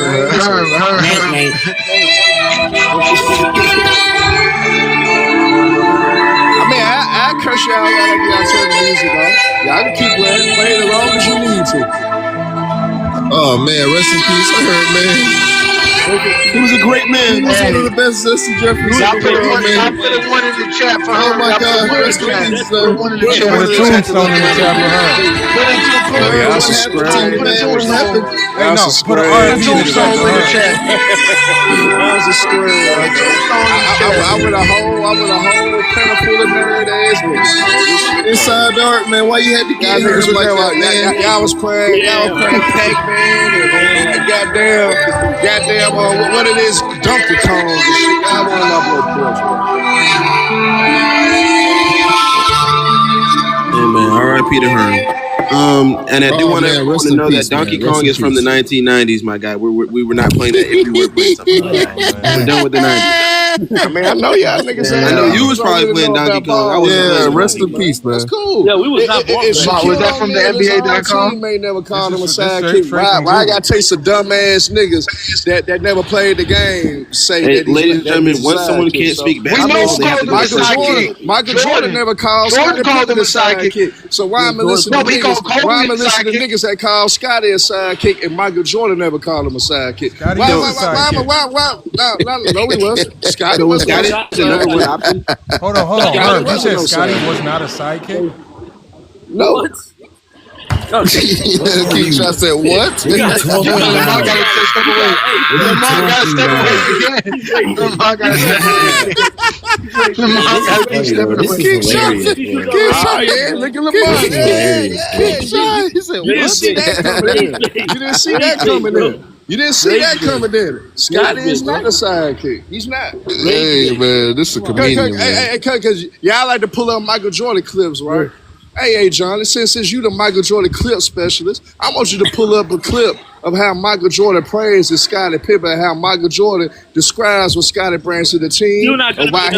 I mean, I curse y'all out if y'all turn the music on. Y'all can keep playing as long as you need to. Oh man, rest in peace. I heard, man. He was a great man. He was one of the best Jesse Jeffries. I put one in the chat for her. Oh my God, rest in peace. One in the chat. Put a tombstone in the chat for her. That's a scrap. What happened? Hey, no, put an R&B in the chat. That's a scrap. I with a whole panel full of nerd ass niggas. Inside Dark, man. Why you had to get here like that, man? Y'all was playing Pac-Man and goddamn, what it is, Donkey Kong and shit. I want to love no porch, Hey man, R.I.P. to Herm. And I do want to know that Donkey Kong is from the 1990s, my guy. We were not playing that if you were playing something like that. We're done with the 90s. I mean, I know y'all niggas. I know you was probably playing Donkey Kong. Rest in peace, man. That's cool. Yeah, we was not born. Was that from the NBA.com? Teammate never called him a sidekick. Why I got to take some dumbass niggas that never played the game say that? Ladies and gentlemen, once someone can't speak basketball, they have to be Michael Jordan never called Scottie Pippen a sidekick. So why am I listening to niggas? Why am I listening to niggas that call Scottie a sidekick and Michael Jordan never called him a sidekick? Why? No, he wasn't. Scottie was Hold on. You said Scottie was not a sidekick? No. King Shot said what? Lamar gotta step away. Lamar gotta step away again. Lamar gotta step away. Lamar gotta keep stepping away. King Shot, man. Look at Lamar. King Shot. He said, what? See that coming in. You didn't see that coming in. You didn't see that coming in. Scottie is not a sidekick. He's not. Hey, man, this is a comedian, man. Because y'all like to pull up Michael Jordan clips, right? Hey, John, since you the Michael Jordan clip specialist, I want you to pull up a clip of how Michael Jordan praises Scottie Pippen and how Michael Jordan describes what Scottie brings to the team and why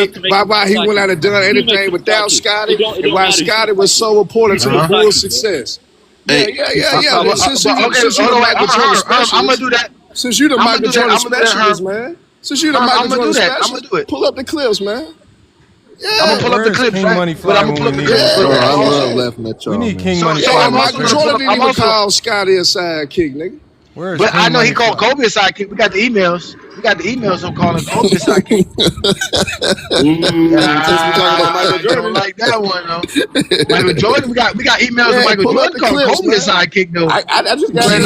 he went out and done anything without Scottie and why Scottie was so important to the Bulls' success. Yeah. Since you the Michael Jordan specialist, I'm gonna do that. Since you the Michael Jordan specialist, man. Since you the Michael Jordan specialist, pull up the clips, man. Yeah, I'm gonna pull up the clips, right? But I'm gonna pull up the clips. I love laughing at y'all. We need King So Money. Michael Jordan didn't even call Scottie a sidekick, nigga. But I know he called Kobe a sidekick. We got the emails. I'm calling Kobe a sidekick. I don't like that one though. Michael Jordan, we got emails of Michael Jordan calling Kobe a sidekick though. I just gotta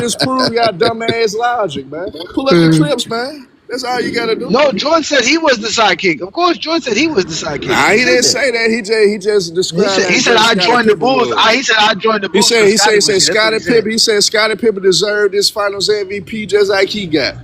disprove y'all dumbass logic, man. Pull up the clips, man. That's all you gotta do. No, Jordan said he was the sidekick. Of course, Jordan said he was the sidekick. Nah, he didn't say that. He just described. He said I joined the Bulls. He said I joined the Bulls. He said Scottie Pippen. He said Scottie Pippen deserved this Finals MVP just like he got.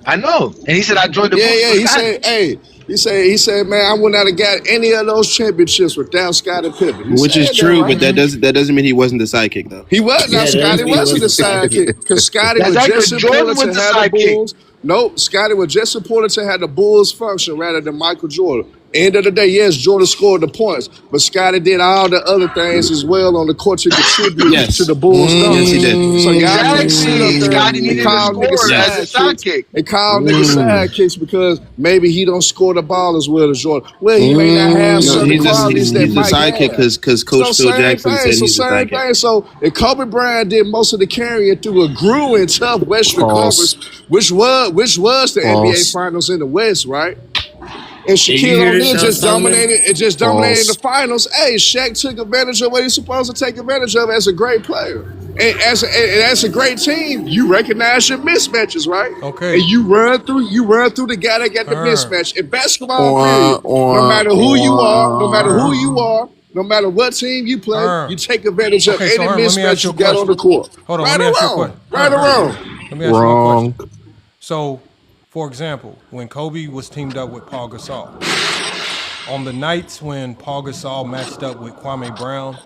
I know, and he said I joined the Bulls. Yeah. He said, man, I would not have got any of those championships without Scottie Pippen. Which is true, but that doesn't mean he wasn't the sidekick though. He was. Now Scottie wasn't the sidekick because Scottie was just important to have the Bulls. Nope, Scottie was just important to have the Bulls function rather than Michael Jordan. End of the day, yes, Jordan scored the points, but Scottie did all the other things as well on the court to contribute to the Bulls. Yes, he did. So y'all can't sit up there and call niggas sidekicks. And call niggas sidekicks because maybe he don't score the ball as well as Jordan. Well, he may not have certain qualities that he's the sidekick because Coach Phil Jackson said he's the sidekick. So if Kobe Bryant did most of the carrying through a grueling, tough Western Conference, which was the NBA Finals in the West, right? And Shaquille O'Neal just dominated the finals. Hey, Shaq took advantage of what he's supposed to take advantage of as a great player. And as a great team, you recognize your mismatches, right? Okay. And you run through the guy that got the mismatch. In basketball, no matter who you are, no matter what team you play, you take advantage of any mismatch you got on the court. Hold on, right or wrong. Let me ask you a question. So, for example, when Kobe was teamed up with Paul Gasol, on the nights when Paul Gasol matched up with Kwame Brown,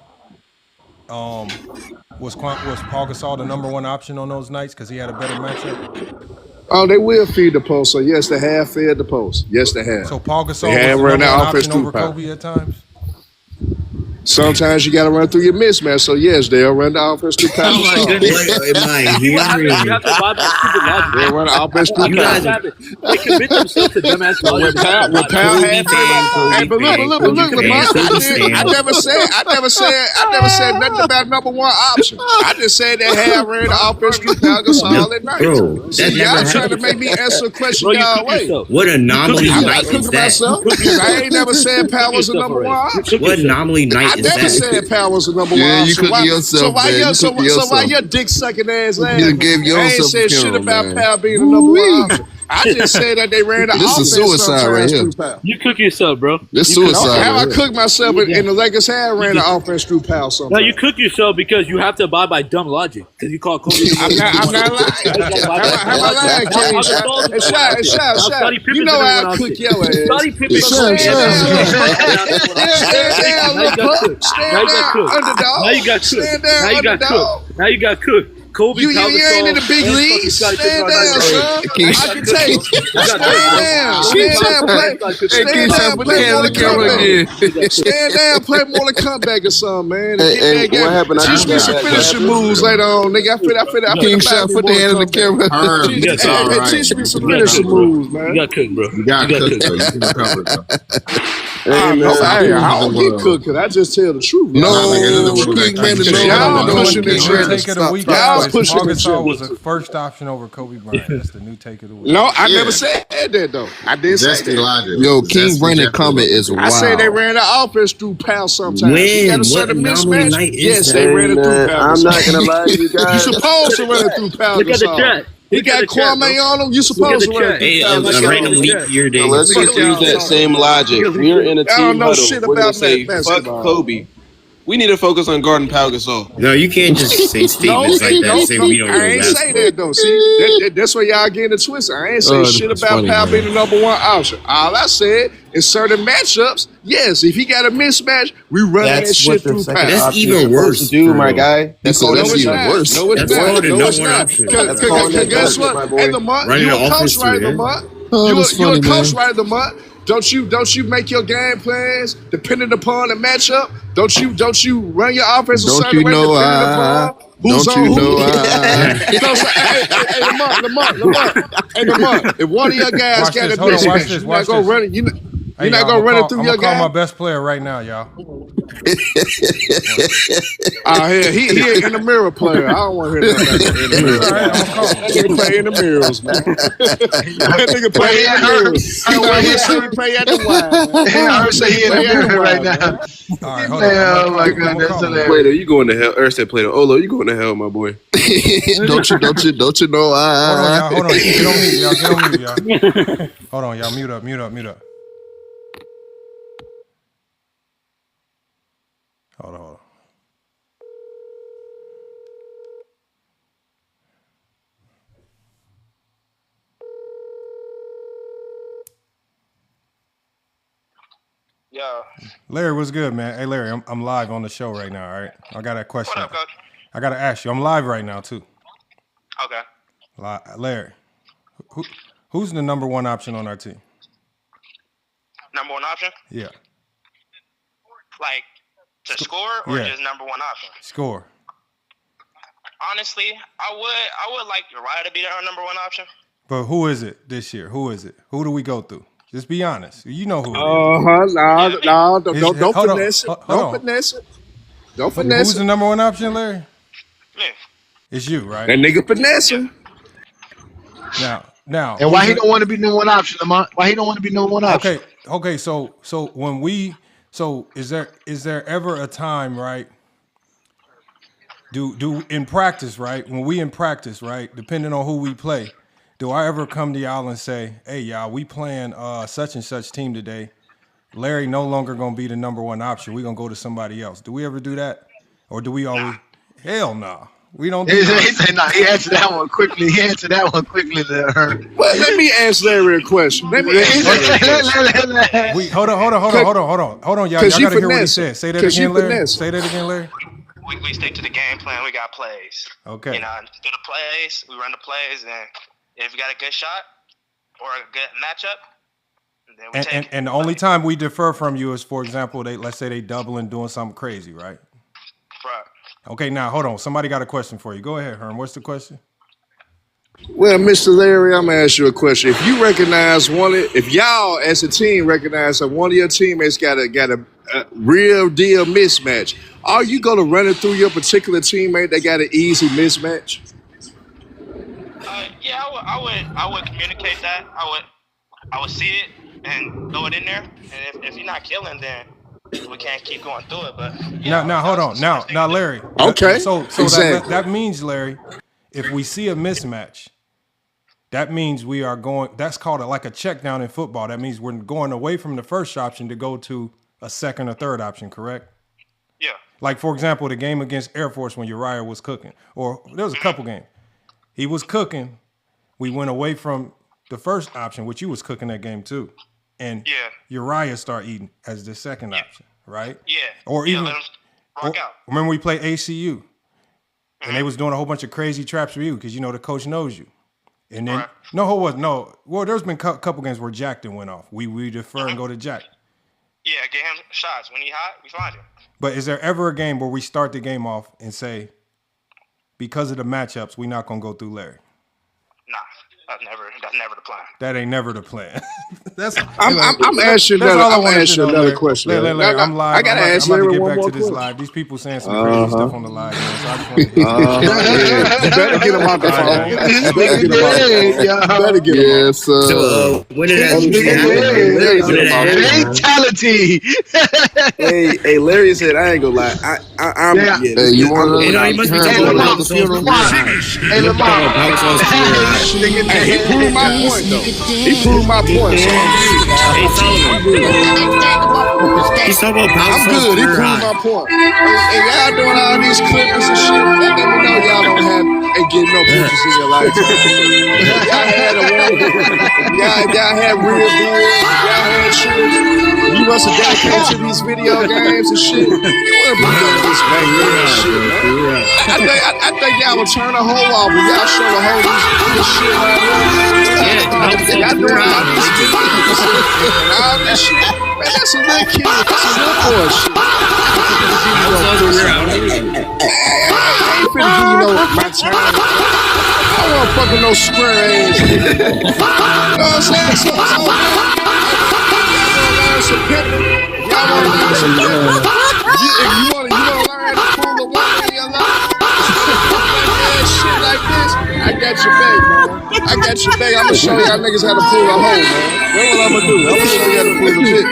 was Paul Gasol the number one option on those nights because he had a better matchup? Oh, they will feed the post. So yes, they have fed the post. Yes, they have. So Paul Gasol was the number one option over Kobe at times? Sometimes you got to run through your mismatch. So yes, they'll run the offense through power. They run the offense through power. They commit themselves to dumbass logic. With power half. Hey, but look, Lamont. I never said nothing about number one option. I just said they have ran the offense through power all at night. Bro, so y'all trying to make me answer a question y'all way. What anomaly night is that? I ain't never said power was a number one option. What anomaly night I never said power was the number one option. You cooked yourself, man. So why your dick sucking ass ass? You gave yourself I ain't said shit camera, about man. power being the number one option. I just said that they ran the offense. This is suicide right here. You cook yourself, bro. This suicide. How right I cook myself and the Lakers had ran the offense through power sometimes. No, you cook yourself because you have to abide by dumb logic. Because you call Kobe. I'm not lying. How am I lying, King? Shaq. You know how I cook your ass. Scottie Pippen. Stand down, underdog. Now you got cooked. Now you got cooked. Kobe, you ain't in the big leagues. Stand down, son. I can take. Stand down, play more than comeback or something, man. Hey, what happened? Teach me some finishing moves later on, nigga. I King Shot put the hand in the camera. Teach me some finishing moves, man. You got cooked, bro. You got cooked, bro. You can recover it, bro. I don't get cooked because I just tell the truth. King man is y'all pushing the New agenda. take of the week, Y'all guys. pushing the Arkansas agenda. was a first option over Kobe Bryant. That's the new take of the week. No, I never said that though. I didn't say that. Yo, King Brandon comment is wild. I said they ran the offense through pounds sometimes. You got a certain anomaly mismatch. night is Yes, that? they ran it through I'm pounds. not gonna lie to you guys. You supposed to run it through pounds. Look at the chat. He got Kwame on him. You supposed to run it Hey, through pounds. a random leap year day. So let's just use that same logic. We're in a I don't team know huddle. shit We're gonna about say basketball. fuck Kobe. We need to focus on guarding Pau Gasol. No, you can't just say statements like that and say we don't I know ain't say basketball. that though. See, that's where y'all getting it twisted. I ain't say shit that's about funny, Pau man. being the number one option. All I said in certain matchups, yes, if he got a mismatch, we run that shit through Pau. That's even worse, Do my guy. That's No, that's it's even not. worse. No, it's That's not. called a No, number it's one not. option. Because guess what? Hey, Lamont, Running you the a coach, offense right, too, yeah. Lamont? Oh, You that's a funny, coach, man. right, Lamont? Don't you make your game plans depending upon the matchup? Don't you run your offense a Don't certain you way know depending I? upon who's Don't on you who? know I? Hey, Lamont. Hey, Lamont. If one of your guys Watch got this. a Hold on. Watch mismatch, this. you're Watch not gonna this. run it. You're Hey, not y'all, gonna run it through I'm your gonna call guy. my best player right now, y'all. He in the mirror player. I don't want to hear nothing about in the mirror. That nigga play in the mirrors, man. That nigga play in the mirrors. He play at the wine, man. I heard say he in the Play at mirror right wine, now. man. All right, hold on. Oh my god, that's Plato, hilarious. you going to hell? Said Plato. Olo, you going to hell, my boy? don't you know I? Hold on, y'all. Hold on. Get on mute, y'all. Get on mute, y'all. Hold on, y'all. Mute up. Hold on. Yeah. Larry, what's good, man? Hey, Larry, I'm live on the show right now, all right? I got a question. What up, Coach? I got to ask you. I'm live right now, too. Okay. Larry, who's the number one option on our team? Number one option? Yeah. Like to score or just number one option? Score. Honestly, I would like Uriah to be our number one option. But who is it this year? Who is it? Who do we go through? Just be honest. You know who it is. No, don't finesse it. Don't finesse it. Don't finesse Who's it. the number one option, Larry? Me. It's you, right? That nigga finessing. Now. And why he don't want to be number one option, Lamont? Why he don't want to be number one option? Okay. So is there ever a time, right? Do in practice, right? When we in practice, right? Depending on who we play, do I ever come to y'all and say, "Hey, y'all, we playing such and such team today. Larry no longer gonna be the number one option. We gonna go to somebody else." Do we ever do that, or do we always? Hell no, we don't. He said, "No." He answered that one quickly. There. Well, let me ask Larry a question. Wait, hold on, y'all. Y'all gotta hear what he said. Say that again, Larry. Say that again, Larry. We stick to the game plan. We got plays. Okay. You know, do the plays. We run the plays, and if we got a good shot or a good matchup, then we take it. And the only time we defer from you is, for example, let's say they doubling, doing something crazy, right? Right. Okay, now hold on. Somebody got a question for you. Go ahead, Herm. What's the question? Well, Mr. Larry, I'm gonna ask you a question. If you recognize if y'all as a team recognize that one of your teammates got a real deal mismatch, are you gonna run it through your particular teammate that got an easy mismatch? Yeah, I would communicate that. I would see it and throw it in there. And if you're not killing, then we can't keep going through it. But now hold on. Now, Larry. Okay. So exactly. that means, Larry, if we see a mismatch, that means we are going. That's called like a check down in football. That means we're going away from the first option to go to a second or third option. Correct? Yeah. Like, for example, the game against Air Force when Uriah was cooking, or there was a couple games. He was cooking. We went away from the first option, which you was cooking that game too. And Uriah start eating as the second option, right? Yeah. Or even, let him rock out. remember we played ACU, and they was doing a whole bunch of crazy traps for you because, you know, the coach knows you. And then, there's been a couple games where Jack didn't went off. We defer and go to Jack. Yeah, get him shots. When he hot, we find him. But is there ever a game where we start the game off and say, because of the matchups, we're not going to go through Larry? Nah. That's never the plan. That ain't never the plan. That's I'm asking that's another. all I I'm wanted to asking know, another Larry. question. Larry, I'm live. I gotta ask I'm about to Larry get one back more to this question. live. These people saying some crazy stuff on the live, man. So I just want to Yeah. You better get him out the phone. You better get him out the phone. You better get him out. Yes, sir. So, when did that This usually nigga happen? dead. Larry When did get him that out the happen? phone. Fatality. Hey, Larry said I ain't gonna lie. I'm Yeah. Hey, you want You know, he must be Hey, talking about Lamont. Papa Sauce career high. Hey, He must be talking Lamont. about Papa Sauce career high. Hey, he proved my point though. He proved my point, so I'm good. Hey, Solomon. I'm good. He's talking about Papa I'm Sauce good. He career proved high. my point. And y'all doing all these clippings and shit. That let me know y'all don't have ain't getting no pictures in your lifetime. If y'all had a woman, if y'all had real bills, if y'all had children, you must have dedicated to these video games and shit. You wouldn't be doing this back then shit, man. I think y'all would turn a hoe off when y'all show a hoe this shit right here. Y'all doing all these videos and all this shit. Man, that's a little kid. That's a little boy shit. I ain't finna give you no my time. I don't want fucking no square ass nigga. You know what I'm saying? So man, y'all wanna learn some pimping? Y'all wanna learn some pimping? If you wanna learn to fool a woman in your life, shit like this, I got your back, man. I got your back. I'ma show y'all niggas how to pull a hoe, man. That's what I'ma do. I'ma show you how to pull a bitch.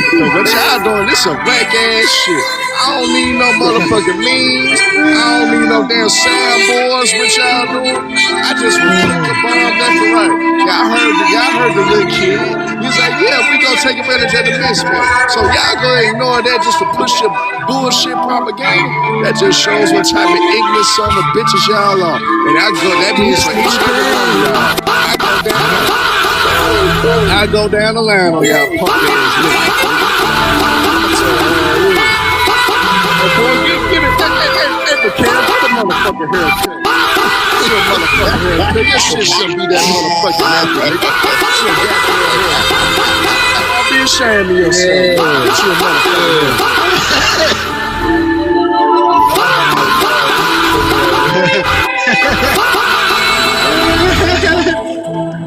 Cause what y'all doing, this some whack ass shit. I don't need no motherfucking memes. I don't need no damn soundboards. What y'all doing? I just was click a bomb left and right. Y'all heard the little kid. He's like, yeah, we gonna take advantage of the mismatch. So y'all gonna ignore that just to push your bullshit propaganda. That just shows what type of ignorant son of bitches y'all are. And that means for each and every one of y'all. I go down the line on y'all punk ass niggas. Give it, the can, put the motherfucking haircut. Put your motherfucking haircut. This shit shouldn't be that motherfucking haircut. Don't be ashamed of yourself. Get your motherfucking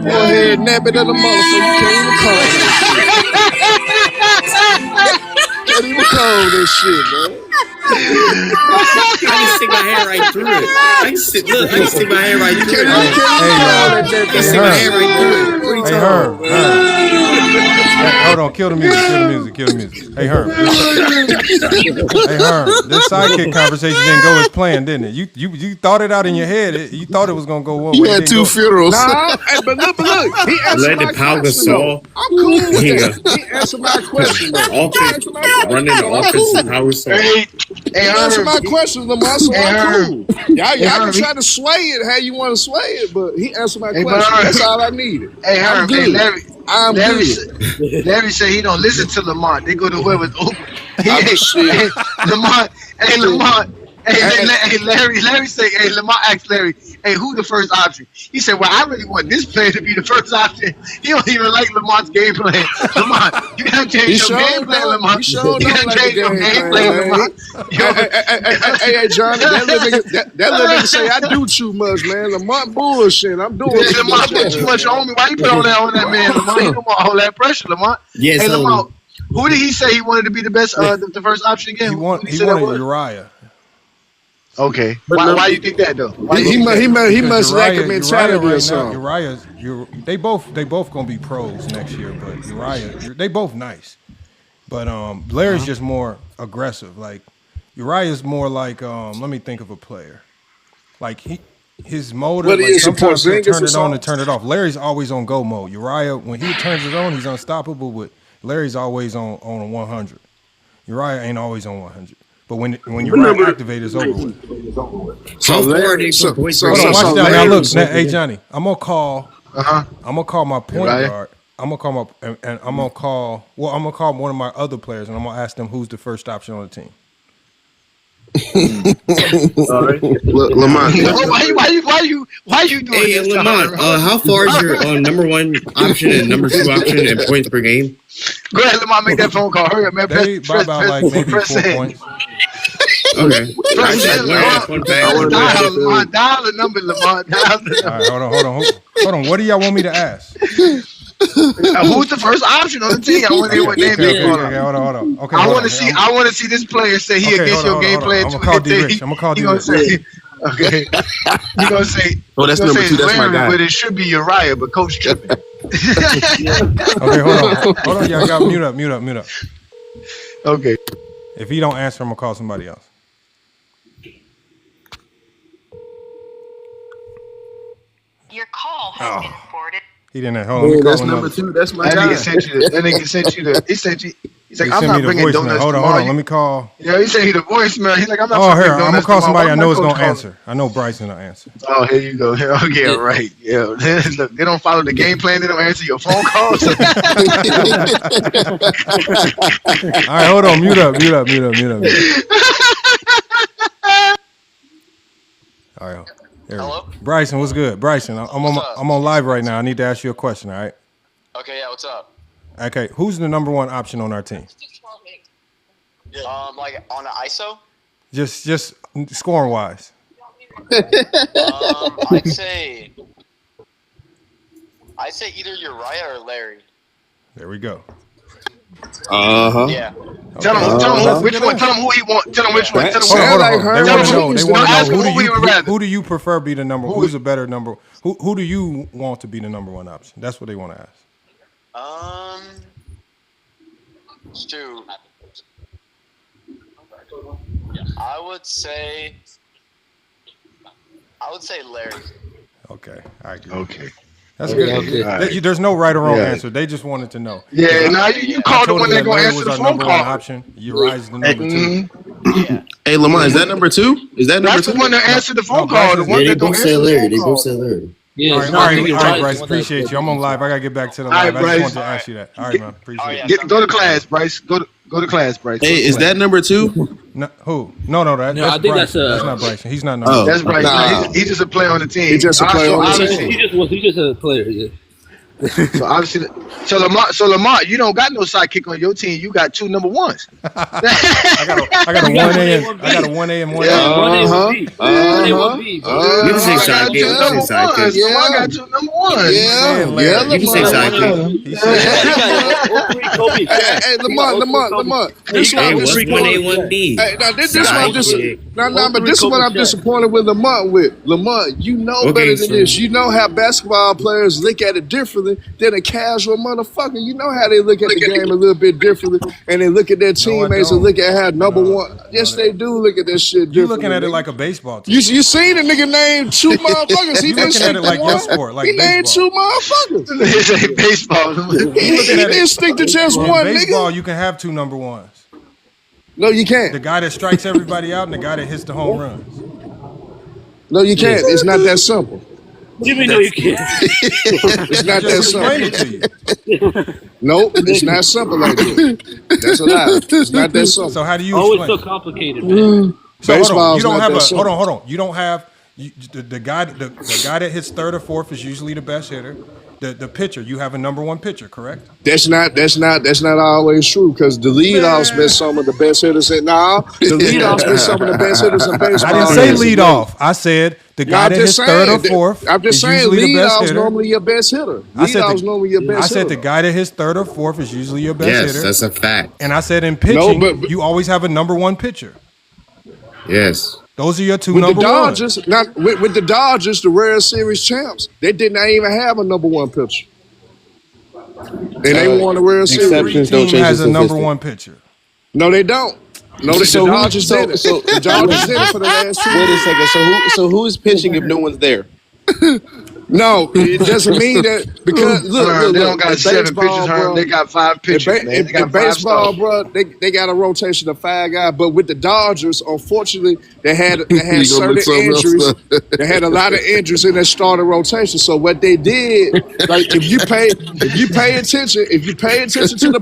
Go ahead, nab it at the motherfucker. You can't even call that shit. Can't even call this shit, man. I can stick my hand right through it. I can stick my hand right through it. I can stick my hand right through it. What are you talking Hey, hold on, kill the music. Hey, Herm. Hey, Herm, this sidekick conversation didn't go as planned, didn't it? You thought it out in your head. You thought it was going to go one way. You had two funerals. Nah, but look. He answered my question, though. I'm cool with that. He answered my question, though. Running the offensive power song. He answered my question, Lamar, so I'm cool. Y'all can try to sway it how you want to sway it, but he answered my question. That's all I needed. Hey, I'm good. I'm good. Larry said he don't listen to Lamont. They go to whoever's open. Lamont. Hey, Larry say, hey, Lamont asked Larry, hey, who the first option? He said, well, I really want this player to be the first option. He don't even like Lamont's game plan. Lamont, you gotta change your game plan, Lamont. You gotta change your game plan, Lamont. Hey, Johnny, that little nigga say I do too much, man. Lamont bullshit. I'm doing too much. Lamont put too much on me. Why you put all that on that man, Lamont? You don't want all that pressure, Lamont. Yes, hey, Lamont, who did he say he wanted to be the best, the first option again? He wanted Uriah. Okay. Why do you think that though? He must lack a mentality or something. They both gonna be pros next year, but Uriah, they both nice. But Larry's just more aggressive. Like Uriah's more like let me think of a player. Like his motor, like sometimes he'll turn it on and turn it off. Larry's always on go mode. Uriah, when he turns it on, he's unstoppable, but Larry's always on 100. Uriah ain't always on 100. But when Uriah activates, it's over with. So Larry, watch that now. Look, hey Johnny, I'm gonna call my point guard. I'm gonna call one of my other players, and I'm gonna ask them who's the first option on the team. Look, Lamont. Why you doing this? Hey, Lamont, how far is your number one option and number two option in points per game? Go ahead, Lamont, make that phone call. Hurry up, man. They by about like maybe 4 points. Okay. Dial the number, Lamont. Dial the number. All right, hold on. What do y'all want me to ask? Who's the first option on the team? I want to hear what name they call. Okay, hold on. Okay, I want to see this player say he against your game plan. I'm gonna call D-Rich. Okay. You gonna say? Oh, that's number 2. That's my guy. But it should be Uriah, but Coach tripping. Okay, hold on. Y'all got mute up. Okay. If he don't answer, I'm gonna call somebody else. Your call has been forwarded. He didn't. Hold on. Yeah, that's number 2. That's my guy. That nigga sent you the. He sent you. He's like, I'm not bringing donuts. Hold on. Let me call. Yeah, he said he the voicemail. He's like, I'm not. Oh, here. I'm gonna call somebody I know is gonna answer. I know Bryson will answer. Oh, here you go. Oh, yeah, right. Yeah. Look, they don't follow the game plan. They don't answer your phone calls. All right, hold on. Mute up. All right. Hello? Bryson, what's good? Bryson, I'm on live right now. I need to ask you a question, all right? Okay, yeah, what's up? Okay, who's the number 1 option on our team? Like on the ISO? Just scoring wise. I'd say either Uriah or Larry. There we go. Yeah. Tell him which one. Tell him who he wants. Tell him which one. They want to know who do you prefer be the number? Who's a better number? Who do you want to be the number 1 option? That's what they want to ask. Stu, I would say Larry. Okay, I agree. Okay. That's good. Okay. There's no right or wrong answer. They just wanted to know. Yeah, now you called the one that gonna answer the phone call. Option. Uriah's the number 2. Hey, Lamont, is that number 2? Is that number 2? That's the one that answered the phone call. The one They that both don't say answer Larry. the phone call. Yeah, all right, Bryce. Appreciate you. I'm on live. I gotta get back to the live. I just wanted to ask you that. All right, man. Appreciate it. Go to class, Bryce. Go to class, Bryce. Hey, is that number 2? No, who? No. That's I think Bryce. that's not Bryson. He's not number 2. That's Bryce. Nah. He's just a player on the team. He's just a player on the team. He just a player. Yeah. So obviously, Lamar, you don't got no sidekick on your team. You got 2 number 1s. I got a 1A. I got a 1A and 1A. 1A, 1B. You can say sidekick. Yeah, I got 2 number 1s. Yeah. You can say sidekick. Hey, Lamont. This one, what's 1A, 1B? Hey, now this is what I'm disappointed with Lamont with. Lamont, you know better than this. You know how basketball players look at it differently than a casual motherfucker. You know how they look at the game a little bit differently, and they look at their teammates and look at how number 1. Yes, they do look at that shit differently. You looking at it like a baseball team. You seen a nigga name 2 motherfuckers. You looking at it like your sport, like he named 2 motherfuckers. He baseball. He didn't stick to just one nigga. Baseball, you can have 2 number 1s. No, you can't. The guy that strikes everybody out and the guy that hits the home runs. No, you can't. It's not that simple. What do you mean, no, you can't? It's not that simple. Nope, it's not simple like that. That's a lie. It's not that simple. So how do you explain? It's so complicated, man. So hold on. You don't have hold on. You don't have the guy that hits 3rd or 4th is usually the best hitter. The pitcher, you have a number 1 pitcher, correct? That's not always true because the leadoff's been some of the best hitters the leadoff's been some of the best hitters in baseball. I didn't say leadoff. I said the guy that hits 3rd or 4th. I'm just saying leadoff's normally your best hitter. Leadoff's normally your best hitter. I said the guy that hits 3rd or 4th is usually your best hitter. Yes, that's a fact. And I said in pitching, you always have a number 1 pitcher. Yes. Those are your 2 with number the Dodgers, 1s. Not with the Dodgers, the World Series champs, they did not even have a number 1 pitcher. And they won the World Series. Every team has a number 1 pitcher. No, they don't. No, the Dodgers did it. So the Dodgers did it for the last 2 years. Wait a second. So who is pitching if no one's there? No, it doesn't mean that because look, they don't got 7 pitchers. They got 5 pitchers. Man. They got baseball, bro. They got a rotation of 5 guys. But with the Dodgers, unfortunately, they had certain injuries. They had a lot of injuries in their starting rotation. So what they did, like if you pay attention to the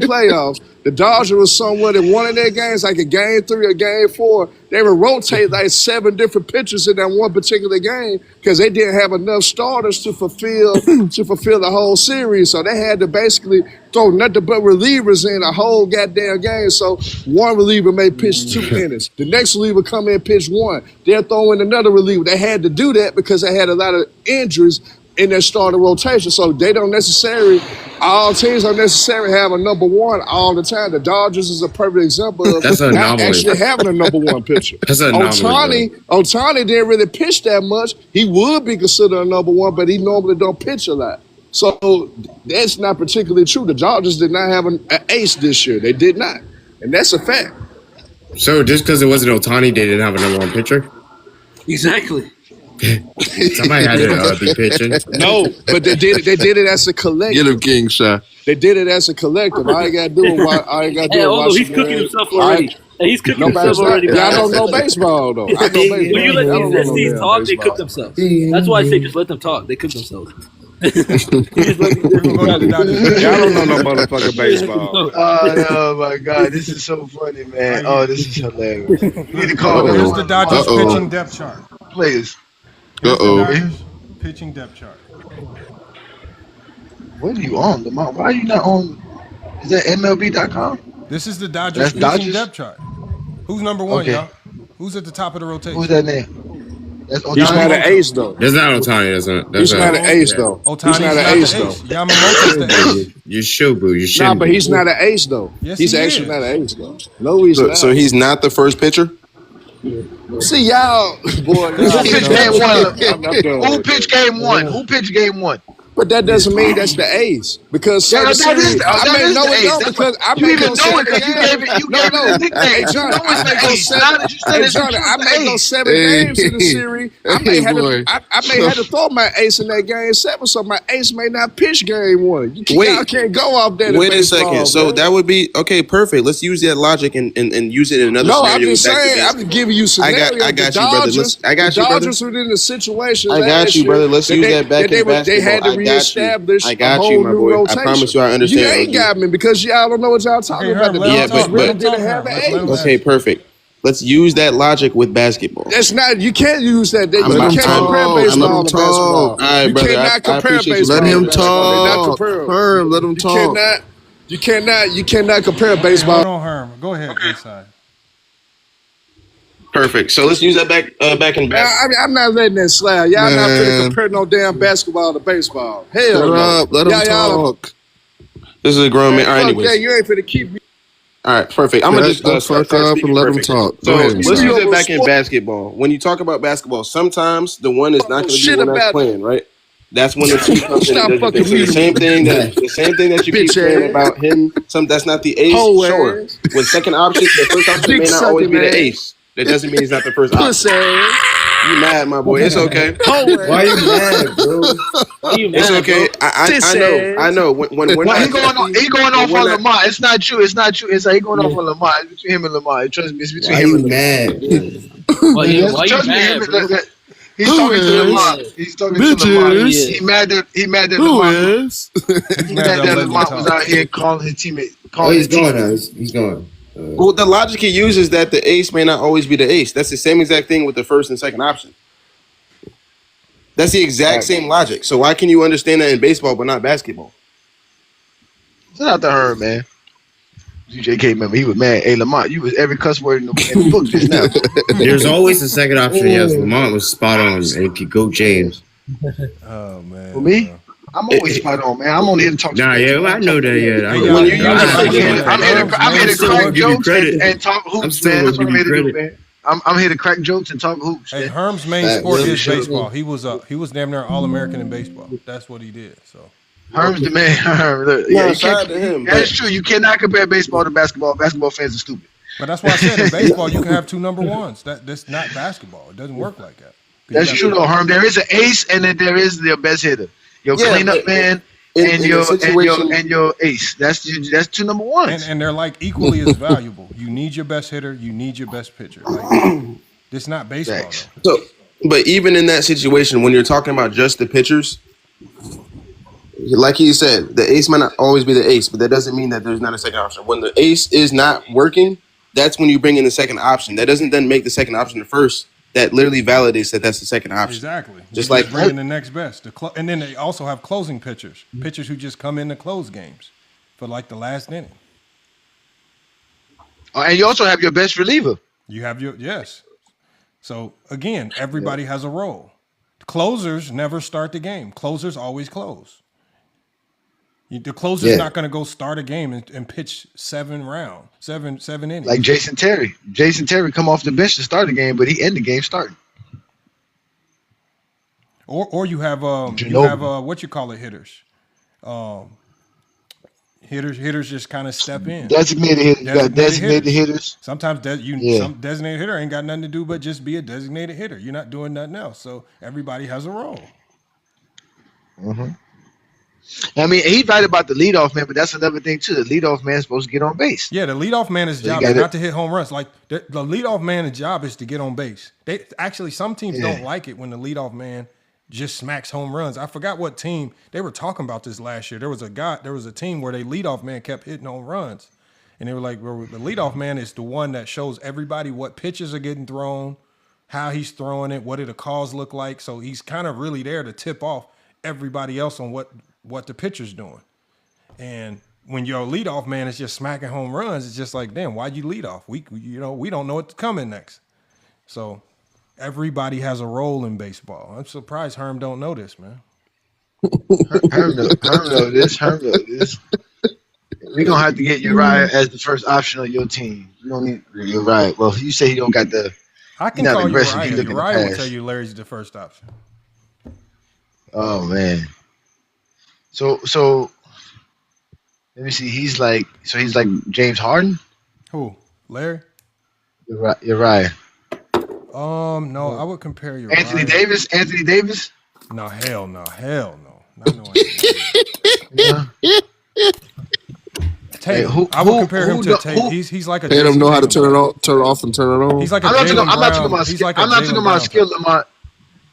playoffs, the Dodgers was somewhat in one of their games, like a game 3 or game 4. They would rotate like 7 different pitchers in that one particular game because they didn't have enough starters to fulfill the whole series. So they had to basically throw nothing but relievers in a whole goddamn game. So one reliever may pitch 2 innings. The next reliever come in and pitch 1. They'll throw in another reliever. They had to do that because they had a lot of injuries in their starting rotation. So they don't necessarily, all teams don't necessarily have a number 1 all the time. The Dodgers is a perfect example of That's an not anomaly. actually having a number 1 pitcher. That's an anomaly. Ohtani didn't really pitch that much. He would be considered a number 1, but he normally don't pitch a lot. So that's not particularly true. The Dodgers did not have an ace this year. They did not. And that's a fact. So just because it wasn't Ohtani, they didn't have a number 1 pitcher? Exactly. Somebody had to be pitching. No, but they did it as a collective. Get him, King Shot. They did it as a collective. I ain't got to do it. Hey, although he's cooking himself already. Hey, he's cooking himself already. Y'all don't know baseball, though. I know baseball. When you let Y'all these don't know SDs damn talk, they baseball. cook themselves. That's why I say just let them talk. They cook themselves. Y'all don't know no motherfucking baseball. Oh my God, this is so funny, man. Oh, this is hilarious. You need to call me. Here's the Dodgers pitching depth chart. Players. Dodgers pitching depth chart. What are you on, Lamont? Why are you not on? Is that MLB.com? This is the Dodgers pitching depth chart. Who's number 1, y'all? Who's at the top of the rotation? Who's that name? That's He's not an ace, though. That's not Ohtani. He's not an ace, though. Ohtani's He's not not an ace, the though. ace. Yamamoto's the ace. You should, boo. You should. Nah, but he's not an ace, though. Yes, He's he actually is. not an ace, though. No, he's not. So he's not the first pitcher? See, y'all, boy. Who pitched game 1? I'm done Who with pitched that. game 1? Who pitched game 1? But that doesn't mean that's the ace. Because Yeah, that is the ace. because I You made even those know it 7 because you games. gave it the nickname. Hey, Johnny, You know it's I made the those ace. 7. Now that you said Hey, it's the Johnny, I ace. made those 7 Hey. games in the series. I may have to throw my ace in that game 7, so my ace may not pitch game 1. Y'all can't go off that. Wait a second. So that would be okay. Perfect. Let's use that logic and use it in another No, scenario. I'm just saying. back to I'm just giving you scenarios. I got you, brother. I got you, The brother. Dodgers were in the situation. I got last you, brother. year Let's that use that back in basketball. They had to I got you. reestablish I got a you, whole my new boy. rotation. I promise you I understand. You ain't got me because y'all don't know what y'all talking about. The Dodgers really didn't have an ace. Okay, perfect. Let's use that logic with basketball. That's not. You can't use that. You Let him can't talk. compare Let baseball him to talk. basketball. All right, You brother. cannot I compare appreciate you. baseball. Let him to basketball. They're not talk. comparable. Herm, let him talk. You cannot compare Hold baseball. on, Herm. Go ahead, inside. Perfect. So let's use that back in basketball. I'm not letting that slide. Y'all not Man. finna compare no damn basketball to baseball. Hell Shut no. up. Let him talk. This is a grown man. All right, Fuck anyways. that. You ain't finna keep me. All right, perfect. I'm gonna just fuck up and let him talk. So Go ahead, let's son. use it back in basketball. When you talk about basketball, sometimes the one is not going to be Shit the one that's about- playing, right? That's when the two comes in. Stop and does fucking the same thing that you keep Bitch saying ass. about him. That's not the ace. Hoe Sure, ass. with second option, the first option Dick may not always sucking be the ass. ace. That doesn't mean he's not the first option. Pussy ass. You mad, my boy? It's okay. Why you mad, bro? Why you It's mad, okay. bro? I know. When we're Well, not, he going off on Lamar. It's not true. It's like he going off on Lamar. It's between him and Lamar. Trust me, it's between Why him you and Lamar. mad? Why you Trust me, mad, bro? he's talking to Lamar. He's talking to Lamar. He mad that Lamar. He mad that Lamar was out here calling his teammate. Oh, he's going now. He's going. well, the logic he uses is that the ace may not always be the ace. That's the same exact thing with the first and second option. That's the exact same logic. So why can you understand that in baseball but not basketball? Shout out to her, man. UJK member, he was mad. Hey, Lamont, you was every cuss word in the book just now. There's always a second option. Yes, Lamont was spot on. And go James. Oh man. For me, I'm always spot on, man. I'm only here to talk. Nah, yeah, I know that. Yeah, I'm here to crack jokes and talk hoops, man. That's what I'm here to do, man. I'm here to crack jokes and talk hoops. Hey, Herm's main sport is baseball. He was damn near All-American in baseball. That's what he did. So Herm's the man. Look, that's true. You cannot compare baseball to basketball. Basketball fans are stupid. But that's why I said in baseball you can have two number ones. That's not basketball. It doesn't work like that. That's true though, Herm. There is an ace, and then there is your best hitter, your cleanup man, and your ace. That's two number ones. And they're like equally as valuable. You need your best hitter. You need your best pitcher. Like, it's not baseball. So, but even in that situation, when you're talking about just the pitchers, like he said, the ace might not always be the ace, but that doesn't mean that there's not a second option. When the ace is not working, that's when you bring in the second option. That doesn't then make the second option the first. That literally validates that that's the second option. Exactly. Just You're like bringing the next best. And then they also have closing pitchers, pitchers who just come in to close games. for like the last inning. And you also have your best reliever. You have yes. So again, everybody has a role. Closers never start the game. Closers always close. The closer's not going to go start a game and pitch 7 innings. Like Jason Terry. Jason Terry come off the bench to start the game, but he end the game starting. Or you have what you call it, hitters. Hitters just kind of step in. Designated hitters. You got designated hitters. Sometimes some designated hitter ain't got nothing to do but just be a designated hitter. You're not doing nothing else. So everybody has a role. Mm-hmm. I mean, he's right about the leadoff man, but that's another thing too. The leadoff man is supposed to get on base. Yeah, the leadoff man's job is not to hit home runs. Like the leadoff man's job is to get on base. They actually, some teams don't like it when the leadoff man just smacks home runs. I forgot what team they were talking about this last year. There was a team where they leadoff man kept hitting home runs, and they were like, well, the leadoff man is the one that shows everybody what pitches are getting thrown, how he's throwing it, what do the calls look like. So he's kind of really there to tip off everybody else on what the pitcher's doing. And when your leadoff man is just smacking home runs, it's just like, damn, why'd you lead off? We don't know what's coming next. So everybody has a role in baseball. I'm surprised Herm don't know this, man. Herm know this. We're gonna have to get Uriah as the first option on your team. You don't need Uriah. Well, if you say he don't got the, I can call Uriah. Uriah will tell you Larry's the first option. Oh man. So let me see. He's like James Harden. Who? Larry? Uriah. No, I would compare Uriah. Anthony Davis. No, hell no. Not no Anthony Davis. Tatum. I would compare him to Tatum. He's like a. Tatum know how to turn off and turn it on. He's like a. I'm not talking about skill, Lamont.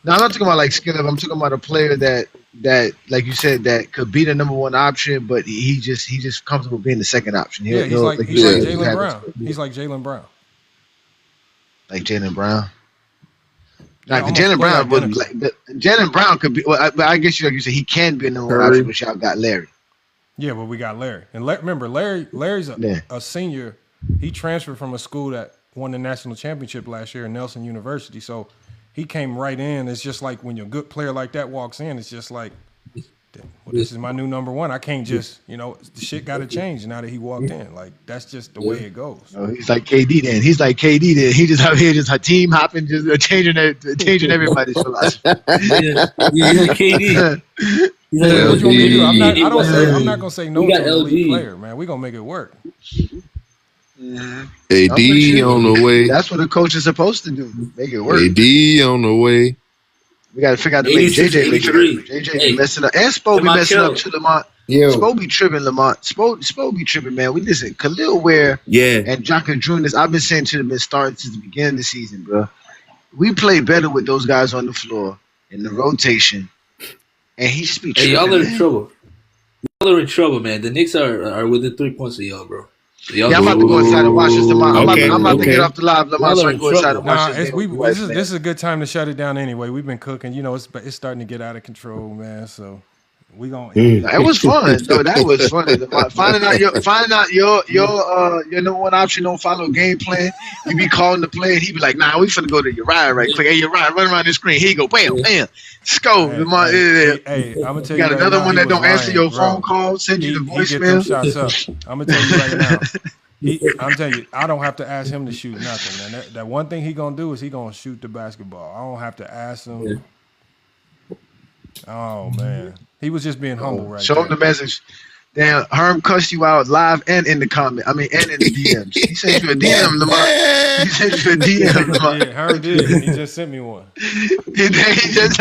No, I'm not talking about like skill. I'm talking about a player that like you said that could be the number one option, but he just comfortable being the second option. He's like Jaylen Brown. He's like Jaylen Brown. Like Jaylen Brown. Like Jaylen Brown wouldn't. Jaylen Brown could be. Well, but I guess like you said, he can be a number one option, but y'all got Larry. Yeah, but we got Larry, and remember, Larry's a senior. He transferred from a school that won the national championship last year, Nelson University. So he came right in. It's just like when a good player like that walks in, it's just like, well, this is my new number one. I can't just, the shit got to change now that he walked in. Like, that's just the way it goes. Oh, he's like KD then. He just out here just a team hopping, just changing everybody's philosophy. KD. What you want me to do? I'm not gonna say no to an elite player, man. We're gonna make it work. AD on the way. That's what a coach is supposed to do. Make it work. AD on the way. We got to figure out to make JJ make it. JJ be messing up, and Spo be messing up too. Lamont. Spo be tripping. Lamont. Spo be tripping, man. We listen. Khalil Ware, and Jockin Jr. I've been saying to them, been starting since the beginning of the season, bro. We play better with those guys on the floor in the rotation, and he just be tripping. Hey, y'all are in trouble. Y'all are in trouble, man. The Knicks are within 3 points of y'all, bro. I'm about to go inside and watch this tomorrow. I'm about to get off the live, Lamont, so I can go inside and watch this. This is a good time to shut it down anyway. We've been cooking. It's starting to get out of control, man. So we gonna. It was fun. No, that was funny. Finding out your number one option don't follow game plan. You be calling the play, and he be like, "Nah, we finna go to Uriah right quick. Hey, Uriah, run around the screen. Here you go, bam, bam, score." Hey, I'm gonna tell you. Got another one that don't answer your phone call, send you the voicemail. I'm gonna tell you right now. I'm telling you, I don't have to ask him to shoot nothing, man. That one thing he gonna do is he gonna shoot the basketball. I don't have to ask him. Yeah. Oh man, he was just being humble, right? Show him the message. Damn, Herm cussed you out live and in the comment. And in the DMs. He sent you a DM, Lamar. He sent you a DM, Lamar. Yeah, Herm did. He just sent me one. He just.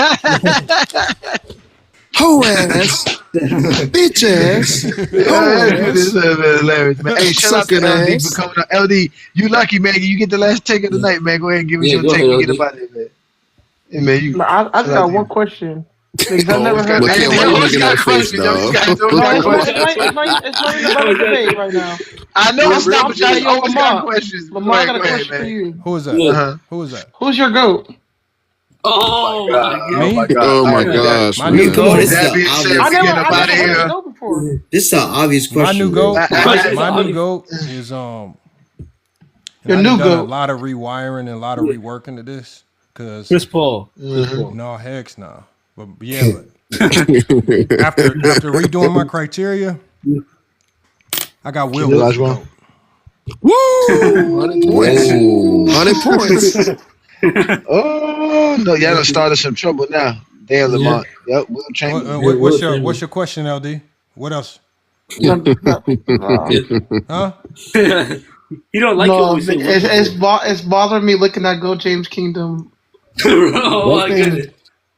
Hoe ass, bitch ass. This is hilarious, man. Hey, shout out to LD for coming on. LD, you lucky, man. You get the last take of the night, man. Go ahead and give us your take and get about it, man. Hey, man, I just got one question. Because I've never heard It's not even debate right now. I know it's not, but you always got questions. Lamar, I got a question for you. Who is that? Who is that? Who's your GOAT? Oh my gosh. That being said, getting up out of here. for? This is an obvious My question. new goat. bro. My new goat is Your I new done done a goat. lot of rewiring and a lot of reworking to this because Chris Paul. Chris Paul. no hex no. But yeah, but after redoing my criteria, I got Will Keep it Woods alive, to go. Woo! 100 points. Oh no, y'all done started some trouble now. Damn, Lamont. Yep, Will Chamberlain. What's your question, LD? What else? No, Huh? You don't like no, it when we say it's bothering me looking at Go James Kingdom. Oh my goodness.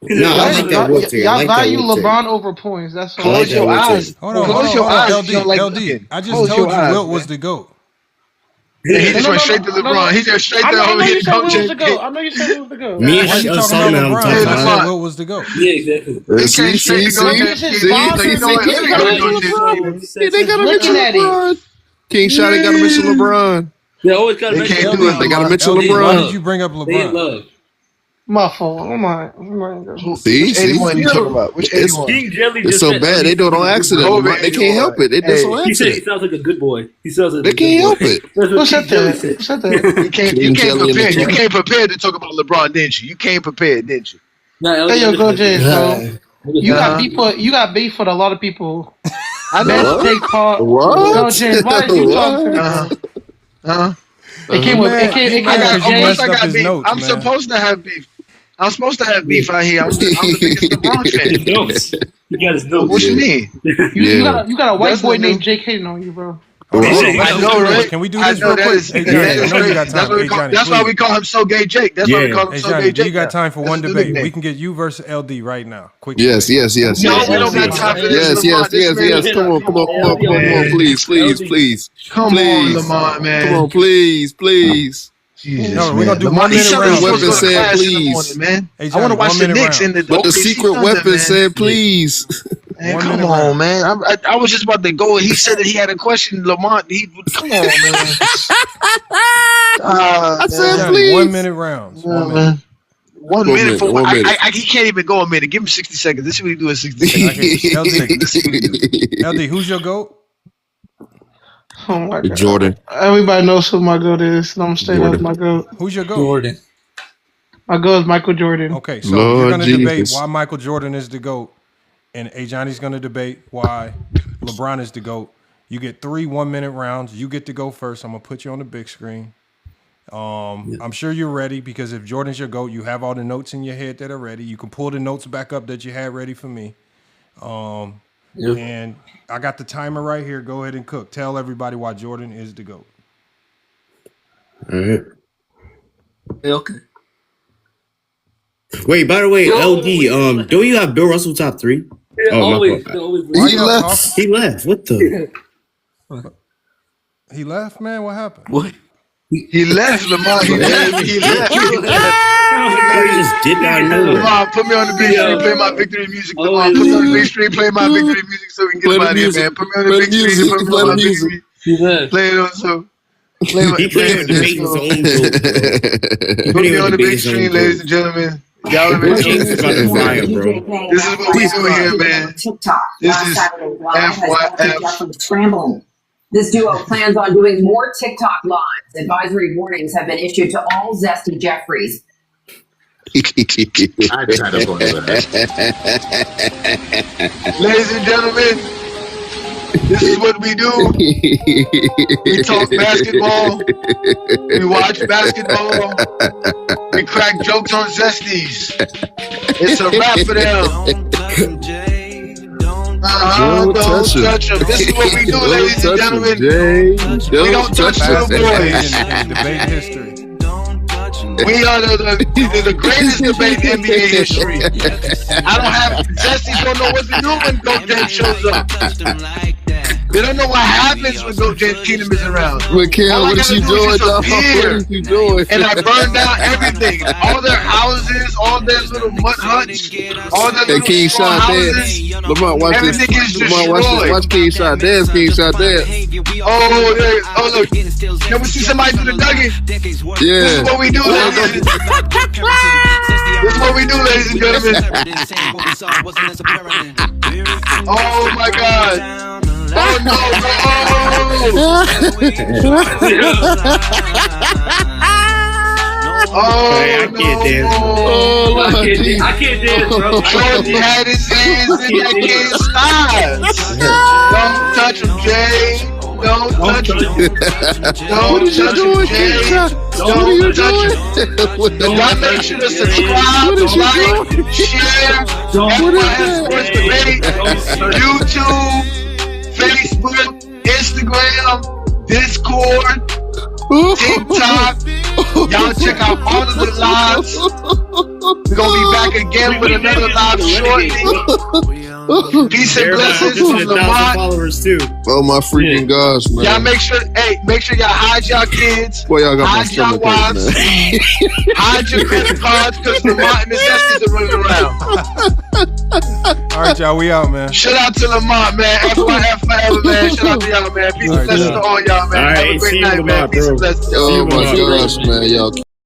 No, I like that whip take. I Y'all like that value whip take. LeBron over points. That's all. Close your eyes. Hold on, Close your eyes. if you don't like LD. looking. I just Close told your you eyes, Wilt man. was the GOAT. Yeah, he just went straight to LeBron. He just straight to I over know here you to said Coach Will was James. the GOAT. I know you said Will was the GOAT. Me and Why you talking Solomon, I'm about talking LeBron? I about. said Wilt was the GOAT. Yeah, exactly. He came straight to Coach James. This is He bothering know me. what? Let me go to Coach James. They gotta Looking mention at it. LeBron. King Shotty gotta mention LeBron. They always got to They mention can't LD. do it. They gotta mention LD. Why LeBron. did you bring up They in LeBron? love. My fault. Oh my. See, Which 81 you talking about? Which It's- 81? King Jelly It's just so said bad. LD They do it on sounds like a accident. good boy. They can't help it. They do it on He said he accident. sounds like a good boy. He sounds like They a good can't boy. help it. That's what What's King that Jelly there? said. What's that there? You came King Jelly in the prepared. You chat. came prepared to talk about LeBron, didn't you? You came prepared, didn't you? Nah, LD Hey, yo, Go James, understands. bro. You got beef with a lot of people. I know. Bench take part. What? Go James, why did you talk to me? It came with. It came I with got, of course James. I got beef. notes, I'm man. supposed to have beef. I'm supposed to have beef out here. I'm the biggest LeBron fan. Notes. You got his notes. What you mean? You got a white That's boy the named new- Jake hating on you, bro. Hold on, I know, right? Can we do I this know real that quick? is- Hey, that Johnny, is I know you crazy. got time. Hey, Johnny, That's why please. we call him So Gay Jake. That's why we call him Hey, So Johnny, Gay do Jake. you got now. time for That's one his debate? nickname. We can get you versus LD right now. Quick. Yes. No, we don't got time for this. Yes. Come on. Please. Come on, Lamont, man. Come on, please. Jesus, No, we're man. gonna do Lamont, 1 he minute said round. he was Weapon going to said, class in the please. morning, man. Hey, I Johnny, want to watch 1 the minute Knicks round. and the But the OKC secret Thunder, weapon man. said, please. Man, 1 come minute on, round. man. I was just about to go. He said that he had a question. Lamont, come on, man. I said, Johnny, please. 1 minute rounds. Yeah, 1 minute. man. One minute for 1 minute. he can't even go a minute. Give him 60 seconds. This is what he do in 60 seconds. LD, who's your GOAT? Oh my god. Jordan. Everybody knows who my goat is. And I'm straight up my goat. Who's your GOAT? Jordan. My goat is Michael Jordan. Okay, so Lord you're going to debate Jesus. why Michael Jordan is the GOAT, and A. Johnny's going to debate why LeBron is the GOAT. You get 3 1-minute rounds. You get to go first. I'm going to put you on the big screen. I'm sure you're ready because if Jordan's your GOAT, you have all the notes in your head that are ready. You can pull the notes back up that you had ready for me. And I got the timer right here. Go ahead and cook. Tell everybody why Jordan is the GOAT. All right. Okay. Wait, by the way, LD, don't you have Bill Russell top 3? Yeah, my always. fault. Always. He left. He left. What the? He left, man. What happened? What? He left, Lamar. He left. He left. He just dipped out of nowhere. Lamar, put me on the big screen. Play my victory music. Lamar, put me on the big screen. Play my victory music so we can get him out of here, man. Put me on the big screen. Put me on my big screen. Play it on so. He playing with debating his own goat, Put me on the big screen, ladies and gentlemen. Y'all are James is about to fire, bro. This is what we do here, man. This is FYF. Scrambling. This duo plans on doing more TikTok lives. Advisory warnings have been issued to all Zesty Jeffries. I tried to avoid that. Ladies and gentlemen, this is what we do. We talk basketball. We watch basketball. We crack jokes on Zesties. It's a wrap for them. Don't touch them. This is what we do, ladies and gentlemen. We don't touch little boys. Debate history. We are the greatest debate in NBA history. I don't have Zesties don't know what to do when Goat James shows up. They don't know what happens when Goat James Kingdom is around. Mikhail, what is you doing, dog? What is you doing? And I burned down everything. All their houses, all their little mud huts, all their little King small Shot houses. dance. Lamont, watch this. Everything is Lamont, watch destroyed. this. Watch King Shot dance. King Shot dance. Oh, look. Can we see somebody do the Dougie? Yeah. This is what we do, ladies. This is what we do, ladies and gentlemen. Oh my God. Oh no, I can't dance. I can't dance, bro. Jordan had his hands in that kid's thighs. Don't touch him, Jay. Don't touch him. Don't touch him, Jay. Don't touch him. Y'all make sure to subscribe, like, share, FYF Sports Debates, YouTube, Facebook, Instagram, Discord, TikTok. Y'all check out all of the lives. We're gonna be back again with another live shortly. Peace and blessings from Lamont. Followers too. Oh my freaking gosh, man! Y'all make sure y'all hide y'all kids. Boy, y'all got my hide y'all stomach hurt, wives. man. Hide your credit cards because Lamont and his besties are running around. All right, y'all, we out, man. Shout out to Lamont, man. FYF forever, man. Shout out to y'all, man. Peace and blessings to all y'all, man. All right, Have a see great you night, man. tomorrow, Peace and bro. blessings. Oh my gosh, man, y'all.